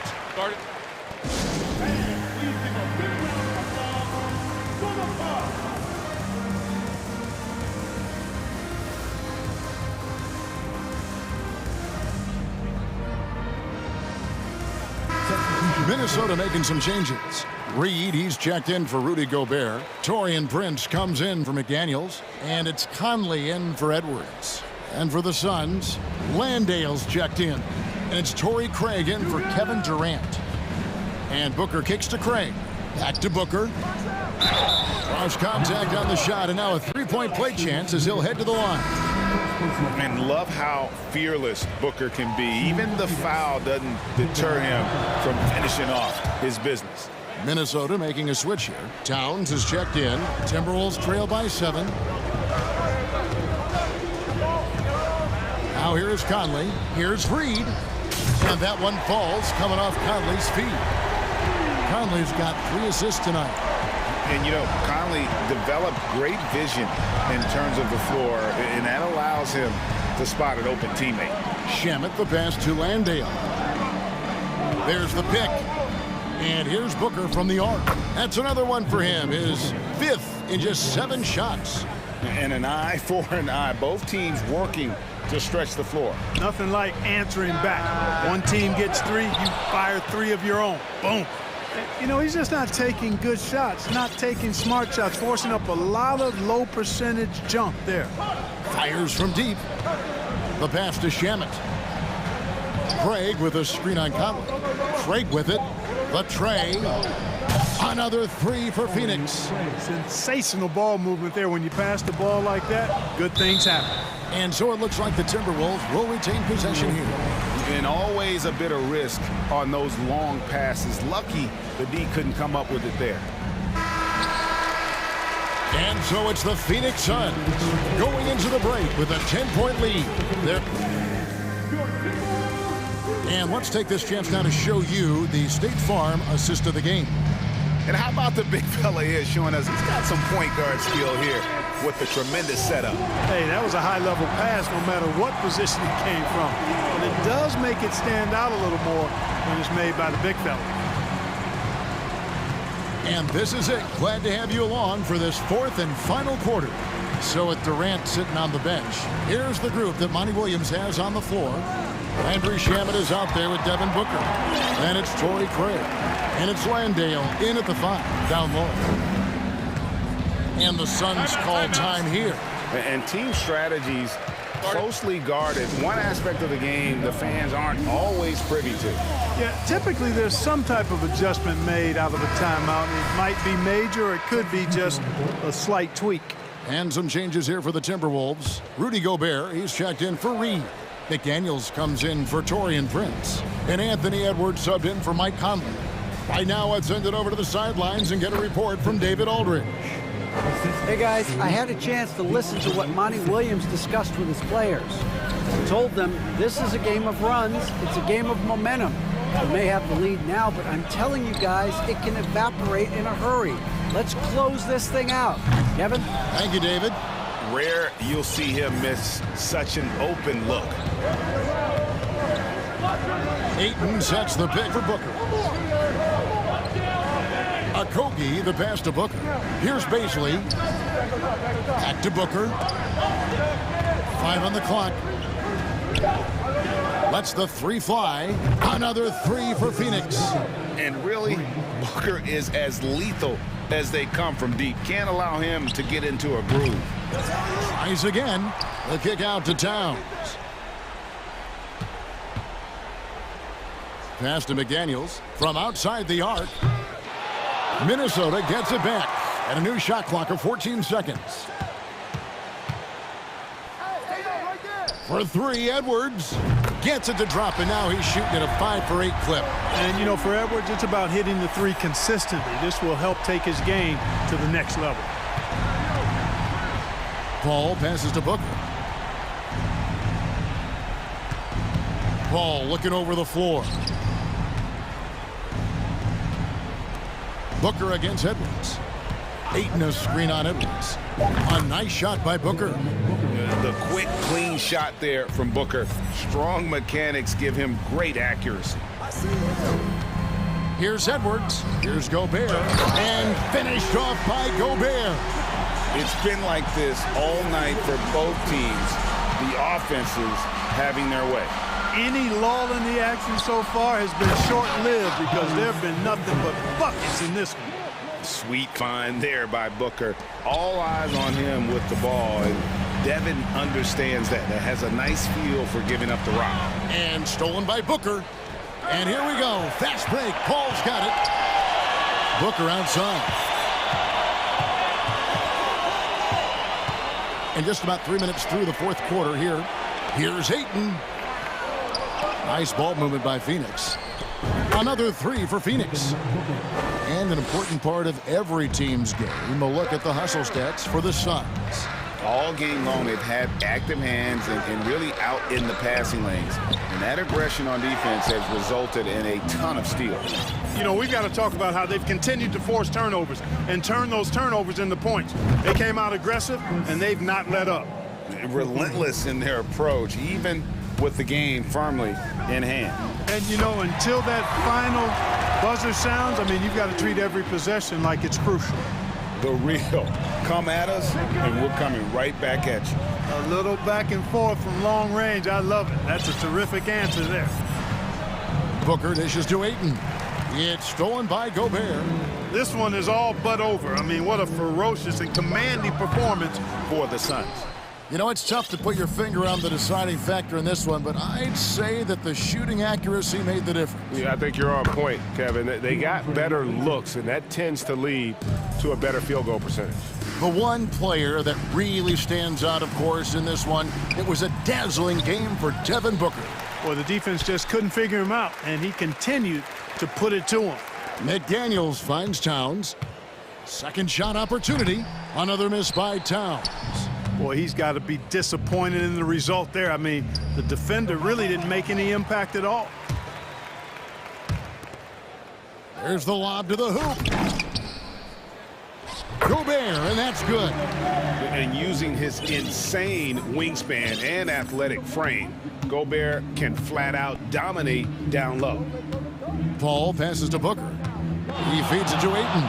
Minnesota making some changes. Reed, he's checked in for Rudy Gobert. Taurean Prince comes in for McDaniels. And it's Conley in for Edwards. And for the Suns, Landale's checked in. And it's Torrey Craig in for Kevin Durant. And Booker kicks to Craig. Back to Booker. Cross contact on the shot, and now a 3-point play chance as he'll head to the line. And love how fearless Booker can be. Even the foul doesn't deter him from finishing off his business. Minnesota making a switch here. Towns is checked in. Timberwolves trail by 7. Now here's Conley. Here's Reed. And that one falls coming off Conley's feet. Conley's got 3 assists tonight. And, you know, Conley developed great vision in terms of the floor, and that allows him to spot an open teammate. Shamet the pass to Landale. There's the pick. And here's Booker from the arc. That's another one for him. His 5th in just 7 shots. And an eye for an eye. Both teams working to stretch the floor. Nothing like answering back. One team gets 3, you fire 3 of your own. Boom. You know, he's just not taking good shots, not taking smart shots, forcing up a lot of low percentage jump there. Fires from deep. The pass to Shamet. Craig with a screen on Conley. Craig with it. The tray. Another 3 for Phoenix. Sensational ball movement there. When you pass the ball like that, good things happen. And so it looks like the Timberwolves will retain possession here. And always a bit of risk on those long passes. Lucky the D couldn't come up with it there. And so it's the Phoenix Suns going into the break with a 10-point lead. And let's take this chance now to show you the State Farm assist of the game. And how about the big fella here showing us he's got some point guard skill here with the tremendous setup. Hey, that was a high-level pass no matter what position it came from. And it does make it stand out a little more when it's made by the big fella. And this is it. Glad to have you along for this 4th and final quarter. So with Durant sitting on the bench, here's the group that Monty Williams has on the floor. Landry Shamet is out there with Devin Booker. Then it's Torrey Craig. And it's Landale in at the 5, down low. And the Suns call time here. And team strategies closely guarded. One aspect of the game the fans aren't always privy to. Yeah, typically there's some type of adjustment made out of a timeout. It might be major, or it could be just a slight tweak. And some changes here for the Timberwolves. Rudy Gobert, he's checked in for Reed. McDaniels comes in for Taurean Prince. And Anthony Edwards subbed in for Mike Conley. Right now, let's send it over to the sidelines and get a report from David Aldridge. Hey guys, I had a chance to listen to what Monty Williams discussed with his players. He told them this is a game of runs, it's a game of momentum. We may have the lead now, but I'm telling you guys, it can evaporate in a hurry. Let's close this thing out. Kevin? Thank you, David. Rare you'll see him miss such an open look. Ayton sets the pick for Booker. Okogie, the pass to Booker. Here's Baisley. Back to Booker. 5 on the clock. Lets the 3 fly. Another 3 for Phoenix. And really, Booker is as lethal as they come from deep. Can't allow him to get into a groove. Tries again. The kick out to Towns. Pass to McDaniels from outside the arc. Minnesota gets it back. And a new shot clock of 14 seconds. For 3, Edwards gets it to drop, and now he's shooting at a 5 for 8 clip. And, you know, for Edwards, it's about hitting the 3 consistently. This will help take his game to the next level. Paul passes to Booker. Paul looking over the floor. Booker against Edwards. Ayton a screen on Edwards. A nice shot by Booker. The quick, clean shot there from Booker. Strong mechanics give him great accuracy. Here's Edwards. Here's Gobert. And finished off by Gobert. It's been like this all night for both teams. The offenses having their way. Any lull in the action so far has been short-lived because there have been nothing but buckets in this one. Sweet find there by Booker. All eyes on him with the ball. And Devin understands that. That has a nice feel for giving up the rock. And stolen by Booker. And here we go. Fast break. Paul's got it. Booker outside. And just about 3 minutes through the 4th quarter here. Here's Ayton. Nice ball movement by Phoenix. Another 3 for Phoenix. And an important part of every team's game, a look at the hustle stats for the Suns. All game long, they've had active hands and really out in the passing lanes. And that aggression on defense has resulted in a ton of steals. You know, we've got to talk about how they've continued to force turnovers and turn those turnovers into points. They came out aggressive, and they've not let up. Relentless in their approach, even with the game firmly in hand. And, you know, until that final buzzer sounds, I mean, you've got to treat every possession like it's crucial. The real Come at us, and we're coming right back at you. A little back and forth from long range. I love it. That's a terrific answer there. Booker dishes to Ayton. It's stolen by Gobert. This one is all but over. I mean, what a ferocious and commanding performance for the Suns. You know, it's tough to put your finger on the deciding factor in this one, but I'd say that the shooting accuracy made the difference. Yeah, I think you're on point, Kevin. They got better looks, and that tends to lead to a better field goal percentage. The one player that really stands out, of course, in this one, it was a dazzling game for Devin Booker. Well, the defense just couldn't figure him out, and he continued to put it to him. McDaniels finds Towns. Second shot opportunity. Another miss by Towns. Boy, he's got to be disappointed in the result there. I mean, the defender really didn't make any impact at all. There's the lob to the hoop. Gobert, and that's good. And using his insane wingspan and athletic frame, Gobert can flat out dominate down low. Paul passes to Booker. He feeds it to Ayton.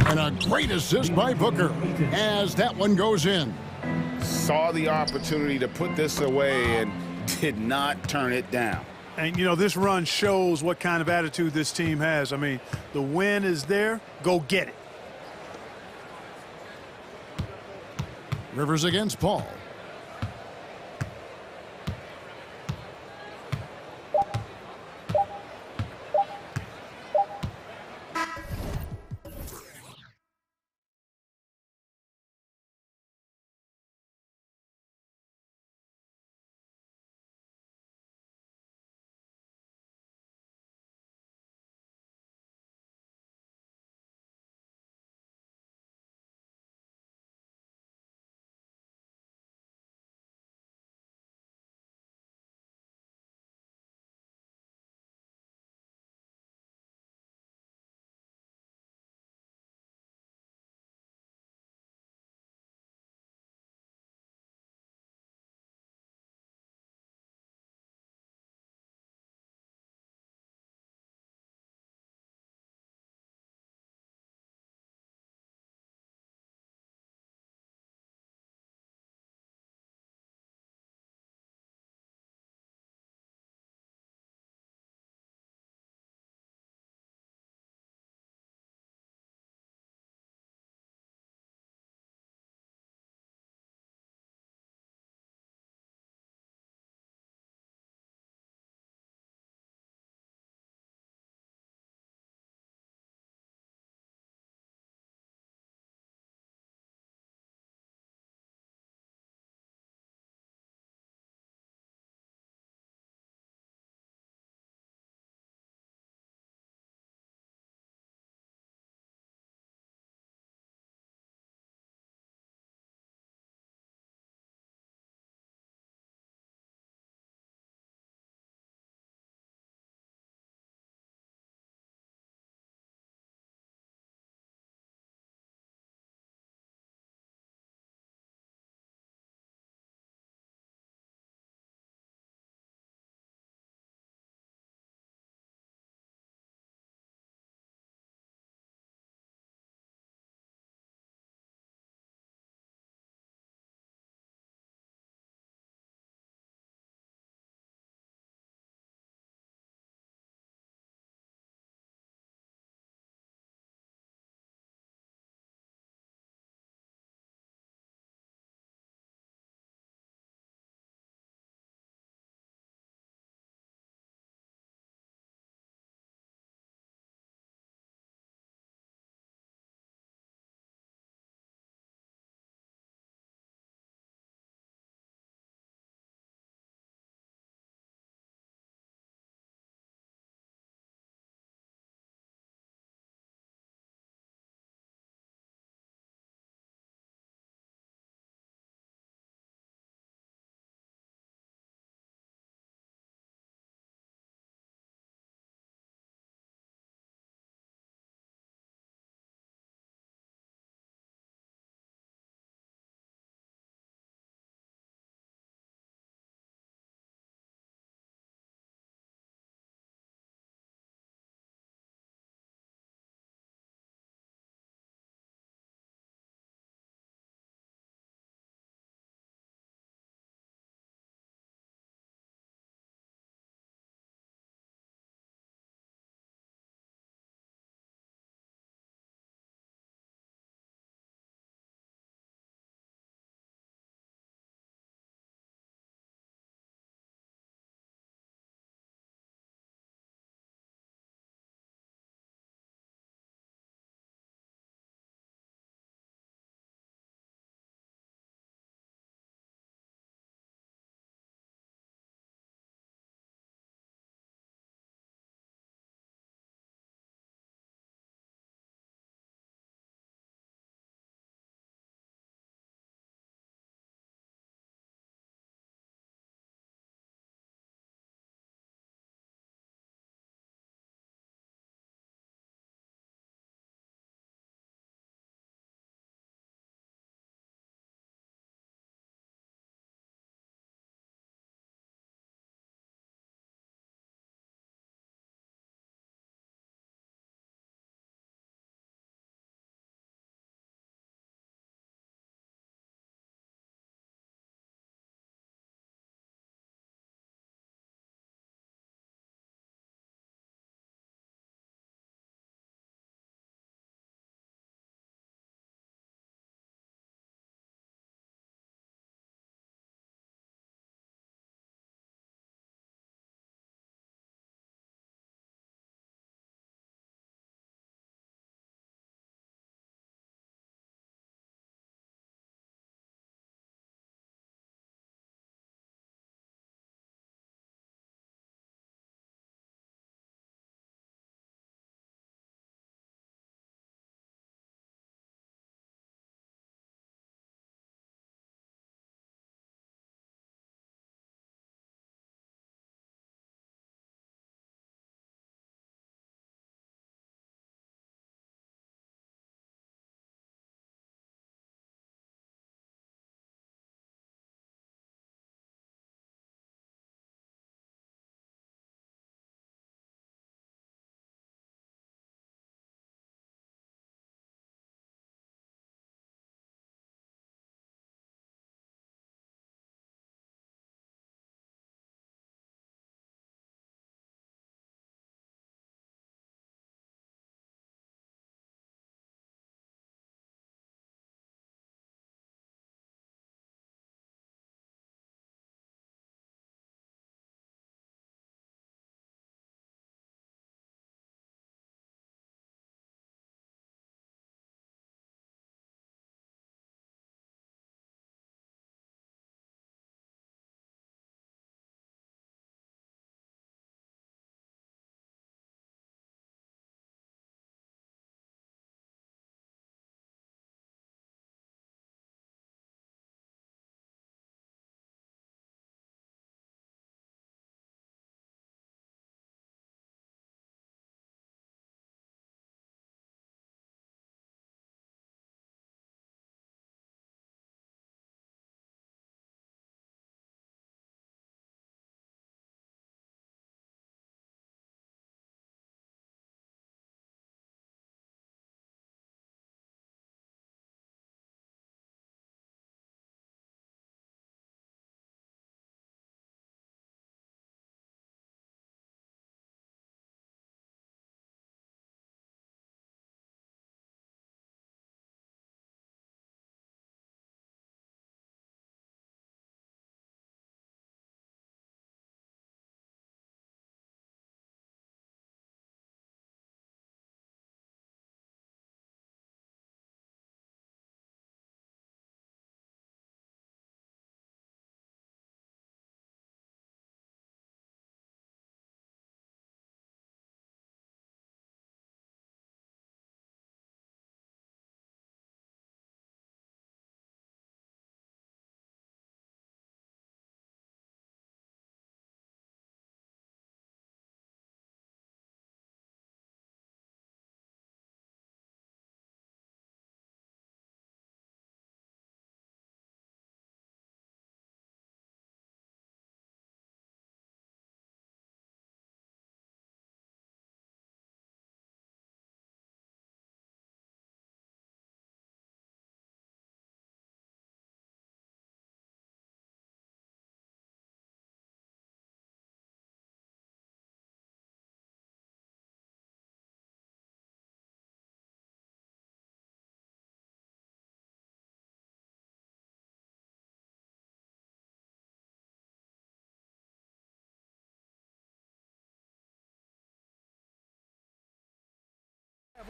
And a great assist by Booker as that one goes in. Saw the opportunity to put this away and did not turn it down. And, you know, this run shows what kind of attitude this team has. I mean, the win is there. Go get it. Rivers against Paul.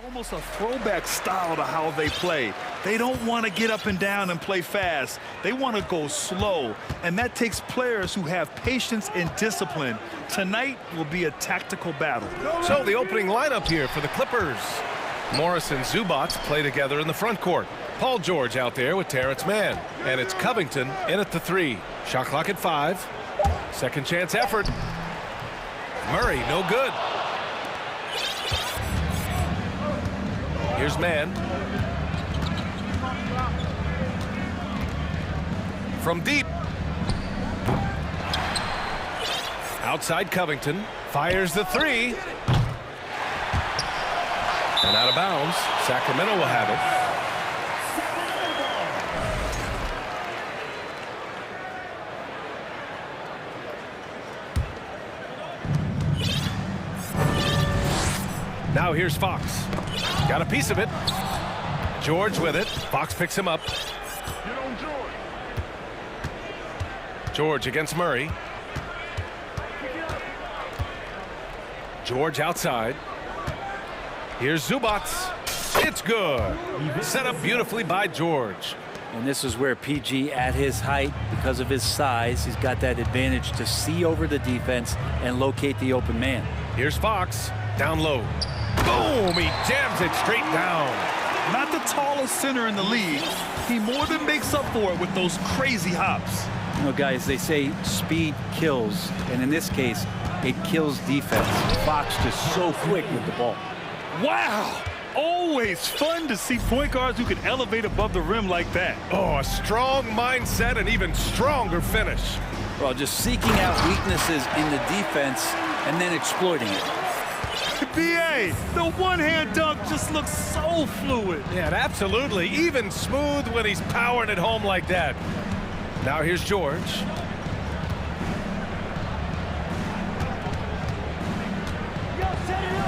Almost a throwback style to how they play. They don't want to get up and down and play fast. They want to go slow, and that takes players who have patience and discipline. Tonight will be a tactical battle. So the opening lineup here for the Clippers. Morris and Zubac play together in the front court. Paul George out there with Terrence Mann. And it's Covington in at the 3. Shot clock at 5. Second chance effort. Murray, no good. Here's Mann. From deep. Outside Covington. Fires the 3. And out of bounds. Sacramento will have it. Now here's Fox. Got a piece of it. George with it. Fox picks him up. George against Murray. George outside. Here's Zubac. It's good. Set up beautifully by George. And this is where PG, at his height, because of his size, he's got that advantage to see over the defense and locate the open man. Here's Fox. Down low. Boom! He jams it straight down. Not the tallest center in the league. He more than makes up for it with those crazy hops. You know, guys, they say speed kills, and in this case, it kills defense. Fox just so quick with the ball. Wow! Always fun to see point guards who can elevate above the rim like that. Oh, a strong mindset and even stronger finish. Well, just seeking out weaknesses in the defense and then exploiting it. BA, the one-hand dunk just looks so fluid. Yeah, absolutely. Even smooth when he's powering it home like that. Now here's George.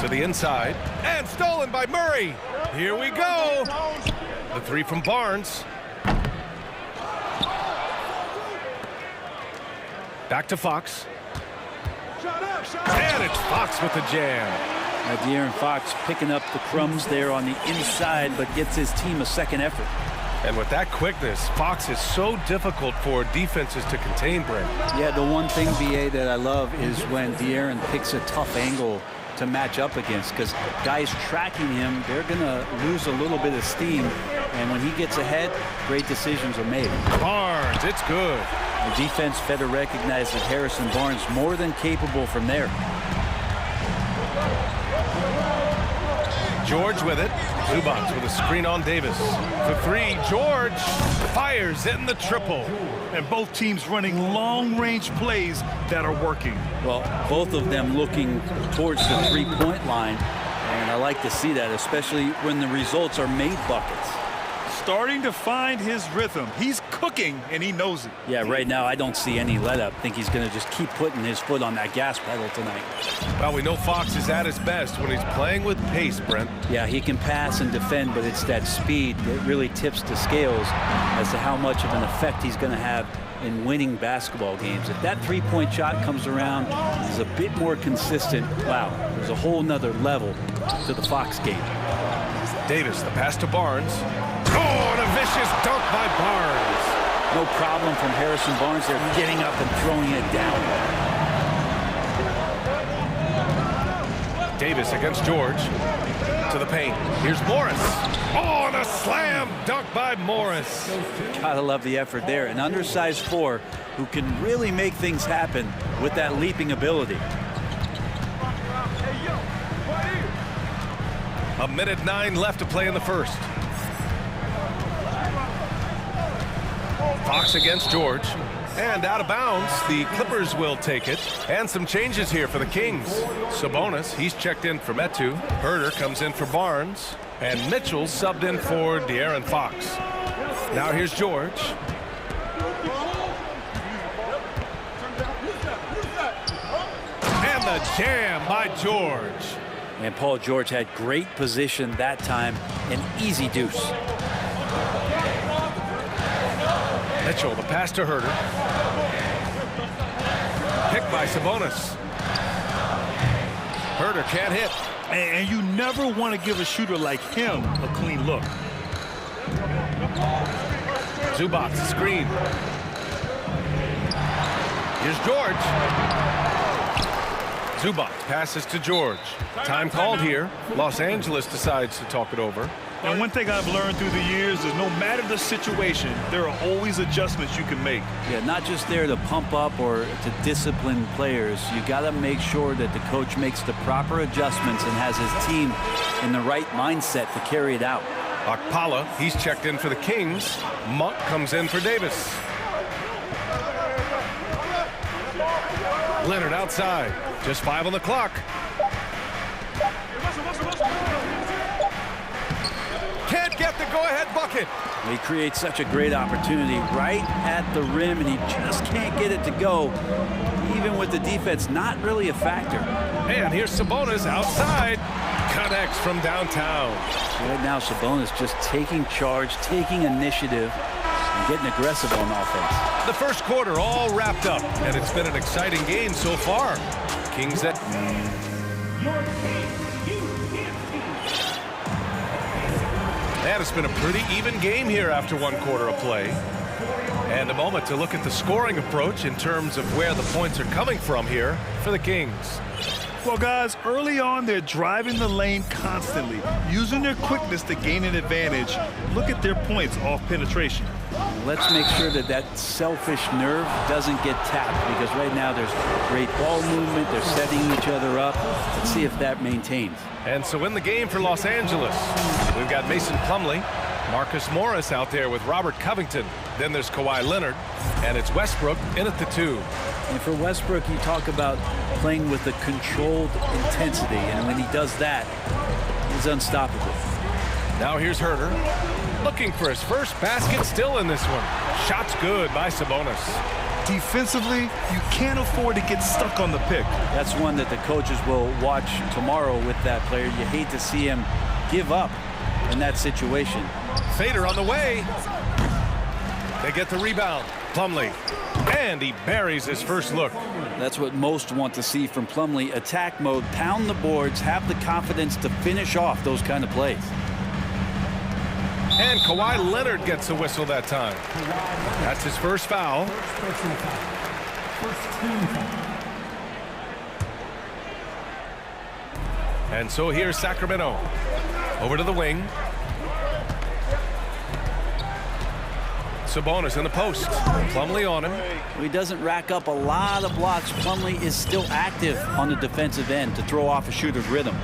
To the inside. And stolen by Murray. Here we go. The 3 from Barnes. Back to Fox. And it's Fox with the jam. De'Aaron Fox picking up the crumbs there on the inside, but gets his team a second effort. And with that quickness, Fox is so difficult for defenses to contain, Brent. Yeah, the one thing, BA, that I love is when De'Aaron picks a tough angle to match up against, because guys tracking him, they're going to lose a little bit of steam. And when he gets ahead, great decisions are made. Barnes, it's good. The defense better recognize that Harrison Barnes more than capable from there. George with it. Zubac with a screen on Davis. The 3, George fires in the triple. And both teams running long-range plays that are working. Well, both of them looking towards the three-point line. And I like to see that, especially when the results are made buckets. Starting to find his rhythm. He's cooking, and he knows it. Yeah, right now I don't see any let-up. I think he's going to just keep putting his foot on that gas pedal tonight. Well, we know Fox is at his best when he's playing with pace, Brent. Yeah, he can pass and defend, but it's that speed that really tips the scales as to how much of an effect he's going to have in winning basketball games. If that three-point shot comes around, is a bit more consistent, wow, there's a whole nother level to the Fox game. Davis, the pass to Barnes. Oh, and a vicious dunk by Barnes. No problem from Harrison Barnes there, getting up and throwing it down. Davis against George. To the paint. Here's Morris. Oh, and a slam dunk by Morris. Gotta love the effort there. An undersized 4 who can really make things happen with that leaping ability. A minute 9 left to play in the first. Fox against George. And out of bounds, the Clippers will take it. And some changes here for the Kings. Sabonis, he's checked in for Metu. Herter comes in for Barnes. And Mitchell subbed in for De'Aaron Fox. Now here's George. And the jam by George. And Paul George had great position that time. An easy deuce. Mitchell, the pass to Herter. Picked by Sabonis. Herter can't hit. And you never want to give a shooter like him a clean look. Zubac, screen. Here's George. Zubac passes to George. Time called here. Los Angeles decides to talk it over. And one thing I've learned through the years is no matter the situation, there are always adjustments you can make. Yeah, not just there to pump up or to discipline players. You got to make sure that the coach makes the proper adjustments and has his team in the right mindset to carry it out. Akpala, he's checked in for the Kings. Monk comes in for Davis. Leonard outside. Just 5 on the clock. Can't get the go-ahead bucket. He creates such a great opportunity right at the rim, and he just can't get it to go, even with the defense not really a factor. And here's Sabonis outside. Connects from downtown. Right now, Sabonis just taking charge, taking initiative, and getting aggressive on offense. The first quarter all wrapped up, and it's been an exciting game so far. Kings at... And it's been a pretty even game here after one quarter of play. And a moment to look at the scoring approach in terms of where the points are coming from here for the Kings. Well, guys, early on, they're driving the lane constantly, using their quickness to gain an advantage. Look at their points off penetration. Let's make sure that that selfish nerve doesn't get tapped, because right now there's great ball movement. They're setting each other up. Let's see if that maintains. And so in the game for Los Angeles, we've got Mason Plumlee, Marcus Morris out there with Robert Covington. Then there's Kawhi Leonard, and it's Westbrook in at the 2. And for Westbrook, you talk about playing with a controlled intensity, and when he does that, he's unstoppable. Now here's Herter, looking for his first basket, still in this one. Shot's good by Sabonis. Defensively, you can't afford to get stuck on the pick. That's one that the coaches will watch tomorrow with that player. You hate to see him give up in that situation. Fader on the way. They get the rebound. Plumlee. And he buries his first look. That's what most want to see from Plumlee. Attack mode, pound the boards, have the confidence to finish off those kind of plays. And Kawhi Leonard gets a whistle that time. That's his first foul. And so here's Sacramento. Over to the wing. Sabonis in the post. Plumlee on him. He doesn't rack up a lot of blocks. Plumlee is still active on the defensive end to throw off a shooter's rhythm.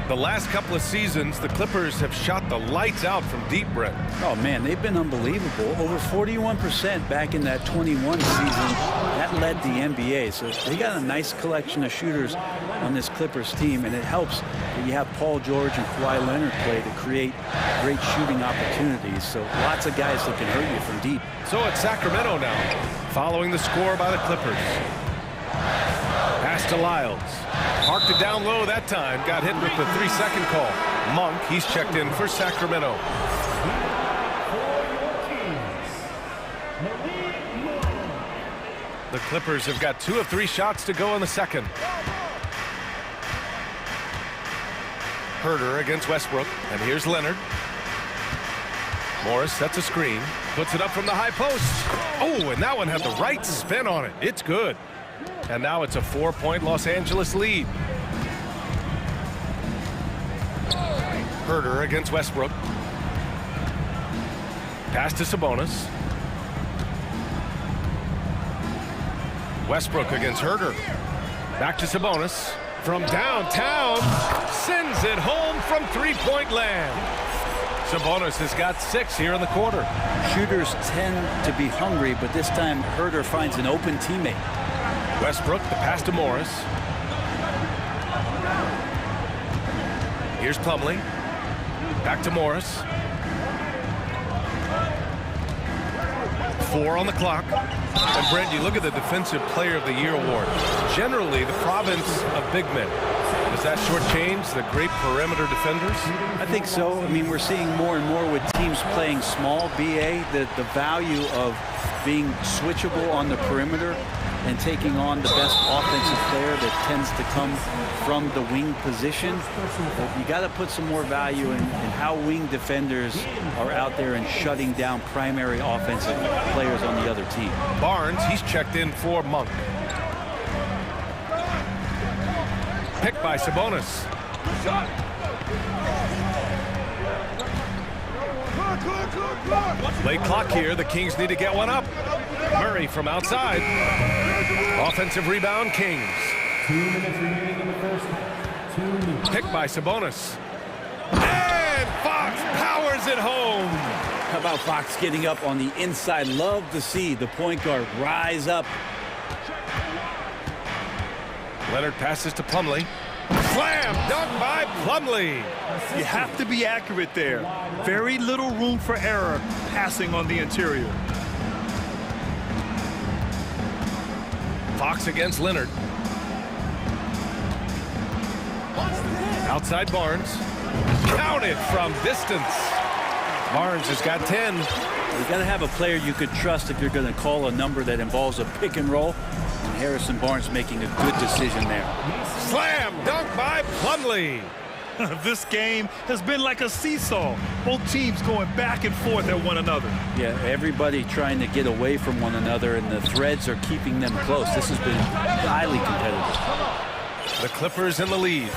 The last couple of seasons, the Clippers have shot the lights out from deep, Brett. Oh, man, they've been unbelievable. Over 41% back in that 21 season. That led the NBA. So they got a nice collection of shooters on this Clippers team, and it helps that you have Paul George and Kawhi Leonard play to create great shooting opportunities. So lots of guys that can hurt you from deep. So it's Sacramento now, following the score by the Clippers. Pass to Lyles. Parked it down low that time. Got hit with the 3-second call. Monk, he's checked in for Sacramento. The Clippers have got 2 of 3 shots to go in the second. Herter against Westbrook. And here's Leonard. Morris sets a screen. Puts it up from the high post. Oh, and that one had the right spin on it. It's good. And now it's a 4-point Los Angeles lead. Herter against Westbrook. Pass to Sabonis. Westbrook against Herter. Back to Sabonis. From downtown, sends it home from 3-point land. Sabonis has got 6 here in the quarter. Shooters tend to be hungry, but this time Herter finds an open teammate. Westbrook, the pass to Morris. Here's Plumlee. Back to Morris. 4 on the clock. And Brent, you look at the Defensive Player of the Year award. Generally, the province of big men. Does that shortchange the great perimeter defenders? I think so. I mean, we're seeing more and more with teams playing small, BA, the value of being switchable on the perimeter and taking on the best offensive player that tends to come from the wing position. But you got to put some more value in how wing defenders are out there and shutting down primary offensive players on the other team. Barnes, he's checked in for Monk. Picked by Sabonis. Late clock here. The Kings need to get one up. Murray from outside. Offensive rebound, Kings. 2 minutes remaining in the first half. 2 minutes. Picked by Sabonis. And Fox powers it home. How about Fox getting up on the inside? Love to see the point guard rise up. Leonard passes to Plumlee. Slam dunk by Plumlee. You have to be accurate there. Very little room for error passing on the interior. Fox against Leonard. Outside Barnes. Counted from distance. Barnes has got 10. You got to have a player you could trust if you're going to call a number that involves a pick and roll. And Harrison Barnes making a good decision there. Slam dunk by Plumlee. This game has been like a seesaw. Both teams going back and forth at one another. Yeah, everybody trying to get away from one another, and the threads are keeping them close. This has been highly competitive. The Clippers in the lead.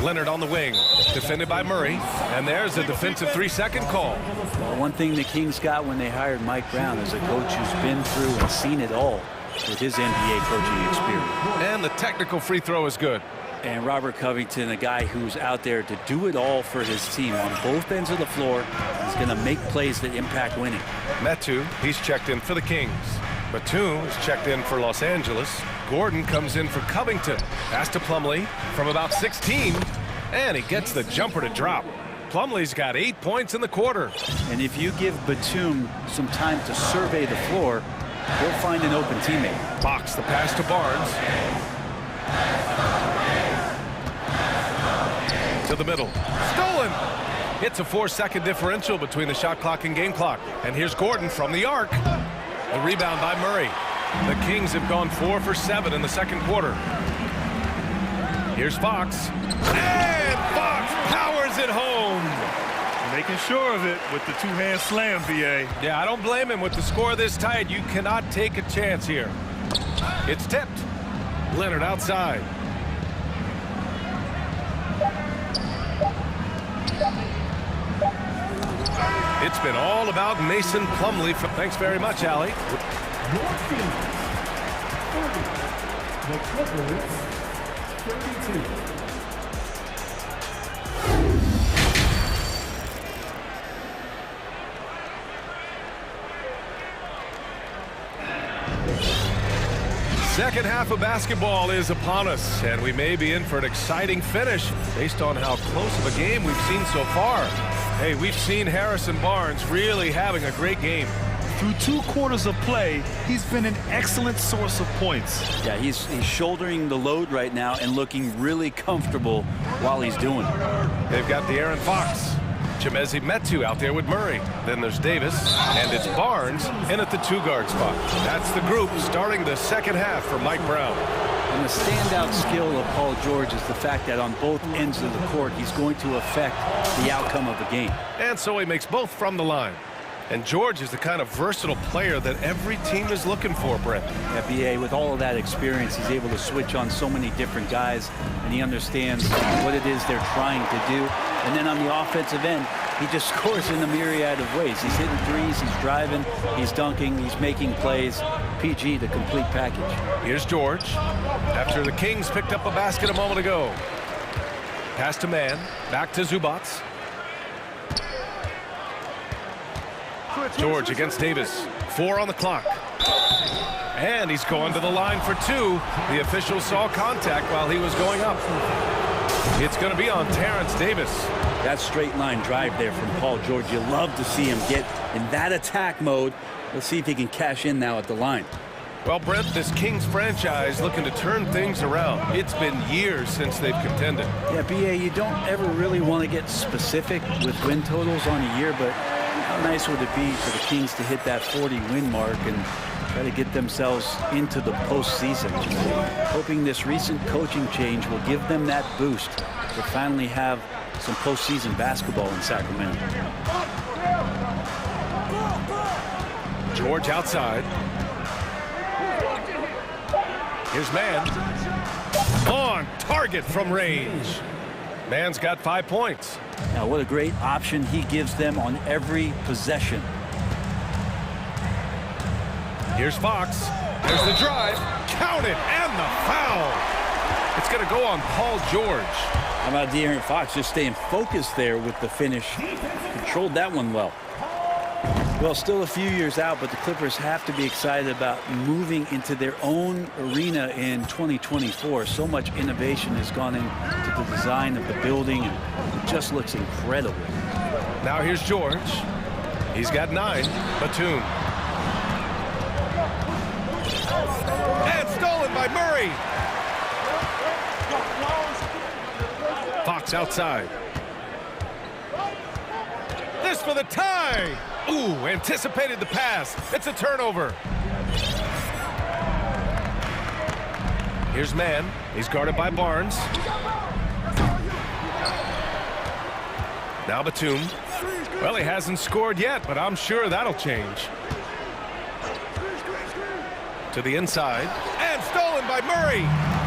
Leonard on the wing, defended by Murray, and there's a defensive 3-second call. Well, one thing the Kings got when they hired Mike Brown is a coach who's been through and seen it all with his NBA coaching experience. And the technical free throw is good. And Robert Covington, a guy who's out there to do it all for his team on both ends of the floor. He's going to make plays that impact winning. Metu, he's checked in for the Kings. Batum is checked in for Los Angeles. Gordon comes in for Covington. Pass to Plumlee from about 16. And he gets the jumper to drop. Plumlee's got 8 points in the quarter. And if you give Batum some time to survey the floor, he'll find an open teammate. Box the pass to Barnes. To the middle. Stolen. It's a 4-second differential between the shot clock and game clock. And here's Gordon from the arc. The rebound by Murray. The Kings have gone 4 for 7 in the second quarter. Here's Fox. And Fox powers it home. Making sure of it with the two-hand slam, VA. Yeah, I don't blame him with the score this tight. You cannot take a chance here. It's tipped. Leonard outside. It's been all about Mason Plumlee. Thanks very much, Allie. The Clippers, 32. Second half of basketball is upon us, and we may be in for an exciting finish based on how close of a game we've seen so far. Hey, we've seen Harrison Barnes really having a great game. Through 2 quarters of play, he's been an excellent source of points. Yeah, he's shouldering the load right now and looking really comfortable while he's doing it. They've got the Aaron Fox. Chimezie Metu out there with Murray. Then there's Davis, and it's Barnes in at the 2-guard spot. That's the group starting the second half for Mike Brown. And the standout skill of Paul George is the fact that on both ends of the court, he's going to affect the outcome of the game. And so he makes both from the line. And George is the kind of versatile player that every team is looking for, Brent. Yeah, BA, with all of that experience, he's able to switch on so many different guys, and he understands what it is they're trying to do. And then on the offensive end, he just scores in a myriad of ways. He's hitting threes, he's driving, he's dunking, he's making plays. PG, the complete package. Here's George. After the Kings picked up a basket a moment ago. Pass to man, back to Zubats. George against Davis. 4 on the clock. And he's going to the line for 2. The official saw contact while he was going up. It's going to be on Terrence Davis. That straight line drive there from Paul George. You love to see him get in that attack mode. Let's see if he can cash in now at the line. Well, Brent, this Kings franchise looking to turn things around. It's been years since they've contended. Yeah, BA, you don't ever really want to get specific with win totals on a year, but nice would it be for the Kings to hit that 40-win mark and try to get themselves into the postseason? Hoping this recent coaching change will give them that boost to finally have some postseason basketball in Sacramento. George outside. Here's Mann. On target from range. Mann's got 5 points. Now, what a great option he gives them on every possession. Here's Fox. There's the drive. Count it, and the foul. It's going to go on Paul George. How about De'Aaron Fox just staying focused there with the finish? Controlled that one well. Well, still a few years out, but the Clippers have to be excited about moving into their own arena in 2024. So much innovation has gone into the design of the building, and it just looks incredible. Now here's George. He's got 9. Batum. And stolen by Murray. Fox outside. This for the tie. Ooh, anticipated the pass. It's a turnover. Here's Mann. He's guarded by Barnes. Now Batum. Well, he hasn't scored yet, but I'm sure that'll change. To the inside. And stolen by Murray.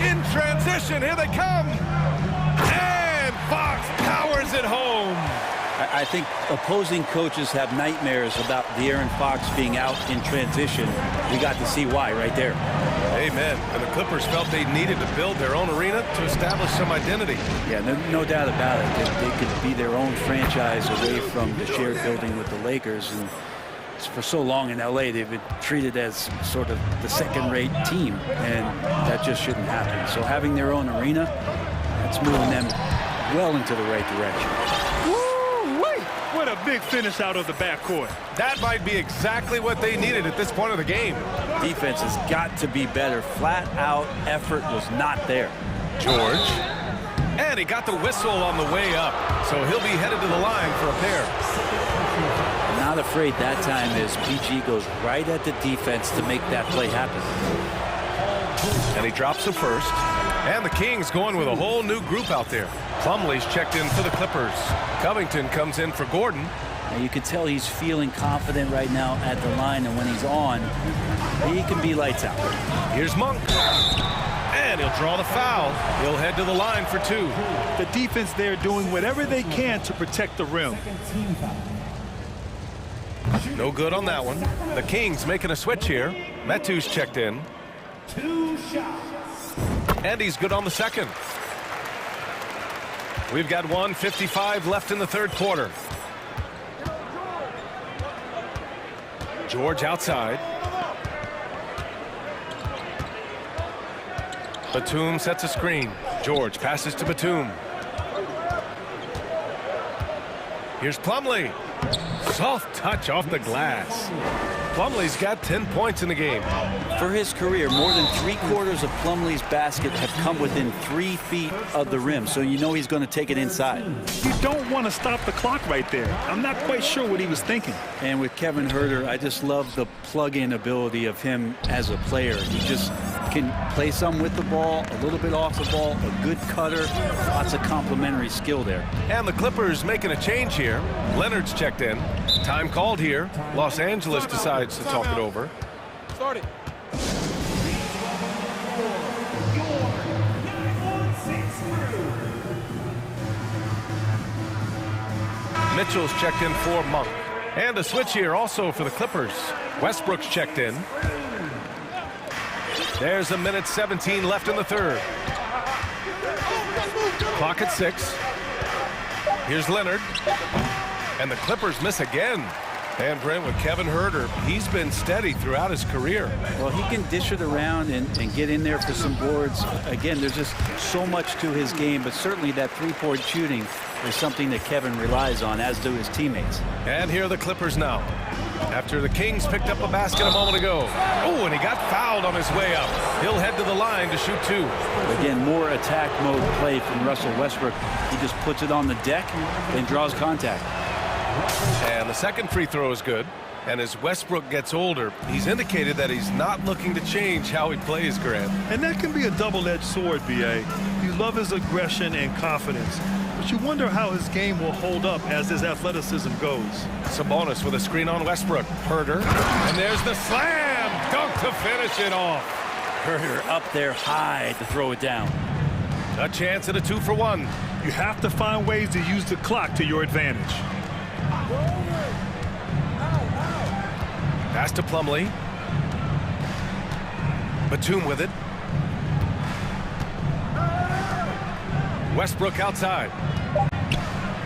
In transition. Here they come. And Fox powers it home. I think opposing coaches have nightmares about De'Aaron Fox being out in transition. We got to see why right there. Amen. And the Clippers felt they needed to build their own arena to establish some identity. Yeah, no doubt about it. They could be their own franchise away from the shared building with the Lakers. And for so long in LA, they've been treated as sort of the second-rate team, and that just shouldn't happen. So having their own arena, that's moving them well into the right direction. What a big finish out of the backcourt. That might be exactly what they needed at this point of the game. Defense has got to be better. Flat-out effort was not there. George. And he got the whistle on the way up, so he'll be headed to the line for a pair. Not afraid that time as PG goes right at the defense to make that play happen. And he drops the first. And the Kings going with a whole new group out there. Plumlee's checked in for the Clippers. Covington comes in for Gordon. Now you can tell he's feeling confident right now at the line, and when he's on, he can be lights out. Here's Monk. And he'll draw the foul. He'll head to the line for 2. The defense there doing whatever they can to protect the rim. No good on that one. The Kings making a switch here. Metu's checked in. 2 shots. And he's good on the second. We've got 1:55 left in the third quarter. George outside. Batum sets a screen. George passes to Batum. Here's Plumlee. Soft touch off the glass. Plumlee's got 10 points in the game. For his career, more than 3/4 of Plumlee's basket have come within 3 feet of the rim, so you know he's going to take it inside. You don't want to stop the clock right there. I'm not quite sure what he was thinking. And with Kevin Huerter, I just love the plug-in ability of him as a player. He just can play some with the ball, a little bit off the ball, a good cutter, lots of complementary skill there. And the Clippers making a change here. Leonard's checked in. Time called here. Los Angeles decides to talk it over. Start it. Mitchell's checked in for Monk. And a switch here also for the Clippers. Westbrook's checked in. There's 1:17 left in the third. Clock at 6. Here's Leonard. And the Clippers miss again. And Brent, with Kevin Huerter, he's been steady throughout his career. Well, he can dish it around and get in there for some boards. Again, there's just so much to his game, but certainly that three-point shooting is something that Kevin relies on, as do his teammates. And here are the Clippers now. After the Kings picked up a basket a moment ago. Oh, and he got fouled on his way up. He'll head to the line to shoot 2. Again, more attack mode play from Russell Westbrook. He just puts it on the deck and draws contact. And the second free throw is good. And as Westbrook gets older, he's indicated that he's not looking to change how he plays, Grant. And that can be a double-edged sword, B.A. You love his aggression and confidence, but you wonder how his game will hold up as his athleticism goes. Sabonis with a screen on Westbrook. Herder. And there's the slam dunk to finish it off. Herder up there high to throw it down. A chance at a 2-for-1. You have to find ways to use the clock to your advantage. Pass to Plumlee. Batum with it. Westbrook outside.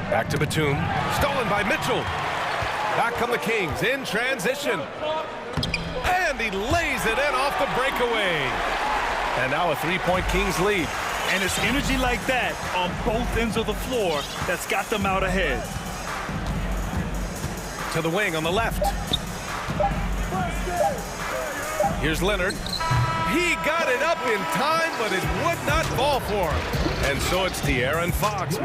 Back to Batum. Stolen by Mitchell. Back come the Kings in transition. And he lays it in off the breakaway. And now a 3-point Kings lead. And it's energy like that on both ends of the floor that's got them out ahead. To the wing on the left. Here's Leonard. He got it up in time, but it would not fall for him. And so it's De'Aaron Fox.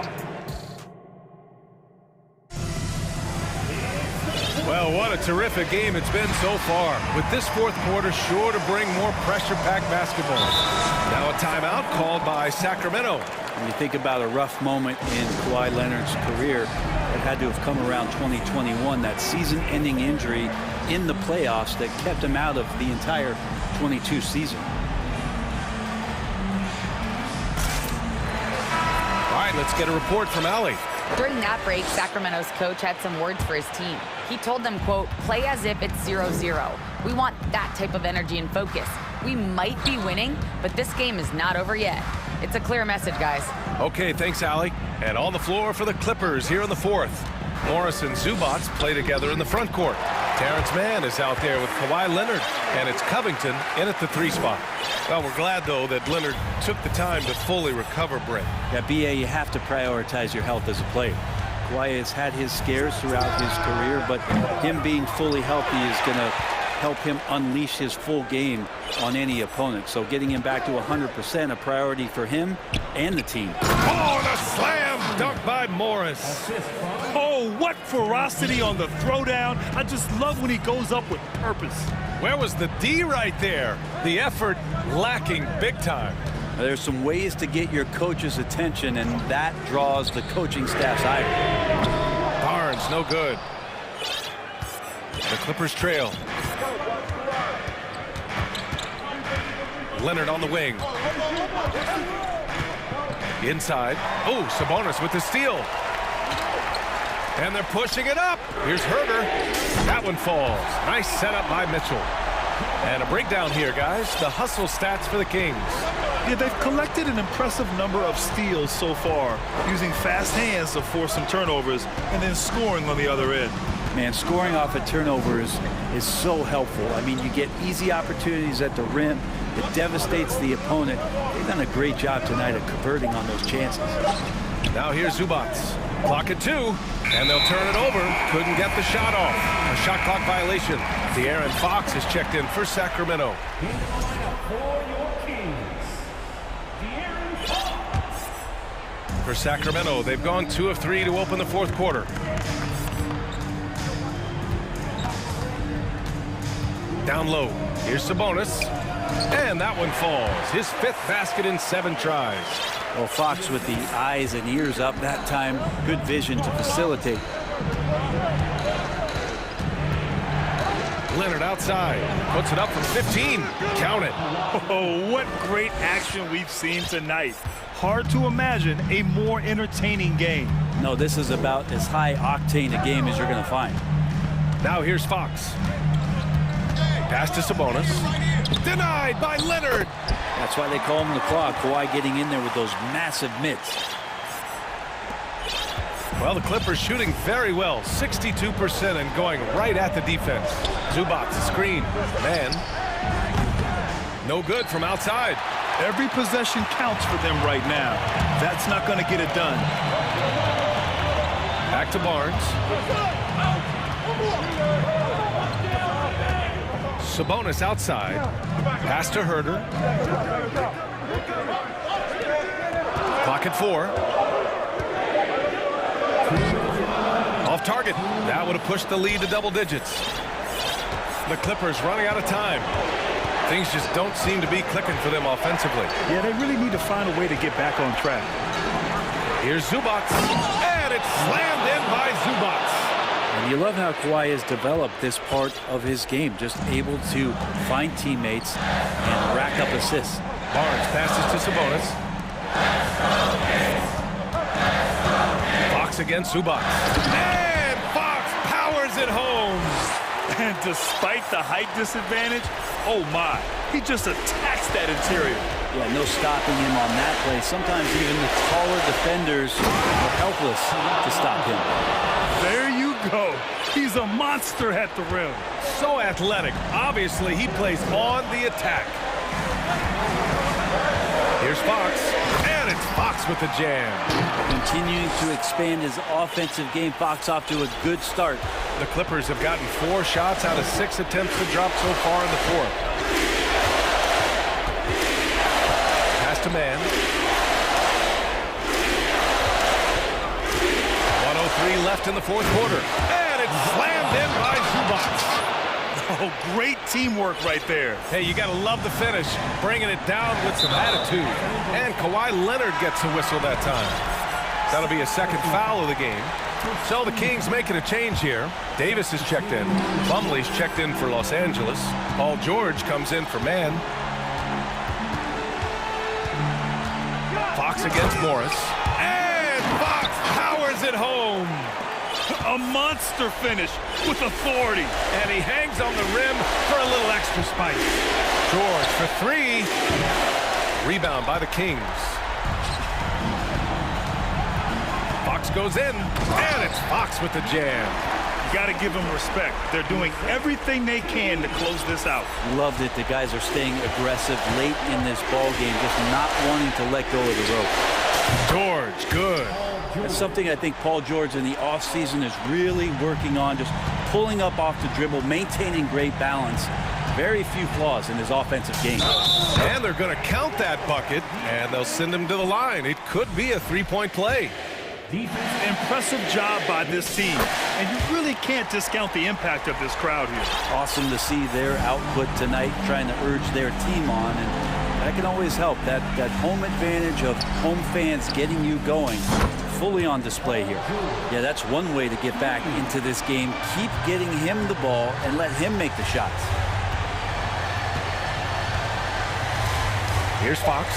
Well, what a terrific game it's been so far, with this fourth quarter sure to bring more pressure-packed basketball. Now a timeout called by Sacramento. When you think about a rough moment in Kawhi Leonard's career, it had to have come around 2021, that season-ending injury in the playoffs that kept him out of the entire 22 season. All right, let's get a report from Allie. During that break, Sacramento's coach had some words for his team. He told them, quote, play as if it's 0-0. We want that type of energy and focus. We might be winning, but this game is not over yet. It's a clear message, guys. Okay, thanks, Allie. And on the floor for the Clippers here in the fourth. Morris and Zubac play together in the front court. Terrence Mann is out there with Kawhi Leonard, and it's Covington in at the 3 spot. Well, we're glad, though, that Leonard took the time to fully recover, Brent. Yeah, B.A., you have to prioritize your health as a player. Kawhi has had his scares throughout his career, but him being fully healthy is going to help him unleash his full game on any opponent. So getting him back to 100%, a priority for him and the team. Oh, and a slam dunk by Morris. Oh, what ferocity on the throwdown. I just love when he goes up with purpose. Where was the D right there? The effort lacking big time. There's some ways to get your coach's attention, and that draws the coaching staff's eye. Barnes, no good. The Clippers trail. Leonard on the wing. Inside. Oh, Sabonis with the steal. And they're pushing it up. Here's Herder. That one falls. Nice setup by Mitchell. And a breakdown here, guys. The hustle stats for the Kings. Yeah, they've collected an impressive number of steals so far, using fast hands to force some turnovers and then scoring on the other end. Man, scoring off of turnovers is so helpful. I mean, you get easy opportunities at the rim. It devastates the opponent. They've done a great job tonight of converting on those chances. Now here's Zubac. Clock at 2, and they'll turn it over. Couldn't get the shot off. A shot clock violation. De'Aaron Fox is checked in for Sacramento. For Sacramento, they've gone 2 of 3 to open the fourth quarter. Down low. Here's Sabonis. And that one falls. His 5th basket in 7 tries. Well, Fox with the eyes and ears up that time. Good vision to facilitate. Leonard outside. Puts it up from 15. Count it. Oh, what great action we've seen tonight. Hard to imagine a more entertaining game. No, this is about as high octane a game as you're going to find. Now here's Fox. Pass to Sabonis. Denied by Leonard. That's why they call him the clock. Kawhi getting in there with those massive mitts. Well, the Clippers shooting very well. 62% and going right at the defense. Zubac, screen. Man. No good from outside. Every possession counts for them right now. That's not going to get it done. Back to Barnes. Sabonis outside. Pass to Herder. Clock at 4. Off off target. That would have pushed the lead to double digits. The Clippers running out of time. Things just don't seem to be clicking for them offensively. Yeah, they really need to find a way to get back on track. Here's Zubac, and it's slammed in by Zubac. And you love how Kawhi has developed this part of his game, just able to find teammates and rack up assists. Barnes passes to Sabonis. Fox against Zubac. And Fox powers it home. And despite the height disadvantage, oh my, he just attacks that interior. Yeah, no stopping him on that play. Sometimes even the taller defenders are helpless to stop him. There you go. He's a monster at the rim. So athletic. Obviously, he plays on the attack. Here's Fox, and it's Fox with the jam. Continuing to expand his offensive game. Fox off to a good start. The Clippers have gotten 4 shots out of 6 attempts to drop so far in the fourth. Pass to man. 1:03 left in the fourth quarter. And it's slammed in by Zubac. Oh, great teamwork right there. Hey, you got to love the finish, bringing it down with some attitude. And Kawhi Leonard gets a whistle that time. That'll be a second foul of the game. So the Kings making a change here. Davis is checked in. Plumlee's checked in for Los Angeles. Paul George comes in for man. Fox against Morris. And Fox powers it home. A monster finish with authority. And he hangs on the rim for a little extra spice. George for 3. Rebound by the Kings. Fox goes in, and it's Fox with the jam. You got to give them respect. They're doing everything they can to close this out. Loved it. The guys are staying aggressive late in this ball game, just not wanting to let go of the rope. George, good. That's something I think Paul George in the offseason is really working on, just pulling up off the dribble, maintaining great balance. Very few flaws in his offensive game. And they're going to count that bucket, and they'll send him to the line. It could be a 3-point play. Impressive job by this team. And you really can't discount the impact of this crowd here. Awesome to see their output tonight, trying to urge their team on. And that can always help. That home advantage of home fans getting you going. Fully on display here. Yeah, that's one way to get back into this game. Keep getting him the ball and let him make the shots. Here's Fox.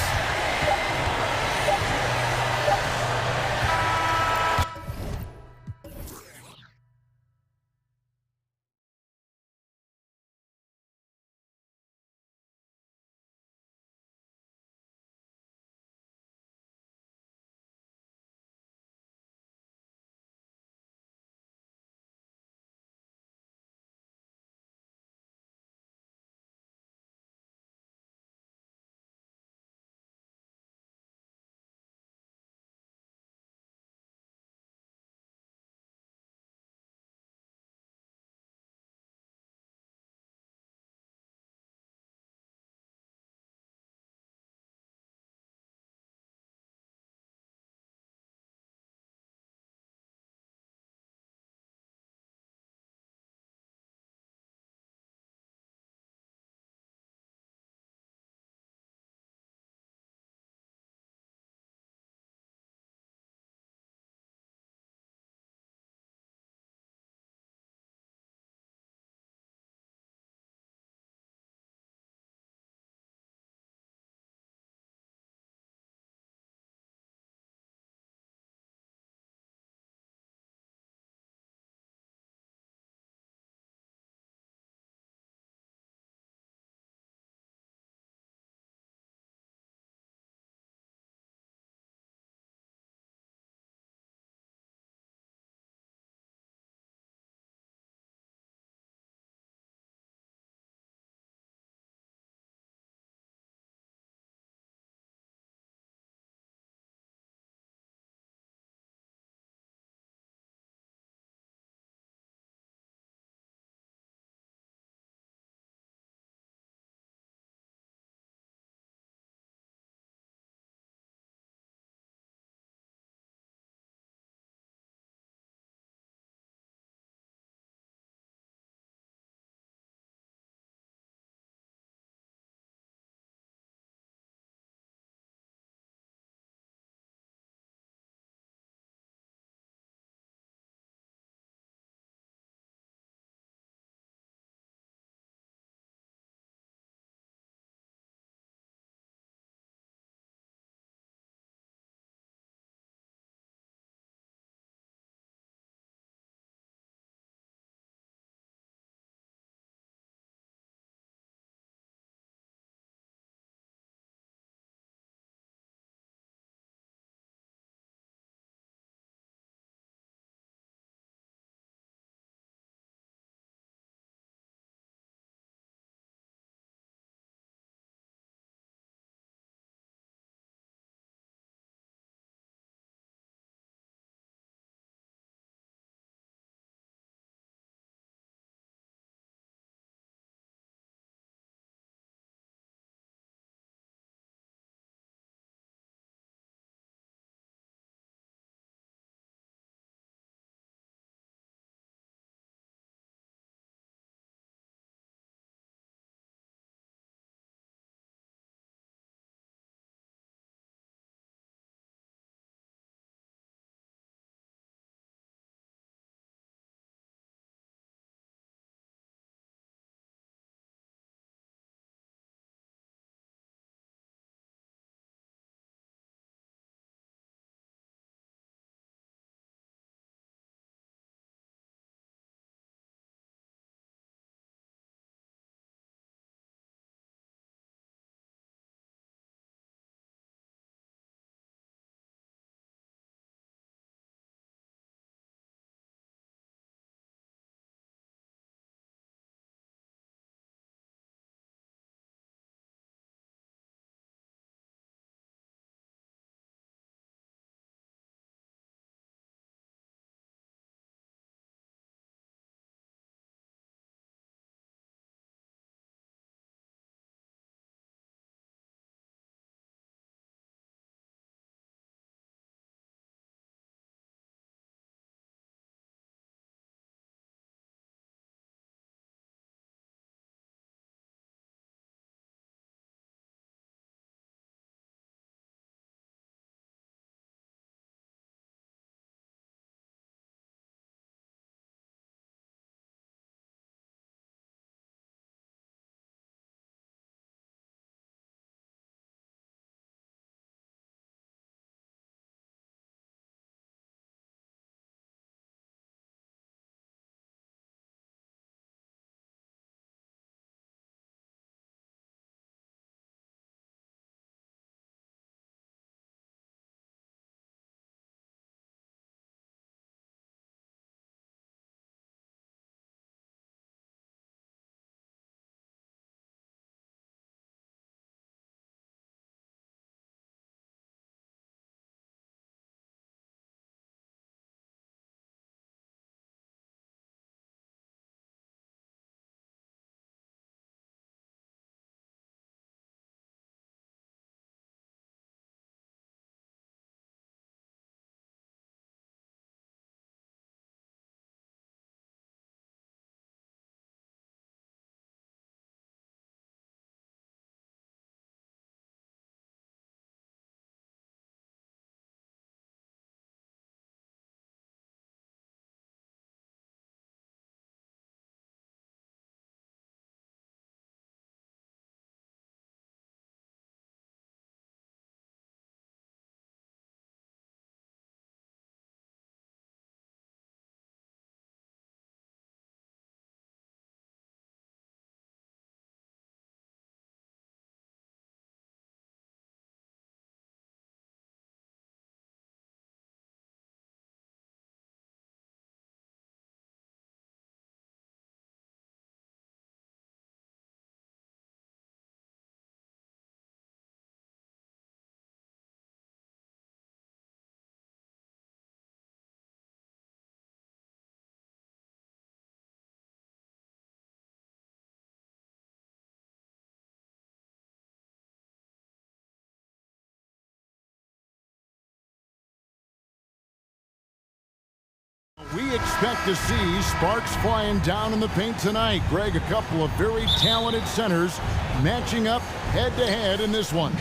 expect to see sparks flying down in the paint tonight. Greg, a couple of very talented centers matching up head-to-head in this one.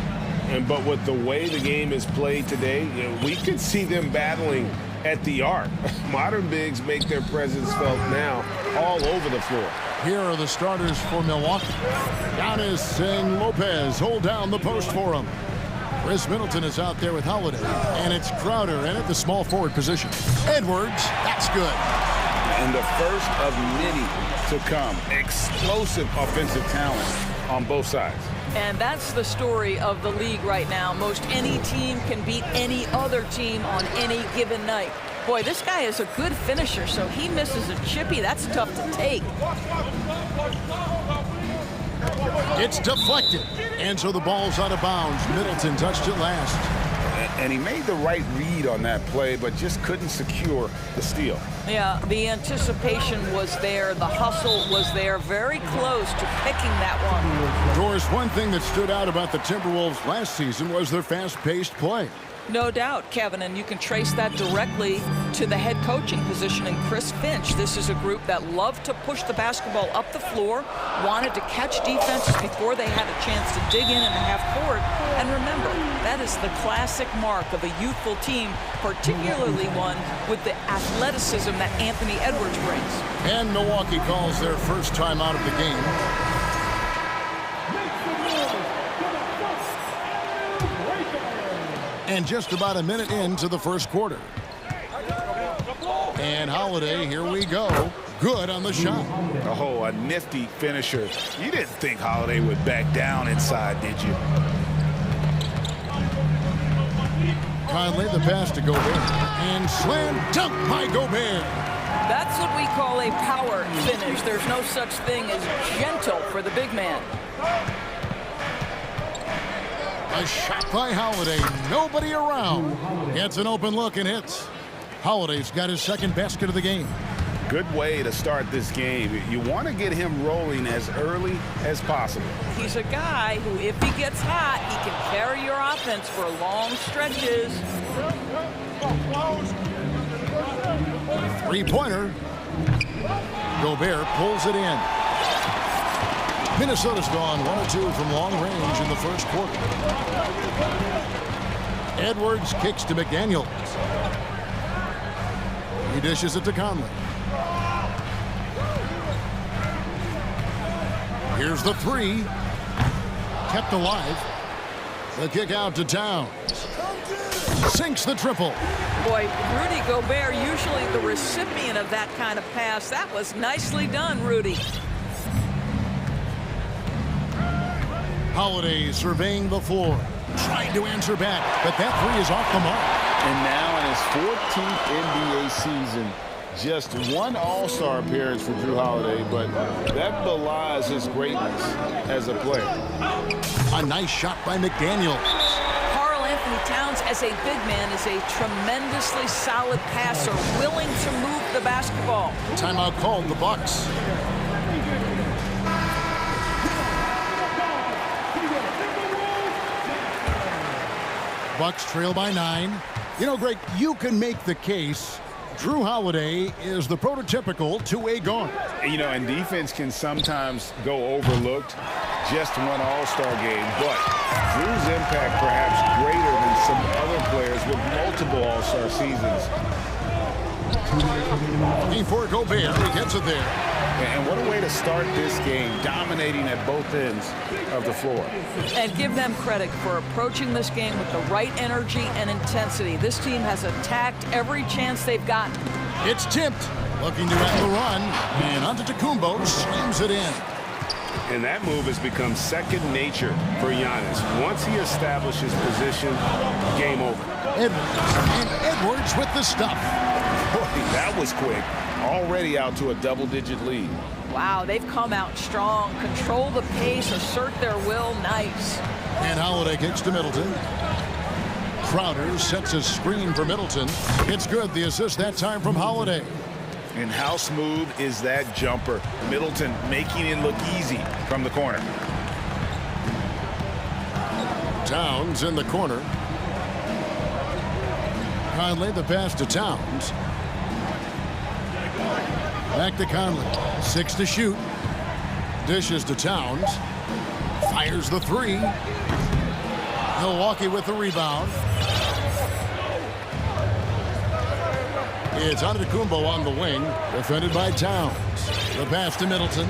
But with the way the game is played today, we could see them battling at the arc. Modern bigs make their presence felt now all over the floor. Here are the starters for Milwaukee. Giannis and Lopez hold down the post for him. Chris Middleton is out there with Holiday, and it's Crowder in at the small forward position. Edwards, that's good. And the first of many to come. Explosive offensive talent on both sides. And that's the story of the league right now. Most any team can beat any other team on any given night. Boy, this guy is a good finisher, so he misses a chippy. That's tough to take. It's deflected, and so the ball's out of bounds. Middleton touched it last. And he made the right read on that play, but just couldn't secure the steal. Yeah, the anticipation was there. The hustle was there. Very close to picking that one. Doris, one thing that stood out about the Timberwolves last season was their fast-paced play. No doubt, Kevin, and you can trace that directly to the head coaching position in Chris Finch. This is a group that loved to push the basketball up the floor, wanted to catch defenses before they had a chance to dig in the half court. And remember, that is the classic mark of a youthful team, particularly one with the athleticism that Anthony Edwards brings. And Milwaukee calls their first time out of the game. And just about a minute into the first quarter. And Holiday, here we go. Good on the shot. Oh, a nifty finisher. You didn't think Holiday would back down inside, did you? Conley, the pass to Gobert. And slam dunk by Gobert. That's what we call a power finish. There's no such thing as gentle for the big man. A shot by Holiday. Nobody around. Gets an open look and hits. Holiday's got his second basket of the game. Good way to start this game. You want to get him rolling as early as possible. He's a guy who, if he gets hot, he can carry your offense for long stretches. Three-pointer. Gobert pulls it in. Minnesota's gone 1 of 2 from long range in the first quarter. Edwards kicks to McDaniels. He dishes it to Conley. Here's the three. Kept alive. The kick out to Towns. Sinks the triple. Boy, Rudy Gobert, usually the recipient of that kind of pass. That was nicely done, Rudy. Holiday surveying the floor, trying to answer back, but that three is off the mark. And now in his 14th NBA season, just one All-Star appearance for Drew Holiday, but that belies his greatness as a player. A nice shot by McDaniels. Karl Anthony Towns, as a big man, is a tremendously solid passer, willing to move the basketball. Timeout called, the Bucks. Bucks trail by 9. You know, Greg, you can make the case Drew Holiday is the prototypical two-way guard. You know, and defense can sometimes go overlooked. Just one All-Star game, but Drew's impact perhaps greater than some other players with multiple All-Star seasons. Looking for Gobert, he gets it there. And what a way to start this game, dominating at both ends of the floor. And give them credit for approaching this game with the right energy and intensity. This team has attacked every chance they've gotten. It's tipped, looking to end the run, and Antetokounmpo slams it in. And that move has become second nature for Giannis. Once he establishes position, game over. And Edwards with the stuff. Boy, that was quick. Already out to a double-digit lead. Wow, they've come out strong. Control the pace, assert their will. Nice. And Holiday kicks to Middleton. Crowder sets a screen for Middleton. It's good. The assist that time from Holiday. And how smooth is that jumper? Middleton making it look easy from the corner. Towns in the corner. Conley the pass to Towns. Back to Conley. 6 to shoot. Dishes to Towns. Fires the three. Milwaukee with the rebound. It's Antetokounmpo on the wing, defended by Towns. The pass to Middleton.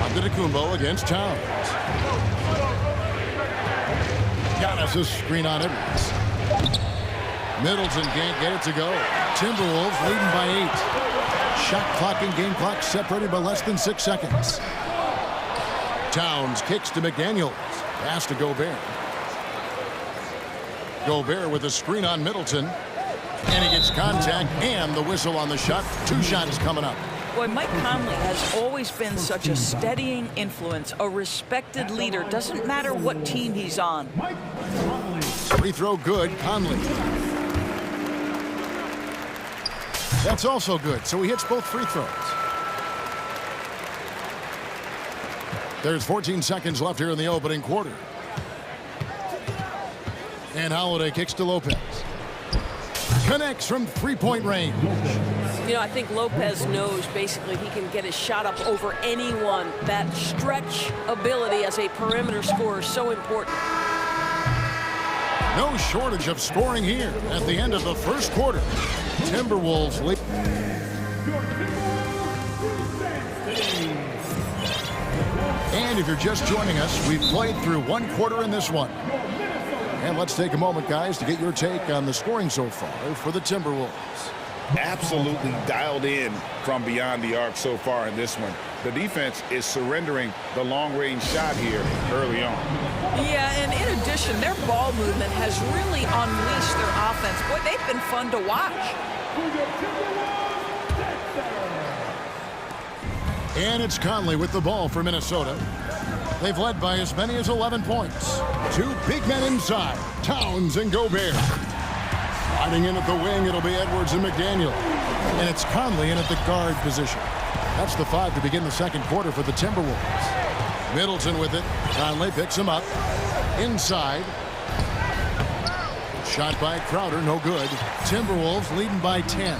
Antetokounmpo against Towns. Giannis' screen on Edwards. Middleton can't get it to go. Timberwolves leading by 8. Shot clock and game clock separated by less than 6 seconds. Towns kicks to McDaniels. Pass to Gobert. Gobert with a screen on Middleton. And he gets contact and the whistle on the shot. 2 shots coming up. Boy, Mike Conley has always been such a steadying influence, a respected leader. Doesn't matter what team he's on. Free throw good, Conley. That's also good, so he hits both free throws. There's 14 seconds left here in the opening quarter. And Holiday kicks to Lopez. Connects from three-point range. You know, I think Lopez knows basically he can get his shot up over anyone. That stretch ability as a perimeter scorer is so important. No shortage of scoring here at the end of the first quarter. Timberwolves lead. And if you're just joining us, we've played through 1 quarter in this one. And let's take a moment, guys, to get your take on the scoring so far for the Timberwolves. Absolutely dialed in from beyond the arc so far in this one. The defense is surrendering the long-range shot here early on. Yeah, and in addition, their ball movement has really unleashed their offense. Boy, they've been fun to watch. And it's Conley with the ball for Minnesota. They've led by as many as 11 points. 2 big men inside, Towns and Gobert. Sliding in at the wing, it'll be Edwards and McDaniel. And it's Conley in at the guard position. That's the 5 to begin the second quarter for the Timberwolves. Middleton with it. Conley picks him up. Inside. Shot by Crowder, no good. Timberwolves leading by 10.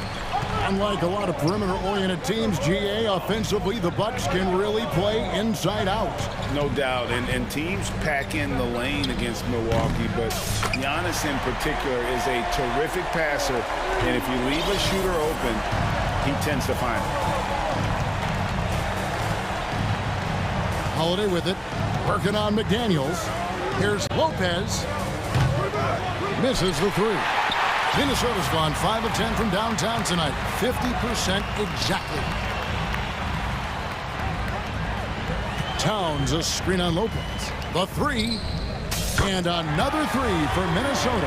Unlike a lot of perimeter-oriented teams, GA, offensively, the Bucks can really play inside out. No doubt, and teams pack in the lane against Milwaukee, but Giannis in particular is a terrific passer, and if you leave a shooter open, he tends to find it. Holiday with it, working on McDaniels. Here's Lopez. Misses the 3. Minnesota's gone 5 of 10 from downtown tonight. 50% exactly. Towns a screen on Lopez. The 3. And another 3 for Minnesota.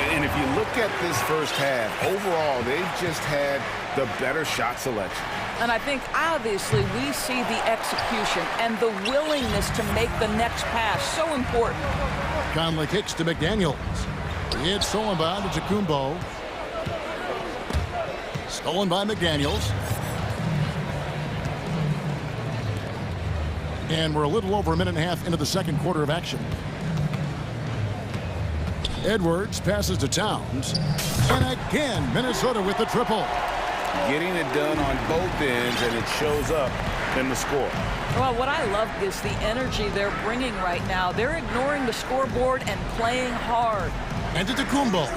And if you look at this first half, overall, they've just had the better shot selection. And I think, obviously, we see the execution and the willingness to make the next pass so important. Conley kicks to McDaniels. It's stolen by Antetokounmpo. Stolen by McDaniels. And we're a little over a minute and a half into the second quarter of action. Edwards passes to Towns. And again, Minnesota with the triple. Getting it done on both ends, and it shows up in the score. Well, what I love is the energy they're bringing right now. They're ignoring the scoreboard and playing hard. Antetokounmpo.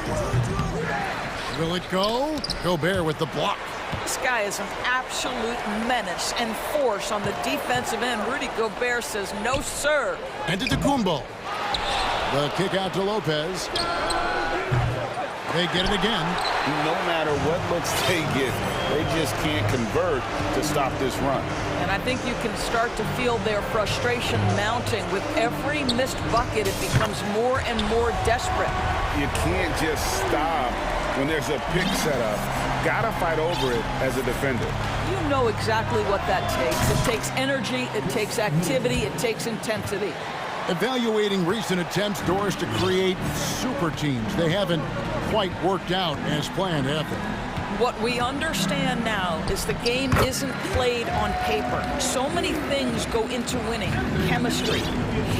Will it go? Gobert with the block. This guy is an absolute menace and force on the defensive end. Rudy Gobert says, no, sir. Antetokounmpo. The kick out to Lopez. They get it again. No matter what looks they get, they just can't convert to stop this run. And I think you can start to feel their frustration mounting. With every missed bucket, it becomes more and more desperate. You can't just stop when there's a pick set up. Gotta fight over it as a defender. You know exactly what that takes. It takes energy, it takes activity, it takes intensity. Evaluating recent attempts, Doris, to create super teams. They haven't quite worked out as planned, have they? What we understand now is the game isn't played on paper. So many things go into winning. Chemistry,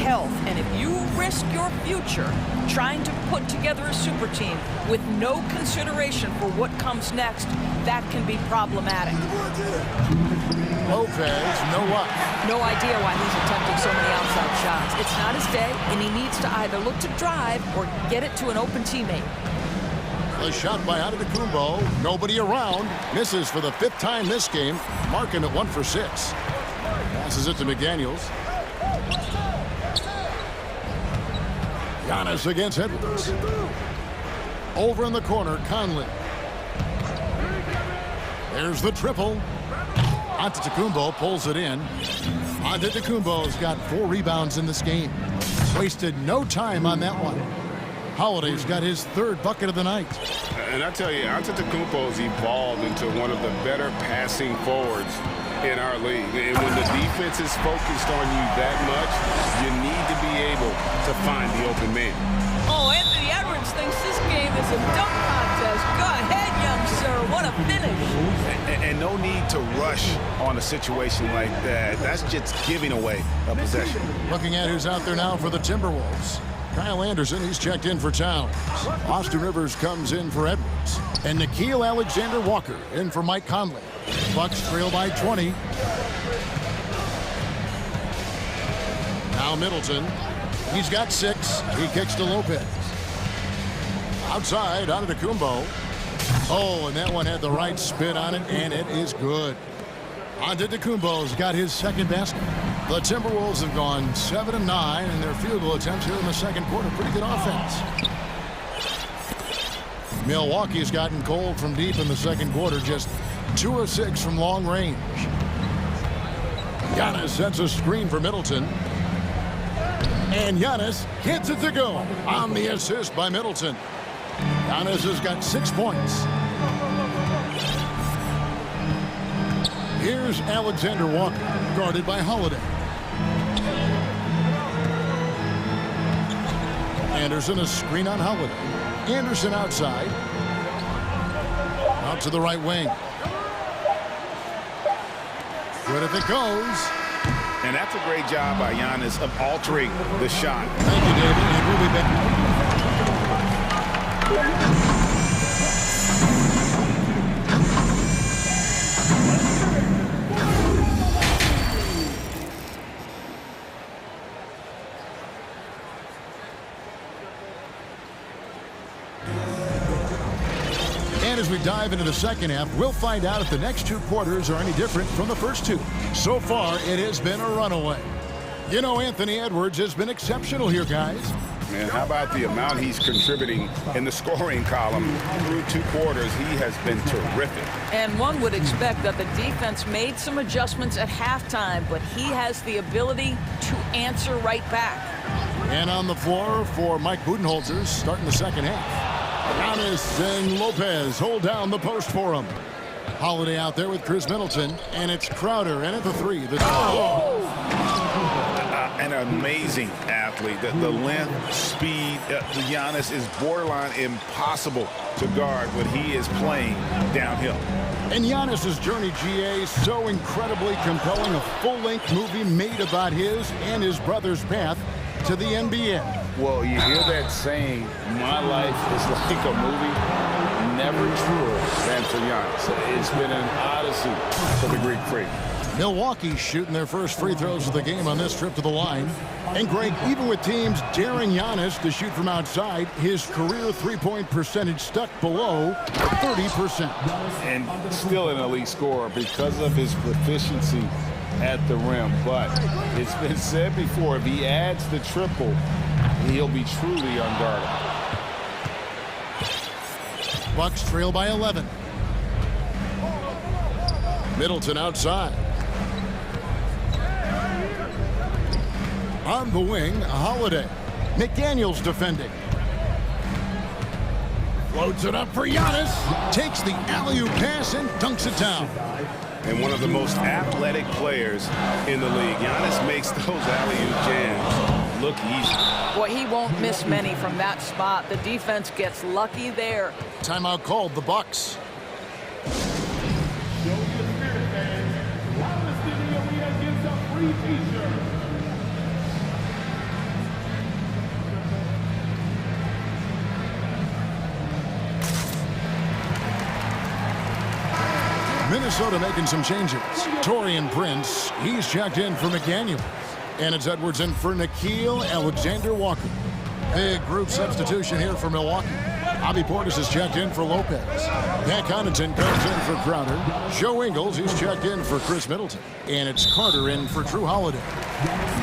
health, and if you risk your future trying to put together a super team with no consideration for what comes next, that can be problematic. Lopez, no what? No idea why he's attempting so many outside shots. It's not his day, and he needs to either look to drive or get it to an open teammate. A shot by Antetokounmpo. Nobody around. Misses for the 5th time this game. Marking at 1 for 6. Passes it to McDaniels. Giannis against Edwards. Over in the corner, Conley. There's the triple. Antetokounmpo pulls it in. Antetokounmpo's got 4 rebounds in this game. Wasted no time on that one. Holiday's got his 3rd bucket of the night. And I tell you, Antetokounmpo's evolved into one of the better passing forwards in our league. And when the defense is focused on you that much, you need to be able to find the open man. Oh, Anthony Edwards thinks this game is a dunk contest. Go ahead, young sir. What a finish. And no need to rush on a situation like that. That's just giving away a possession. Looking at who's out there now for the Timberwolves. Kyle Anderson, he's checked in for Towns. Austin Rivers comes in for Edwards. And Nickeil Alexander-Walker in for Mike Conley. Bucks trail by 20. Now Middleton. He's got 6. He kicks to Lopez. Outside, Antetokounmpo. Oh, and that one had the right spin on it, and it is good. Antetokounmpo's got his 2nd basket. The Timberwolves have gone 7-9 in their field goal attempts here in the 2nd quarter. Pretty good offense. Milwaukee's gotten cold from deep in the 2nd quarter. Just 2 of 6 from long range. Giannis sets a screen for Middleton. And Giannis hits it to go on the assist by Middleton. Giannis has got 6 points. Here's Alexander Walker, guarded by Holiday. Anderson, a screen on Holiday. Anderson outside. Out to the right wing. Good if it goes. And that's a great job by Giannis of altering the shot. Thank you, David. And we'll be back. And as we dive into the 2nd half, we'll find out if the next 2 quarters are any different from the first 2. So far, it has been a runaway. You know, Anthony Edwards has been exceptional here, guys. Man, how about the amount he's contributing in the scoring column through 2 quarters? He has been terrific. And one would expect that the defense made some adjustments at halftime, but he has the ability to answer right back. And on the floor for Mike Budenholzer, starting the 2nd half. Giannis and Lopez hold down the post for him. Holiday out there with Chris Middleton, and it's Crowder in at the 3. An amazing athlete. The length, speed, Giannis is borderline impossible to guard when he is playing downhill. And Giannis's journey, GA, so incredibly compelling. A full-length movie made about his and his brother's path to the NBA. Well, you hear that saying, my life is like a movie. Never truer than for Giannis. It's been an odyssey for the Greek freak. Milwaukee shooting their first free throws of the game on this trip to the line. And Greg, even with teams daring Giannis to shoot from outside, his career three-point percentage stuck below 30%. And still an elite scorer because of his proficiency at the rim. But it's been said before, if he adds the triple, he'll be truly unguardable. Bucks trail by 11. Middleton outside. On the wing, Holiday. McDaniels defending. Floats it up for Giannis. Takes the alley-oop pass and dunks it down. And one of the most athletic players in the league. Giannis makes those alley-oop jams look easy. Boy, he won't miss many from that spot. The defense gets lucky there. Timeout called, the Bucks. Minnesota making some changes. Taurean Prince, he's checked in for McDaniel. And it's Edwards in for Nickeil Alexander-Walker. Big group substitution here for Milwaukee. Bobby Portis is checked in for Lopez. Pat Connaughton comes in for Crowder. Joe Ingles, he's checked in for Chris Middleton. And it's Carter in for Drew Holiday.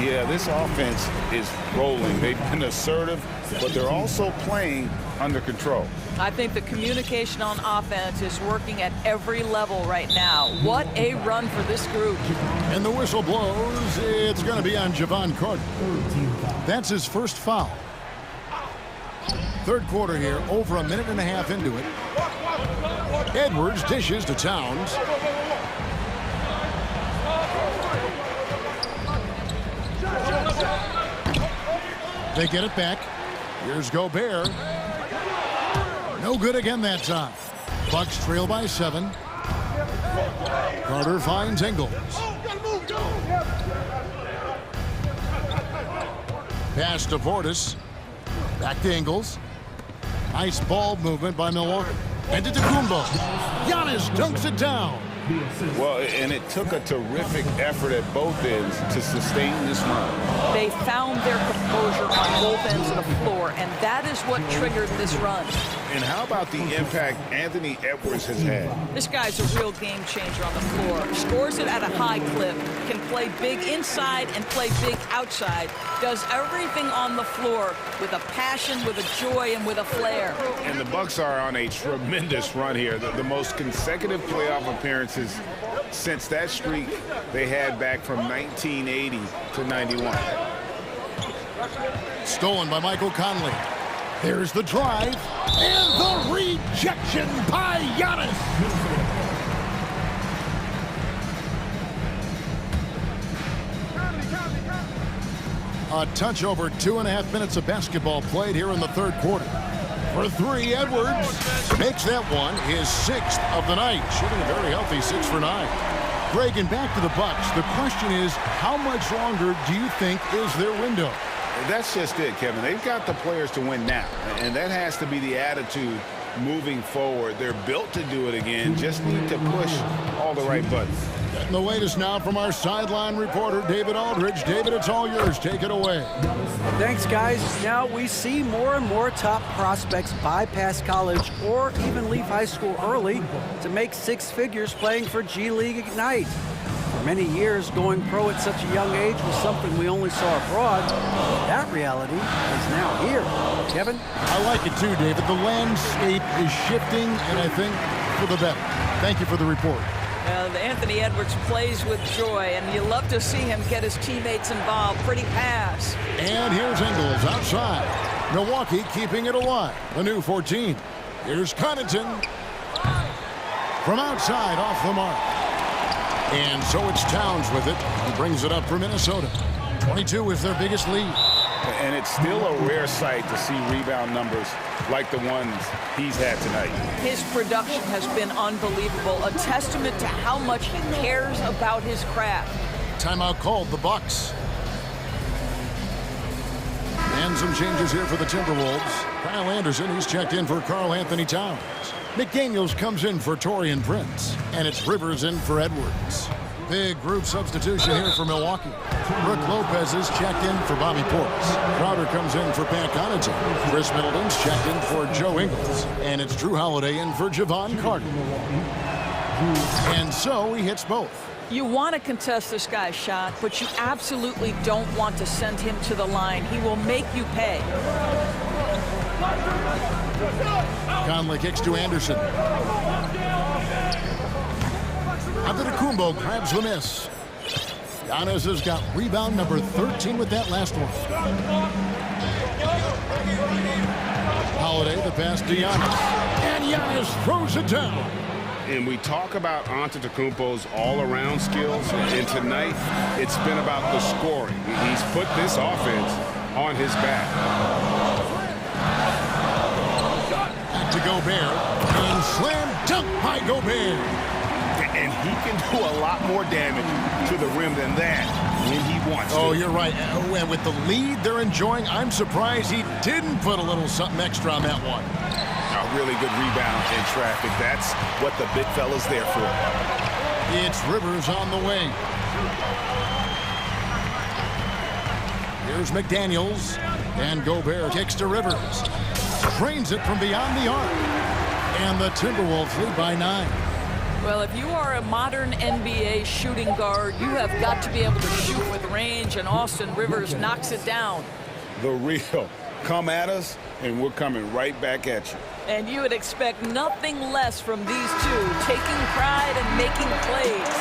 Yeah, this offense is rolling. They've been assertive, but they're also playing under control. I think the communication on offense is working at every level right now. What a run for this group. And the whistle blows. It's going to be on Javon Carter. That's his first foul. Third quarter here, over a minute and a half into it. Edwards dishes to Towns. They get it back. Here's Gobert. No good again that time. Bucks trail by 7. Carter finds Ingles. Pass to Portis. Back to Ingles. Nice ball movement by Milwaukee. And to Kumbo. Giannis dunks it down. Well, and it took a terrific effort at both ends to sustain this run. They found their composure on both ends of the floor, and that is what triggered this run. And how about the impact Anthony Edwards has had? This guy's a real game changer on the floor. Scores it at a high clip, can play big inside and play big outside, does everything on the floor with a passion, with a joy, and with a flair. And the Bucks are on a tremendous run here. The most consecutive playoff appearances since that streak they had back from 1980 to 91. Stolen by Michael Conley. There's the drive, and the rejection by Giannis. A touch over 2.5 minutes of basketball played here in the third quarter. For 3, Edwards makes that one his 6th of the night, shooting a very healthy 6 for 9. Greg, and back to the Bucks. The question is, how much longer do you think is their window? That's just it, Kevin. They've got the players to win now, and that has to be the attitude moving forward. They're built to do it again, just need to push all the right buttons. And the latest now from our sideline reporter, David Aldridge. David, it's all yours. Take it away. Thanks, guys. Now we see more and more top prospects bypass college or even leave high school early to make 6 figures playing for G League Ignite. For many years, going pro at such a young age was something we only saw abroad. That reality is now here. Kevin? I like it too, David. The landscape is shifting, and I think for the better. Thank you for the report. Anthony Edwards plays with joy, and you love to see him get his teammates involved. Pretty pass. And here's Ingles outside. Milwaukee keeping it alive. The new 14. Here's Connaughton. From outside, off the mark. And so it's Towns with it. He brings it up for Minnesota. 22 is their biggest lead. And it's still a rare sight to see rebound numbers like the ones he's had tonight. His production has been unbelievable, a testament to how much he cares about his craft. Timeout called, the Bucks. And some changes here for the Timberwolves. Kyle Anderson, he's checked in for Karl Anthony Towns. McDaniels comes in for Taurean Prince. And it's Rivers in for Edwards. Big group substitution here for Milwaukee. Brook Lopez is checked in for Bobby Portis. Crowder comes in for Pat Connaughton. Chris Middleton's checked in for Joe Ingles. And it's Drew Holiday in for Javon Carter. And so he hits both. You want to contest this guy's shot, but you absolutely don't want to send him to the line. He will make you pay. Conley kicks to Anderson. Antetokounmpo grabs the miss. Giannis has got rebound number 13 with that last one. Holiday, the pass to Giannis. And Giannis throws it down. And we talk about Antetokounmpo's all-around skills, and tonight it's been about the scoring. He's put this offense on his back. Back to Gobert, and slam dunk by Gobert. and he can do a lot more damage to the rim than that when he wants to. Oh, you're right. And with the lead they're enjoying, I'm surprised he didn't put a little something extra on that one. A really good rebound in traffic. That's what the big fella's there for. It's Rivers on the wing. Here's McDaniels. And Gobert kicks to Rivers. Drains it from beyond the arc. And the Timberwolves lead by 9. Well, if you are a modern NBA shooting guard, you have got to be able to shoot with range, and Austin Rivers knocks it down. The real. Come at us, and we're coming right back at you. And you would expect nothing less from these two, taking pride and making plays.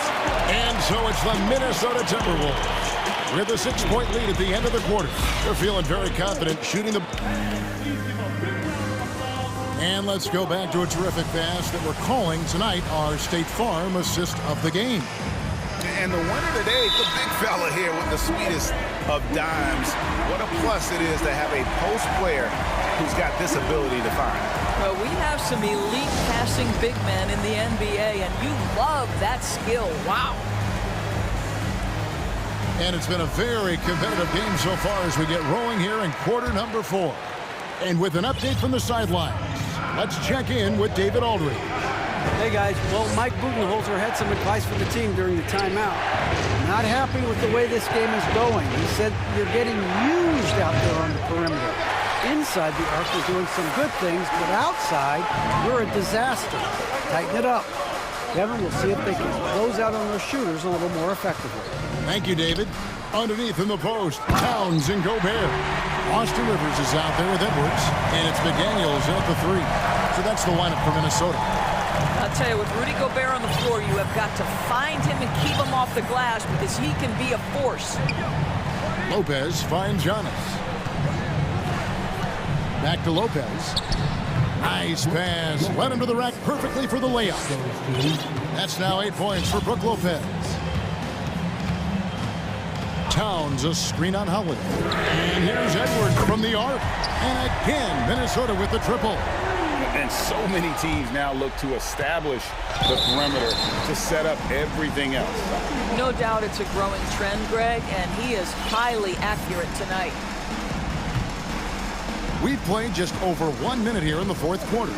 And so it's the Minnesota Timberwolves with a 6-point lead at the end of the quarter. They're feeling very confident shooting the... And let's go back to a terrific pass that we're calling tonight our State Farm assist of the game. And the winner today, the big fella here with the sweetest of dimes. What a plus it is to have a post player who's got this ability to find. Well, we have some elite passing big men in the NBA, and you love that skill. Wow. And it's been a very competitive game so far as we get rolling here in quarter number 4. And with an update from the sidelines, let's check in with David Aldridge. Hey guys, well, Mike Budenholzer had some advice for the team during the timeout. Not happy with the way this game is going. He said you're getting used out there on the perimeter. Inside the arc, you're doing some good things, but outside, you're a disaster. Tighten it up. Kevin, we'll see if they can close out on those shooters a little more effectively. Thank you, David. Underneath in the post, Towns and Gobert. Austin Rivers is out there with Edwards, and it's McDaniels at the 3. So that's the lineup for Minnesota. I'll tell you, with Rudy Gobert on the floor, you have got to find him and keep him off the glass because he can be a force. Lopez finds Giannis. Back to Lopez. Nice pass. Led him to the rack perfectly for the layup. That's now 8 points for Brook Lopez. Towns, a screen on Holiday. And here's Edwards from the arc. And again, Minnesota with the triple. And so many teams now look to establish the perimeter to set up everything else. No doubt it's a growing trend, Greg, and he is highly accurate tonight. We've played just over 1 minute here in the fourth quarter.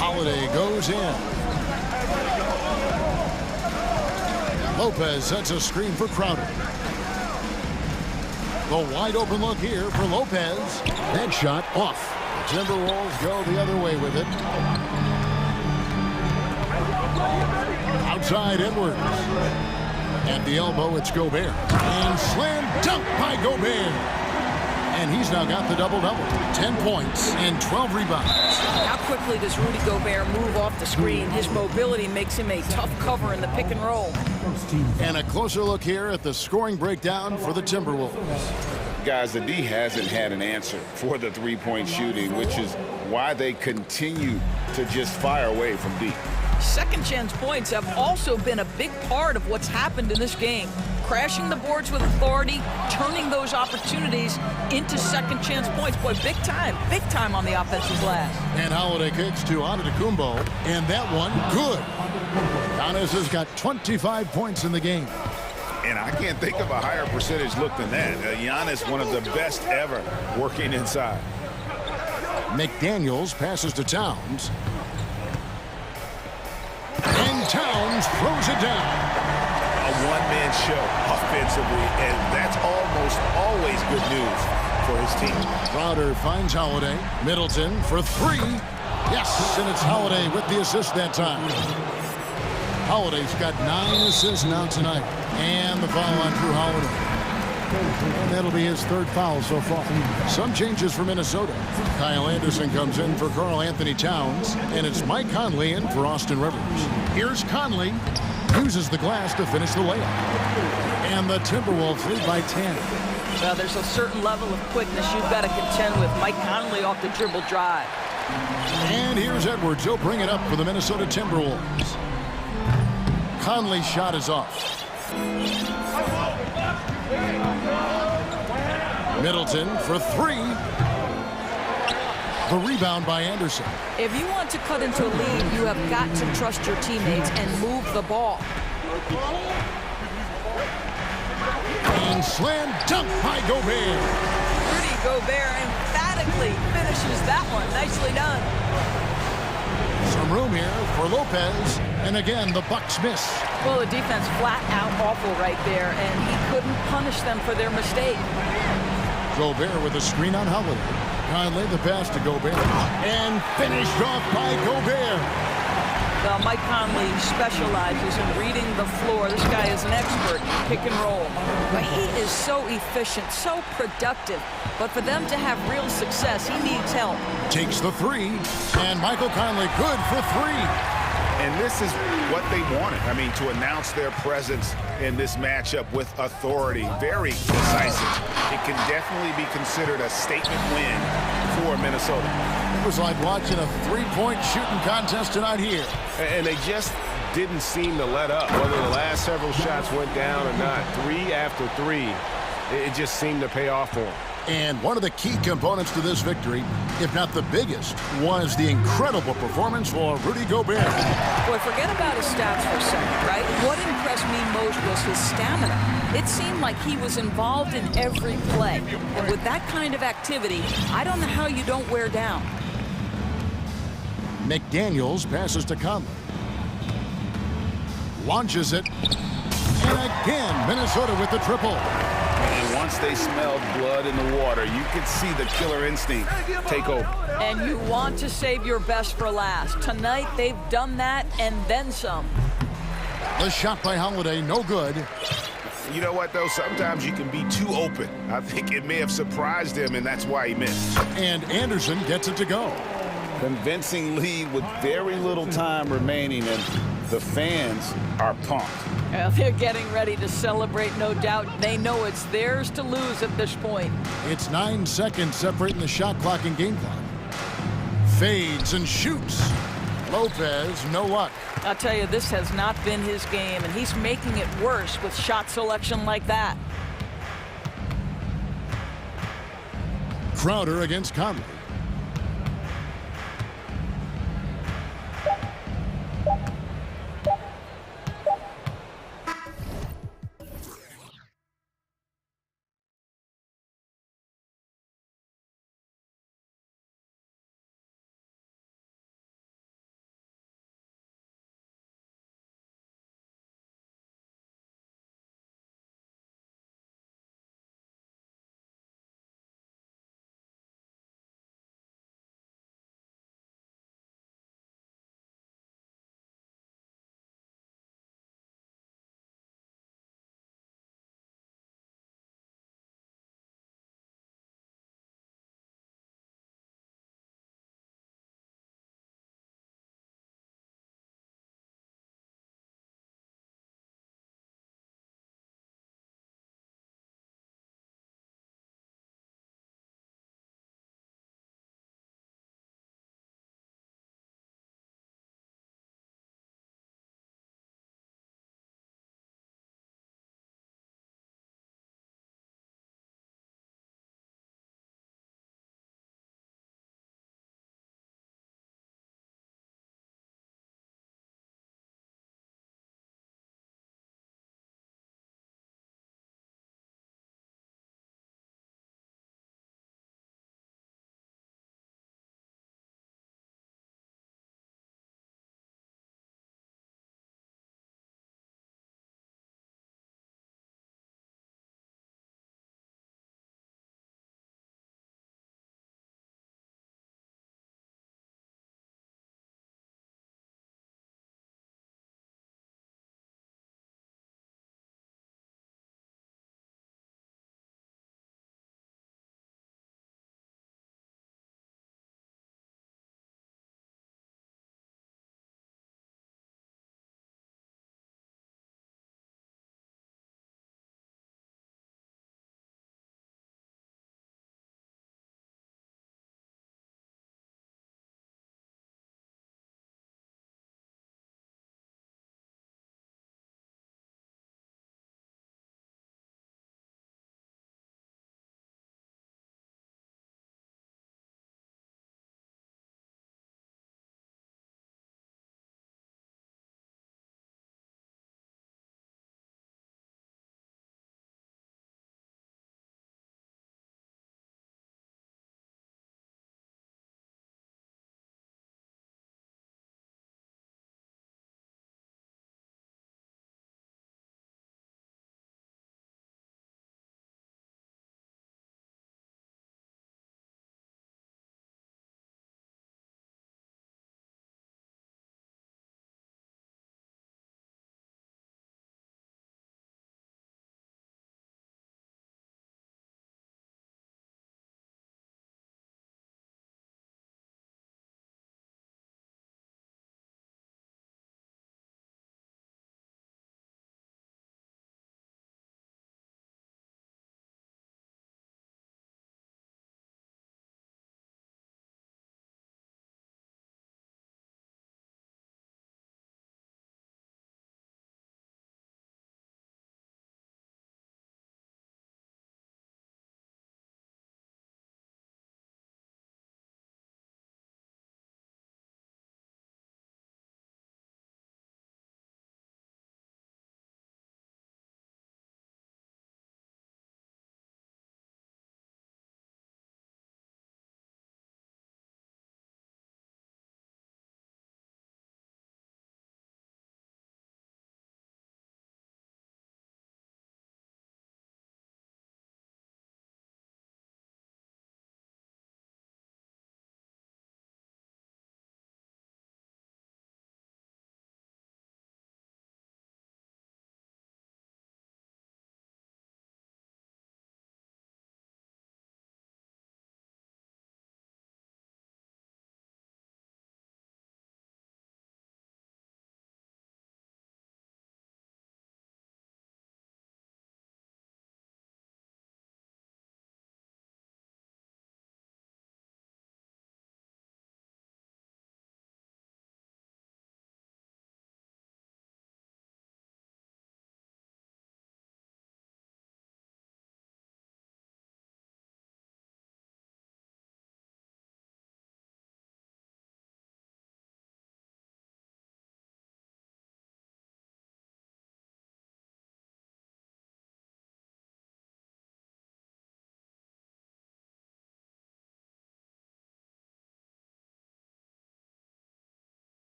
Holiday goes in. Lopez sets a screen for Crowder. The wide open look here for Lopez. That shot off. Timberwolves go the other way with it. Outside Edwards. At the elbow, it's Gobert. And slam dunk by Gobert. And he's now got the double-double. 10 points and 12 rebounds. How quickly does Rudy Gobert move off the screen? His mobility makes him a tough cover in the pick and roll. And a closer look here at the scoring breakdown for the Timberwolves. Guys, the D hasn't had an answer for the three-point shooting, which is why they continue to just fire away from deep. Second chance points have also been a big part of what's happened in this game. Crashing the boards with authority, turning those opportunities into second chance points. Boy, big time on the offensive glass. And Holiday kicks to Antetokounmpo, and that one, good. Giannis has got 25 points in the game. And I can't think of a higher percentage look than that. Giannis, one of the best ever working inside. McDaniels passes to Towns. And Towns throws it down. A one-man show offensively, and that's almost always good news for his team. Crowder finds Holiday. Middleton for 3. Yes, and it's Holiday with the assist that time. Holiday's got 9 assists now tonight. And the foul on Drew Holiday. And that'll be his 3rd foul so far. Some changes for Minnesota. Kyle Anderson comes in for Karl Anthony Towns. And it's Mike Conley in for Austin Rivers. Here's Conley. Uses the glass to finish the layup. And the Timberwolves lead by 10. Well, there's a certain level of quickness you've got to contend with. Mike Conley off the dribble drive. And here's Edwards. He'll bring it up for the Minnesota Timberwolves. Conley's shot is off. Middleton for 3. The rebound by Anderson. If you want to cut into a lead, you have got to trust your teammates and move the ball. And slam dunk by Gobert. Rudy Gobert emphatically finishes that one. Nicely done. Some room here for Lopez, and again the Bucks miss. Well, the defense flat out awful right there, and he couldn't punish them for their mistake. Gobert with a screen on Holiday. Conley the pass to Gobert, and finished off by Gobert. Well, Mike Conley specializes in reading the floor. This guy is an expert in pick and roll. But he is so efficient, so productive. But for them to have real success, he needs help. Takes the three, and Michael Conley good for three. And this is what they wanted. I mean, to announce their presence in this matchup with authority. Very decisive. It can definitely be considered a statement win for Minnesota. It was like watching a three-point shooting contest tonight here. And they just didn't seem to let up. Whether the last several shots went down or not, three after three, it just seemed to pay off for them. And one of the key components to this victory, if not the biggest, was the incredible performance for Rudy Gobert. Boy, forget about his stats for a second, right? What impressed me most was his stamina. It seemed like he was involved in every play. And with that kind of activity, I don't know how you don't wear down. McDaniels passes to Conley. Launches it. And again, Minnesota with the triple. And once they smelled blood in the water, you could see the killer instinct take over. And you want to save your best for last. Tonight, they've done that and then some. The shot by Holiday, no good. You know what, though? Sometimes you can be too open. I think it may have surprised him, and that's why he missed. And Anderson gets it to go. Convincing lead with very little time remaining, and the fans are pumped. Well, they're getting ready to celebrate, no doubt. They know it's theirs to lose at this point. It's 9 seconds separating the shot clock and game clock. Fades and shoots. Lopez, no luck. I'll tell you, this has not been his game, and he's making it worse with shot selection like that. Crowder against Conley.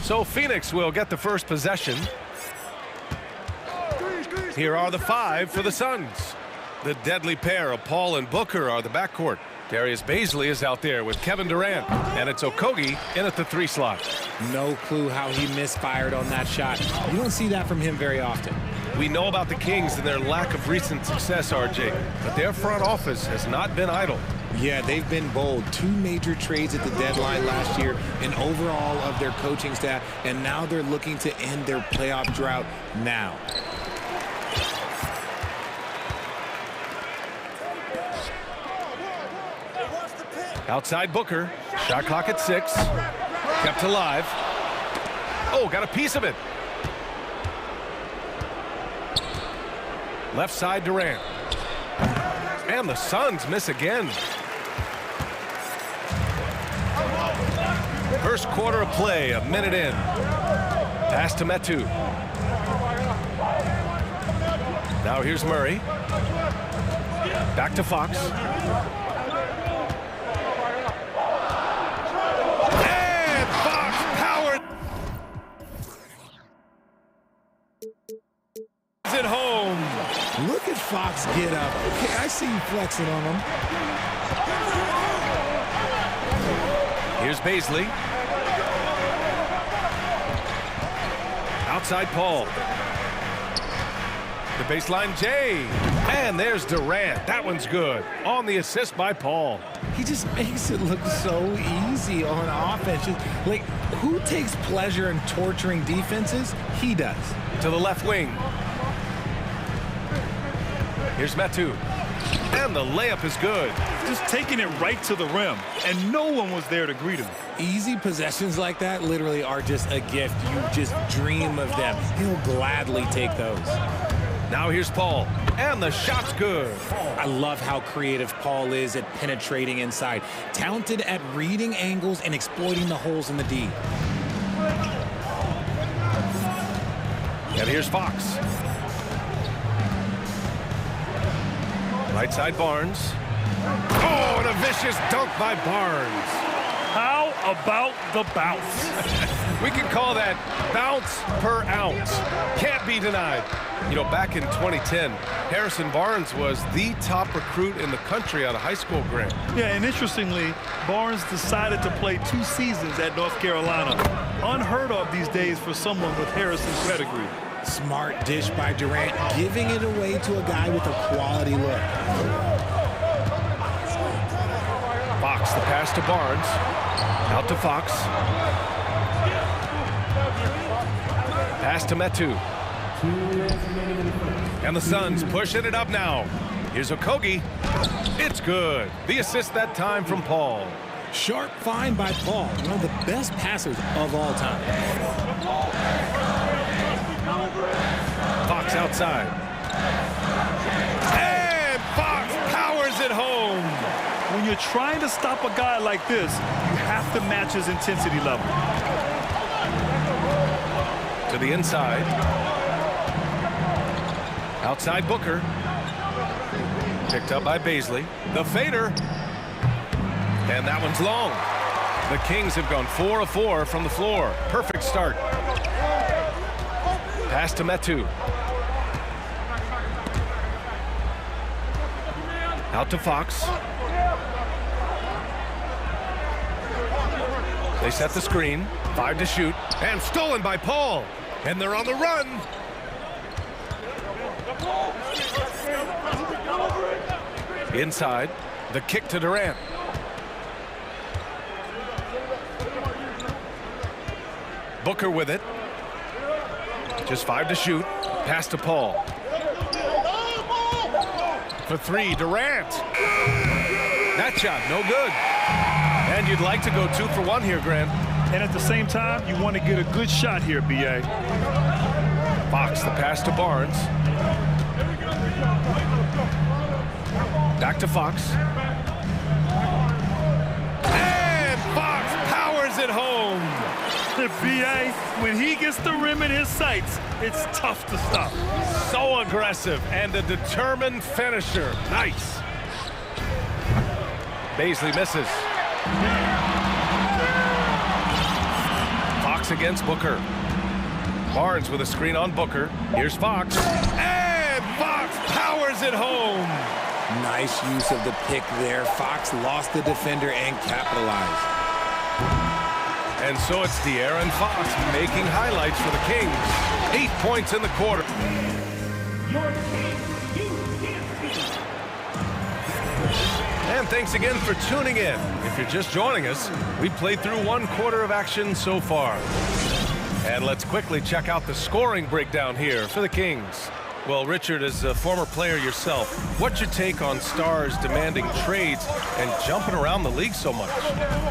So Phoenix will get the first possession. Here are the 5 for the Suns. The deadly pair of Paul and Booker are the backcourt. Darius Bazley is out there with Kevin Durant, and it's Okogie in at the 3 slot. No clue how he misfired on that shot. You don't see that from him very often. We know about the Kings and their lack of recent success, RJ, but their front office has not been idle. Yeah, they've been bold. 2 major trades at the deadline last year, an overhaul of their coaching staff, and now they're looking to end their playoff drought now. Outside Booker, shot clock at 6, kept alive. Oh, got a piece of it. Left side Durant. And the Suns miss again. First quarter of play, a minute in. Pass to Metu. Now here's Murray. Back to Fox. And Fox powered it home. Look at Fox get up. Okay, I see you flexing on him. Here's Bazley. Outside Paul. The baseline Jay. And there's Durant. That one's good. On the assist by Paul. He just makes it look so easy on offense. Like, who takes pleasure in torturing defenses? He does. To the left wing. Here's Metu. And the layup is good. Just taking it right to the rim, and no one was there to greet him. Easy possessions like that literally are just a gift. You just dream of them. He'll gladly take those. Now here's Paul. And the shot's good. I love how creative Paul is at penetrating inside. Talented at reading angles and exploiting the holes in the D. And here's Fox. Right side Barnes. Oh, and a vicious dunk by Barnes. How about the bounce? We can call that bounce per ounce. Can't be denied. You know, back in 2010, Harrison Barnes was the top recruit in the country out of high school, Grant. Yeah, and interestingly, Barnes decided to play 2 seasons at North Carolina. Unheard of these days for someone with Harrison's pedigree. Smart dish by Durant, giving it away to a guy with a quality look. Fox, the pass to Barnes. Out to Fox. Pass to Metu. And the Suns pushing it up now. Here's Okogie. It's good. The assist that time from Paul. Sharp find by Paul, one of the best passers of all time. Fox outside. And Fox powers it home. When you're trying to stop a guy like this, you have to match his intensity level. To the inside. Outside Booker. Picked up by Bazley. The fader. And that one's long. The Kings have gone 4 of 4 from the floor. Perfect start. Pass to Metu. Out to Fox. They set the screen. 5 to shoot. And stolen by Paul. And they're on the run. Inside. The kick to Durant. Booker with it. Just 5 to shoot. Pass to Paul. For 3, Durant. That shot, no good. And you'd like to go 2 for 1 here, Grant. And at the same time, you want to get a good shot here, B.A. Fox, the pass to Barnes. Back to Fox. And Fox powers it home. The B.A., when he gets the rim in his sights, it's tough to stop. So aggressive and a determined finisher. Nice. Bazley misses. Fox Fox against Booker. Barnes with a screen on Booker. Here's Fox. And Fox powers it home. Nice use of the pick there. Fox lost the defender and capitalized. And so it's De'Aaron Fox making highlights for the Kings. 8 points in the quarter. And thanks again for tuning in. If you're just joining us, we played through 1 quarter of action so far. And let's quickly check out the scoring breakdown here for the Kings. Well, Richard, as a former player yourself, what's your take on stars demanding trades and jumping around the league so much?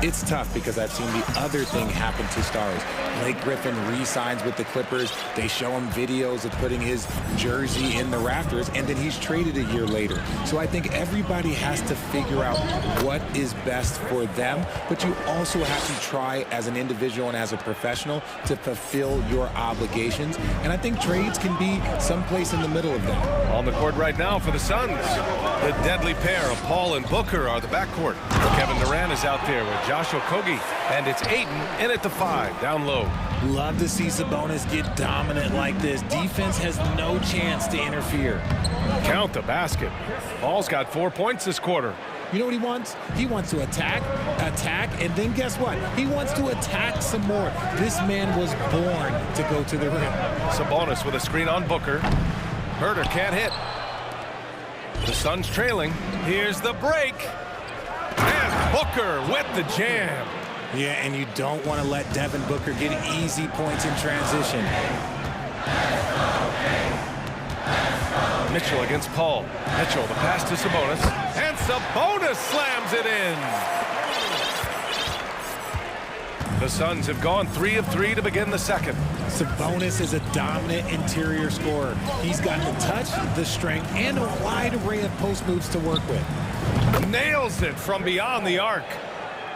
It's tough because I've seen the other thing happen to stars. Blake Griffin re-signs with the Clippers. They show him videos of putting his jersey in the rafters, and then he's traded a year later. So I think everybody has to figure out what is best for them, but you also have to try as an individual and as a professional to fulfill your obligations. And I think trades can be someplace in the middle of that. On the court right now for the Suns, the deadly pair of Paul and Booker are the backcourt. Kevin Durant is out there with Josh Okogie, and it's Ayton in at the 5, down low. Love to see Sabonis get dominant like this. Defense has no chance to interfere. Count the basket. Paul's got 4 points this quarter. You know what he wants? He wants to attack, and then guess what? He wants to attack some more. This man was born to go to the rim. Sabonis with a screen on Booker. Herter can't hit. The Suns trailing. Here's the break. And Booker with the jam. Yeah, and you don't want to let Devin Booker get easy points in transition. Mitchell against Paul. Mitchell, the pass to Sabonis. And Sabonis slams it in. The Suns have gone 3 of 3 to begin the second. Sabonis is a dominant interior scorer. He's got the touch, the strength, and a wide array of post moves to work with. Nails it from beyond the arc.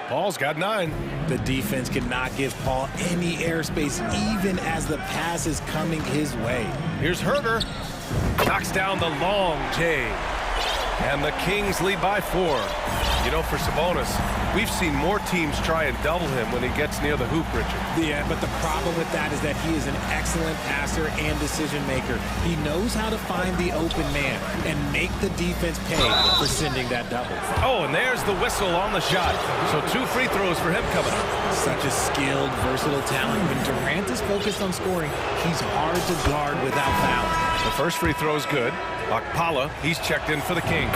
Paul's got 9. The defense cannot give Paul any airspace, even as the pass is coming his way. Here's Herter. Knocks down the long J. And the Kings lead by 4. You know, for Sabonis, we've seen more teams try and double him when he gets near the hoop, Richard. Yeah, but the problem with that is that he is an excellent passer and decision maker. He knows how to find the open man and make the defense pay for sending that double. Oh, and there's the whistle on the shot. So 2 free throws for him coming up. Such a skilled, versatile talent. When Durant is focused on scoring, he's hard to guard without fouling. The first free throw is good. Okpala, he's checked in for the Kings.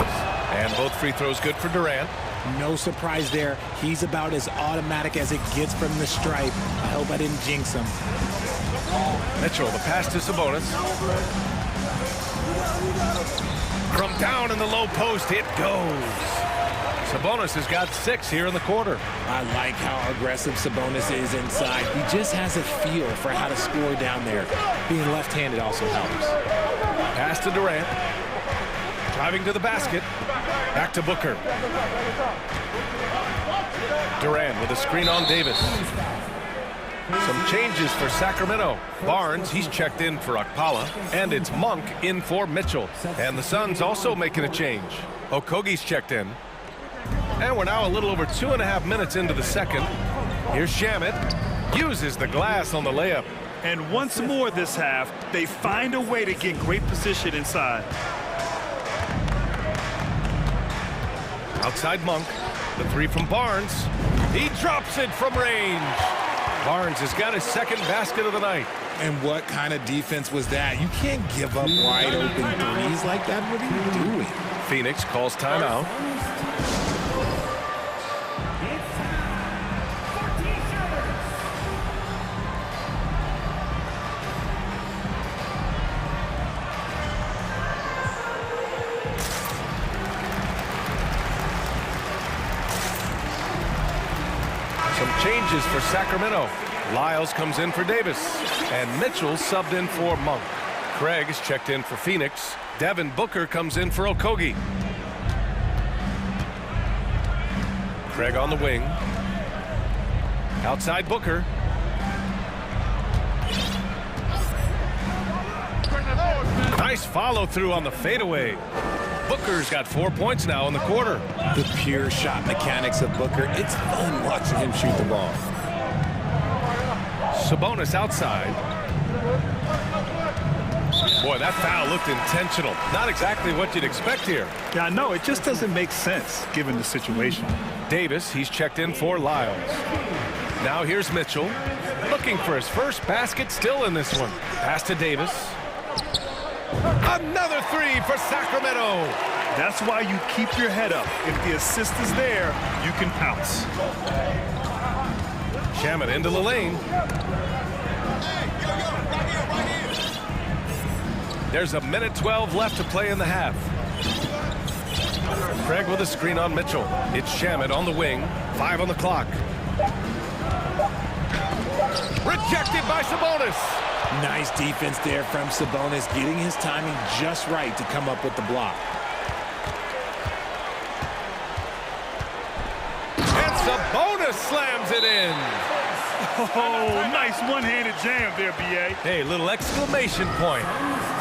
And both free throws good for Durant. No surprise there. He's about as automatic as it gets from the stripe. I hope I didn't jinx him. Mitchell, the pass to Sabonis. From down in the low post, it goes. Sabonis has got 6 here in the quarter. I like how aggressive Sabonis is inside. He just has a feel for how to score down there. Being left-handed also helps. Pass to Durant. Driving to the basket. Back to Booker. Durant with a screen on Davis. Some changes for Sacramento. Barnes, he's checked in for Okpala. And it's Monk in for Mitchell. And the Suns also making a change. Okogie's checked in. And we're now a little over 2.5 minutes into the second. Here's Shamet. Uses the glass on the layup. And once more this half, they find a way to get great position inside. Outside Monk. The 3 from Barnes. He drops it from range. Barnes has got his second basket of the night. And what kind of defense was that? You can't give up wide open threes like that. What are you doing? Phoenix calls timeout. Changes for Sacramento. Lyles comes in for Davis. And Mitchell subbed in for Monk. Craig is checked in for Phoenix. Devin Booker comes in for Okogie. Craig on the wing. Outside Booker. Nice follow through on the fadeaway. Booker's got 4 points now in the quarter. The pure shot mechanics of Booker. It's fun watching him shoot the ball. Sabonis outside. Boy, that foul looked intentional. Not exactly what you'd expect here. Yeah, I know. It just doesn't make sense given the situation. Davis, he's checked in for Lyles. Now here's Mitchell. Looking for his first basket, still in this one. Pass to Davis. Another three for Sacramento. That's why you keep your head up. If the assist is there, you can pounce. Shamet into the lane. There's a minute 12 left to play in the half. Craig with a screen on Mitchell. It's Shamet on the wing. 5 on the clock. Rejected by Sabonis. Nice defense there from Sabonis, getting his timing just right to come up with the block. And Sabonis slams it in. Oh, nice one-handed jam there, B.A. Hey, little exclamation point.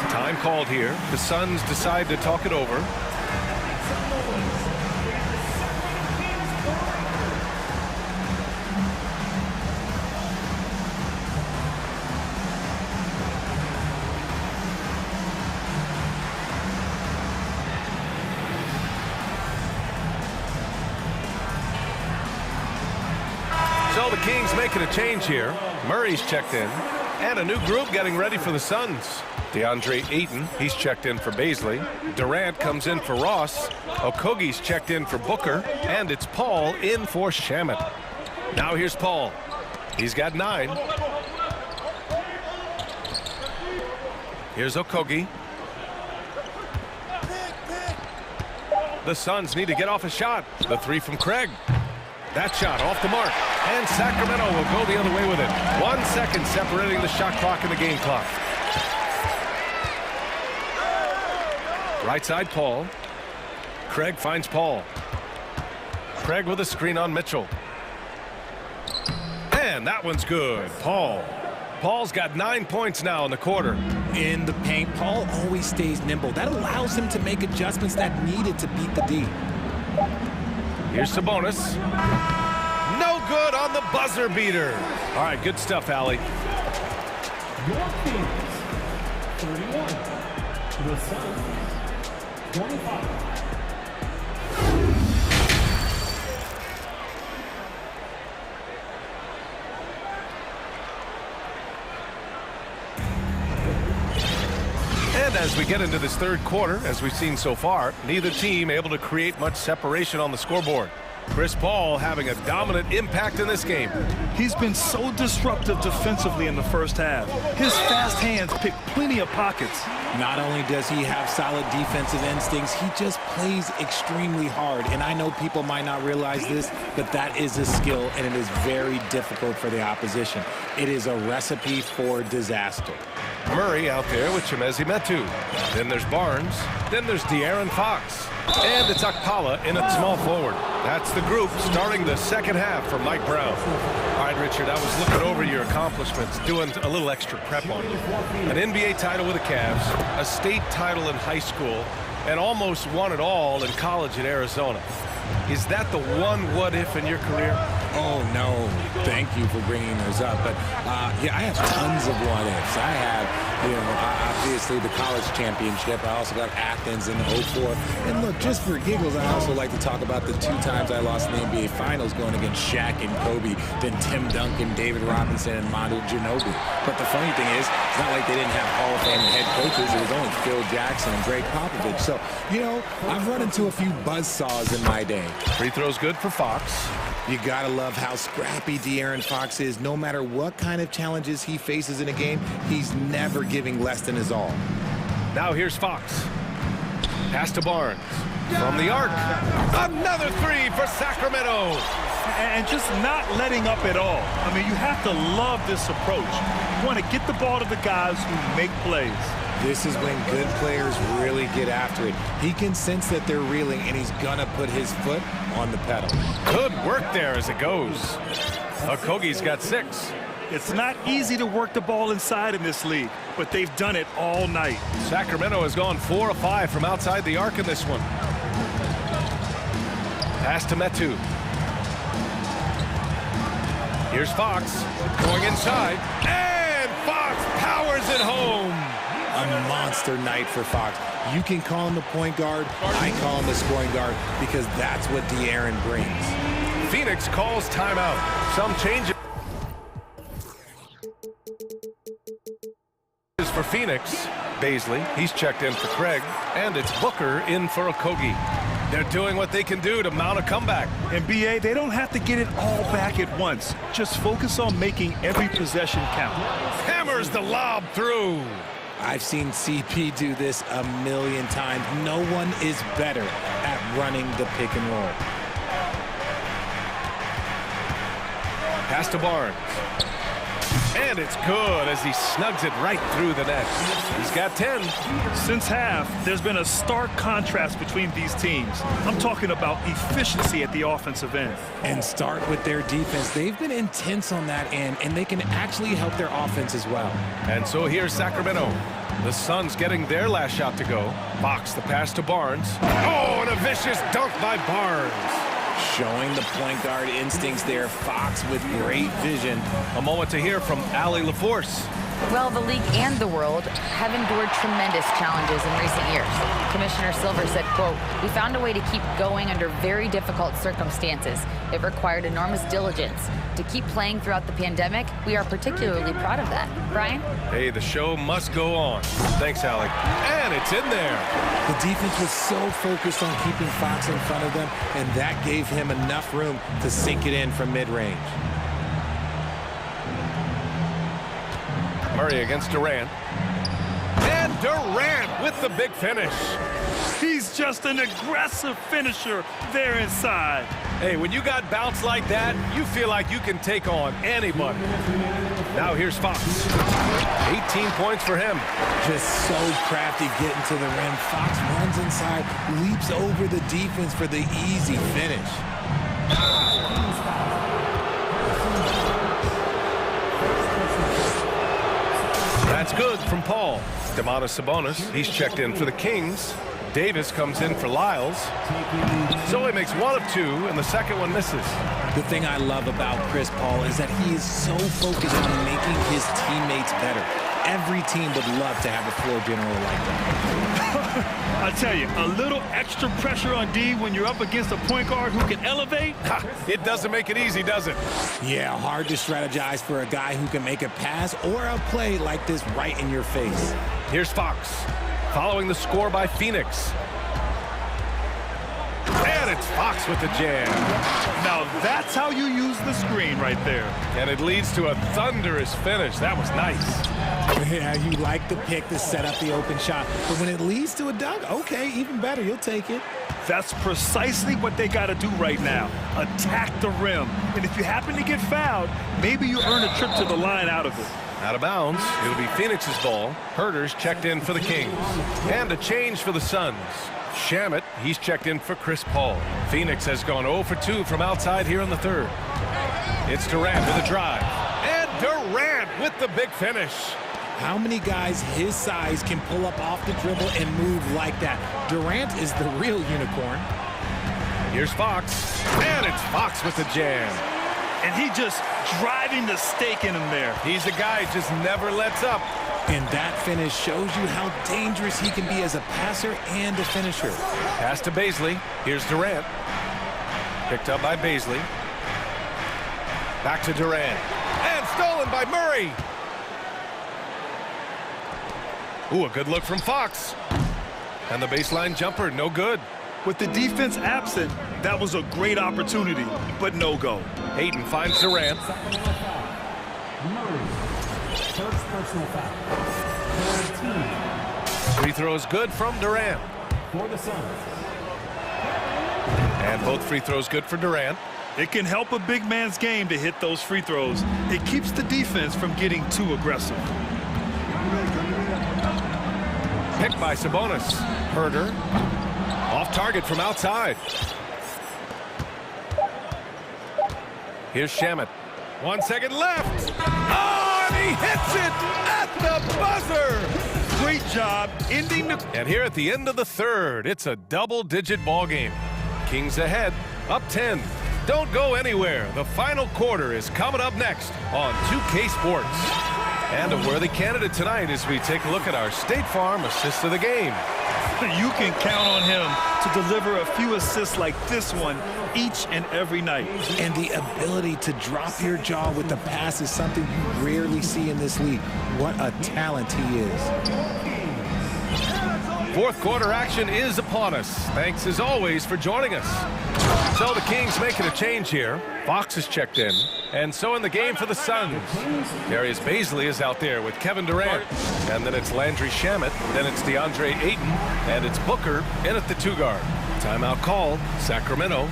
Time called here. The Suns decide to talk it over. So the Kings making a change here. Murray's checked in. And a new group getting ready for the Suns. DeAndre Ayton, he's checked in for Baisley. Durant comes in for Ross. Okogie's checked in for Booker. And it's Paul in for Shamet. Now here's Paul. He's got 9. Here's Okogie. The Suns need to get off a shot. The 3 from Craig. That shot off the mark. And Sacramento will go the other way with it. 1 second separating the shot clock and the game clock. Right side, Paul. Craig finds Paul. Craig with a screen on Mitchell. And that one's good. Paul's got 9 points now in the quarter. In the paint, Paul always stays nimble. That allows him to make adjustments that needed to beat the D. Here's Sabonis. No good on the buzzer beater. All right, good stuff, Allie. Your Kings, 31. The Suns, 25. And as we get into this third quarter, as we've seen so far, neither team able to create much separation on the scoreboard. Chris Paul having a dominant impact in this game. He's been so disruptive defensively in the first half. His fast hands pick plenty of pockets. Not only does he have solid defensive instincts, he just plays extremely hard. And I know people might not realize this, but that is a skill, and it is very difficult for the opposition. It is a recipe for disaster. Murray out there with Chimezie Metu. Then there's Barnes. Then there's De'Aaron Fox. And it's Akpala in at small forward. That's the group starting the second half for Mike Brown. All right, Richard, I was looking over your accomplishments, doing a little extra prep on you. An NBA title with the Cavs, a state title in high school, and almost won it all in college at Arizona. Is that the one what-if in your career? Oh, no. Thank you for bringing those up. But, yeah, I have tons of what-ifs. I have, obviously the college championship. I also got Athens in 04. And, look, just for giggles, I also like to talk about the 2 times I lost in the NBA Finals going against Shaq and Kobe, then Tim Duncan, David Robinson, and Manu Ginobili. But the funny thing is, it's not like they didn't have Hall of Fame head coaches. It was only Phil Jackson and Greg Popovich. So, I've run into a few buzzsaws in my day. Free throw's good for Fox. You gotta love how scrappy De'Aaron Fox is. No matter what kind of challenges he faces in a game, he's never giving less than his all. Now here's Fox. Pass to Barnes. From the arc. Another 3 for Sacramento. And just not letting up at all. I mean, you have to love this approach. You want to get the ball to the guys who make plays. This is when good players really get after it. He can sense that they're reeling, and he's gonna put his foot on the pedal. Good work there as it goes. Okogie's got 6. It's not easy to work the ball inside in this league, but they've done it all night. Sacramento has gone 4 of 5 from outside the arc in this one. Pass to Metu. Here's Fox going inside, and Fox powers it home. A monster night for Fox. You can call him the point guard. I call him the scoring guard because that's what De'Aaron brings. Phoenix calls timeout. Some changes for Phoenix. Baisley, he's checked in for Craig, and it's Booker in for Okogie. They're doing what they can do to mount a comeback. And BA, they don't have to get it all back at once. Just focus on making every possession count. Hammers the lob through. I've seen CP do this a million times. No one is better at running the pick and roll. Pass to Barnes. And it's good as he snugs it right through the net. He's got 10. Since half, there's been a stark contrast between these teams. I'm talking about efficiency at the offensive end. And start with their defense. They've been intense on that end, and they can actually help their offense as well. And so here's Sacramento. The Suns getting their last shot to go. Fox the pass to Barnes. Oh, and a vicious dunk by Barnes. Showing the point guard instincts there. Fox with great vision. A moment to hear from Allie LaForce. Well, the league and the world have endured tremendous challenges in recent years. Commissioner Silver said, quote, "We found a way to keep going under very difficult circumstances. It required enormous diligence. To keep playing throughout the pandemic, we are particularly proud of that." Brian? Hey, the show must go on. Thanks, Allie. And it's in there. The defense was so focused on keeping Fox in front of them, and that gave him enough room to sink it in from mid-range. Murray against Durant. And Durant with the big finish. He's just an aggressive finisher there inside. Hey, when you got bounce like that, you feel like you can take on anybody. Now here's Fox. 18 points for him. Just so crafty getting to the rim. Fox runs inside, leaps over the defense for the easy finish. That's good from Paul. Domantas Sabonis, he's checked in for the Kings. Davis comes in for Lyles. So he makes one of two, and the second one misses. The thing I love about Chris Paul is that he is so focused on making his teammates better. Every team would love to have a floor general like that. I tell you, a little extra pressure on D when you're up against a point guard who can elevate. It doesn't make it easy, does it? Yeah, hard to strategize for a guy who can make a pass or a play like this right in your face. Here's Fox, following the score by Phoenix. And it's Fox with the jam. Now that's how you use the screen right there. And it leads to a thunderous finish. That was nice. Yeah, you like the pick to set up the open shot. But when it leads to a dunk, okay, even better, you'll take it. That's precisely what they got to do right now. Attack the rim. And if you happen to get fouled, maybe you earn a trip to the line out of it. Out of bounds. It'll be Phoenix's ball. Herter's checked in for the Kings. And a change for the Suns. Shamet, he's checked in for Chris Paul. Phoenix has gone 0 for 2 from outside here in the third. It's Durant with a drive. And Durant with the big finish. How many guys his size can pull up off the dribble and move like that? Durant is the real unicorn. Here's Fox. And it's Fox with the jam. And he just driving the stake in him there. He's a guy who just never lets up. And that finish shows you how dangerous he can be as a passer and a finisher. Pass to Baisley. Here's Durant. Picked up by Baisley. Back to Durant. And stolen by Murray. Ooh, a good look from Fox. And the baseline jumper, no good. With the defense absent, that was a great opportunity, but no go. Hayden finds Durant. Murray, first personal foul. 13. Free throws good from Durant. For the Suns. And both free throws good for Durant. It can help a big man's game to hit those free throws. It keeps the defense from getting too aggressive. Picked by Sabonis. Herter. Off target from outside. Here's Shamet. 1 second left. Oh, and he hits it at the buzzer. Great job ending the... And here at the end of the third, it's a double-digit ball game. Kings ahead, up 10. Don't go anywhere. The final quarter is coming up next on 2K Sports. And a worthy candidate tonight as we take a look at our State Farm assist of the game. You can count on him to deliver a few assists like this one each and every night. And the ability to drop your jaw with the pass is something you rarely see in this league. What a talent he is. Fourth quarter action is upon us. Thanks as always for joining us. So the Kings making a change here. Fox is checked in. And so in the game for the Suns. Darius Bazley is out there with Kevin Durant. And then it's Landry Shamet. Then it's DeAndre Ayton. And it's Booker in at the 2-guard. Timeout called. Sacramento.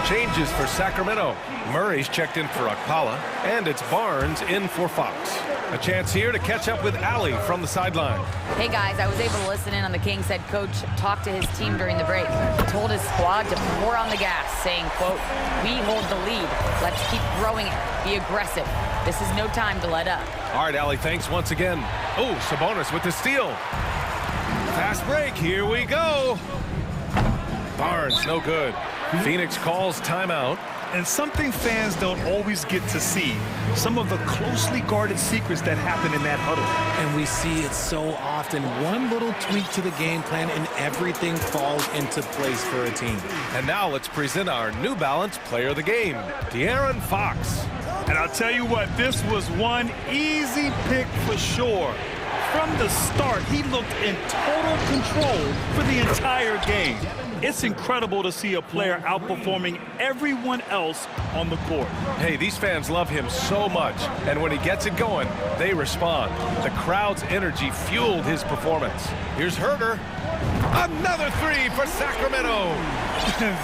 Changes for Sacramento. Murray's checked in for Okpala, and it's Barnes in for Fox. A chance here to catch up with Allie from the sideline. Hey guys, I was able to listen in on the Kings head coach talk to his team during the break. He told his squad to pour on the gas, saying, quote, "We hold the lead. Let's keep growing it. Be aggressive. This is no time to let up." All right, Allie, thanks once again. Oh, Sabonis with the steal. Fast break, here we go. Barnes, no good. Phoenix calls timeout. And something fans don't always get to see, some of the closely guarded secrets that happen in that huddle. And we see it so often. One little tweak to the game plan and everything falls into place for a team. And now let's present our New Balance player of the game, De'Aaron Fox. And I'll tell you what, this was one easy pick for sure. From the start, he looked in total control for the entire game. It's incredible to see a player outperforming everyone else on the court. Hey, these fans love him so much, and when he gets it going, they respond. The crowd's energy fueled his performance. Here's Herter. Another three for Sacramento.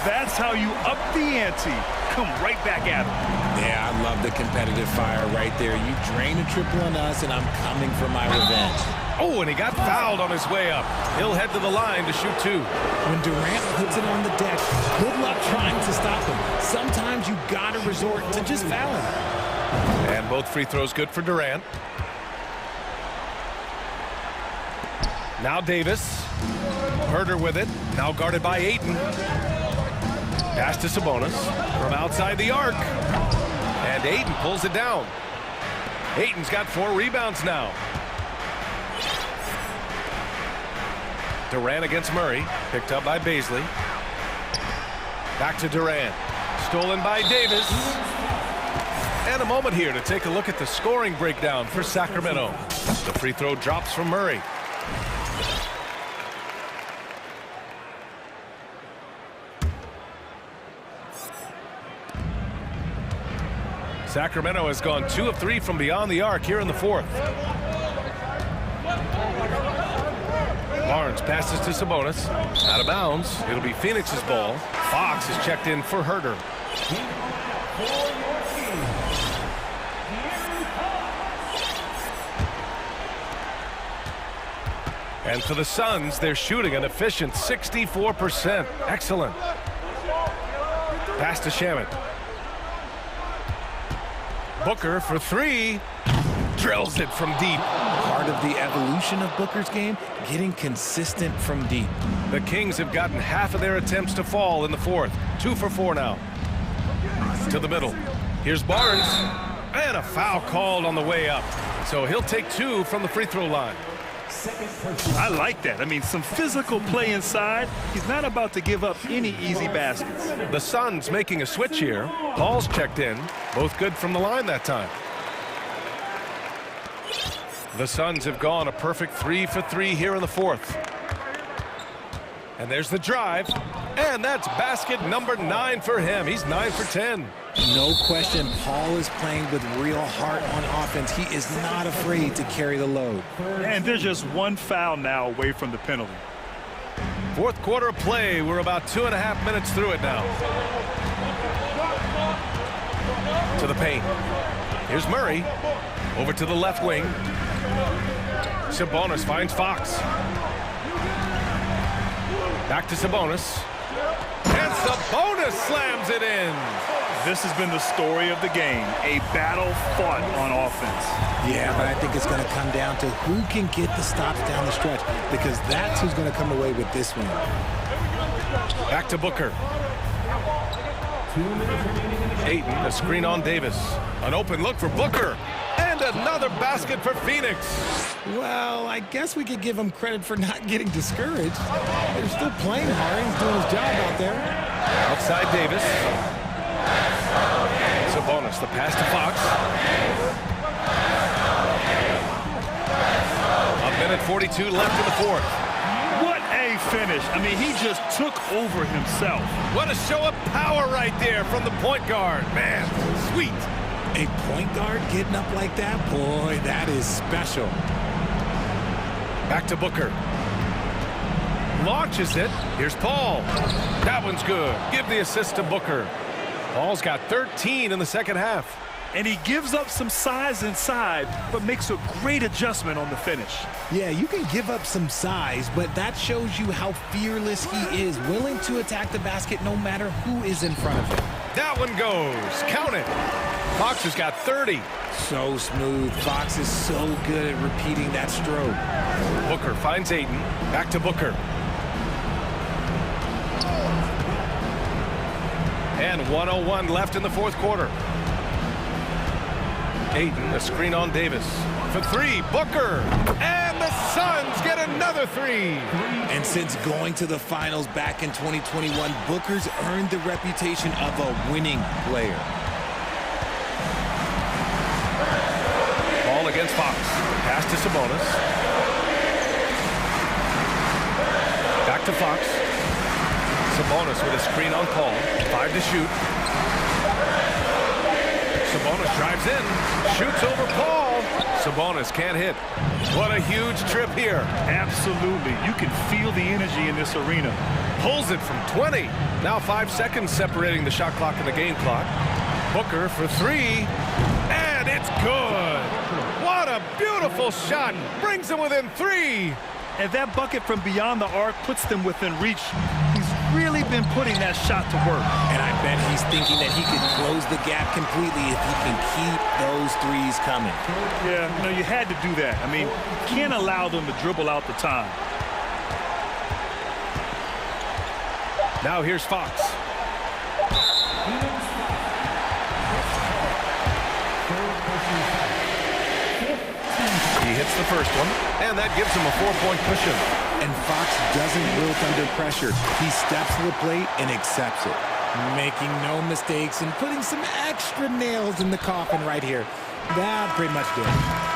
That's how you up the ante. Come right back at him. Yeah, I love the competitive fire right there. You drain a triple on us, and I'm coming for my revenge. Oh, and he got fouled on his way up. He'll head to the line to shoot two. When Durant puts it on the deck, good luck trying to stop him. Sometimes you gotta resort to just fouling. And both free throws good for Durant. Now Davis. Herter with it. Now guarded by Ayton. Pass to Sabonis from outside the arc. And Ayton pulls it down. Ayton's got 4 rebounds now. Durant against Murray. Picked up by Bazley. Back to Durant. Stolen by Davis. And a moment here to take a look at the scoring breakdown for Sacramento. The free throw drops from Murray. Sacramento has gone 2 of 3 from beyond the arc here in the fourth. Barnes passes to Sabonis. Out of bounds. It'll be Phoenix's ball. Fox is checked in for Herter. And for the Suns, they're shooting an efficient 64%. Excellent. Pass to Shamet. Booker for 3. Drills it from deep. Part of the evolution of Booker's game, getting consistent from deep. The Kings have gotten half of their attempts to fall in the fourth. 2 for 4 now. To the middle. Here's Barnes. And a foul called on the way up. So he'll take 2 from the free throw line. I like that. I mean, some physical play inside. He's not about to give up any easy baskets. The Suns making a switch here. Paul's checked in. Both good from the line that time. The Suns have gone a perfect 3 for 3 here in the fourth. And there's the drive. And that's basket number 9 for him. He's 9 for 10. No question, Paul is playing with real heart on offense. He is not afraid to carry the load. And there's just one foul now away from the penalty. Fourth quarter of play. We're about 2.5 minutes through it now. To the paint. Here's Murray. Over to the left wing. Sabonis finds Fox. Back to Sabonis. And Sabonis slams it in. This has been the story of the game, a battle fought on offense. Yeah, but I think it's going to come down to who can get the stops down the stretch, because that's who's going to come away with this one. Back to Booker. Ayton, a screen on Davis. An open look for Booker. And another basket for Phoenix. Well, I guess we could give him credit for not getting discouraged. They're still playing hard. He's doing his job out there. Outside Davis. Sabonis, the pass to Fox. A minute 42 left in the fourth. What a finish. I mean, he just took over himself. What a show of power right there from the point guard. Man, sweet. A point guard getting up like that? Boy, that is special. Back to Booker. Launches it. Here's Paul. That one's good. Give the assist to Booker. Paul's got 13 in the second half. And he gives up some size inside, but makes a great adjustment on the finish. Yeah, you can give up some size, but that shows you how fearless he is, willing to attack the basket no matter who is in front of him. That one goes. Count it. Fox has got 30. So smooth. Fox is so good at repeating that stroke. Booker finds Ayton. Back to Booker. And 1:01 left in the fourth quarter. Ayton, a screen on Davis. For three, Booker. And the Suns get another three. And since going to the finals back in 2021, Booker's earned the reputation of a winning player. Ball against Fox. Pass to Sabonis. Back to Fox. Sabonis with a screen on Paul. 5 to shoot. Sabonis drives in. Shoots over Paul. Sabonis can't hit. What a huge trip here. Absolutely. You can feel the energy in this arena. Pulls it from 20. Now 5 seconds separating the shot clock and the game clock. Booker for three. And it's good. What a beautiful shot. Brings them within three. And that bucket from beyond the arc puts them within reach. He's really been putting that shot to work. And I bet he's thinking that he could close the gap completely if he can keep those threes coming. Yeah, you know, you had to do that. I mean, you can't allow them to dribble out the time. Now here's Fox. He hits the first one, and that gives him a 4-point cushion. And Fox doesn't wilt under pressure. He steps to the plate and accepts it, making no mistakes and putting some extra nails in the coffin right here. That pretty much did it.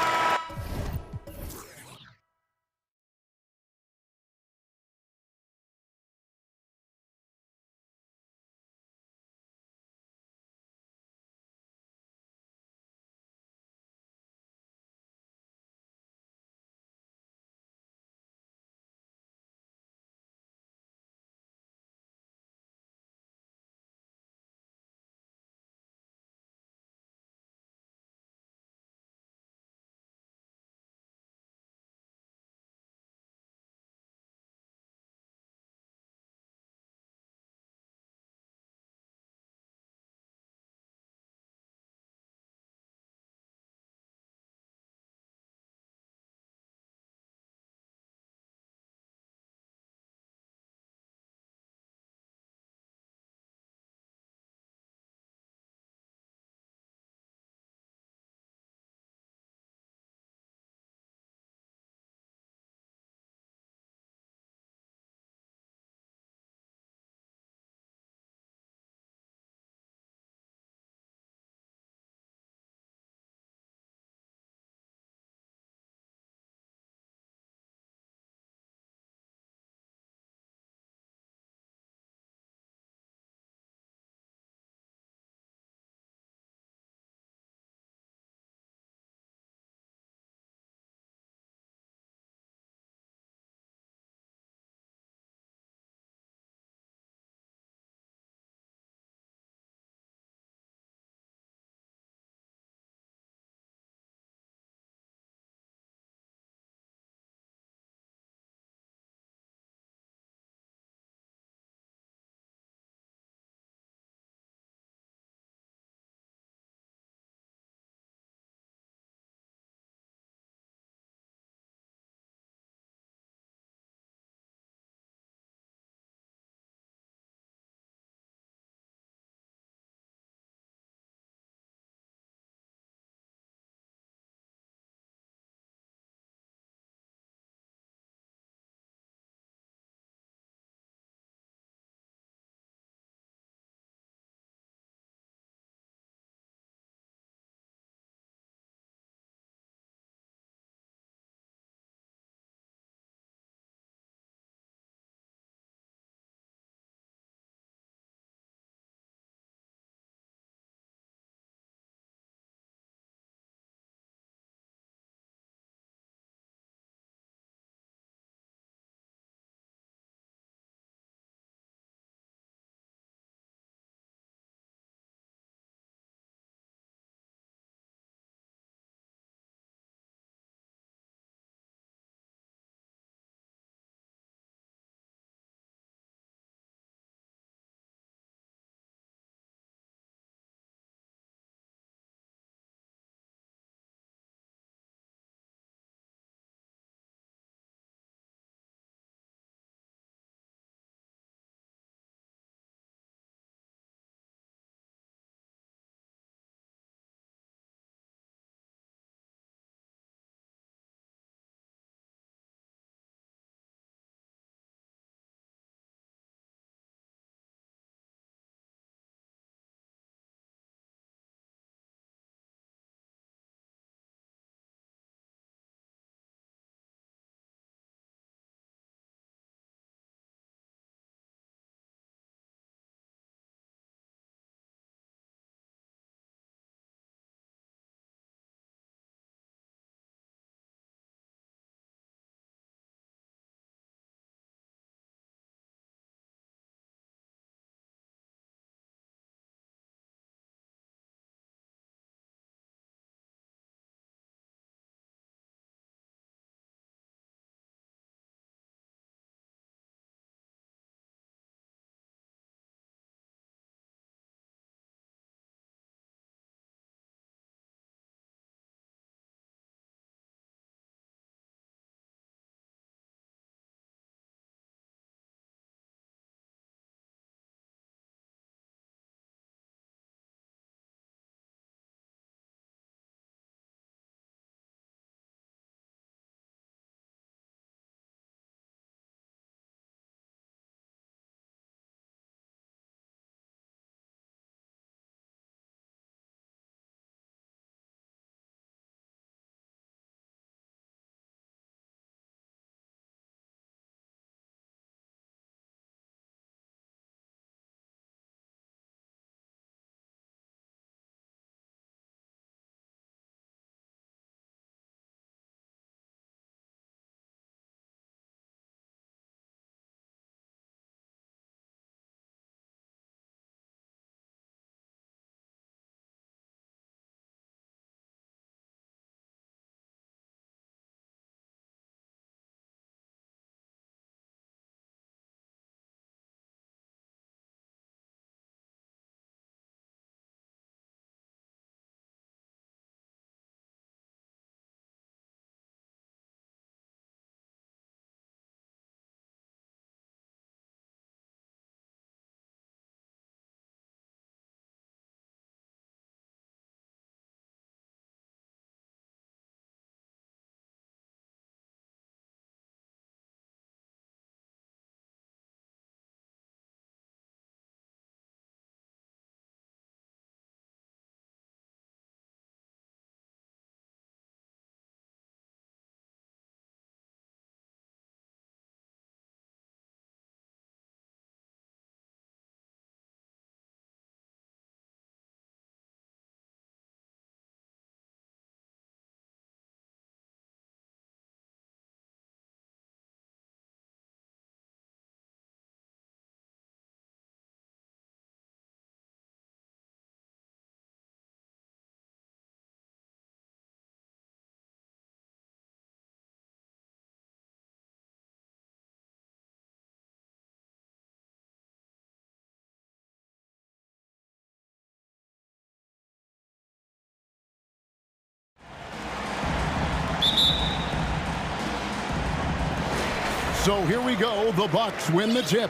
So here we go. The Bucks win the tip.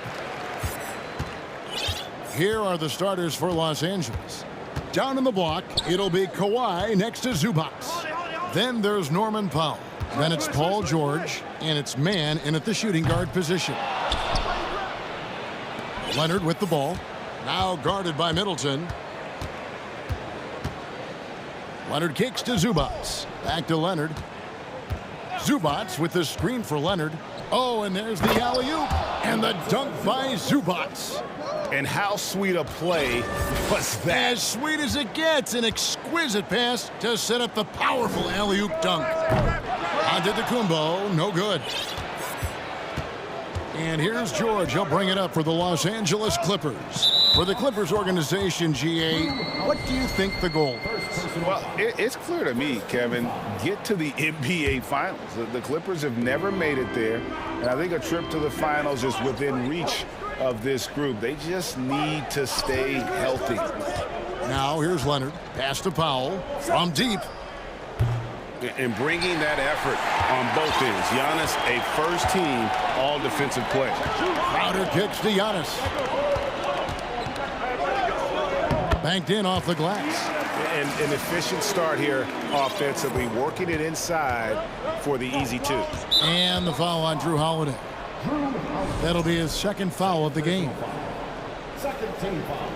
Here are the starters for Los Angeles. Down in the block, it'll be Kawhi next to Zubac. Then there's Norman Powell. Then it's Paul George, and it's man in at the shooting guard position. Leonard with the ball. Now guarded by Middleton. Leonard kicks to Zubac. Back to Leonard. Zubac with the screen for Leonard. Oh, and there's the alley-oop. And the dunk by Zubac. And how sweet a play was that? As sweet as it gets. An exquisite pass to set up the powerful alley-oop dunk. Antetokounmpo, no good. And here's George. He'll bring it up for the Los Angeles Clippers. For the Clippers organization, GA, what do you think the goal is? Well, it's clear to me, Kevin, get to the NBA Finals. The Clippers have never made it there, and I think a trip to the Finals is within reach of this group. They just need to stay healthy. Now here's Leonard. Pass to Powell from deep. And bringing that effort on both ends. Giannis, a first-team all-defensive player. Crowder kicks to Giannis. Banked in off the glass. And an efficient start here offensively, working it inside for the easy two. And the foul on Drew Holiday. That'll be his second foul of the game. Second team foul.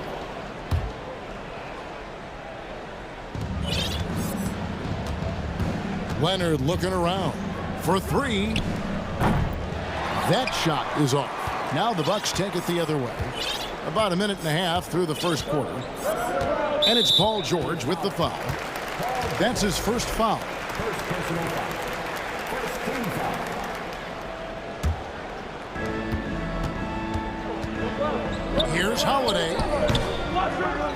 Leonard looking around for three. That shot is off. Now the Bucks take it the other way. About a minute and a half through the first quarter. And it's Paul George with the foul. That's his first foul. First personal foul. First team foul. Here's Holiday.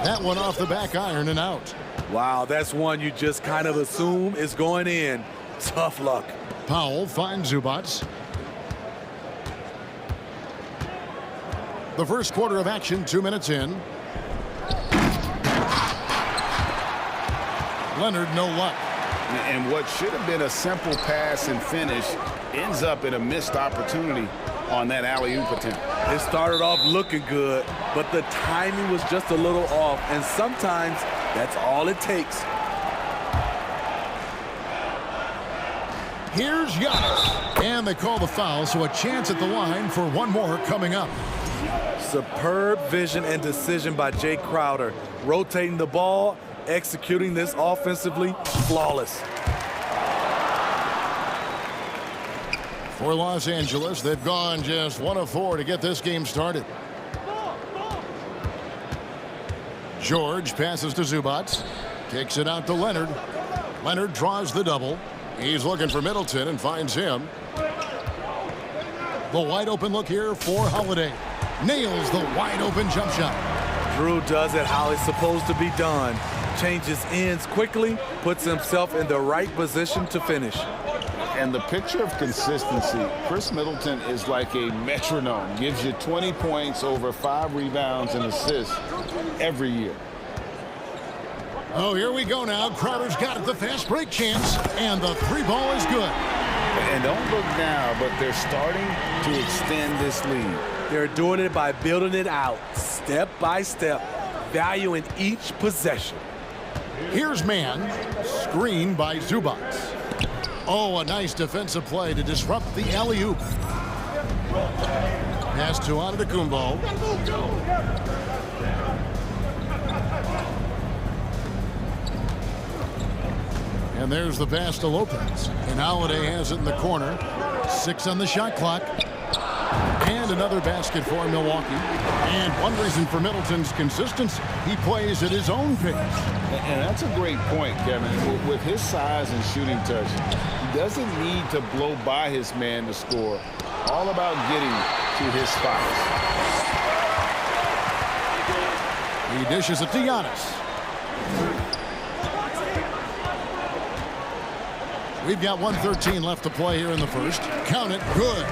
That one off the back iron and out. Wow, that's one you just kind of assume is going in. Tough luck. Powell finds Zubac. The first quarter of action, 2 minutes in. Leonard, no luck. And what should have been a simple pass and finish ends up in a missed opportunity on that alley-oop attempt. It started off looking good, but the timing was just a little off, and sometimes that's all it takes. Here's Giannis. And they call the foul, so a chance at the line for one more coming up. Superb vision and decision by Jay Crowder. Rotating the ball, executing this offensively, flawless. For Los Angeles, they've gone just 1 of 4 to get this game started. George passes to Zubac. Kicks it out to Leonard. Leonard draws the double. He's looking for Middleton and finds him. The wide open look here for Holiday. Nails the wide open jump shot. Drew does it how it's supposed to be done. Changes ends quickly, puts himself in the right position to finish. And the picture of consistency, Chris Middleton is like a metronome. Gives you 20 points, over 5 rebounds and assists every year. Oh, here we go now. Crowder's got it, the fast break chance, and the three ball is good. And don't look now, but they're starting to extend this lead. They're doing it by building it out, step by step, valuing each possession. Here's man, screened by Zubac. Oh, a nice defensive play to disrupt the alley-oop. Pass to Antetokounmpo. And there's the pass to Lopez. And Holiday has it in the corner. 6 on the shot clock. And another basket for Milwaukee. And one reason for Middleton's consistency, he plays at his own pace. And that's a great point, Kevin. With his size and shooting touch, he doesn't need to blow by his man to score. All about getting to his spots. He dishes it to Giannis. We've got 1:13 left to play here in the first. Count it, good.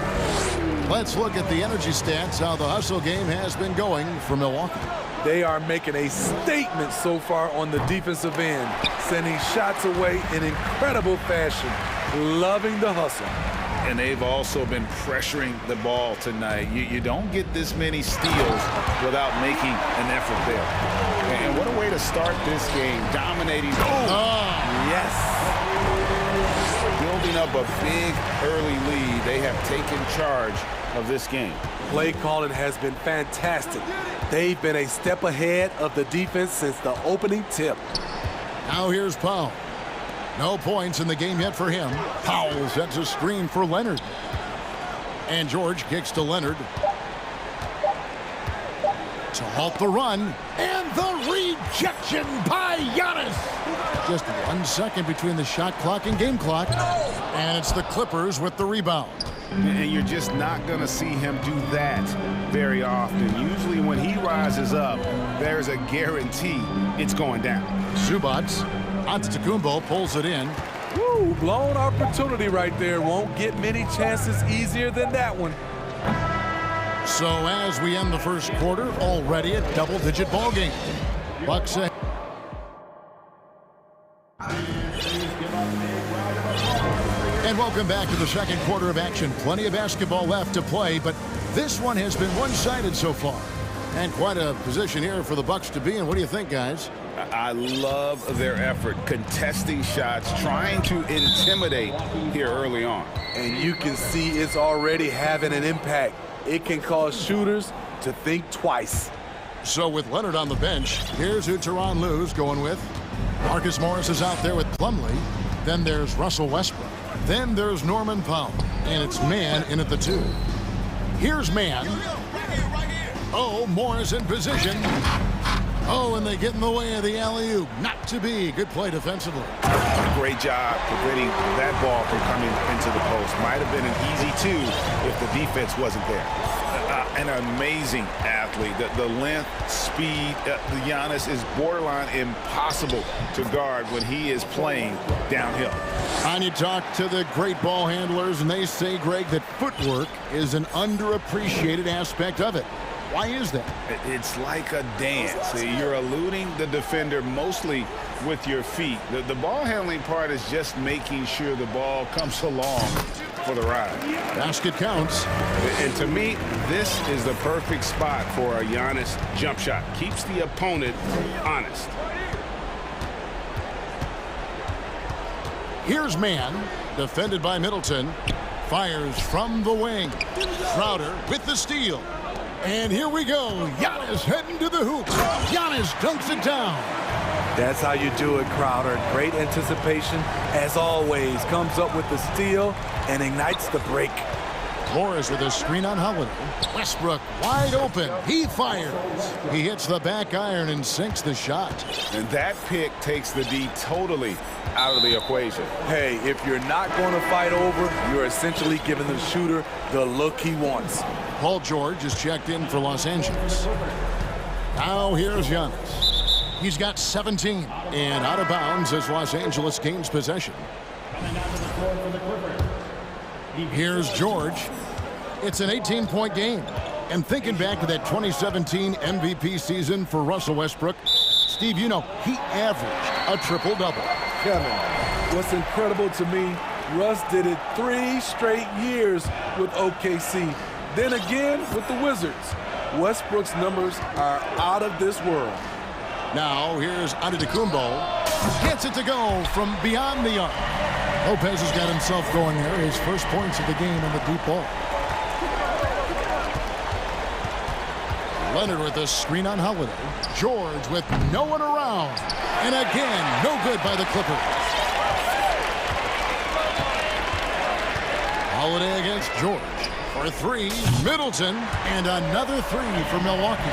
Let's look at the energy stats, how the hustle game has been going for Milwaukee. They are making a statement so far on the defensive end, sending shots away in incredible fashion, loving the hustle. And they've also been pressuring the ball tonight. You don't get this many steals without making an effort there. And what a way to start this game, dominating. Yes. Building up a big early lead. They have taken charge of this game. Play calling has been fantastic. They've been a step ahead of the defense since the opening tip. Now here's Powell. No points in the game yet for him. Powell sets a screen for Leonard. And George kicks to Leonard. To halt the run. And the rejection by Giannis. Just 1 second between the shot clock and game clock. And it's the Clippers with the rebound. And you're just not going to see him do that very often. Usually when he rises up, there's a guarantee it's going down. Zubac. Antetokounmpo pulls it in. Woo, blown opportunity right there. Won't get many chances easier than that one. So as we end the first quarter, already a double-digit ball game. Bucks ahead. And welcome back to the second quarter of action. Plenty of basketball left to play, but this one has been one-sided so far. And quite a position here for the Bucks to be in. What do you think, guys? I love their effort, contesting shots, trying to intimidate here early on. And you can see it's already having an impact. It can cause shooters to think twice. So with Leonard on the bench, here's who Tyronn Lue's going with. Marcus Morris is out there with Plumlee. Then there's Russell Westbrook. Then there's Norman Powell. And it's man in at the 2. Here's man. Oh, Morris in position. Oh, and they get in the way of the alley-oop. Not to be. Good play defensively. Great job preventing that ball from coming into the post. Might have been an easy 2 if the defense wasn't there. An amazing athlete. The length, speed, Giannis is borderline impossible to guard when he is playing downhill. And you talk to the great ball handlers, and they say, Greg, that footwork is an underappreciated aspect of it. Why is that? It's like a dance. You're eluding the defender mostly with your feet. The ball handling part is just making sure the ball comes along for the ride. Basket counts. And to me, this is the perfect spot for a Giannis jump shot. Keeps the opponent honest. Here's man, defended by Middleton. Fires from the wing. Crowder with the steal. And here we go. Giannis heading to the hoop. Giannis dunks it down. That's how you do it, Crowder. Great anticipation, as always. Comes up with the steal and ignites the break. Morris with a screen on Holiday. Westbrook wide open. He fires. He hits the back iron and sinks the shot. And that pick takes the D totally out of the equation. Hey, if you're not going to fight over, you're essentially giving the shooter the look he wants. Paul George is checked in for Los Angeles. Now here's Giannis. He's got 17 and out of bounds as Los Angeles gains possession. Here's George. It's an 18-point game. And thinking back to that 2017 MVP season for Russell Westbrook, Steve, you know, he averaged a triple-double. Kevin, what's incredible to me, Russ did it 3 straight years with OKC. Then again with the Wizards. Westbrook's numbers are out of this world. Now here's Antetokounmpo. Gets it to go from beyond the arc. Lopez has got himself going there. His first points of the game on the deep ball. Leonard with a screen on Holiday. George with no one around. And again, no good by the Clippers. Holiday against George. For 3, Middleton, and another 3 for Milwaukee.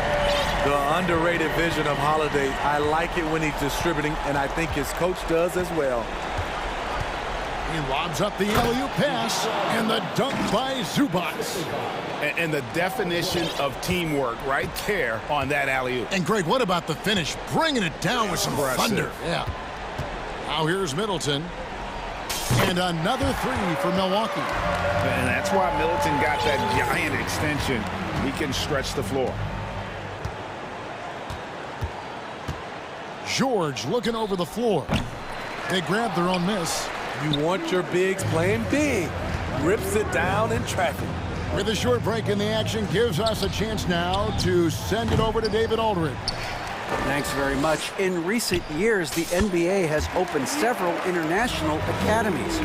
The underrated vision of Holiday. I like it when he's distributing, and I think his coach does as well. He lobs up the alley-oop pass, and the dunk by Zubac. And the definition of teamwork right there on that alley-oop. And Greg, what about the finish? Bringing it down with some thunder. Yeah. Now here's Middleton. And another 3 for Milwaukee. And that's why Middleton got that giant extension. He can stretch the floor. George looking over the floor. They grab their own miss. You want your bigs playing big. rips it down in traffic. With a short break in the action, gives us a chance now to send it over to David Aldridge. Thanks very much. In recent years, the NBA has opened several international academies.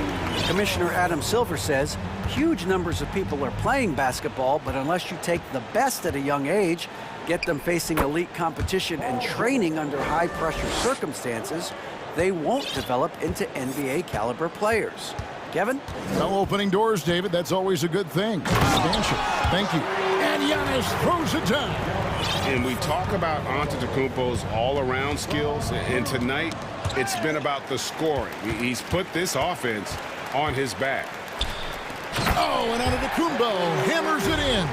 Commissioner Adam Silver says huge numbers of people are playing basketball, but unless you take the best at a young age, get them facing elite competition and training under high-pressure circumstances, they won't develop into NBA-caliber players. Kevin? No opening doors, David. That's always a good thing. Substantial. Thank you. And Giannis throws it down. And we talk about Antetokounmpo's all-around skills, and tonight it's been about the scoring. He's put this offense on his back. Oh, and Antetokounmpo hammers it in.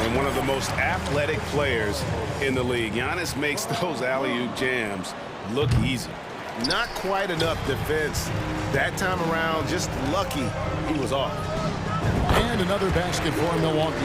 And one of the most athletic players in the league. Giannis makes those alley-oop jams look easy. Not quite enough defense that time around. Just lucky he was off. And another basket for Milwaukee.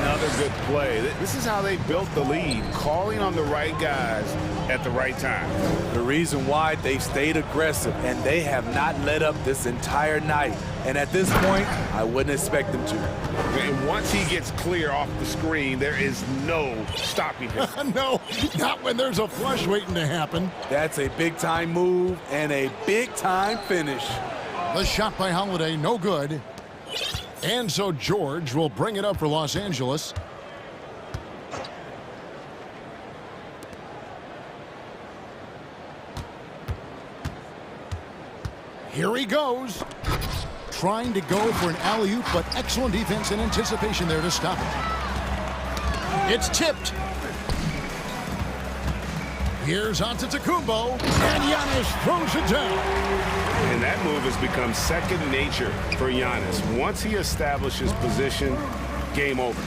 Another good play. This is how they built the lead, calling on the right guys at the right time. The reason why they've stayed aggressive, and they have not let up this entire night. And at this point, I wouldn't expect them to. And once he gets clear off the screen, there is no stopping him. No, not when there's a flush waiting to happen. That's a big-time move and a big-time finish. The shot by Holiday, no good. And so George will bring it up for Los Angeles. Here he goes. Trying to go for an alley-oop, but excellent defense and anticipation there to stop it. It's tipped. Here's Antetokounmpo, and Giannis throws it down. And that move has become second nature for Giannis. Once he establishes position, game over.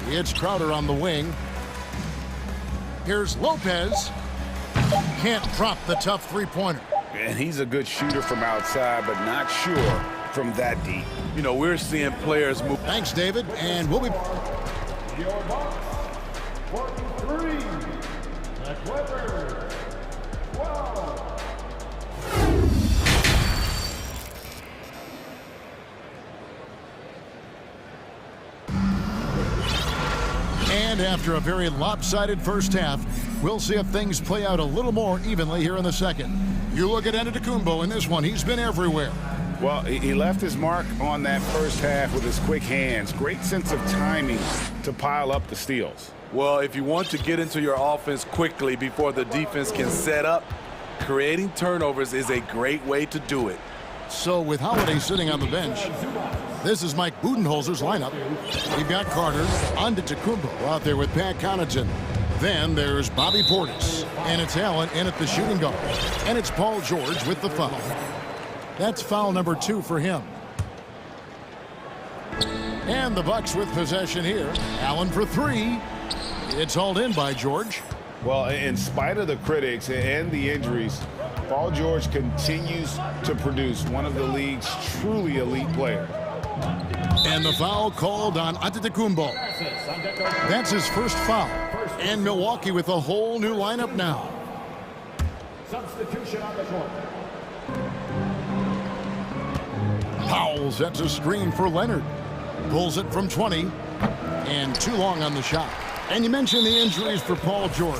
It's Crowder on the wing. Here's Lopez. Can't drop the tough three-pointer. And he's a good shooter from outside, but not sure from that deep. You know, we're seeing players move. Thanks, David, and we'll be... Your box, 43. That's Weber. 12. And after a very lopsided first half, we'll see if things play out a little more evenly here in the second. You look at Antetokounmpo in this one. He's been everywhere. Well, he left his mark on that first half with his quick hands. Great sense of timing to pile up the steals. Well, if you want to get into your offense quickly before the defense can set up, creating turnovers is a great way to do it. So with Holiday sitting on the bench, this is Mike Budenholzer's lineup. We've got Carter, Antetokounmpo out there with Pat Connaughton. Then there's Bobby Portis, and it's Allen in at the shooting guard. And it's Paul George with the foul. That's foul number 2 for him. And the Bucks with possession here. Allen for 3. It's hauled in by George. Well, in spite of the critics and the injuries, Paul George continues to produce one of the league's truly elite players. And the foul called on Antetokounmpo. That's his first foul. And Milwaukee with a whole new lineup now. Substitution on the court. Powell sets a screen for Leonard. Pulls it from 20. And too long on the shot. And you mentioned the injuries for Paul George.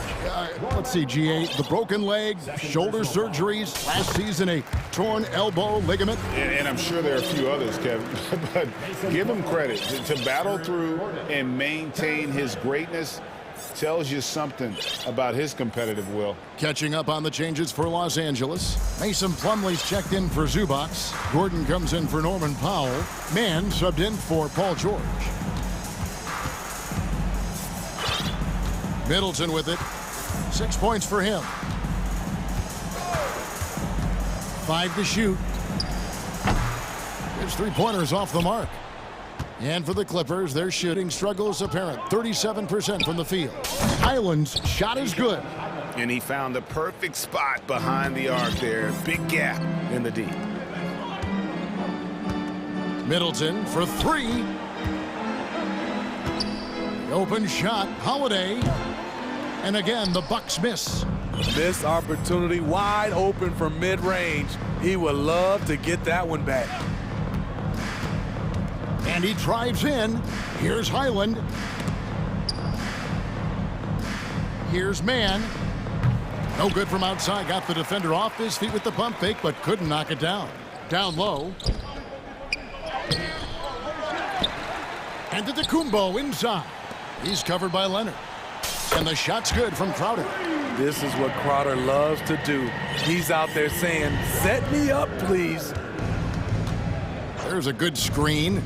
Let's see, G8, the broken leg, shoulder surgeries, last season a torn elbow ligament. And I'm sure there are a few others, Kevin, but give him credit. To battle through and maintain his greatness tells you something about his competitive will. Catching up on the changes for Los Angeles. Mason Plumlee's checked in for Zubac. Gordon comes in for Norman Powell. Mann subbed in for Paul George. Middleton with it. 6 points for him. 5 to shoot. His three-pointers off the mark. And for the Clippers, their shooting struggle is apparent. 37% from the field. Highland's shot is good. And he found the perfect spot behind the arc there. Big gap in the D. Middleton for 3. Open shot, Holiday. And again, the Bucks miss. Missed opportunity, wide open from mid-range. He would love to get that one back. And he drives in. Here's Highland. Here's Mann. No good from outside. Got the defender off his feet with the pump fake, but couldn't knock it down. Down low. And to Kumbo inside. He's covered by Leonard. And the shot's good from Crowder. This is what Crowder loves to do. He's out there saying, set me up, please. There's a good screen.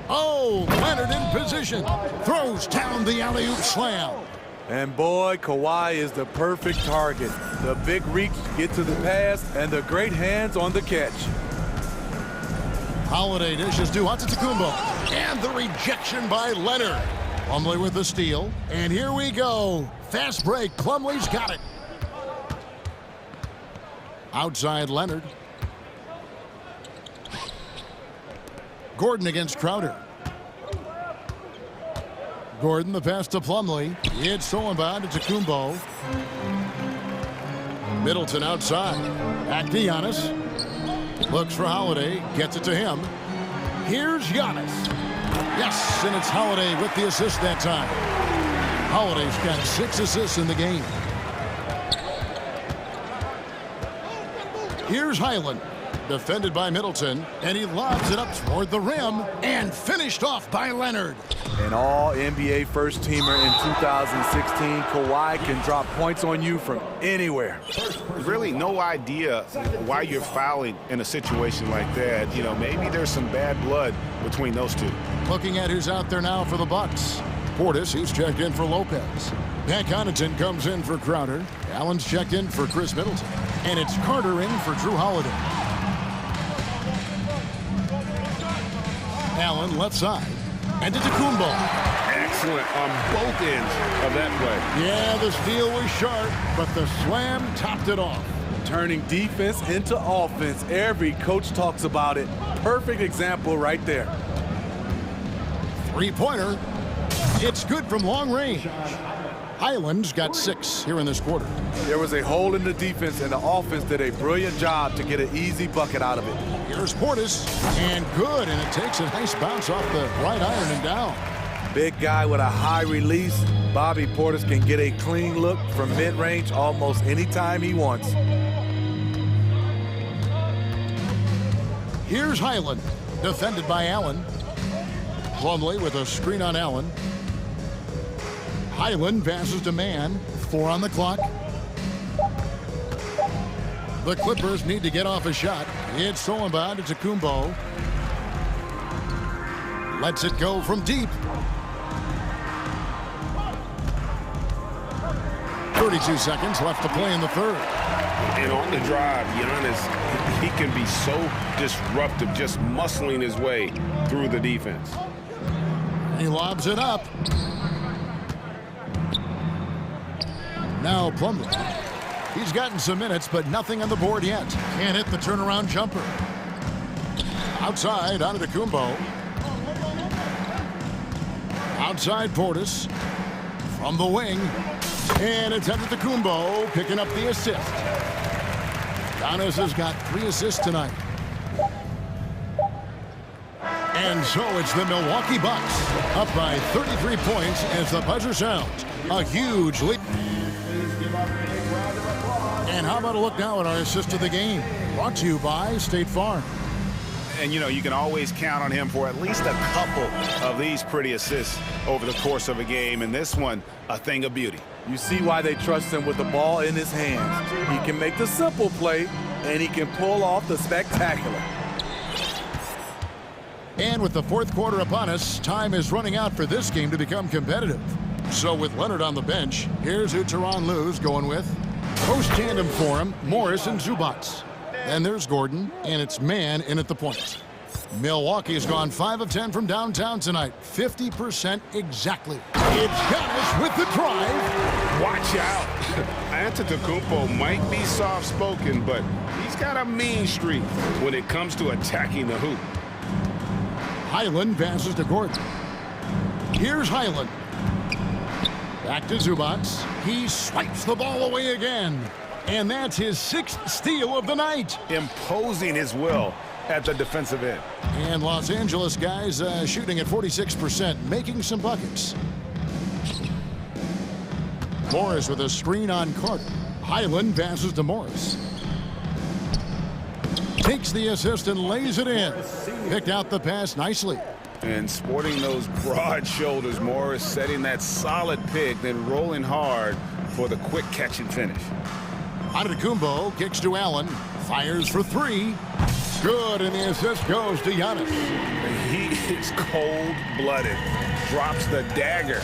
Oh, Leonard in position. Throws down the alley-oop slam. And boy, Kawhi is the perfect target. The big reach to get to the pass and the great hands on the catch. Holiday dishes to Antetokounmpo. And the rejection by Leonard. Plumlee with the steal. And here we go. Fast break. Plumlee's got it. Outside Leonard. Gordon against Crowder. Gordon, the pass to Plumlee. It's stolen by Antetokounmpo. Middleton outside. Back to Giannis. Looks for Holiday. Gets it to him. Here's Giannis. Yes, and it's Holiday with the assist that time. Holiday's got 6 assists in the game. Here's Highland. Defended by Middleton, and he lobs it up toward the rim, and finished off by Leonard. An all-NBA first-teamer in 2016, Kawhi can drop points on you from anywhere. Really no idea why you're fouling in a situation like that. You know, maybe there's some bad blood between those two. Looking at who's out there now for the Bucks. Portis, who's checked in for Lopez. Pat Connaughton comes in for Crowder. Allen's checked in for Chris Middleton. And it's Carter in for Drew Holiday. Allen left side. And to Kumbo. Excellent on both ends of that play. Yeah, the steal was sharp, but the slam topped it off. Turning defense into offense. Every coach talks about it. Perfect example right there. Three-pointer. It's good from long range. Highland's got 6 here in this quarter. There was a hole in the defense, and the offense did a brilliant job to get an easy bucket out of it. Here's Portis, and good, and it takes a nice bounce off the right iron and down. Big guy with a high release. Bobby Portis can get a clean look from mid-range almost anytime he wants. Here's Highland, defended by Allen. Plumlee with a screen on Allen. Highland passes to Mann. 4 on the clock. The Clippers need to get off a shot. It's stolen by Antetokounmpo. Lets it go from deep. 32 seconds left to play in the third. And on the drive, Giannis, he can be so disruptive, just muscling his way through the defense. He lobs it up. Now Plumlee. He's gotten some minutes, but nothing on the board yet. Can't hit the turnaround jumper. Outside, Antetokounmpo. Outside Portis. From the wing. And it's Antetokounmpo picking up the assist. Giannis has got 3 assists tonight. And so it's the Milwaukee Bucks up by 33 points as the buzzer sounds. A huge lead. And how about a look now at our assist of the game? Brought to you by State Farm. And, you know, you can always count on him for at least a couple of these pretty assists over the course of a game. And this one, a thing of beauty. You see why they trust him with the ball in his hands. He can make the simple play, and he can pull off the spectacular. And with the fourth quarter upon us, time is running out for this game to become competitive. So with Leonard on the bench, here's who Tyronn Lue's going with. Post tandem for him, Morris and Zubac. And there's Gordon, and it's Mann in at the point. Milwaukee has gone 5 of 10 from downtown tonight. 50% exactly. It's Giannis with the drive. Watch out. Antetokounmpo might be soft-spoken, but he's got a mean streak when it comes to attacking the hoop. Highland passes to Gordon. Here's Highland. Back to Zubac. He swipes the ball away again. And that's his 6th steal of the night. Imposing his will at the defensive end. And Los Angeles guys shooting at 46%, making some buckets. Morris with a screen on Carter. Highland passes to Morris. Takes the assist and lays it in. Picked out the pass nicely. And sporting those broad shoulders, Morris setting that solid pick, then rolling hard for the quick catch and finish. Antetokounmpo kicks to Allen. Fires for three. Good, and the assist goes to Giannis. He is cold-blooded. Drops the dagger.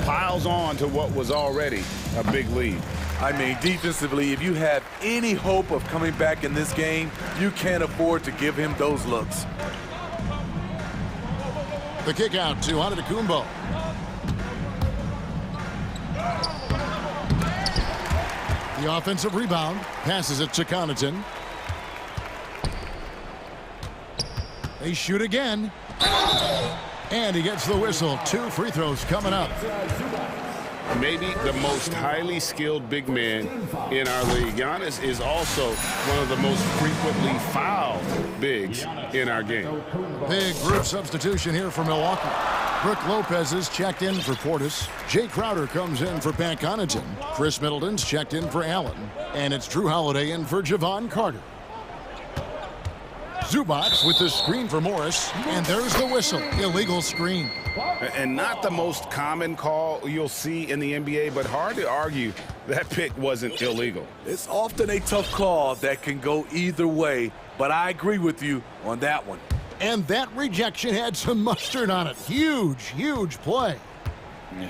Piles on to what was already a big lead. I mean, defensively, if you have any hope of coming back in this game, you can't afford to give him those looks. The kick out to Antetokounmpo. The offensive rebound. Passes it to Connaughton. They shoot again. And he gets the whistle. 2 free throws coming up. Maybe the most highly skilled big man in our league. Giannis is also one of the most frequently fouled bigs in our game. Big group substitution here for Milwaukee. Brook Lopez is checked in for Portis. Jay Crowder comes in for Pat Connaughton. Chris Middleton's checked in for Allen. And it's Drew Holiday in for Javon Carter. Zubac with the screen for Morris. And there's the whistle. Illegal screen. And not the most common call you'll see in the NBA, but hard to argue that pick wasn't illegal. It's often a tough call that can go either way, but I agree with you on that one. And that rejection had some mustard on it. Huge, huge play.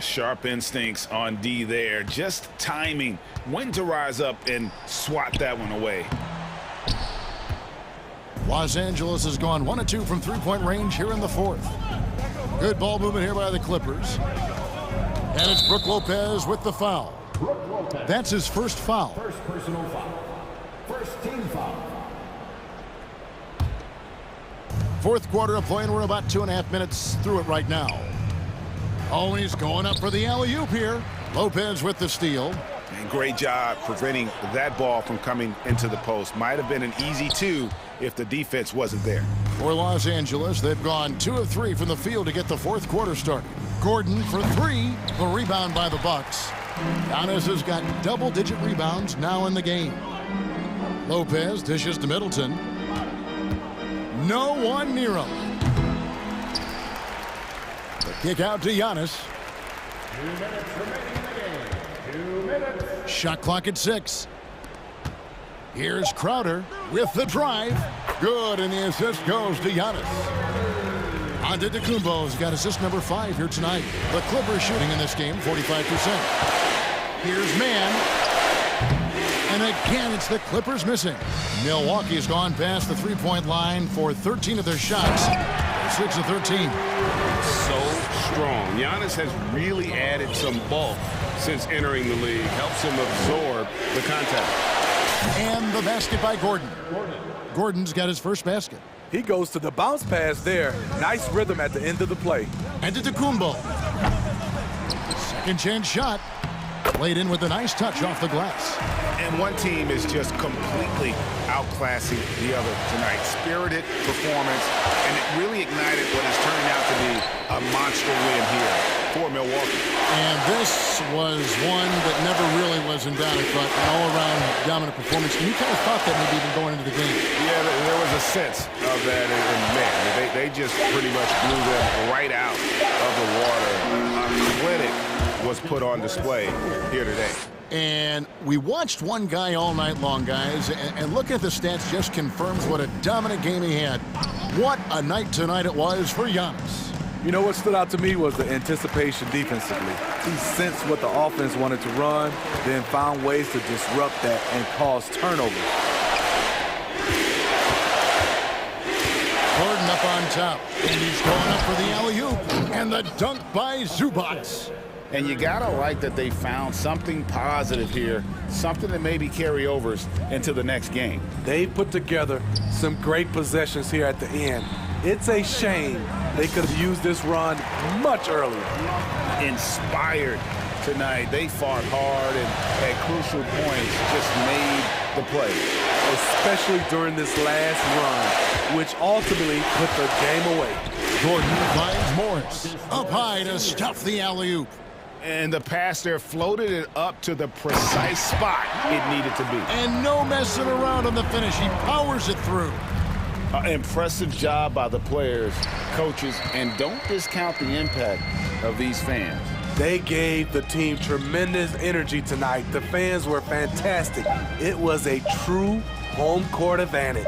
Sharp instincts on D there. Just timing when to rise up and swat that one away. Los Angeles has gone 1 of 2 from three-point range here in the fourth. Good ball movement here by the Clippers. And it's Brook Lopez with the foul. That's his first foul. First personal foul. First team foul. Fourth quarter of play, and we're about 2.5 minutes through it right now. Oh, he's going up for the alley-oop here. Lopez with the steal. And great job preventing that ball from coming into the post. Might have been an easy 2 if the defense wasn't there. For Los Angeles, they've gone 2 of 3 from the field to get the fourth quarter started. Gordon for 3, the rebound by the Bucks. Giannis has got double-digit rebounds now in the game. Lopez dishes to Middleton. No one near him. The kick out to Giannis. 2 minutes remaining in the game. 2 minutes. Shot clock at 6. Here's Crowder with the drive. Good, and the assist goes to Giannis. Antetokounmpo's got assist number 5 here tonight. The Clippers shooting in this game 45%. Here's Mann. And again, it's the Clippers missing. Milwaukee's gone past the three-point line for 13 of their shots. 6 of 13. So strong. Giannis has really added some bulk since entering the league. Helps him absorb the contact. And the basket by Gordon. Gordon's got his first basket. He goes to the bounce pass there. Nice rhythm at the end of the play. Antetokounmpo. Second chance shot. Laid in with a nice touch off the glass. And one team is just completely outclassing the other tonight. Spirited performance, and it really ignited what is turning out to be a monster win here for Milwaukee. And this was one that never really was in doubt. I thought an all-around dominant performance. And you kind of thought that maybe even going into the game. Yeah, there was a sense of that, and man, they just pretty much blew them right out of the water. A clinic was put on display here today. And we watched one guy all night long, guys, and looking at the stats just confirms what a dominant game he had. What a night tonight it was for Giannis. You know what stood out to me was the anticipation defensively. He sensed what the offense wanted to run, then found ways to disrupt that and cause turnovers. Gordon up on top, and he's going up for the alley-oop, and the dunk by Zubac. And you gotta like that they found something positive here, something that maybe carry overs into the next game. They put together some great possessions here at the end. It's a shame they could have used this run much earlier. Inspired tonight. They fought hard and at crucial points just made the play. especially during this last run, which ultimately put the game away. Gordon finds Morris. Up high to stuff the alley-oop. And the pass there floated it up to the precise spot it needed to be. And no messing around on the finish. He powers it through. Impressive job by the players, coaches, and don't discount the impact of these fans. They gave the team tremendous energy tonight. The fans were fantastic. It was a true home court advantage.